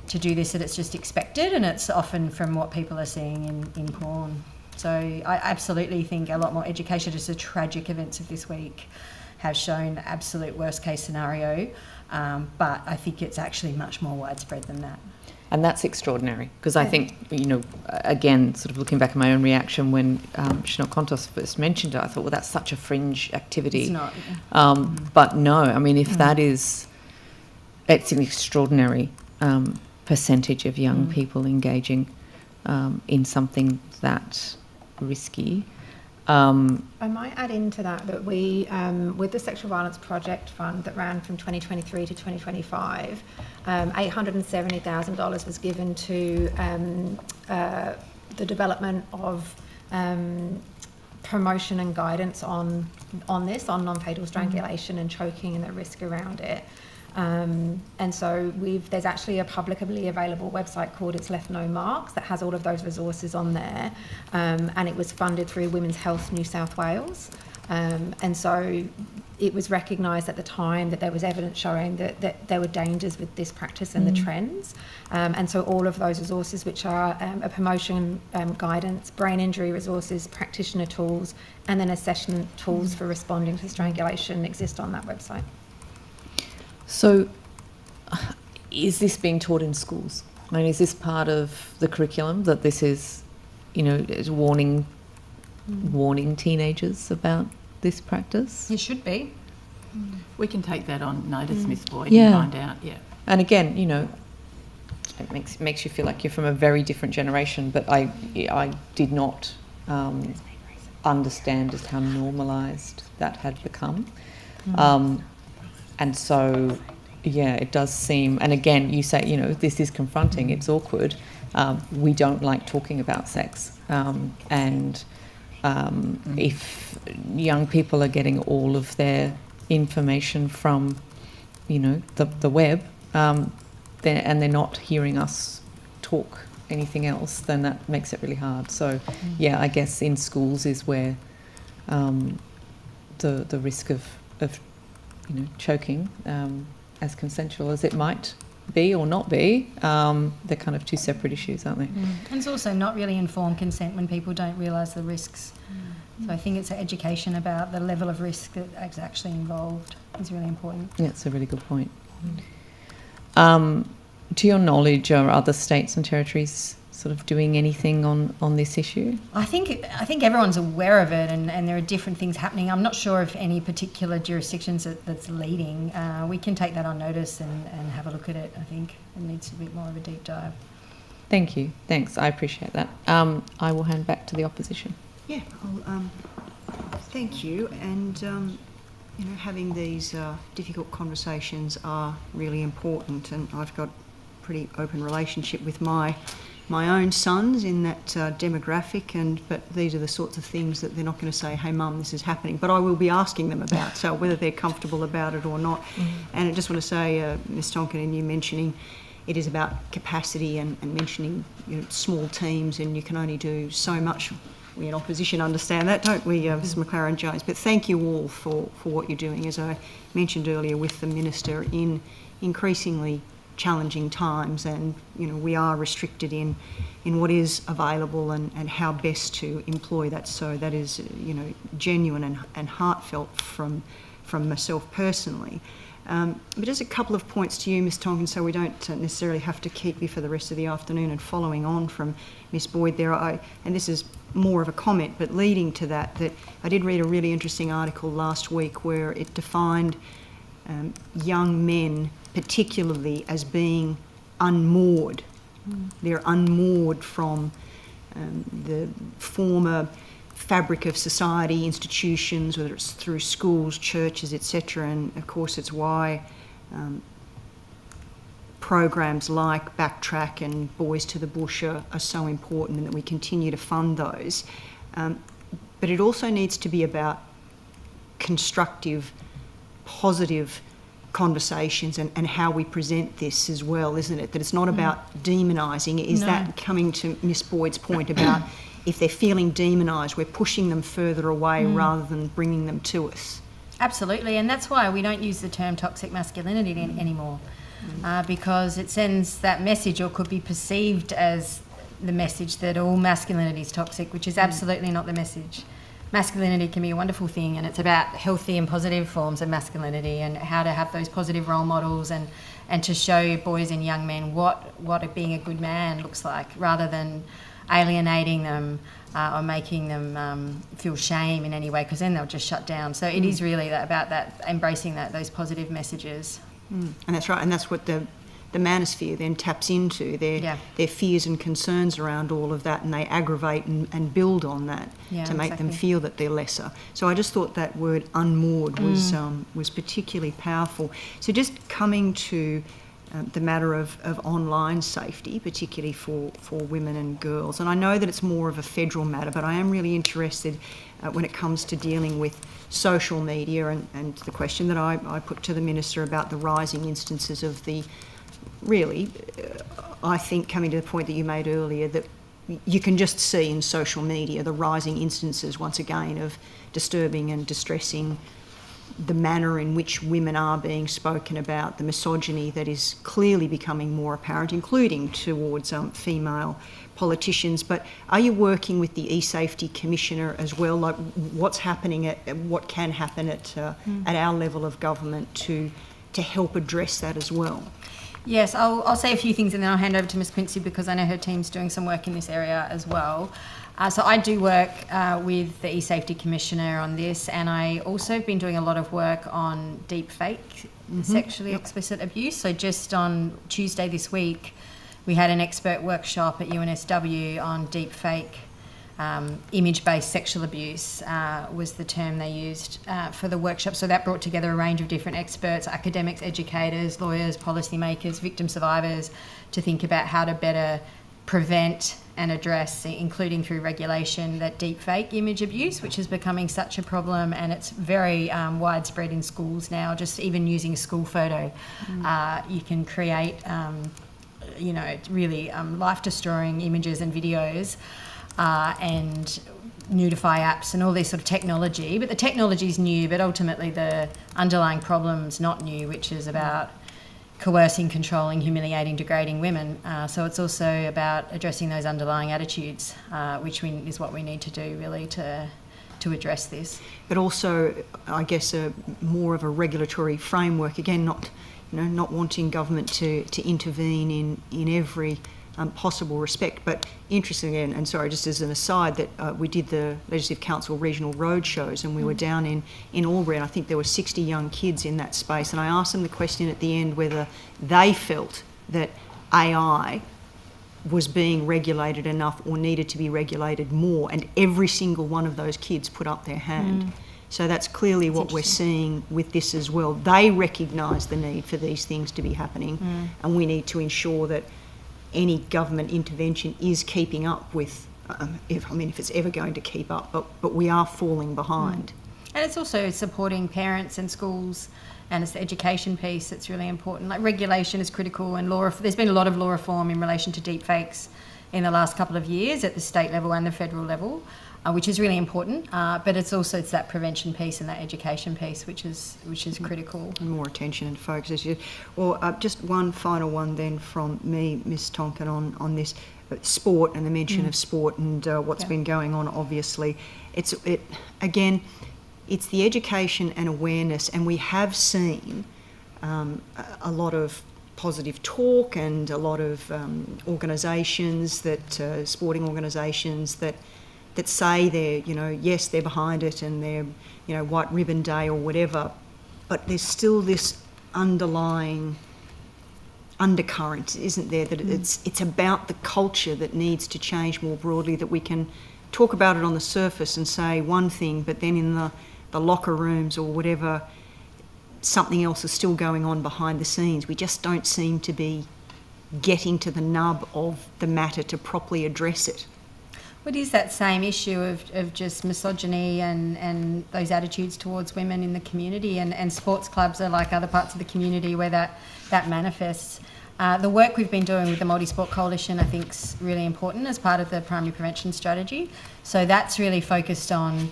Speaker 6: to do this, that it's just expected, and it's often from what people are seeing in porn. So I absolutely think a lot more education. Just the tragic events of this week have shown the absolute worst case scenario, but I think it's actually much more widespread than that.
Speaker 1: And that's extraordinary, because I think, again, sort of looking back at my own reaction when Chanel Contos first mentioned it, I thought, well, that's such a fringe activity.
Speaker 6: It's not.
Speaker 1: But no, I mean, if that is, it's an extraordinary percentage of young people engaging in something that risky.
Speaker 7: I might add into that we, with the Sexual Violence Project Fund that ran from 2023 to 2025, $870,000 was given to the development of promotion and guidance on non-fatal strangulation and choking and the risk around it. And so there's actually a publicly available website called It's Left No Marks that has all of those resources on there, and it was funded through Women's Health New South Wales. And so it was recognised at the time that there was evidence showing that there were dangers with this practice and the trends. And so all of those resources, which are a promotion, guidance, brain injury resources, practitioner tools, and then assessment tools for responding to strangulation, exist on that website.
Speaker 1: So is this being taught in schools? I mean, is this part of the curriculum, that this is, is warning teenagers about this practice?
Speaker 6: It should be.
Speaker 4: We can take that on notice, Miss Boyd,
Speaker 1: Yeah.
Speaker 4: and find out,
Speaker 1: And again, it makes you feel like you're from a very different generation, but I did not understand just how normalised that had become. And so, it does seem, and again, you say, this is confronting, it's awkward. We don't like talking about sex. If young people are getting all of their information from, the web, and they're not hearing us talk anything else, then that makes it really hard. So, I guess in schools is where the risk of choking, as consensual as it might be or not be, they're kind of two separate issues, aren't they?
Speaker 6: And it's also not really informed consent when people don't realise the risks. So I think it's an education about the level of risk that is actually involved is really important.
Speaker 1: Yeah, it's a really good point. To your knowledge, are other states and territories sort of doing anything on this issue?
Speaker 6: I think everyone's aware of it, and there are different things happening. I'm not sure if any particular jurisdictions that's leading. We can take that on notice and have a look at it. I think it needs a bit more of a deep dive.
Speaker 1: Thank you. Thanks. I appreciate that. I will hand back to the opposition.
Speaker 13: Yeah, thank you. And having these difficult conversations are really important, and I've got a pretty open relationship with my own sons in that demographic, but these are the sorts of things that they're not going to say, hey mum, this is happening, but I will be asking them about, so whether they're comfortable about it or not. And I just want to say, Ms Tonkin, and you mentioning it is about capacity and mentioning small teams, and you can only do so much we in opposition understand that, don't we, Ms McLaren-Jones? But thank you all for what you're doing, as I mentioned earlier, with the Minister in increasingly challenging times, and we are restricted in what is available and how best to employ that. So that is genuine and heartfelt from myself personally. But just a couple of points to you, Ms Tonkin, so we don't necessarily have to keep you for the rest of the afternoon. And following on from Ms Boyd there, and this is more of a comment, but leading to that I did read a really interesting article last week where it defined young men particularly as being unmoored. They're unmoored from the former fabric of society, institutions, whether it's through schools, churches, etc. And of course it's why programs like Backtrack and Boys to the Bush are so important, and that we continue to fund those. But it also needs to be about constructive, positive conversations and how we present this as well, isn't it? That it's not about demonising. Is that coming to Miss Boyd's point about if they're feeling demonised, we're pushing them further away rather than bringing them to us?
Speaker 6: Absolutely, and that's why we don't use the term toxic masculinity anymore, because it sends that message, or could be perceived as the message, that all masculinity is toxic, which is absolutely not the message. Masculinity can be a wonderful thing, and it's about healthy and positive forms of masculinity and how to have those positive role models and to show boys and young men what being a good man looks like, rather than alienating them or making them feel shame in any way, because then they'll just shut down. So it is really about that, embracing those positive messages.
Speaker 13: And that's right, and that's what the manosphere then taps into, their fears and concerns around all of that, and they aggravate and build on that to make them feel that they're lesser. So I just thought that word unmoored was particularly powerful. So just coming to the matter of online safety, particularly for women and girls, and I know that it's more of a federal matter, but I am really interested when it comes to dealing with social media and the question that I put to the Minister about the rising instances of the really, I think, coming to the point that you made earlier, that you can just see in social media the rising instances, once again, of disturbing and distressing, the manner in which women are being spoken about, the misogyny that is clearly becoming more apparent, including towards female politicians. But are you working with the e-safety commissioner as well? Like, what's happening what can happen at our level of government to help address that as well?
Speaker 6: Yes, I'll say a few things and then I'll hand over to Ms Quincy, because I know her team's doing some work in this area as well. So I do work with the e-safety commissioner on this, and I also have been doing a lot of work on deep fake sexually explicit abuse. So just on Tuesday this week, we had an expert workshop at UNSW on deep fake image-based sexual abuse was the term they used for the workshop. So that brought together a range of different experts, academics, educators, lawyers, policymakers, victim survivors, to think about how to better prevent and address, including through regulation, that deep fake image abuse, which is becoming such a problem, and it's very widespread in schools now. Just even using a school photo, you can create really life-destroying images and videos and nudify apps and all this sort of technology. But the technology is new, but ultimately the underlying problem's not new, which is about coercing, controlling, humiliating, degrading women. So it's also about addressing those underlying attitudes, which is what we need to do really to address this.
Speaker 13: But also, I guess, more of a regulatory framework. Again, not wanting government to intervene in every possible respect. But interestingly, and sorry, just as an aside, that we did the Legislative Council regional road shows, and we were down in Albury, and I think there were 60 young kids in that space, and I asked them the question at the end whether they felt that AI was being regulated enough or needed to be regulated more, and every single one of those kids put up their hand. So that's clearly what we're seeing with this as well. They recognise the need for these things to be happening, and we need to ensure that any government intervention is keeping up with, if it's ever going to keep up, but we are falling behind.
Speaker 6: And it's also supporting parents and schools, and it's the education piece that's really important. Like, regulation is critical, and there's been a lot of law reform in relation to deepfakes in the last couple of years at the state level and the federal level. which is really important. But it's that prevention piece and that education piece, which is critical.
Speaker 13: And more attention and focus. Well, just one final one then from me, Ms Tonkin, on this sport and the mention of sport and what's been going on. Obviously, it's the education and awareness, and we have seen a lot of positive talk and a lot of organisations sporting organisations that say they're, yes, they're behind it and they're, White Ribbon Day or whatever, but there's still this underlying undercurrent, isn't there, that it's about the culture that needs to change more broadly, that we can talk about it on the surface and say one thing, but then in the locker rooms or whatever, something else is still going on behind the scenes. We just don't seem to be getting to the nub of the matter to properly address it.
Speaker 6: What is that same issue of just misogyny and those attitudes towards women in the community, and sports clubs are like other parts of the community where that manifests. The work we've been doing with the Multi-Sport Coalition I think is really important as part of the primary prevention strategy. So that's really focused on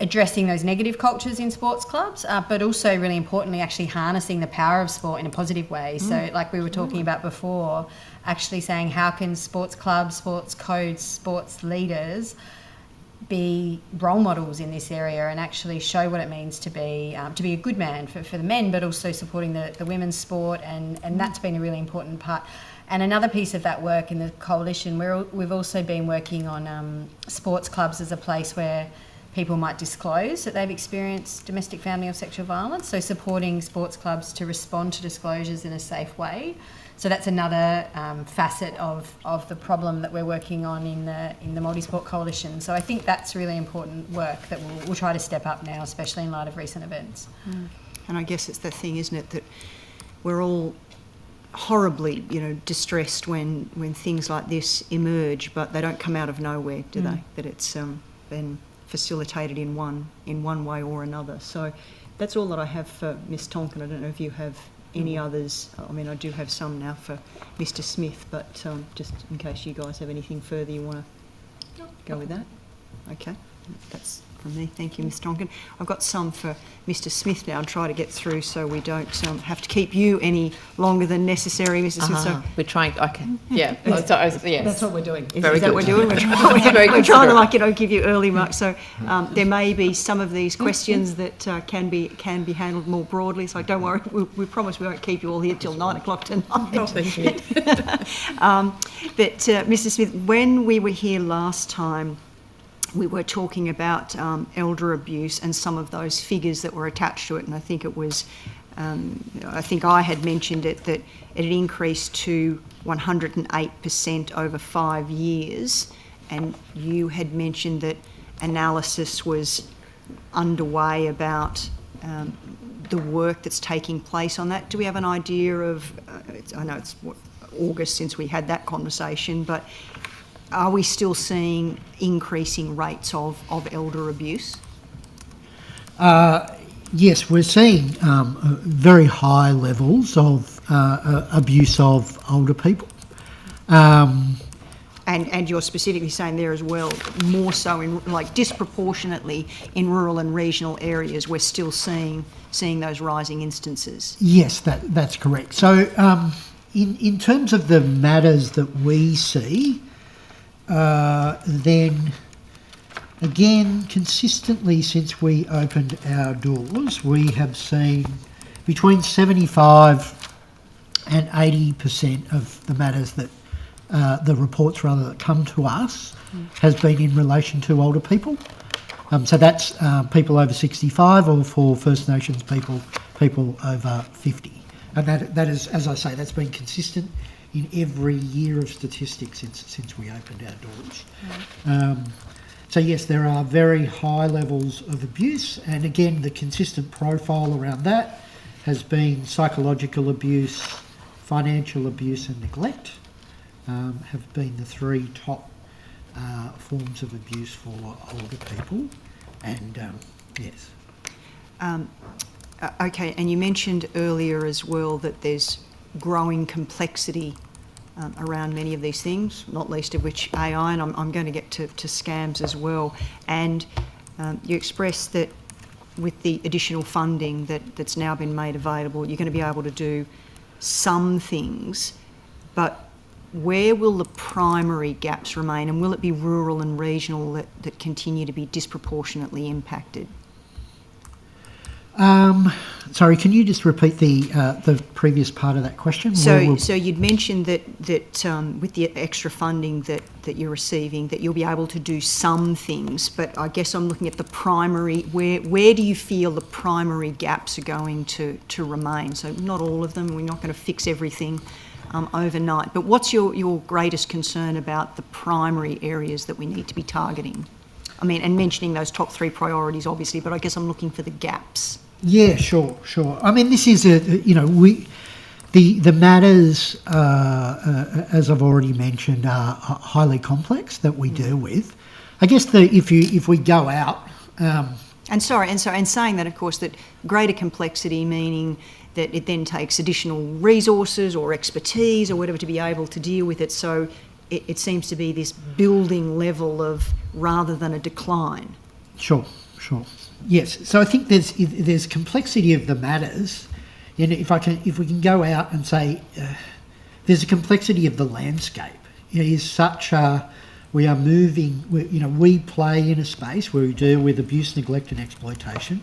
Speaker 6: addressing those negative cultures in sports clubs, but also really importantly actually harnessing the power of sport in a positive way. So like we were talking about before, actually saying how can sports clubs, sports codes, sports leaders be role models in this area and actually show what it means to be a good man for the men, but also supporting the women's sport, and that's been a really important part. And another piece of that work in the coalition, we've also been working on sports clubs as a place where people might disclose that they've experienced domestic, family or sexual violence, so supporting sports clubs to respond to disclosures in a safe way. So that's another facet of the problem that we're working on in the Multi-Sport Coalition. So I think that's really important work that we'll try to step up now, especially in light of recent events.
Speaker 13: And I guess it's the thing, isn't it, that we're all horribly, distressed when things like this emerge, but they don't come out of nowhere, do they? That it's been facilitated in one way or another. So that's all that I have for Ms Tonkin. I don't know if you have any others. I mean, I do have some now for Mr Smith, but just in case you guys have anything further you want to go with that. Okay, that's from me. Thank you, Ms Tonkin. I've got some for Mr Smith now and try to get through so we don't have to keep you any longer than necessary, Mr Smith. So
Speaker 1: we're trying, okay. Yeah,
Speaker 10: yes. That's what we're doing.
Speaker 1: Very good.
Speaker 13: We're doing? We're trying to give you early marks. So there may be some of these questions that can be handled more broadly. So don't worry, we promise we won't keep you all here till 9 o'clock tonight.
Speaker 10: Oh, thank you.
Speaker 13: But Mr Smith, when we were here last time, we were talking about elder abuse and some of those figures that were attached to it, and I think it was, I think I had mentioned it, that it had increased to 108% over 5 years, and you had mentioned that analysis was underway about the work that's taking place on that. Do we have an idea of, I know it's August since we had that conversation, but are we still seeing increasing rates of elder abuse?
Speaker 8: Yes, we're seeing very high levels of abuse of older people.
Speaker 13: And you're specifically saying there as well, more so in, like, disproportionately in rural and regional areas, we're still seeing those rising instances.
Speaker 8: Yes, that's correct. So in terms of the matters that we see, then again, consistently since we opened our doors, we have seen between 75 and 80% of the matters that the reports rather that come to us has been in relation to older people. So that's people over 65, or for First Nations people over 50. And that is, as I say, that's been consistent in every year of statistics since we opened our doors. So yes, there are very high levels of abuse, and again, the consistent profile around that has been psychological abuse, financial abuse and neglect have been the three top forms of abuse for older people. And yes.
Speaker 13: Okay, and you mentioned earlier as well that there's growing complexity around many of these things, not least of which AI, and I'm going to get to scams as well. And you expressed that with the additional funding that's now been made available, you're going to be able to do some things, but where will the primary gaps remain, and will it be rural and regional that continue to be disproportionately impacted?
Speaker 8: Sorry, can you just repeat the previous part of that question?
Speaker 13: So you'd mentioned that with the extra funding that you're receiving, that you'll be able to do some things, but I guess I'm looking at the primary. Where do you feel the primary gaps are going to remain? So not all of them. We're not going to fix everything overnight. But what's your greatest concern about the primary areas that we need to be targeting? I mean, and mentioning those top 3 priorities, obviously, but I guess I'm looking for the gaps.
Speaker 8: Yeah, sure. I mean, this is the matters, as I've already mentioned, are highly complex that we deal with. I guess if we go out,
Speaker 13: and saying that, of course, that greater complexity meaning that it then takes additional resources or expertise or whatever to be able to deal with it. So it seems to be this building level of rather than a decline.
Speaker 8: Sure. Yes. So I think there's complexity of the matters. And if we can go out and say there's a complexity of the landscape. It is such a we are moving. We play in a space where we deal with abuse, neglect, and exploitation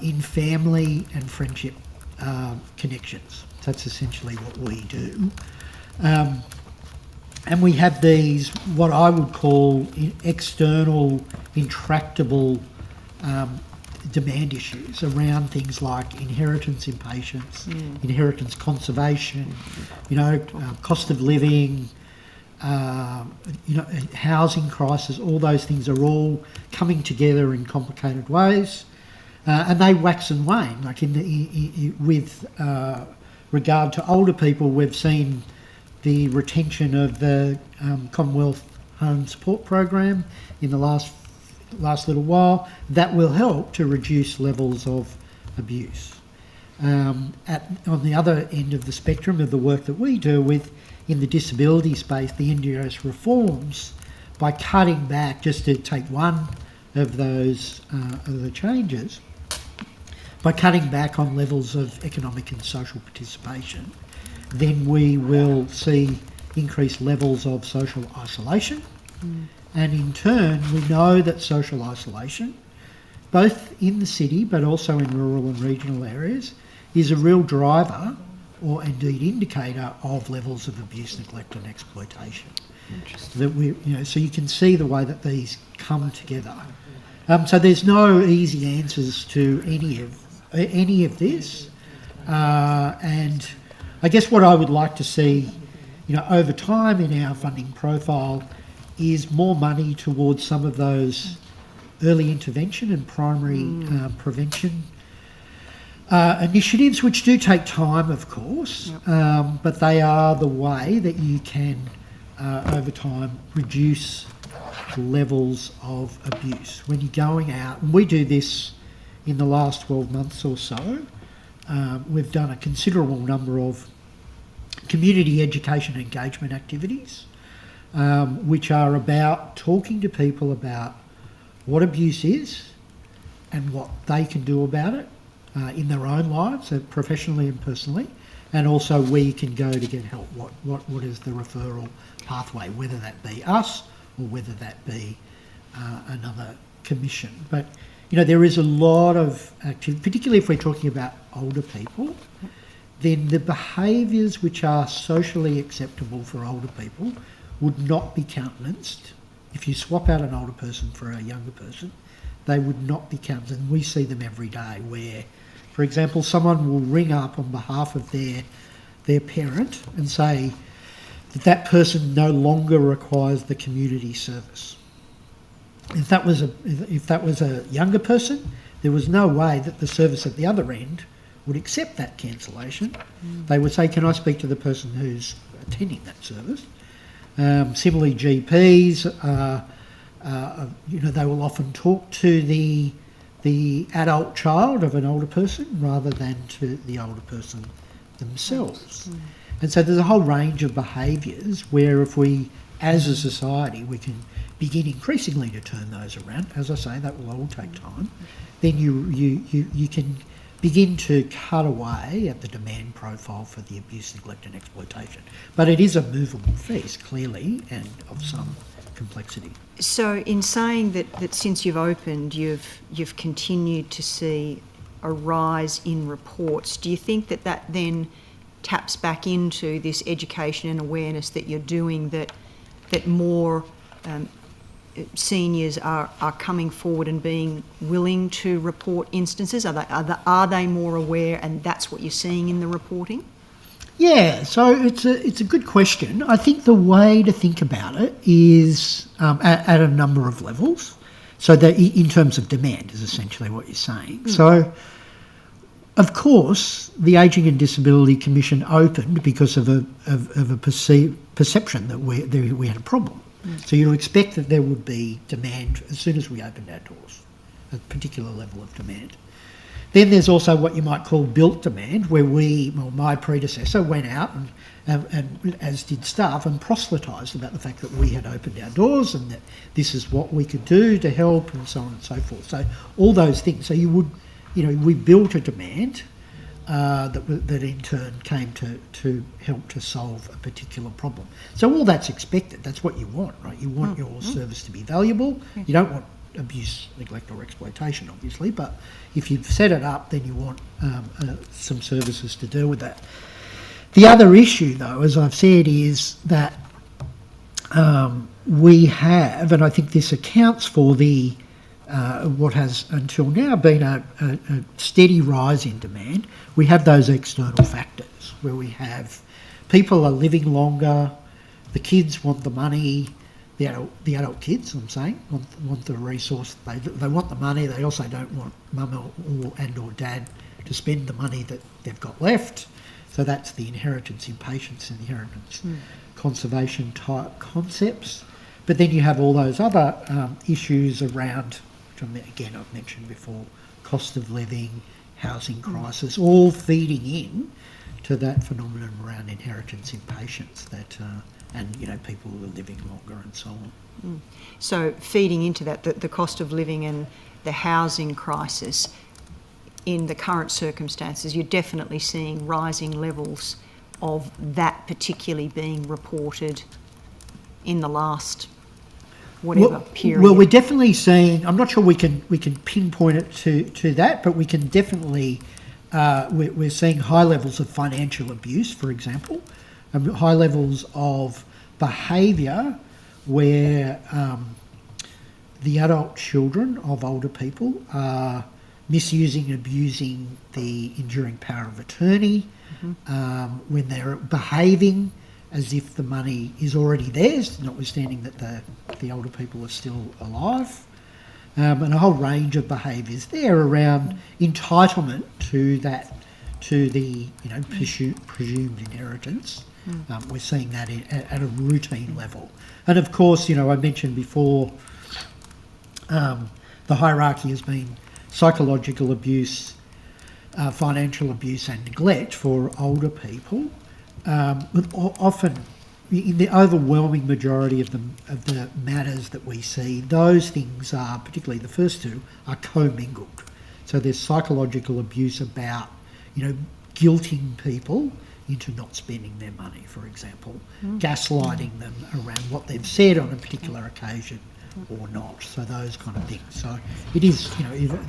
Speaker 8: in family and friendship connections. That's essentially what we do. And we have these, what I would call external, intractable demand issues around things like inheritance impatience, inheritance conservation, cost of living, housing crisis. All those things are all coming together in complicated ways, and they wax and wane. Like with regard to older people, we've seen the retention of the Commonwealth Home Support Program in the last little while. That will help to reduce levels of abuse. On the other end of the spectrum of the work that we do with in the disability space, the NDIS reforms, by cutting back, just to take one of those of the changes, by cutting back on levels of economic and social participation, then we will see increased levels of social isolation. And in turn, we know that social isolation, both in the city but also in rural and regional areas, is a real driver or indeed indicator of levels of abuse, neglect and exploitation. That so you can see the way that these come together. So there's no easy answers to any of this, and I guess what I would like to see, over time in our funding profile, is more money towards some of those early intervention and primary prevention initiatives, which do take time, of course, but they are the way that you can, over time, reduce levels of abuse. When you're going out, and we do this in the last 12 months or so, we've done a considerable number of community education engagement activities, which are about talking to people about what abuse is and what they can do about it in their own lives, professionally and personally, and also where you can go to get help. What is the referral pathway, whether that be us or whether that be another commission. But there is a lot of activity, particularly if we're talking about older people. Then the behaviours which are socially acceptable for older people would not be countenanced. If you swap out an older person for a younger person, they would not be countenanced. And we see them every day where, for example, someone will ring up on behalf of their parent and say that person no longer requires the community service. If that was a younger person, there was no way that the service at the other end would accept that cancellation. They would say, can I speak to the person who's attending that service? Similarly, GPs, they will often talk to the adult child of an older person rather than to the older person themselves. And so there's a whole range of behaviours where if we, as a society, we can begin increasingly to turn those around. As I say, that will all take time. Then you can begin to cut away at the demand profile for the abuse, neglect and exploitation. But it is a movable feast, clearly, and of some complexity.
Speaker 13: So in saying that since you've opened, you've continued to see a rise in reports, do you think that then taps back into this education and awareness that you're doing, that more seniors are coming forward and being willing to report instances? Are they more aware, and that's what you're seeing in the reporting?
Speaker 8: Yeah, so it's a good question. I think the way to think about it is at a number of levels. So that in terms of demand is essentially what you're saying. So, of course, the Ageing and Disability Commission opened because of a perception that we had a problem. So you'd expect that there would be demand as soon as we opened our doors, a particular level of demand. Then there's also what you might call built demand, where my predecessor went out and as did staff, and proselytised about the fact that we had opened our doors and that this is what we could do to help and so on and so forth. So all those things. So we built a demand that in turn came to help to solve a particular problem. So all that's expected. That's what you want, right? You want your service to be valuable. You don't want abuse, neglect or exploitation, obviously, but if you've set it up, then you want some services to deal with that. The other issue, though, as I've said, is that we have, and I think this accounts for the what has until now been a steady rise in demand. We have those external factors where we have people are living longer, the kids want the money, the adult kids, I'm saying, want the resource. They want the money. They also don't want mum or dad to spend the money that they've got left. So that's the inheritance impatience, inheritance conservation type concepts. But then you have all those other issues around, which again I've mentioned before, cost of living, housing crisis, all feeding in to that phenomenon around inheritance impatience that and people who are living longer and so on.
Speaker 13: So feeding into that, the cost of living and the housing crisis, in the current circumstances, you're definitely seeing rising levels of that particularly being reported in the last period.
Speaker 8: Well, we're definitely seeing, I'm not sure we can pinpoint it to that, but we can definitely, we're seeing high levels of financial abuse, for example, high levels of behaviour where the adult children of older people are misusing and abusing the enduring power of attorney, when they're behaving as if the money is already theirs, notwithstanding that the older people are still alive, and a whole range of behaviours there around entitlement to the presumed inheritance. We're seeing that at a routine level, and of course, I mentioned before, the hierarchy has been psychological abuse, financial abuse, and neglect for older people. But often, in the overwhelming majority of the matters that we see, those things are, particularly the first two, are commingled. So there's psychological abuse about, guilting people into not spending their money, for example, gaslighting them around what they've said on a particular occasion or not. So those kind of things. So it is,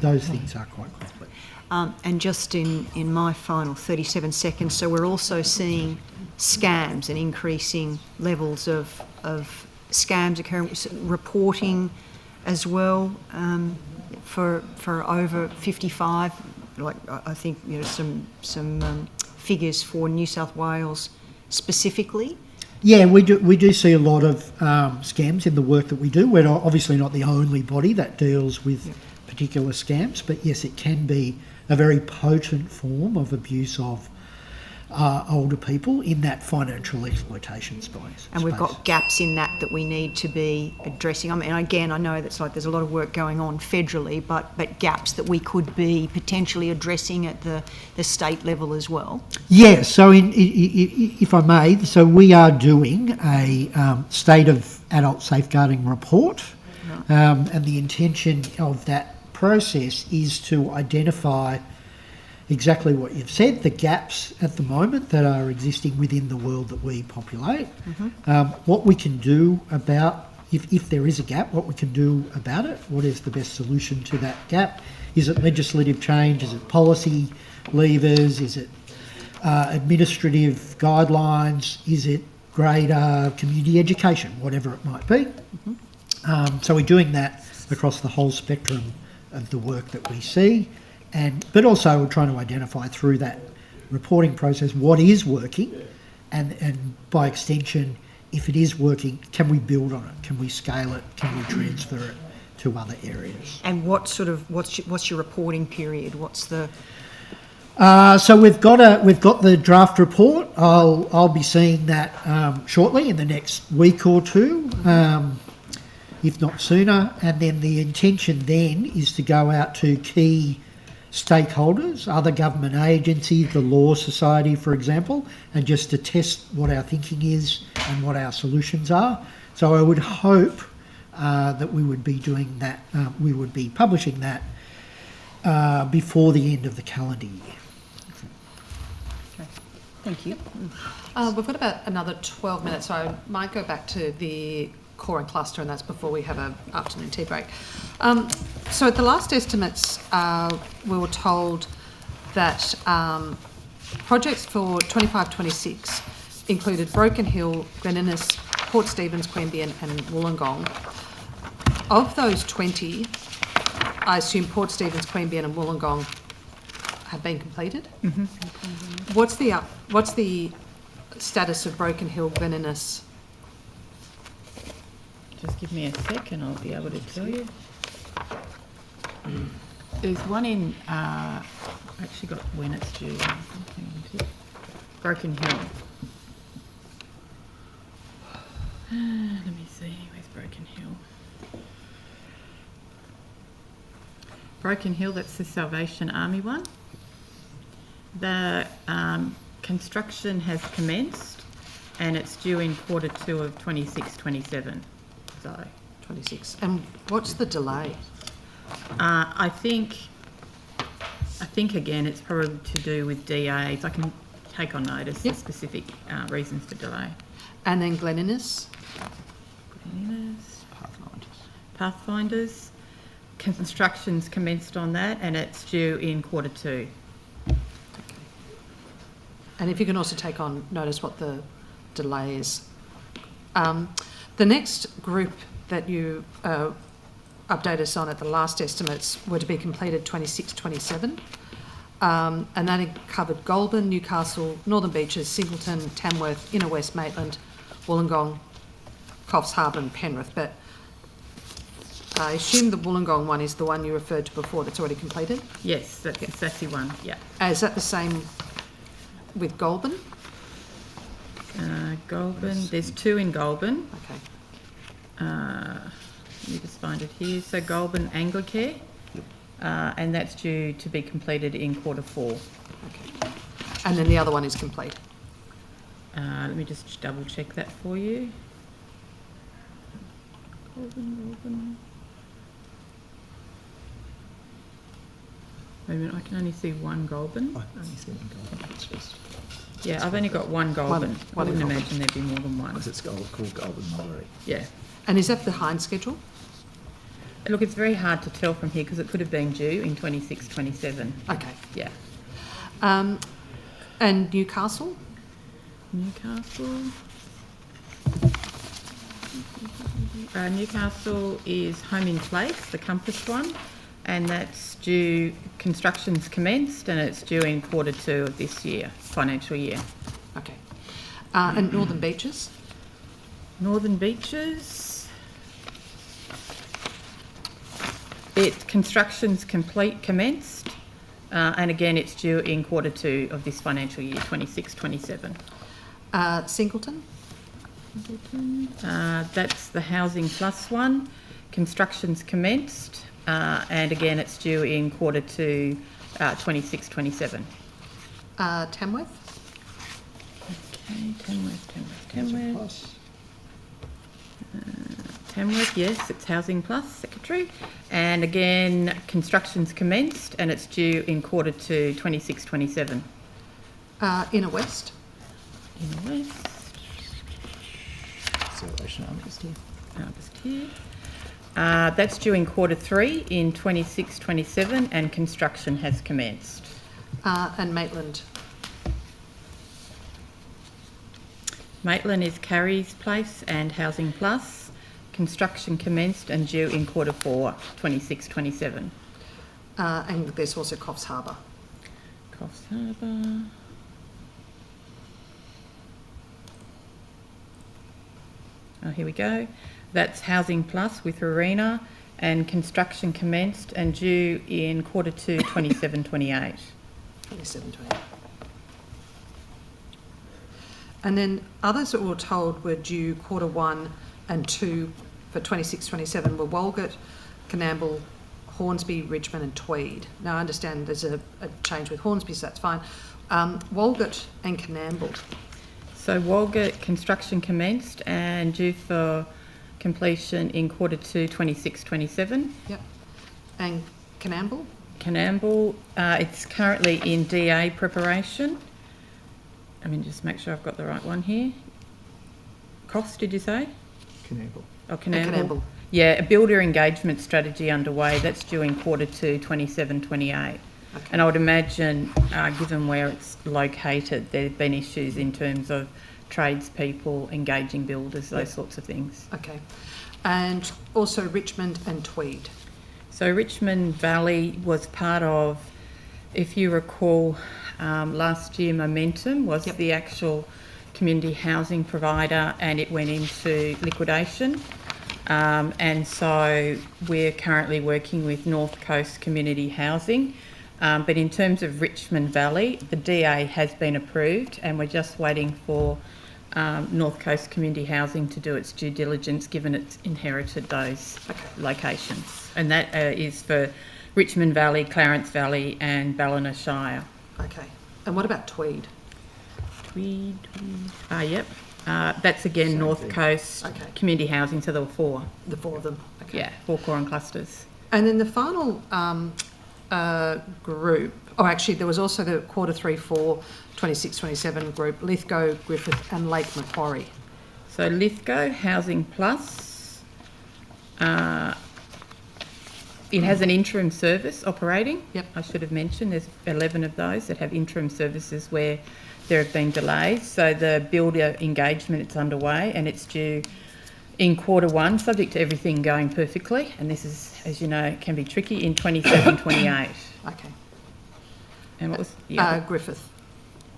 Speaker 8: those things are quite complex.
Speaker 13: And just in my final 37 seconds, so we're also seeing scams and increasing levels of scams occurring, reporting as well for over 55. Like I think some figures for New South Wales specifically.
Speaker 8: Yeah, we do see a lot of scams in the work that we do. We're obviously not the only body that deals with particular scams, but yes, it can be a very potent form of abuse of older people in that financial exploitation space.
Speaker 13: And we've got gaps in that we need to be addressing. I mean, again, I know that's there's a lot of work going on federally, but gaps that we could be potentially addressing at the state level as well.
Speaker 8: Yeah, so if I may, so we are doing a state of adult safeguarding report, and the intention of that process is to identify exactly what you've said, the gaps at the moment that are existing within the world that we populate, what we can do about, if there is a gap, what we can do about it, what is the best solution to that gap. Is it legislative change, is it policy levers, is it administrative guidelines, is it greater community education, whatever it might be. So we're doing that across the whole spectrum of the work that we see. But also we're trying to identify through that reporting process what is working, and by extension, if it is working, can we build on it? Can we scale it? Can we transfer it to other areas?
Speaker 13: And what's your reporting period? What's the...
Speaker 8: So we've got the draft report. I'll be seeing that shortly in the next week or two, if not sooner. And then the intention then is to go out to key stakeholders, other government agencies, the Law Society, for example, and just to test what our thinking is and what our solutions are. So I would hope that we would be doing that, we would be publishing that before the end of the calendar year.
Speaker 13: Okay. Thank you.
Speaker 10: We've got about another 12 minutes, so I might go back to the core and cluster, and that's before we have an afternoon tea break. So at the last estimates, we were told that projects for 25-26 included Broken Hill, Glen Innes, Port Stephens, Queanbeyan and Wollongong. Of those 20, I assume Port Stephens, Queanbeyan and Wollongong have been completed. What's the status of Broken Hill, Glen Innes?
Speaker 4: Just give me a sec and I'll be able to tell you. There's one in, I actually got when it's due. Broken Hill. Let me see, where's Broken Hill? Broken Hill, that's the Salvation Army one. The construction has commenced and it's due in Q2 of 26-27. So
Speaker 10: 26. And what's the delay?
Speaker 4: I think again it's probably to do with DAs. I can take on notice the specific reasons for delay.
Speaker 10: And then Glen Innes?
Speaker 4: Pathfinders. Construction's commenced on that and it's due in Q2.
Speaker 10: Okay. And if you can also take on notice what the delay is. The next group that you update us on at the last estimates were to be completed 26-27, and that covered Goulburn, Newcastle, Northern Beaches, Singleton, Tamworth, Inner West, Maitland, Wollongong, Coffs Harbour and Penrith. But I assume the Wollongong one is the one you referred to before that's already completed?
Speaker 4: Yes, that's the sassy one, yeah.
Speaker 10: Is that the same with Goulburn?
Speaker 4: Goulburn, there's two in Goulburn.
Speaker 10: Okay.
Speaker 4: Let me just find it here. So Goulburn Anglicare, and that's due to be completed in Q4.
Speaker 10: Okay. And then the other one is complete?
Speaker 4: Let me just double check that for you. Goulburn. Wait a minute, I can only see one Goulburn.
Speaker 5: I only see one Goulburn. It's just...
Speaker 4: Yeah, I've only got one Goulburn. I wouldn't
Speaker 10: Goulburn.
Speaker 4: imagine there'd be more than one.
Speaker 5: Because it's called Goulburn Mullery.
Speaker 4: Yeah.
Speaker 10: And is that behind schedule?
Speaker 4: Look, it's very hard to tell from here because it could have been due in 26-27.
Speaker 10: Okay.
Speaker 4: Yeah.
Speaker 10: And Newcastle?
Speaker 4: Newcastle is Home in Place, the Compass one, and that's due, construction's commenced and it's due in Q2 of this year, financial year.
Speaker 10: Okay. And Northern Beaches?
Speaker 4: Northern Beaches, construction's commenced, and again it's due in Q2 of this financial year, 26-27.
Speaker 10: Singleton?
Speaker 4: That's the Housing Plus one. Construction's commenced, and again it's due in Q2, 26-27.
Speaker 10: Tamworth?
Speaker 4: Okay, Tamworth. Tamworth, yes, it's Housing Plus, Secretary. And again, construction's commenced and it's due in Q2, 26-27.
Speaker 10: Inner West?
Speaker 4: Inner West.
Speaker 5: Salvation Army is here.
Speaker 4: Just here. That's due in Q3 in 26-27 and construction has commenced.
Speaker 10: And Maitland?
Speaker 4: Maitland is Carrie's Place and Housing Plus. Construction commenced and due in Q4, 26-27.
Speaker 10: And there's also Coffs Harbour.
Speaker 4: Coffs Harbour. Oh, here we go. That's Housing Plus with Arena and construction commenced and due in Q2, 27-28.
Speaker 10: 27-28. And then others that we were told were due Q1 and 2 for 26-27 were Walgett, Canamble, Hornsby, Richmond and Tweed. Now I understand there's a change with Hornsby, so that's fine. Walgett and Canamble.
Speaker 4: So Walgett construction commenced and due for completion in Q2, 26-27.
Speaker 10: Yep. And Canamble?
Speaker 4: Canamble, it's currently in DA preparation. I mean, just make sure I've got the right one here. Cost, did you say?
Speaker 5: Canamble.
Speaker 4: Oh, Canamble.
Speaker 10: Canamble.
Speaker 4: Yeah, a builder engagement strategy underway. That's due in Q2, 27-28.
Speaker 10: Okay.
Speaker 4: And I would imagine, given where it's located, there have been issues in terms of tradespeople engaging builders, those sorts of things.
Speaker 10: Okay. And also Richmond and Tweed.
Speaker 4: So Richmond Valley was part of, if you recall, last year Momentum was the actual community housing provider and it went into liquidation. And so we're currently working with North Coast Community Housing. But in terms of Richmond Valley, the DA has been approved and we're just waiting for North Coast Community Housing to do its due diligence, given it's inherited those locations. And that is for Richmond Valley, Clarence Valley and Ballina Shire.
Speaker 10: Okay. And what about Tweed?
Speaker 4: Tweed. Yep. That's again North Coast Community Housing, so there were four.
Speaker 10: The four of them. Okay.
Speaker 4: Yeah, 4 core and clusters.
Speaker 10: And then the final group, actually there was also the Q3, 4, 26-27 group, Lithgow, Griffith and Lake Macquarie.
Speaker 4: So Lithgow, Housing Plus, it has an interim service operating.
Speaker 10: Yep.
Speaker 4: I should have mentioned there's 11 of those that have interim services where there have been delays. So the builder engagement, it's underway and it's due in Q1, subject to everything going perfectly. And this is, as you know, can be tricky, in 27-28.
Speaker 10: Okay.
Speaker 4: And what was
Speaker 10: Griffith.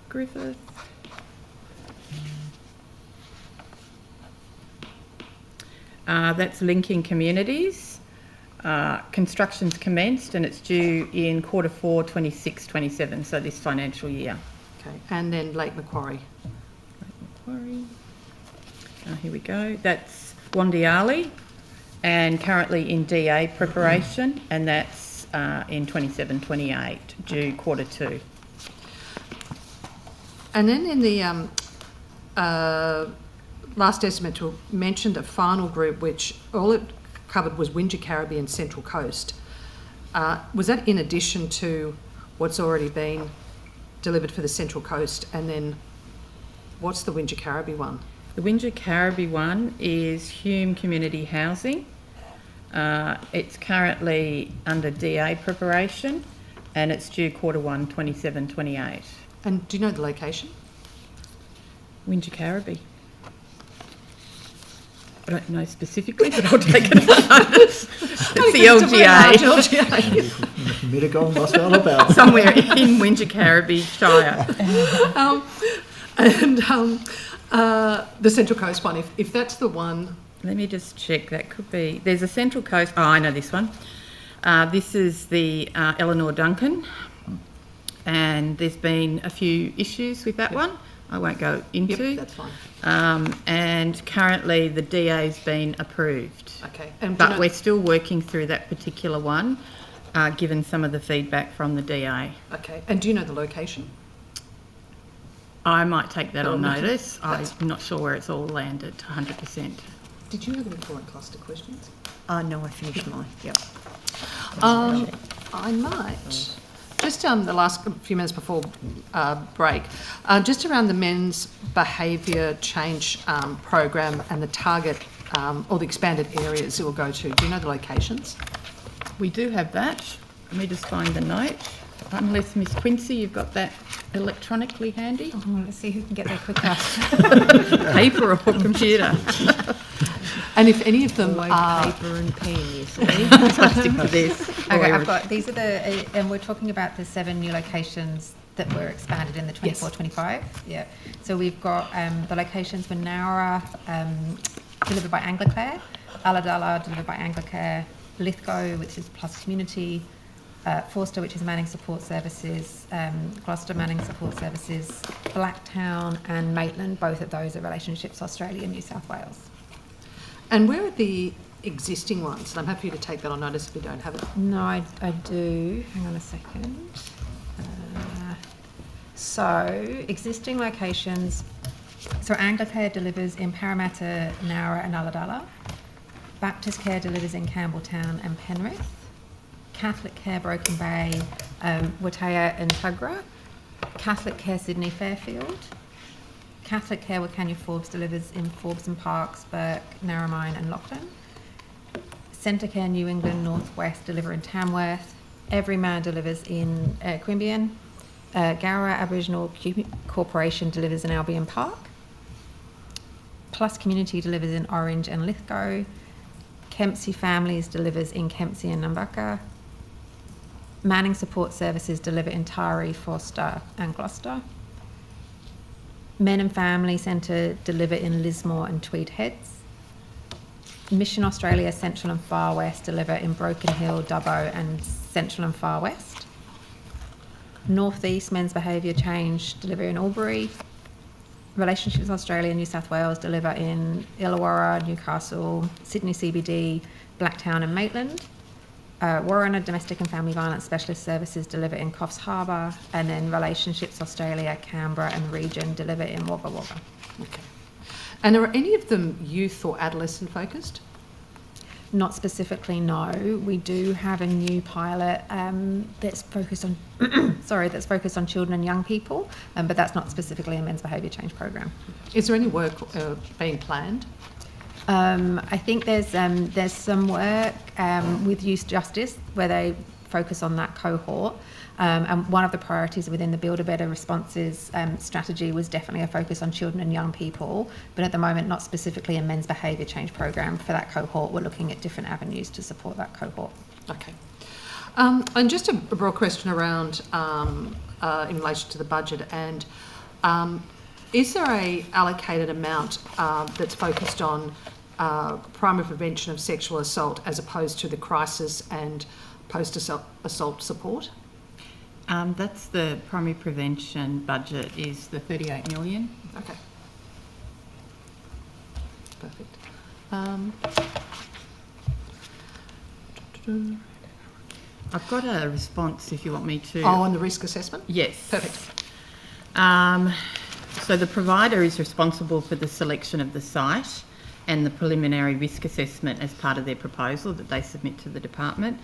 Speaker 4: Griffith. That's linking communities. Construction's commenced and it's due in Q4, 26-27, so this financial year.
Speaker 10: Okay. And then Lake Macquarie.
Speaker 4: Lake Macquarie. Here we go. That's Wandiali and currently in DA preparation, and that's in 27-28, due Q2.
Speaker 10: And then in the last estimate, we mentioned a final group which all it covered was Windsor Caribbean Central Coast. Was that in addition to what's already been delivered for the Central Coast? And then what's the Windsor Caribbean one?
Speaker 4: The Windsor Caribbean one is Hume Community Housing. It's currently under DA preparation and it's due Q1, 27-28.
Speaker 10: And do you know the location?
Speaker 4: Windsor Caribbean. I don't know specifically, but I'll take it. It's the LGA.
Speaker 5: For me to go and bust all about.
Speaker 4: Somewhere in Windsor Caribbean Shire.
Speaker 10: The Central Coast one, if that's the one.
Speaker 4: Let me just check. That could be. There's a Central Coast. Oh, I know this one. This is the Eleanor Duncan. and there's been a few issues with that one. I won't go into.
Speaker 10: Yep, that's fine.
Speaker 4: And currently the DA's been approved.
Speaker 10: Okay. And
Speaker 4: But we're still working through that particular one, given some of the feedback from the DA.
Speaker 10: Okay. And do you know the location?
Speaker 4: I might take that on notice.
Speaker 10: That's-
Speaker 4: I'm not sure where it's all landed, 100%.
Speaker 10: Did you have any foreign cluster questions?
Speaker 13: No, I finished mine. Yep.
Speaker 10: I might. Just the last few minutes before break, just around the men's behaviour change program and the target or the expanded areas it will go to. Do you know the locations?
Speaker 4: We do have that. Let me just find the note. Unless, Miss Quincy, you've got that electronically handy.
Speaker 6: Let's see who can get there quicker.
Speaker 4: Paper or computer.
Speaker 10: And if any of them are...
Speaker 3: paper and pen, you see.
Speaker 4: I'll stick to this.
Speaker 6: Okay, I've got, these are the, and we're talking about the 7 new locations that were expanded in the 24-25. Yeah. So we've got the locations for Nowra, delivered by Anglicare, Ulladulla, delivered by Anglicare, Lithgow, which is Plus Community, Forster, which is Manning Support Services, Gloucester Manning Support Services, Blacktown and Maitland, both of those are Relationships Australia and New South Wales.
Speaker 10: And where are the existing ones? And I'm happy to take that on notice if we don't have it.
Speaker 6: No, I do. Hang on a second. So, existing locations. So, Anglicare delivers in Parramatta, Nowra and Ulladulla. Baptist Care delivers in Campbelltown and Penrith. Catholic Care Broken Bay, Watea and Tuggerah. Catholic Care Sydney Fairfield. Catholic Care Wakanya Forbes delivers in Forbes and Parks, Burke, Narromine and Lockton. Centre Care New England Northwest deliver in Tamworth. Everyman delivers in Queanbeyan. Gowra Aboriginal Corporation delivers in Albion Park. Plus Community delivers in Orange and Lithgow. Kempsey Families delivers in Kempsey and Nambucca. Manning Support Services deliver in Taree, Forster and Gloucester. Men and Family Centre deliver in Lismore and Tweed Heads. Mission Australia Central and Far West deliver in Broken Hill, Dubbo and Central and Far West. North East Men's Behaviour Change deliver in Albury. Relationships Australia and New South Wales deliver in Illawarra, Newcastle, Sydney CBD, Blacktown and Maitland. Warrena Domestic and Family Violence Specialist Services deliver in Coffs Harbour, and then Relationships Australia, Canberra and Region deliver in Wagga Wagga.
Speaker 10: Okay. And are any of them youth or adolescent focused?
Speaker 6: Not specifically, no. We do have a new pilot that's focused on, that's focused on children and young people, but that's not specifically a men's behaviour change program.
Speaker 10: Is there any work being planned?
Speaker 6: I think there's some work with Youth Justice where they focus on that cohort. And one of the priorities within the Build a Better Responses strategy was definitely a focus on children and young people, but at the moment not specifically a men's behaviour change program for that cohort. We're looking at different avenues to support that cohort.
Speaker 10: Okay. And just a broad question around in relation to the budget, and is there a allocated amount that's focused on primary prevention of sexual assault as opposed to the crisis and post-assault support?
Speaker 4: That's the primary prevention budget is the 38 million.
Speaker 10: Okay. Perfect.
Speaker 4: I've got a response if you want me to.
Speaker 10: Oh, on the risk assessment?
Speaker 4: Yes.
Speaker 10: Perfect.
Speaker 4: So the provider is responsible for the selection of the site and the preliminary risk assessment as part of their proposal that they submit to the department.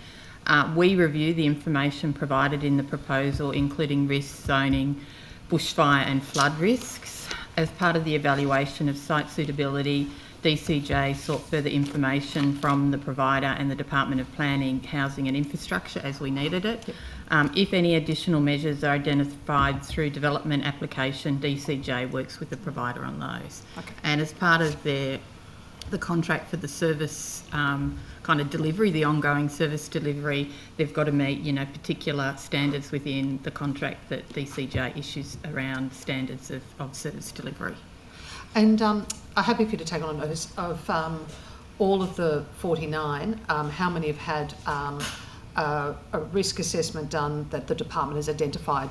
Speaker 4: We review the information provided in the proposal, including risk, zoning, bushfire and flood risks. As part of the evaluation of site suitability, DCJ sought further information from the provider and the Department of Planning, Housing and Infrastructure as we needed it. If any additional measures are identified through development application, DCJ works with the provider on those.
Speaker 10: Okay.
Speaker 4: And as part of the contract for the service kind of delivery, the ongoing service delivery, they've got to meet, particular standards within the contract that DCJ issues around standards of service delivery.
Speaker 10: And I'm happy for you to take on notice of all of the 49, how many have had a risk assessment done that the department has identified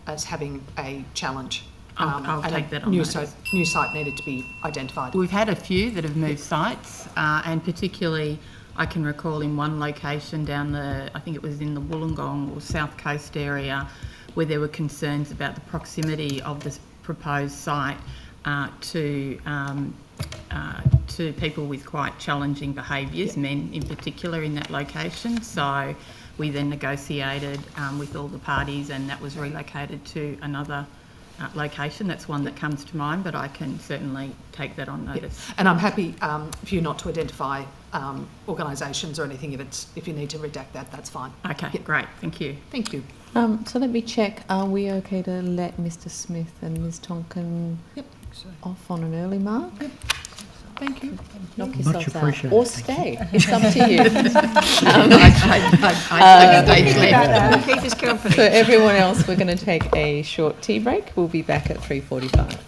Speaker 10: as having a challenge.
Speaker 4: I'll
Speaker 10: and
Speaker 4: take
Speaker 10: a
Speaker 4: that on
Speaker 10: new
Speaker 4: notice.
Speaker 10: new site needed to be identified.
Speaker 4: We've had a few that have moved sites, and particularly I can recall in one location down I think it was in the Wollongong or South Coast area, where there were concerns about the proximity of this proposed site to people with quite challenging behaviours, men in particular in that location. So we then negotiated with all the parties, and that was relocated to another location. That's one that comes to mind, but I can certainly take that on notice.
Speaker 10: And I'm happy for you not to identify organisations or anything. If you need to redact that, that's fine.
Speaker 4: Okay, great. Thank you.
Speaker 10: Thank you.
Speaker 1: So let me check. Are we okay to let Mr. Smith and Ms. Tonkin off on an early mark?
Speaker 10: Yep. Thank you.
Speaker 1: Knock
Speaker 8: Much
Speaker 1: yourselves out.
Speaker 8: appreciated.
Speaker 1: Or
Speaker 8: Thank
Speaker 1: stay. It's up to you.
Speaker 4: I
Speaker 13: Keep us company.
Speaker 1: So everyone else, we're going to take a short tea break. We'll be back at 3:45.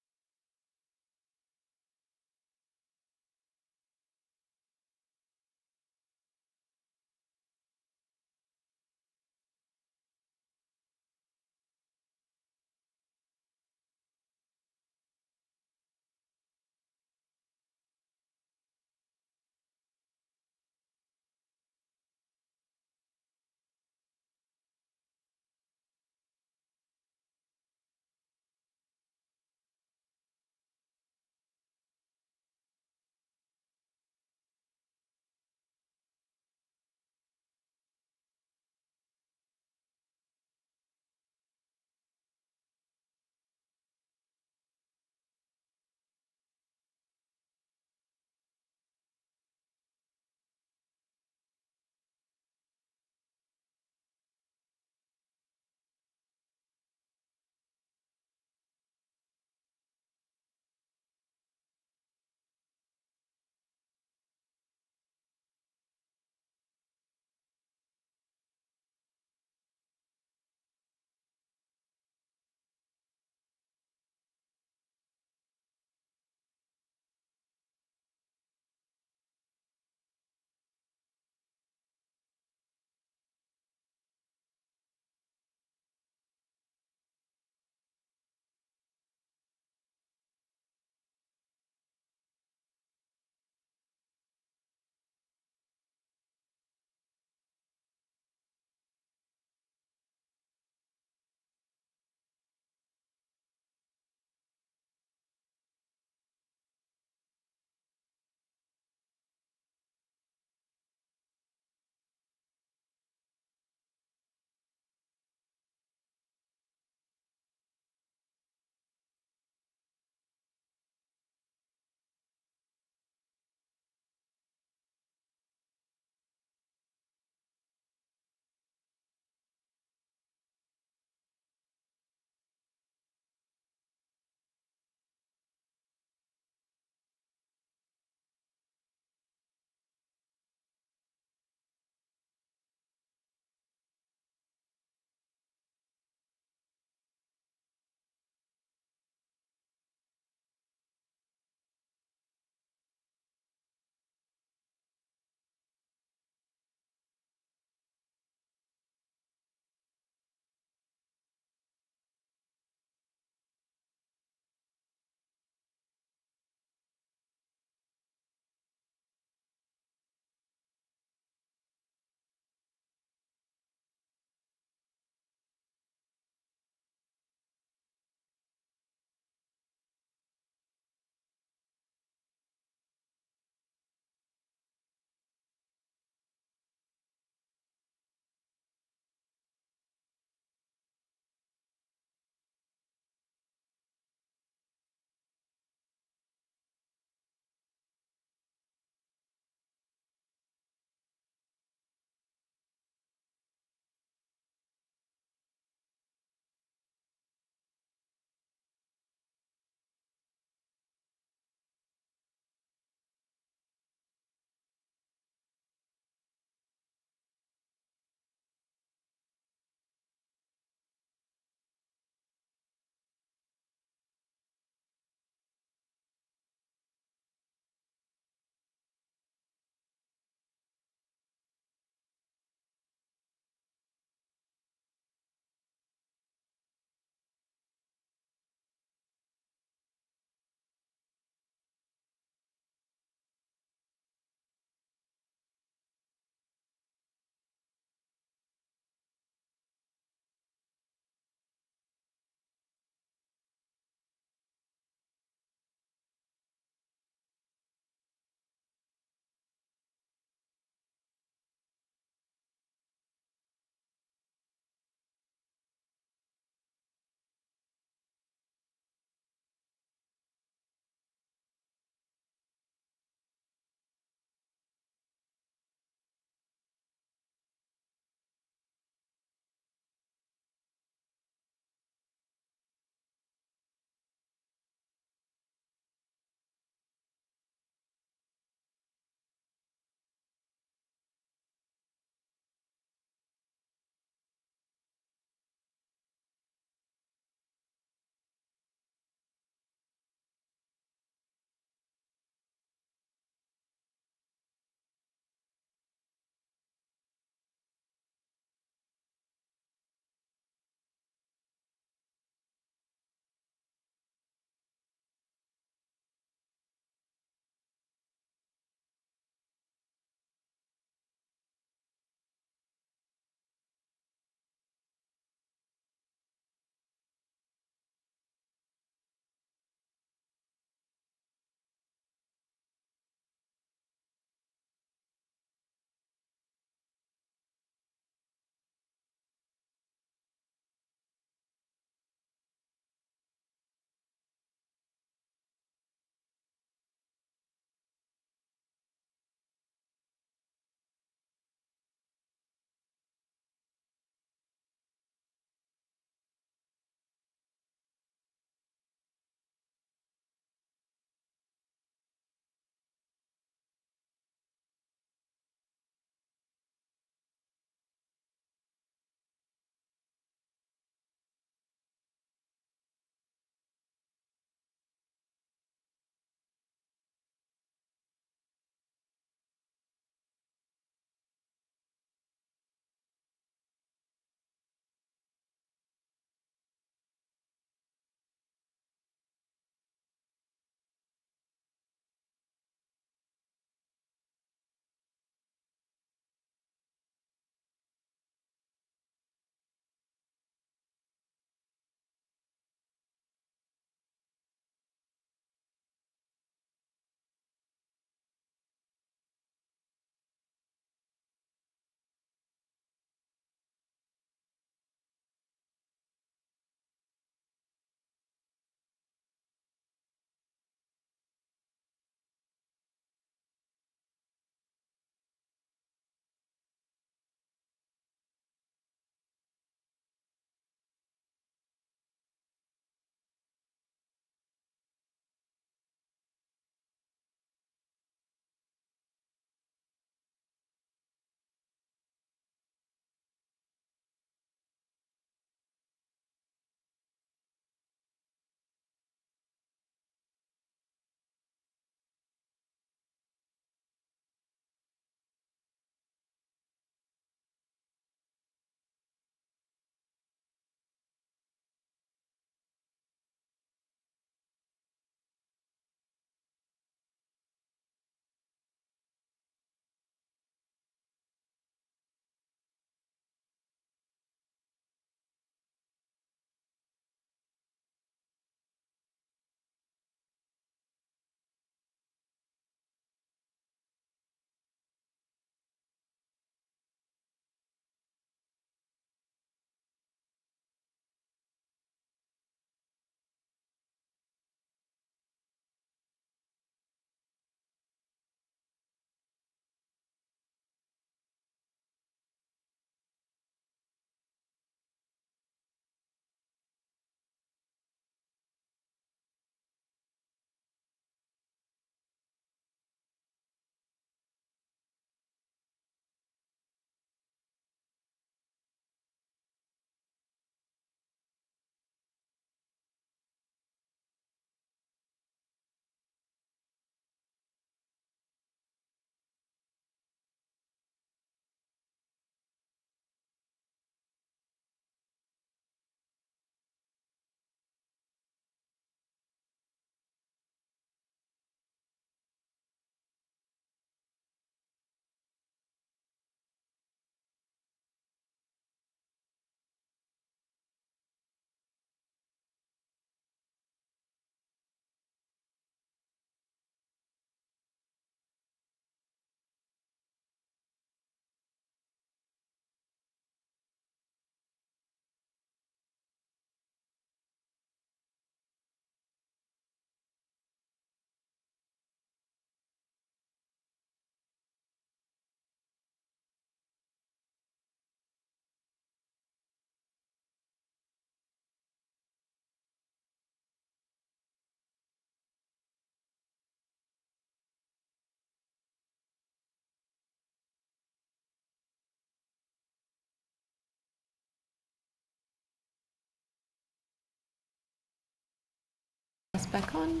Speaker 1: Us back on.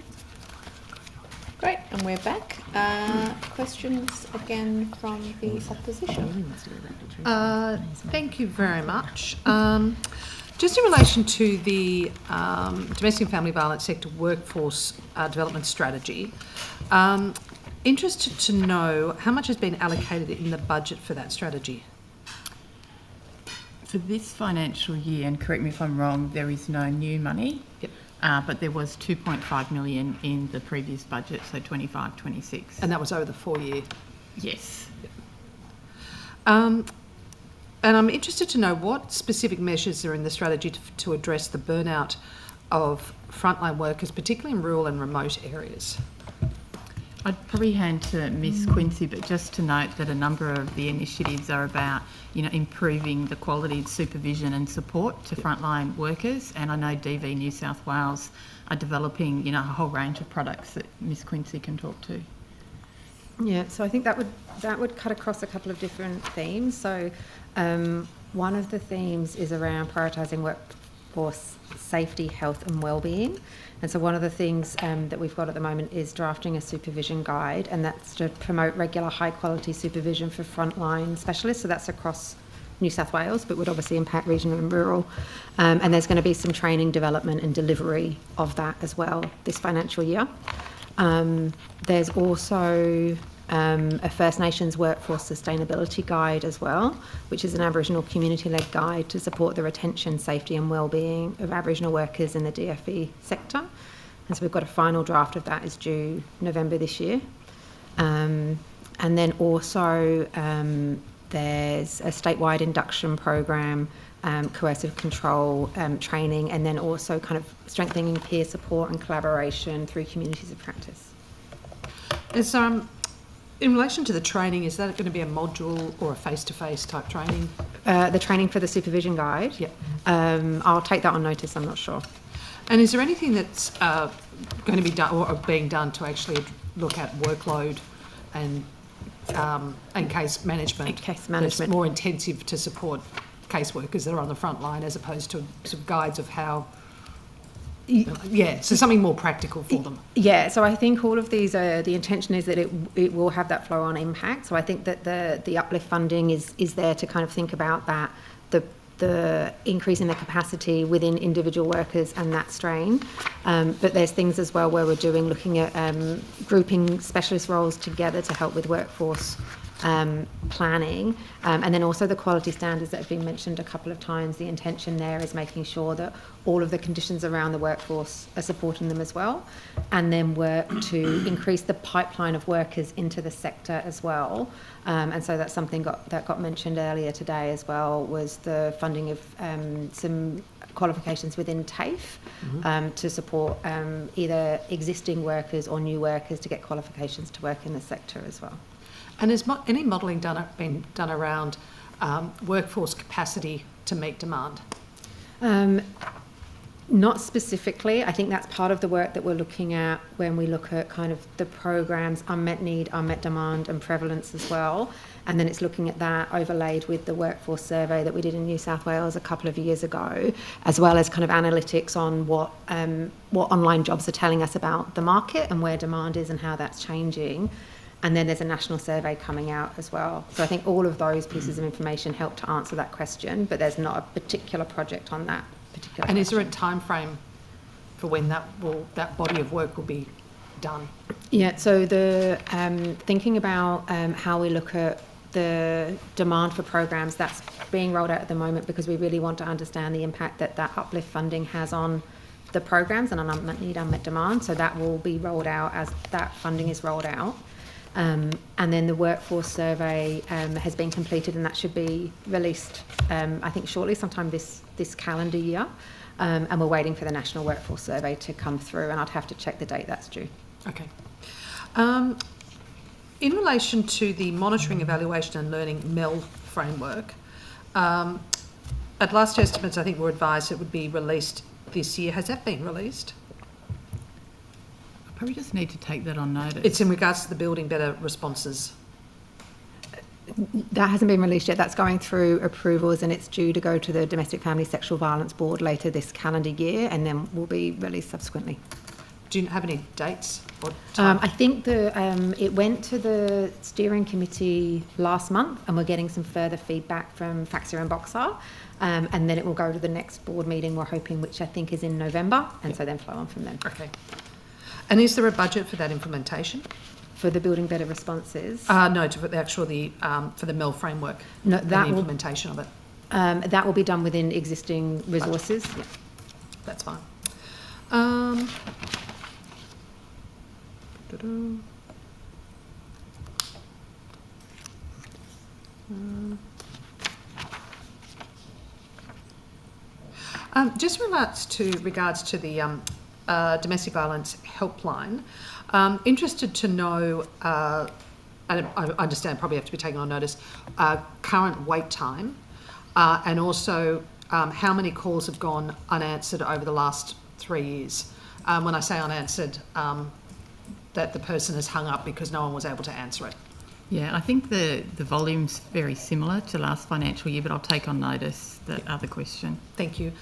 Speaker 1: Great, and we're back. Questions again from the opposition?
Speaker 10: Thank you very much. Just in relation to the domestic and family violence sector workforce development strategy, interested to know how much has been allocated in the budget for that strategy?
Speaker 4: For this financial year, and correct me if I'm wrong, there is no new money.
Speaker 10: Yep.
Speaker 4: But there was 2.5 million in the previous budget, so 25-26.
Speaker 10: And that was over the 4-year?
Speaker 4: Yes.
Speaker 10: And I'm interested to know what specific measures are in the strategy to address the burnout of frontline workers, particularly in rural and remote areas.
Speaker 4: I'd probably hand to Ms Quincy, but just to note that a number of the initiatives are about, improving the quality of supervision and support to frontline workers. And I know DV New South Wales are developing, a whole range of products that Ms Quincy can talk to.
Speaker 7: Yeah, so I think that would cut across a couple of different themes. So one of the themes is around prioritising workforce safety, health and wellbeing. And so one of the things that we've got at the moment is drafting a supervision guide, and that's to promote regular high quality supervision for frontline specialists. So that's across New South Wales, but would obviously impact regional and rural. And there's going to be some training, development and delivery of that as well this financial year. There's also a First Nations workforce sustainability guide as well, which is an Aboriginal community-led guide to support the retention, safety and wellbeing of Aboriginal workers in the DFE sector. And so we've got a final draft of that is due November this year. And then also there's a statewide induction program, coercive control training, and then also kind of strengthening peer support and collaboration through communities of practice.
Speaker 10: In relation to the training, is that going to be a module or a face-to-face type training?
Speaker 7: The training for the supervision guide?
Speaker 10: Yeah.
Speaker 7: I'll take that on notice, I'm not sure.
Speaker 10: And is there anything that's going to be done or being done to actually look at workload and case management?
Speaker 7: Case management.
Speaker 10: That's more intensive to support caseworkers that are on the front line as opposed to sort of guides of how... Yeah, so something more practical for them.
Speaker 7: Yeah, so I think all of these, the intention is that it will have that flow-on impact. So I think that the uplift funding is there to kind of think about that, the increase in the capacity within individual workers and that strain. But there's things as well where we're looking at grouping specialist roles together to help with workforce planning, and then also the quality standards that have been mentioned a couple of times. The intention there is making sure that all of the conditions around the workforce are supporting them as well, and then work to increase the pipeline of workers into the sector as well. And so that's something that got mentioned earlier today as well, was the funding of some qualifications within TAFE to support either existing workers or new workers to get qualifications to work in the sector as well.
Speaker 10: And has any modelling been done around workforce capacity to meet demand?
Speaker 7: Not specifically. I think that's part of the work that we're looking at when we look at kind of the programmes, unmet need, unmet demand and prevalence as well. And then it's looking at that overlaid with the workforce survey that we did in New South Wales a couple of years ago, as well as kind of analytics on what online jobs are telling us about the market and where demand is and how that's changing. And then there's a national survey coming out as well. So I think all of those pieces of information help to answer that question, but there's not a particular project on that particular
Speaker 10: And
Speaker 7: question.
Speaker 10: is there a time frame for when that body of work will be done?
Speaker 7: Yeah, so the thinking about how we look at the demand for programs, that's being rolled out at the moment because we really want to understand the impact that uplift funding has on the programs and on unmet need, unmet demand. So that will be rolled out as that funding is rolled out. And then the workforce survey has been completed, and that should be released, I think, shortly, sometime this calendar year. And we're waiting for the national workforce survey to come through, and I'd have to check the date that's due.
Speaker 10: Okay. In relation to the monitoring, evaluation and learning MEL framework, at last estimates, I think we're advised it would be released this year. Has that been released?
Speaker 4: Probably just need to take that on notice.
Speaker 10: It's in regards to the building better responses.
Speaker 7: That hasn't been released yet. That's going through approvals, and it's due to go to the Domestic Family Sexual Violence Board later this calendar year, and then will be released subsequently.
Speaker 10: Do you have any dates or time?
Speaker 7: I think it went to the steering committee last month, and we're getting some further feedback from FACSA and Boxer, and then it will go to the next board meeting, we're hoping, which I think is in November, and so then flow on from then.
Speaker 10: Okay. And is there a budget for that implementation?
Speaker 7: For the building better responses?
Speaker 10: No, for the actual for the MEL framework.
Speaker 7: No,
Speaker 10: and the implementation of it.
Speaker 7: That will be done within existing resources. Yeah.
Speaker 10: That's fine. Just regards to the domestic violence helpline, interested to know, and I understand probably have to be taken on notice, current wait time, and also how many calls have gone unanswered over the last 3 years. When I say unanswered, that the person has hung up because no one was able to answer it.
Speaker 4: Yeah, I think the volume's very similar to last financial year, but I'll take on notice the other question.
Speaker 10: Thank you.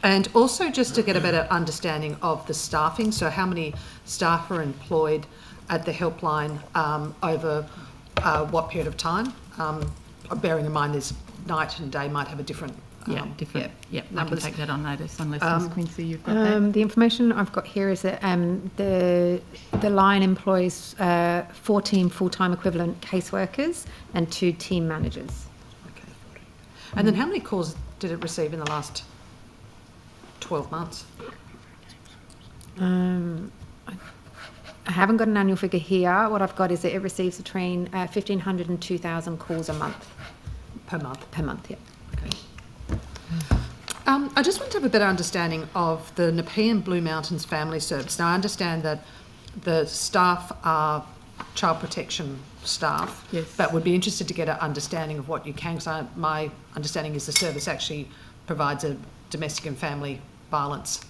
Speaker 10: And also just to get a better understanding of the staffing, so how many staff are employed at the helpline over what period of time? Bearing in mind there's night and day might have a different
Speaker 4: numbers. I can take that on notice unless Ms Quincy, you've got that.
Speaker 7: The information I've got here is that the line employs 14 full-time equivalent caseworkers and 2 team managers.
Speaker 10: Okay. And then how many calls did it receive in the last 12 months?
Speaker 7: I haven't got an annual figure here. What I've got is that it receives between 1,500 and 2,000 calls a month.
Speaker 10: Per month?
Speaker 7: Per month, yeah.
Speaker 10: Okay. I just want to have a better understanding of the Nepean Blue Mountains Family Service. Now, I understand that the staff are child protection staff,
Speaker 4: yes,
Speaker 10: but would be interested to get an understanding of what you can, because my understanding is the service actually provides a domestic and family violence.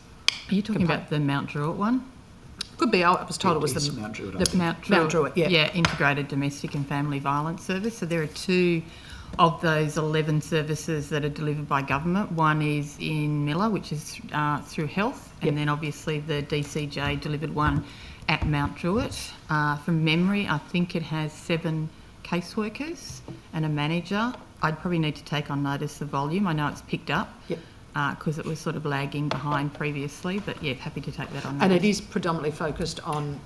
Speaker 4: Are you talking about the Mount Druitt one?
Speaker 10: Could be. I was told it was the
Speaker 5: Mount Druitt.
Speaker 10: Mount Druitt, yeah.
Speaker 4: Yeah, Integrated Domestic and Family Violence Service. So there are 2 of those 11 services that are delivered by government. One is in Miller, which is through health, and then obviously the DCJ delivered one at Mount Druitt. From memory, I think it has 7 caseworkers and a manager. I'd probably need to take on notice the volume. I know it's picked up because it was sort of lagging behind previously, but yeah, happy to take that on notice.
Speaker 10: And it is predominantly focused on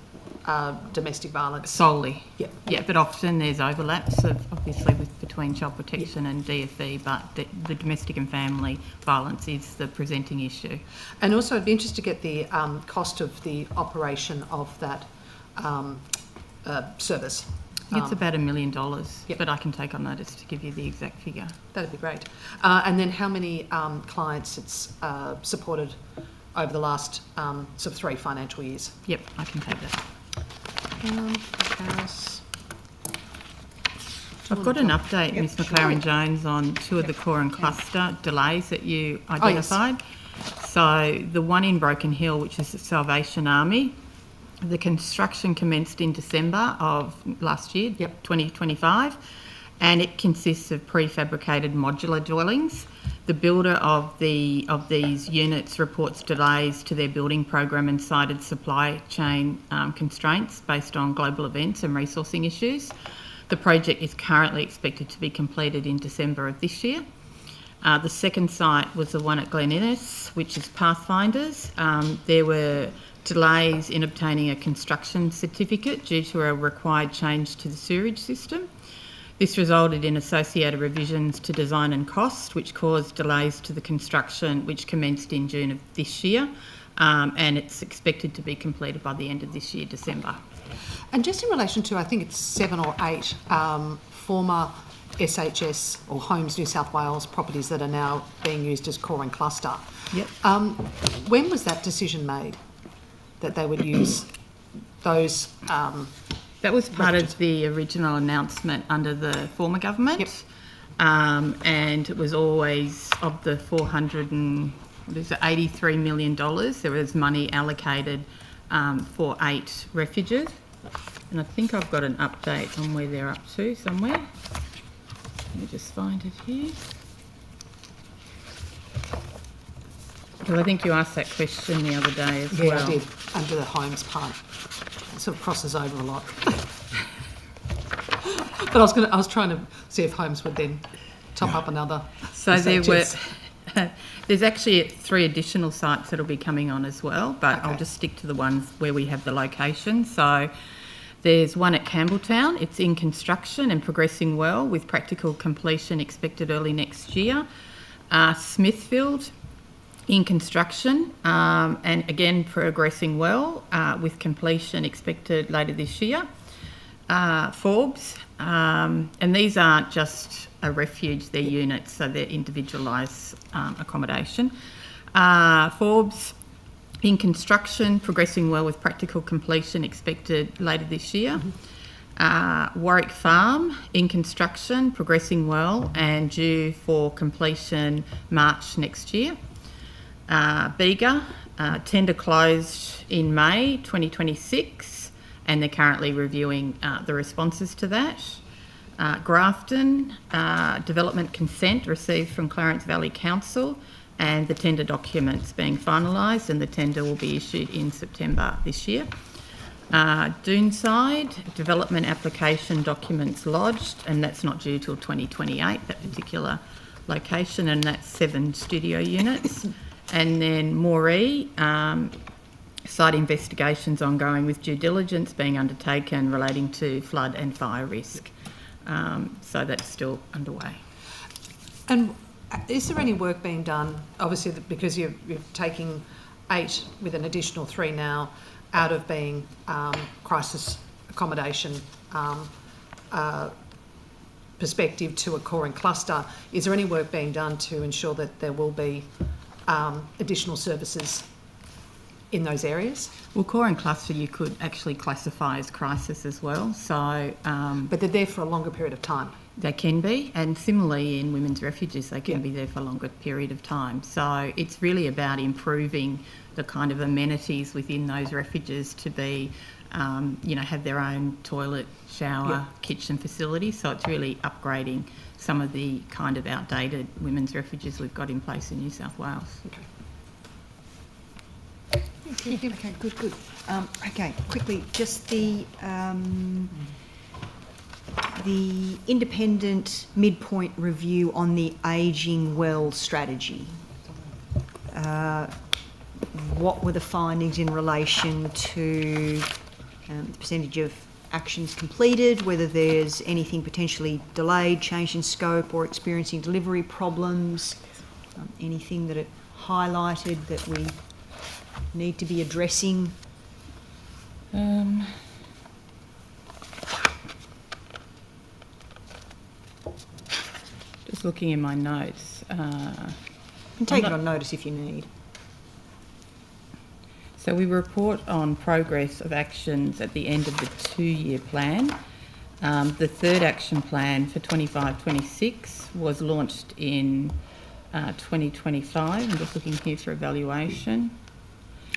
Speaker 10: domestic violence?
Speaker 4: Solely.
Speaker 10: Yeah.
Speaker 4: Yeah, but often there's overlaps obviously between child protection and DFE, but the domestic and family violence is the presenting issue.
Speaker 10: And also I'd be interested to get the cost of the operation of that service.
Speaker 4: It's about $1 million, but I can take on notice to give you the exact figure.
Speaker 10: That'd be great. And then how many clients it's supported over the last sort of 3 financial years?
Speaker 4: Yep, I can take that. I've got an update, Ms McLaren-Jones, on 2 of the core and cluster delays that you identified. So the one in Broken Hill, which is the Salvation Army, the construction commenced in December of last year, 2025, and it consists of prefabricated modular dwellings. The builder of these units reports delays to their building program and cited supply chain constraints based on global events and resourcing issues. The project is currently expected to be completed in December of this year. The second site was the one at Glen Innes, which is Pathfinders. There were delays in obtaining a construction certificate due to a required change to the sewerage system. This resulted in associated revisions to design and cost, which caused delays to the construction, which commenced in June of this year, and it's expected to be completed by the end of this year, December.
Speaker 10: And just in relation to, I think it's 7 or 8 former SHS or Homes New South Wales properties that are now being used as core and cluster.
Speaker 4: Yep.
Speaker 10: When was that decision made that they would use those?
Speaker 4: That was part of the original announcement under the former government.
Speaker 10: Yep.
Speaker 4: And it was always of the $83 million, there was money allocated for 8 refuges. And I think I've got an update on where they're up to somewhere. Let me just find it here. Because I think you asked that question the other day as well.
Speaker 10: Yeah, I did, under the homes part. It sort of crosses over a lot. But I was trying to see if homes would then top up another.
Speaker 4: So there's actually 3 additional sites that'll be coming on as well, but
Speaker 10: Okay.
Speaker 4: I'll just stick to the ones where we have the location. So there's one at Campbelltown. It's in construction and progressing well, with practical completion expected early next year. Smithfield, in construction, and again progressing well, with completion expected later this year. Forbes, and these aren't just a refuge, they're units, so they're individualised accommodation. Forbes, in construction, progressing well with practical completion expected later this year. Warwick Farm, in construction, progressing well and due for completion March next year. Bega, tender closed in May 2026, and they're currently reviewing the responses to that. Grafton, development consent received from Clarence Valley Council, and the tender documents being finalised, and the tender will be issued in September this year. Doonside, development application documents lodged, and that's not due till 2028, that particular location, and that's 7 studio units. And then Moree, site investigations ongoing with due diligence being undertaken relating to flood and fire risk. So that's still underway.
Speaker 10: And is there any work being done, obviously because you're taking 8 with an additional 3 now out of being crisis accommodation perspective to a core and cluster, is there any work being done to ensure that there will be additional services in those areas?
Speaker 4: Well, core and cluster you could actually classify as crisis as well. So,
Speaker 10: but they're there for a longer period of time.
Speaker 4: They can be, and similarly in women's refuges, they can be there for a longer period of time. So it's really about improving the kind of amenities within those refuges to be, have their own toilet, shower, kitchen facilities. So it's really upgrading some of the kind of outdated women's refuges we've got in place in New South Wales.
Speaker 13: Okay, good. Okay, quickly, just the independent midpoint review on the ageing well strategy. What were the findings in relation to the percentage of actions completed, whether there's anything potentially delayed, change in scope, or experiencing delivery problems, anything that it highlighted that we need to be addressing?
Speaker 4: Just looking in my notes.
Speaker 13: You can take it on notice if you need.
Speaker 4: So we report on progress of actions at the end of the 2-year plan. The 3rd action plan for 25-26 was launched in 2025. I'm just looking here for evaluation.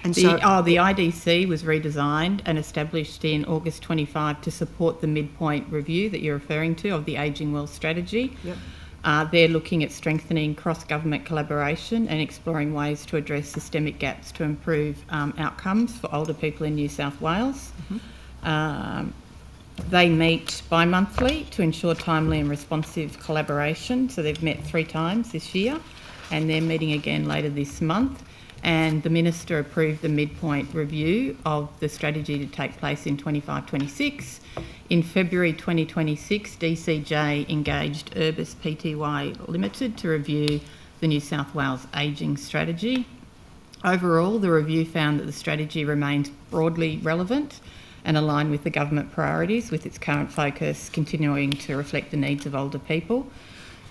Speaker 13: And
Speaker 4: the IDC was redesigned and established in August 25 to support the midpoint review that you're referring to of the Ageing Well strategy.
Speaker 13: Yep.
Speaker 4: They're looking at strengthening cross-government collaboration and exploring ways to address systemic gaps to improve outcomes for older people in New South Wales. They meet bi-monthly to ensure timely and responsive collaboration. So they've met 3 times this year, and they're meeting again later this month. And the Minister approved the midpoint review of the strategy to take place in 25-26. In February 2026, DCJ engaged Urbis Pty Limited to review the New South Wales ageing strategy. Overall, the review found that the strategy remains broadly relevant and aligned with the government priorities, with its current focus continuing to reflect the needs of older people.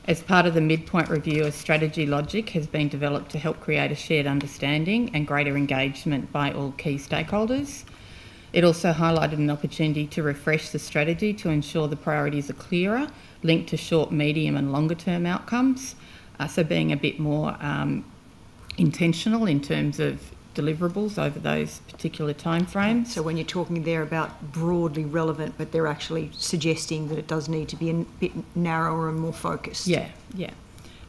Speaker 4: As part of the midpoint review, a strategy logic has been developed to help create a shared understanding and greater engagement by all key stakeholders. It also highlighted an opportunity to refresh the strategy to ensure the priorities are clearer, linked to short, medium and longer term outcomes, so being a bit more intentional in terms of deliverables over those particular timeframes.
Speaker 13: So when you're talking there about broadly relevant, but they're actually suggesting that it does need to be a bit narrower and more focused.
Speaker 4: Yeah.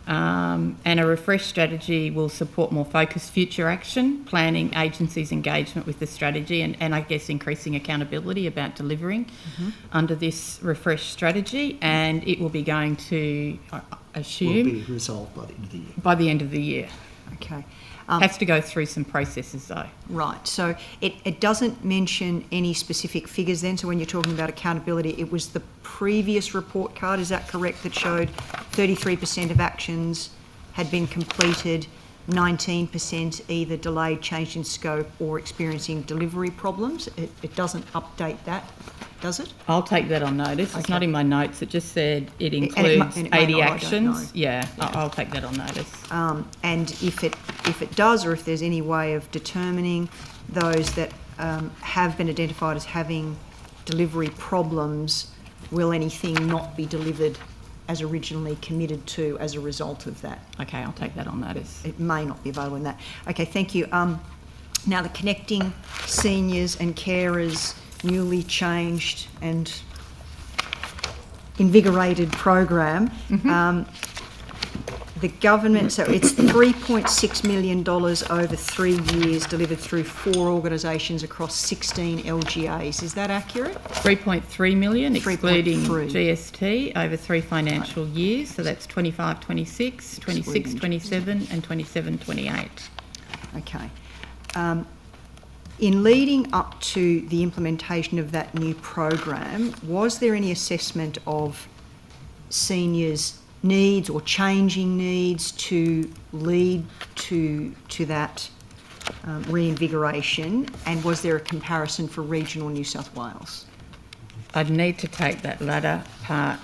Speaker 4: And a refreshed strategy will support more focused future action, planning agencies' engagement with the strategy and I guess increasing accountability about delivering under this refreshed strategy. And it will be going to, I assume...
Speaker 5: Will be resolved by the end of the year.
Speaker 4: By the end of the year.
Speaker 13: Okay.
Speaker 4: Has to go through some processes though.
Speaker 13: Right, so it doesn't mention any specific figures then, so when you're talking about accountability, it was the previous report card, is that correct, that showed 33% of actions had been completed, 19% either delayed, changed in scope or experiencing delivery problems? It doesn't update that, does it?
Speaker 4: I'll take that on notice. It's
Speaker 13: Okay.
Speaker 4: not in my notes. It just said it includes
Speaker 13: and it may
Speaker 4: 80
Speaker 13: not, I don't
Speaker 4: actions.
Speaker 13: know.
Speaker 4: Yeah, I'll take that on notice.
Speaker 13: And if it does, or if there's any way of determining those that have been identified as having delivery problems, will anything not be delivered as originally committed to as a result of that?
Speaker 4: Okay, I'll take that on notice.
Speaker 13: It may not be available in that. Okay, thank you. Now the Connecting Seniors and Carers newly changed and invigorated program. The government, so it's $3.6 million over 3 years delivered through 4 organisations across 16 LGAs. Is that accurate?
Speaker 4: 3.3 million, excluding
Speaker 13: 3.3.
Speaker 4: GST, over 3 financial years. So that's 25, 26, 26,
Speaker 13: Excluding
Speaker 4: 27 and 27, 28.
Speaker 13: Okay. In leading up to the implementation of that new program, was there any assessment of seniors' needs or changing needs to lead to that reinvigoration? And was there a comparison for regional New South Wales?
Speaker 4: I'd need to take that latter part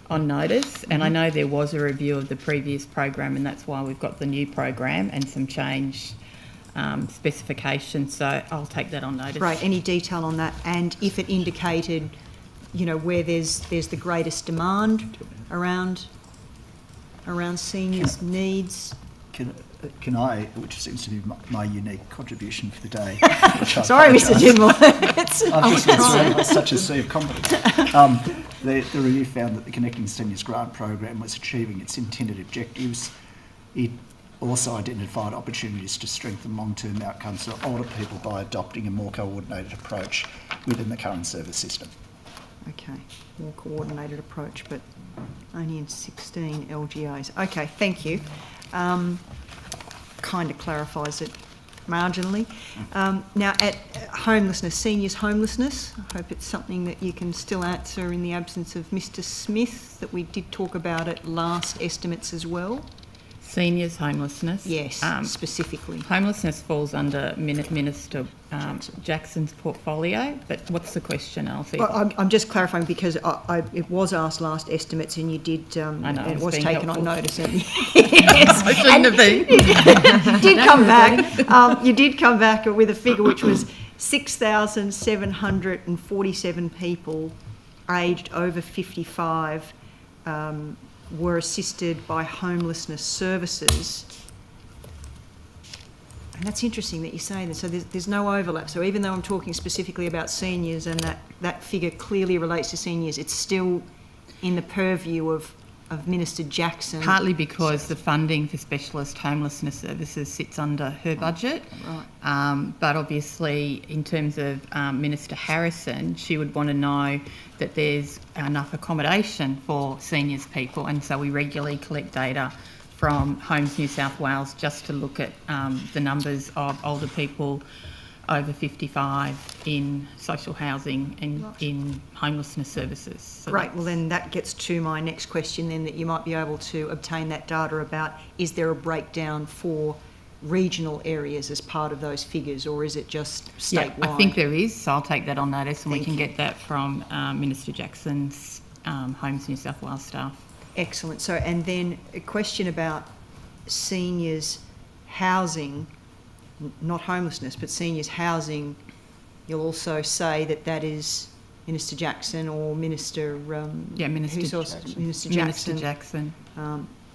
Speaker 4: on notice, and I know there was a review of the previous program, and that's why we've got the new program and some change specifications, so I'll take that on notice.
Speaker 13: Right, any detail on that? And if it indicated, you know, where there's the greatest demand around seniors' needs?
Speaker 5: Can I, which seems to be my unique contribution for the day.
Speaker 13: Sorry, Mr. Jimwell.
Speaker 5: I've just been through such a sea of competence. The review found that the Connecting Seniors Grant program was achieving its intended objectives. It also identified opportunities to strengthen long-term outcomes for older people by adopting a more coordinated approach within the current service system.
Speaker 13: Okay, more coordinated approach, but only in 16 LGAs. Okay, thank you. Kind of clarifies it marginally. Now, at homelessness, seniors homelessness, I hope it's something that you can still answer in the absence of Mr. Smith, that we did talk about at last estimates as well.
Speaker 4: Seniors homelessness.
Speaker 13: Yes, specifically.
Speaker 4: Homelessness falls under Minister Jackson's portfolio, but what's the question, Alfie?
Speaker 13: Well, I'm just clarifying because it was asked last estimates and you did,
Speaker 4: I know,
Speaker 13: and it was taken on notice. And
Speaker 4: yes, I shouldn't have been.
Speaker 13: You did come back with a figure which was 6,747 people aged over 55 were assisted by homelessness services. And that's interesting that you say that. So there's no overlap. So even though I'm talking specifically about seniors and that figure clearly relates to seniors, it's still in the purview of Minister Jackson.
Speaker 4: Partly because the funding for specialist homelessness services sits under her budget.
Speaker 13: Right.
Speaker 4: But obviously, in terms of Minister Harrison, she would want to know that there's enough accommodation for seniors people, and so we regularly collect data from Homes New South Wales just to look at the numbers of older people over 55 in social housing and in homelessness services. So
Speaker 13: right, well then that gets to my next question then, that you might be able to obtain that data about, is there a breakdown for regional areas as part of those figures, or is it just statewide?
Speaker 4: Yeah, I think there is, so I'll take that on notice and we can get that from Minister Jackson's Homes New South Wales staff.
Speaker 13: Excellent. So, and then a question about seniors housing, not homelessness, but seniors housing. You'll also say that is Minister Jackson or Minister...
Speaker 4: Minister
Speaker 13: Jackson.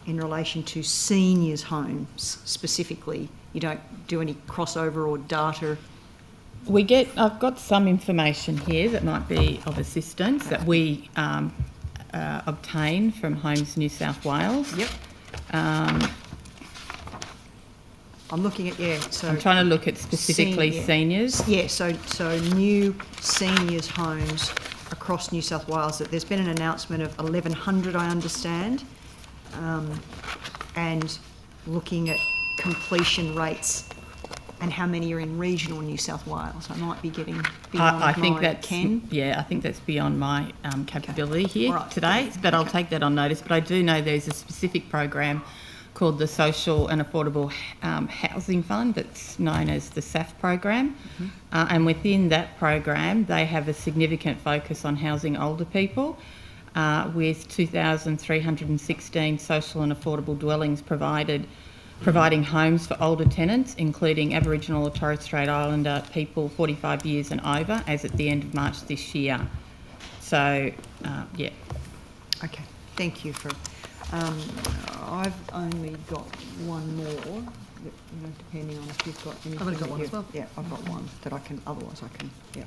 Speaker 13: In relation to seniors' homes specifically. You don't do any crossover or data?
Speaker 4: I've got some information here that might be of assistance that we obtained from Homes New South Wales.
Speaker 13: Yep. I'm looking at, so...
Speaker 4: I'm trying to look at specifically seniors.
Speaker 13: Yeah, so new seniors' homes across New South Wales, that there's been an announcement of 1,100, I understand, and looking at completion rates and how many are in regional New South Wales. I might be getting beyond
Speaker 4: I think
Speaker 13: my
Speaker 4: that's
Speaker 13: ken.
Speaker 4: Yeah, I think that's beyond my capability here
Speaker 13: Right.
Speaker 4: today, but I'll take that on notice. But I do know there's a specific program called the Social and Affordable Housing Fund, that's known as the SAF program. And within that program, they have a significant focus on housing older people, with 2,316 social and affordable dwellings providing homes for older tenants, including Aboriginal or Torres Strait Islander people 45 years and over, as at the end of March this year. So, yeah.
Speaker 13: Okay, thank you for... I've only got one more, depending on if you've got anything.
Speaker 10: I've only got one as well.
Speaker 13: Yeah, I've got one that I can, otherwise I can, yeah.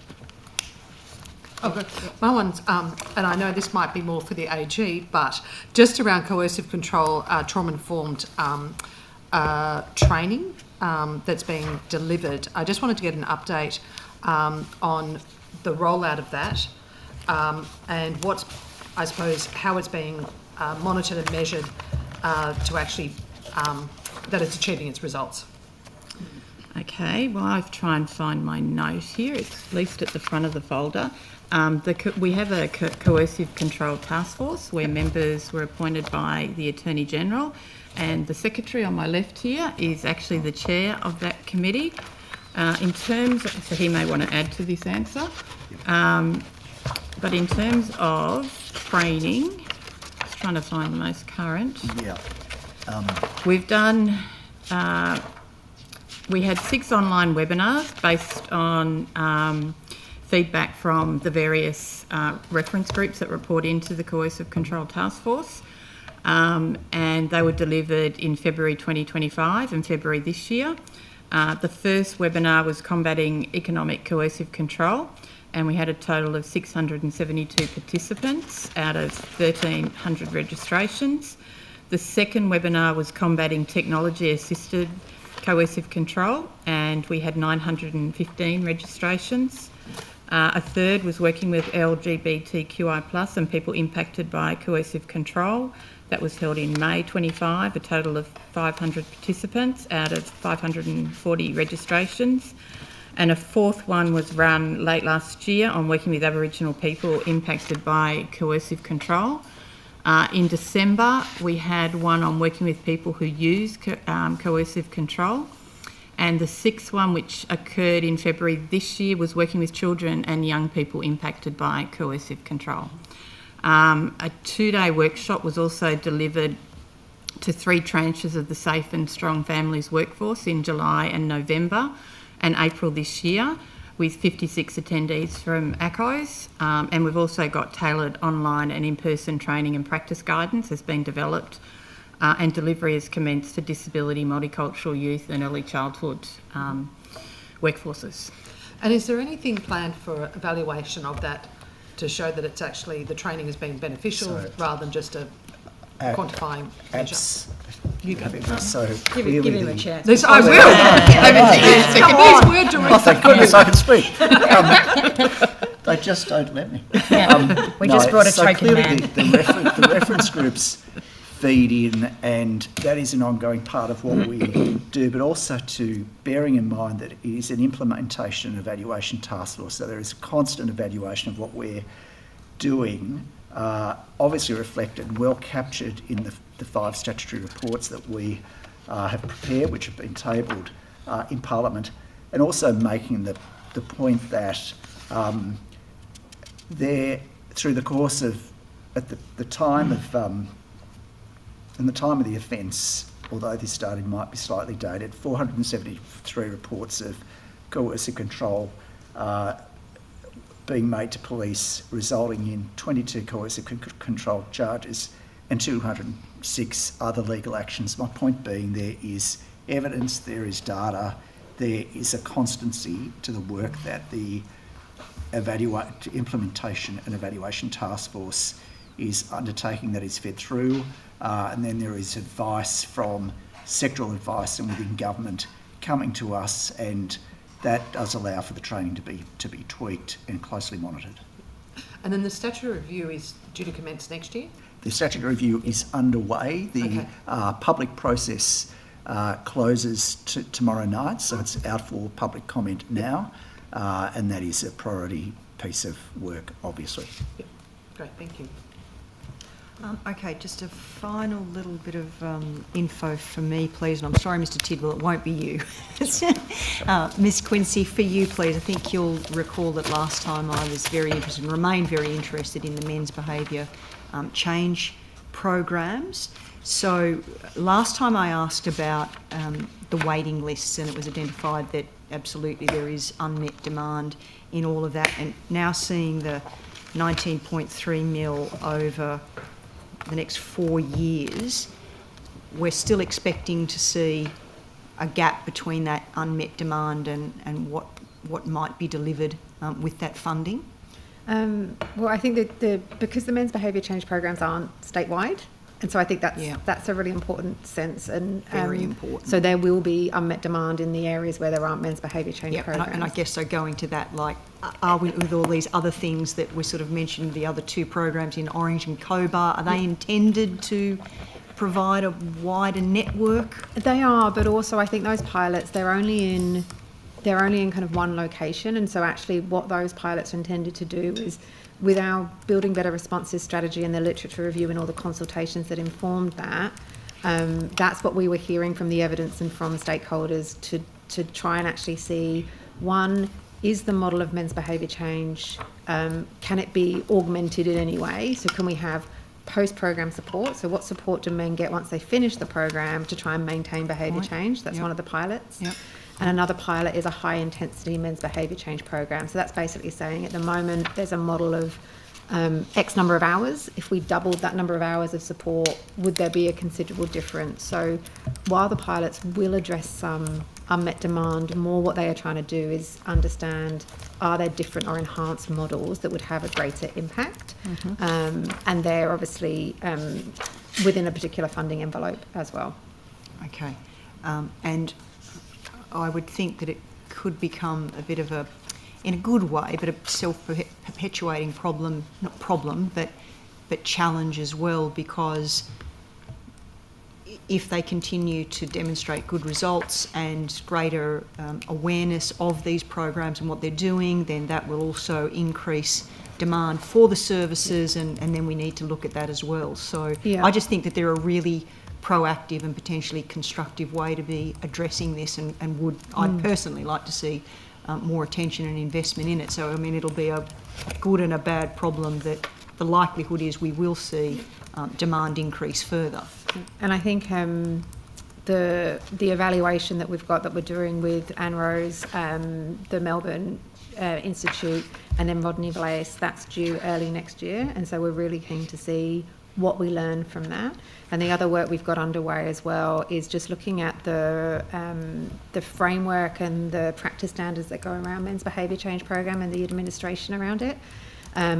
Speaker 10: Oh, good. My one's, and I know this might be more for the AG, but just around coercive control, trauma-informed training that's being delivered. I just wanted to get an update on the rollout of that and what's, I suppose, how it's being monitored and measured to actually that it's achieving its results.
Speaker 4: Okay, well, I'll try and find my note here. It's at least at the front of the folder. We have a coercive control task force where members were appointed by the Attorney General, and the secretary on my left here is actually the chair of that committee. In terms of, so he may want to add to this answer, but in terms of training, just trying to find the most current.
Speaker 5: Yeah.
Speaker 4: We've done, we had 6 online webinars based on feedback from the various reference groups that report into the Coercive Control Task Force, and they were delivered in February 2025 and February this year. The first webinar was Combating Economic Coercive Control, and we had a total of 672 participants out of 1,300 registrations. The second webinar was Combating Technology Assisted Coercive Control, and we had 915 registrations. A third was working with LGBTQI+ and people impacted by coercive control. That was held in May 25, a total of 500 participants out of 540 registrations. And a fourth one was run late last year on working with Aboriginal people impacted by coercive control. In December, we had one on working with people who use coercive control. And the sixth one, which occurred in February this year, was working with children and young people impacted by coercive control. A 2-day workshop was also delivered to 3 tranches of the Safe and Strong Families workforce in July and November and April this year, with 56 attendees from ACOS, and we've also got tailored online and in-person training and practice guidance has been developed, and delivery has commenced to disability, multicultural youth and early childhood workforces.
Speaker 10: And is there anything planned for evaluation of that to show that it's actually, the training has been beneficial rather than just a quantifying measure?
Speaker 5: You go. So
Speaker 6: Give him a chance.
Speaker 10: This, I will. Come on. These word
Speaker 5: Oh, thank goodness I can speak. They just don't let me.
Speaker 3: We just brought a
Speaker 5: so
Speaker 3: token
Speaker 5: clearly
Speaker 3: man.
Speaker 5: The reference groups feed in, and that is an ongoing part of what we do, but also to bearing in mind that it is an implementation and evaluation task force, so there is a constant evaluation of what we're doing, obviously reflected and well captured in the 5 statutory reports that we have prepared, which have been tabled in Parliament, and also making the point that there, through the course of, at the time of in the time of the offence, although this data might be slightly dated, 473 reports of coercive control being made to police, resulting in 22 coercive control charges and 206 other legal actions. My point being, there is evidence, there is data, there is a constancy to the work that the implementation and evaluation task force is undertaking that is fed through, and then there is advice from sectoral advice and within government coming to us, and that does allow for the training to be tweaked and closely monitored.
Speaker 10: And then the statutory review is due to commence next year?
Speaker 5: The statutory review is underway. The public process closes tomorrow night, so it's out for public comment now, and that is a priority piece of work, obviously.
Speaker 10: Yep. Great, thank you.
Speaker 13: Okay, just a final little bit of info for me, please. And I'm sorry, Mr. Tidwell, it won't be you. Miss Quincy, for you, please. I think you'll recall that last time I was very interested and remain very interested in the men's behaviour change programs. So last time I asked about the waiting lists, and it was identified that absolutely there is unmet demand in all of that. And now seeing the 19.3 mil over the next 4 years, we're still expecting to see a gap between that unmet demand and what might be delivered with that funding?
Speaker 7: Well, I think that because the men's behaviour change programs aren't statewide, and so I think that's a really important sense. And
Speaker 13: very important.
Speaker 7: So there will be unmet demand in the areas where there aren't men's behaviour change programs.
Speaker 13: And I guess so going to that, like, are we, with all these other things that we sort of mentioned, the other two programs in Orange and Cobar, are they intended to provide a wider network?
Speaker 7: They are, but also I think those pilots, they're only in kind of one location, and so actually what those pilots are intended to do is, with our Building Better Responses strategy and the literature review and all the consultations that informed that, that's what we were hearing from the evidence and from stakeholders to try and actually see, one, is the model of men's behaviour change, can it be augmented in any way? So can we have post-program support? So what support do men get once they finish the program to try and maintain behaviour change? That's one of the pilots.
Speaker 13: Yep.
Speaker 7: And another pilot is a high-intensity men's behaviour change program. So that's basically saying at the moment there's a model of X number of hours. If we doubled that number of hours of support, would there be a considerable difference? So while the pilots will address some unmet demand, more what they are trying to do is understand, are there different or enhanced models that would have a greater impact? And they're obviously within a particular funding envelope as well.
Speaker 13: Okay. And I would think that it could become a bit of a, in a good way, but a self-perpetuating problem, not problem, but challenge as well, because if they continue to demonstrate good results and greater awareness of these programs and what they're doing, then that will also increase demand for the services, and then we need to look at that as well. So I just think that they're a really proactive and potentially constructive way to be addressing this, and would I'd personally like to see more attention and investment in it. So I mean, it'll be a good and a bad problem that the likelihood is we will see demand increase further.
Speaker 7: And I think the evaluation that we've got that we're doing with ANROS, the Melbourne Institute, and then Rodney Blaise, that's due early next year, and so we're really keen to see what we learn from that. And the other work we've got underway as well is just looking at the framework and the practice standards that go around men's behaviour change program and the administration around it.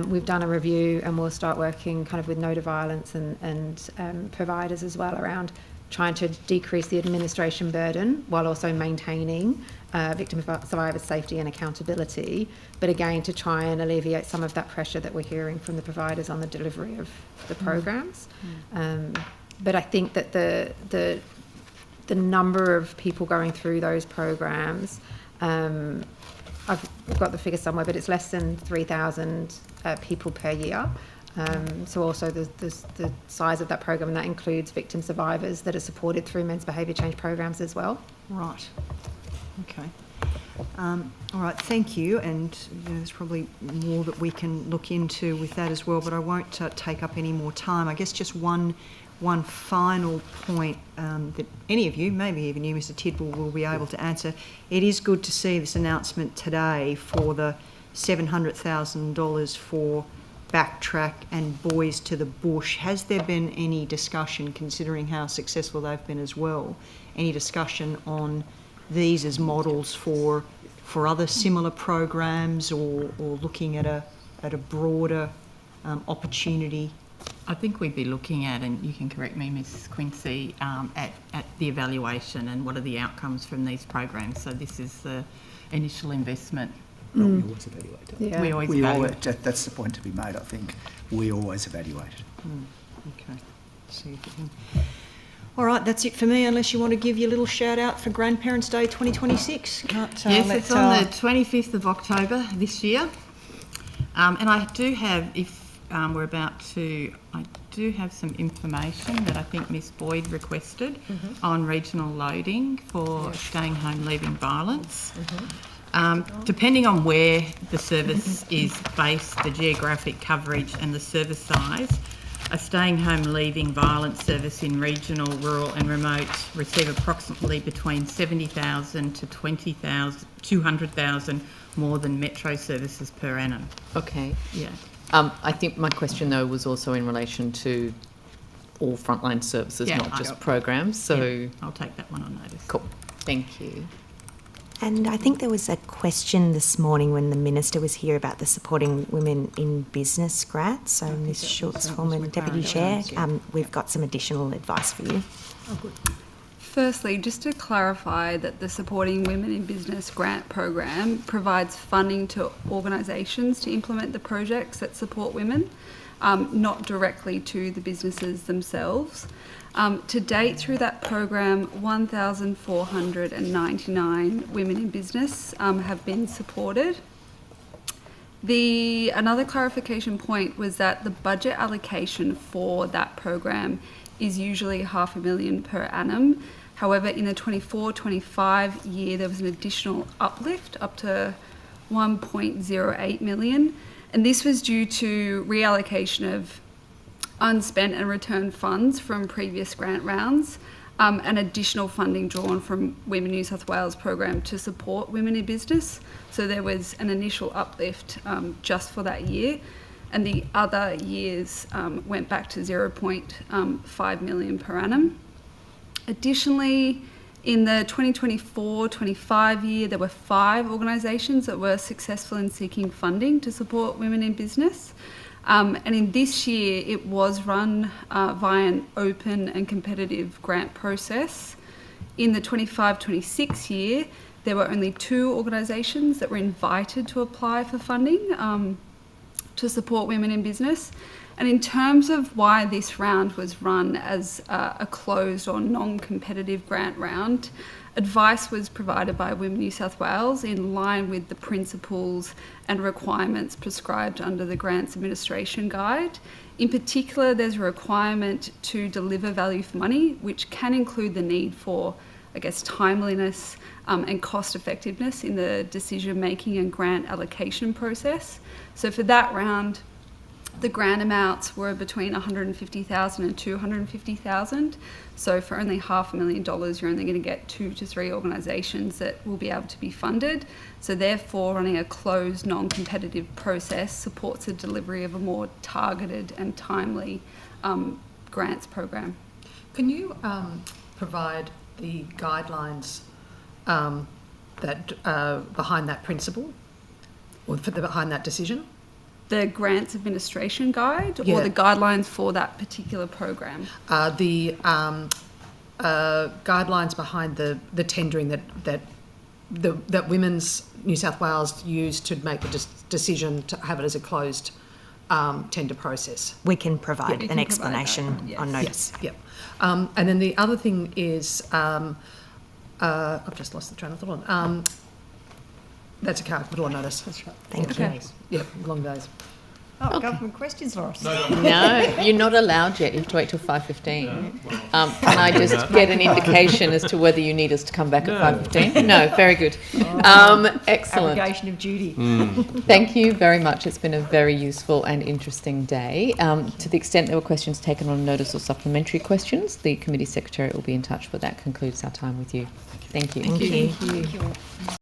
Speaker 7: We've done a review, and we'll start working kind of with No to Violence and providers as well around trying to decrease the administration burden while also maintaining victim survivors' safety and accountability, but again to try and alleviate some of that pressure that we're hearing from the providers on the delivery of the programs. But I think that the number of people going through those programs, I've got the figure somewhere, but it's less than 3,000 people per year. So also the size of that program, and that includes victim survivors that are supported through men's behaviour change programs as well.
Speaker 13: Right. Okay. All right, thank you. And there's probably more that we can look into with that as well, but I won't take up any more time. I guess just one final point that any of you, maybe even you, Mr. Tidwell, will be able to answer. It is good to see this announcement today for the $700,000 for Backtrack and Boys to the Bush. Has there been any discussion, considering how successful they've been as well, any discussion on these as models for other similar programs, or looking at a broader opportunity
Speaker 4: I think we'd be looking at, and you can correct me, Ms Quincy, at the evaluation and what are the outcomes from these programs. So this is the initial investment.
Speaker 5: We always evaluate it.
Speaker 11: Yeah.
Speaker 4: We always evaluate.
Speaker 5: That's the point to be made, I think. We always evaluate it.
Speaker 13: Okay. See if we can... All right, that's it for me, unless you want to give your little shout out for Grandparents' Day 2026.
Speaker 4: Yes, it's on the 25th of October this year. And I do have, if we're about to, I do have some information that I think Ms Boyd requested on regional loading for staying home leaving violence. Depending on where the service is based, the geographic coverage and the service size, a staying home leaving violence service in regional, rural and remote receive approximately between 70,000 to 200,000 more than metro services per annum.
Speaker 1: Okay.
Speaker 4: Yeah.
Speaker 1: I think my question, though, was also in relation to all frontline services, not just programs. So
Speaker 4: yeah, I'll take that one on notice.
Speaker 1: Cool. Thank you.
Speaker 3: And I think there was a question this morning when the Minister was here about the Supporting Women in Business grant. So Ms Schultz, former Deputy Chair, we've got some additional advice for you.
Speaker 2: Oh, good. Firstly, just to clarify that the Supporting Women in Business grant program provides funding to organisations to implement the projects that support women, not directly to the businesses themselves. To date, through that program, 1,499 women in business have been supported. Another clarification point was that the budget allocation for that program is usually $500,000 per annum. However, in the 24-25 year, there was an additional uplift up to 1.08 million, and this was due to reallocation of unspent and returned funds from previous grant rounds, and additional funding drawn from Women New South Wales program to support women in business. So there was an initial uplift just for that year, and the other years went back to 0.5 million per annum. Additionally, in the 2024-25 year, there were 5 organisations that were successful in seeking funding to support women in business. And in this year, it was run via an open and competitive grant process. In the 25-26 year, there were only 2 organisations that were invited to apply for funding to support women in business. And in terms of why this round was run as a closed or non-competitive grant round, advice was provided by Women New South Wales in line with the principles and requirements prescribed under the Grants Administration Guide. In particular, there's a requirement to deliver value for money, which can include the need for, I guess, timeliness and cost effectiveness in the decision making and grant allocation process. So for that round, the grant amounts were between $150,000 and $250,000. So for only $500,000, you're only going to get 2 to 3 organisations that will be able to be funded. So therefore, running a closed, non-competitive process supports the delivery of a more targeted and timely grants program.
Speaker 10: Can you provide the guidelines that behind that principle, or behind that decision?
Speaker 2: The Grants Administration Guide, or the guidelines for that particular program?
Speaker 10: The guidelines behind the tendering that Women's New South Wales used to make the decision to have it as a closed tender process.
Speaker 3: We can provide an explanation on notice.
Speaker 10: Yes. And then the other thing is, I've just lost the train of thought on. That's okay, I'll put it on notice. That's right.
Speaker 3: Thank you.
Speaker 10: Yeah, long days.
Speaker 13: Oh, government questions, Loris.
Speaker 1: No, you're not allowed yet. You have to wait till 5:15. Can I just get an indication as to whether you need us to come back at 5:15? No, very good. Excellent.
Speaker 13: Abrogation of duty.
Speaker 1: Thank you very much. It's been a very useful and interesting day. To the extent there were questions taken on notice or supplementary questions, the committee secretary will be in touch, but that concludes our time with you. Thank you.
Speaker 3: Thank you.
Speaker 13: Thank you.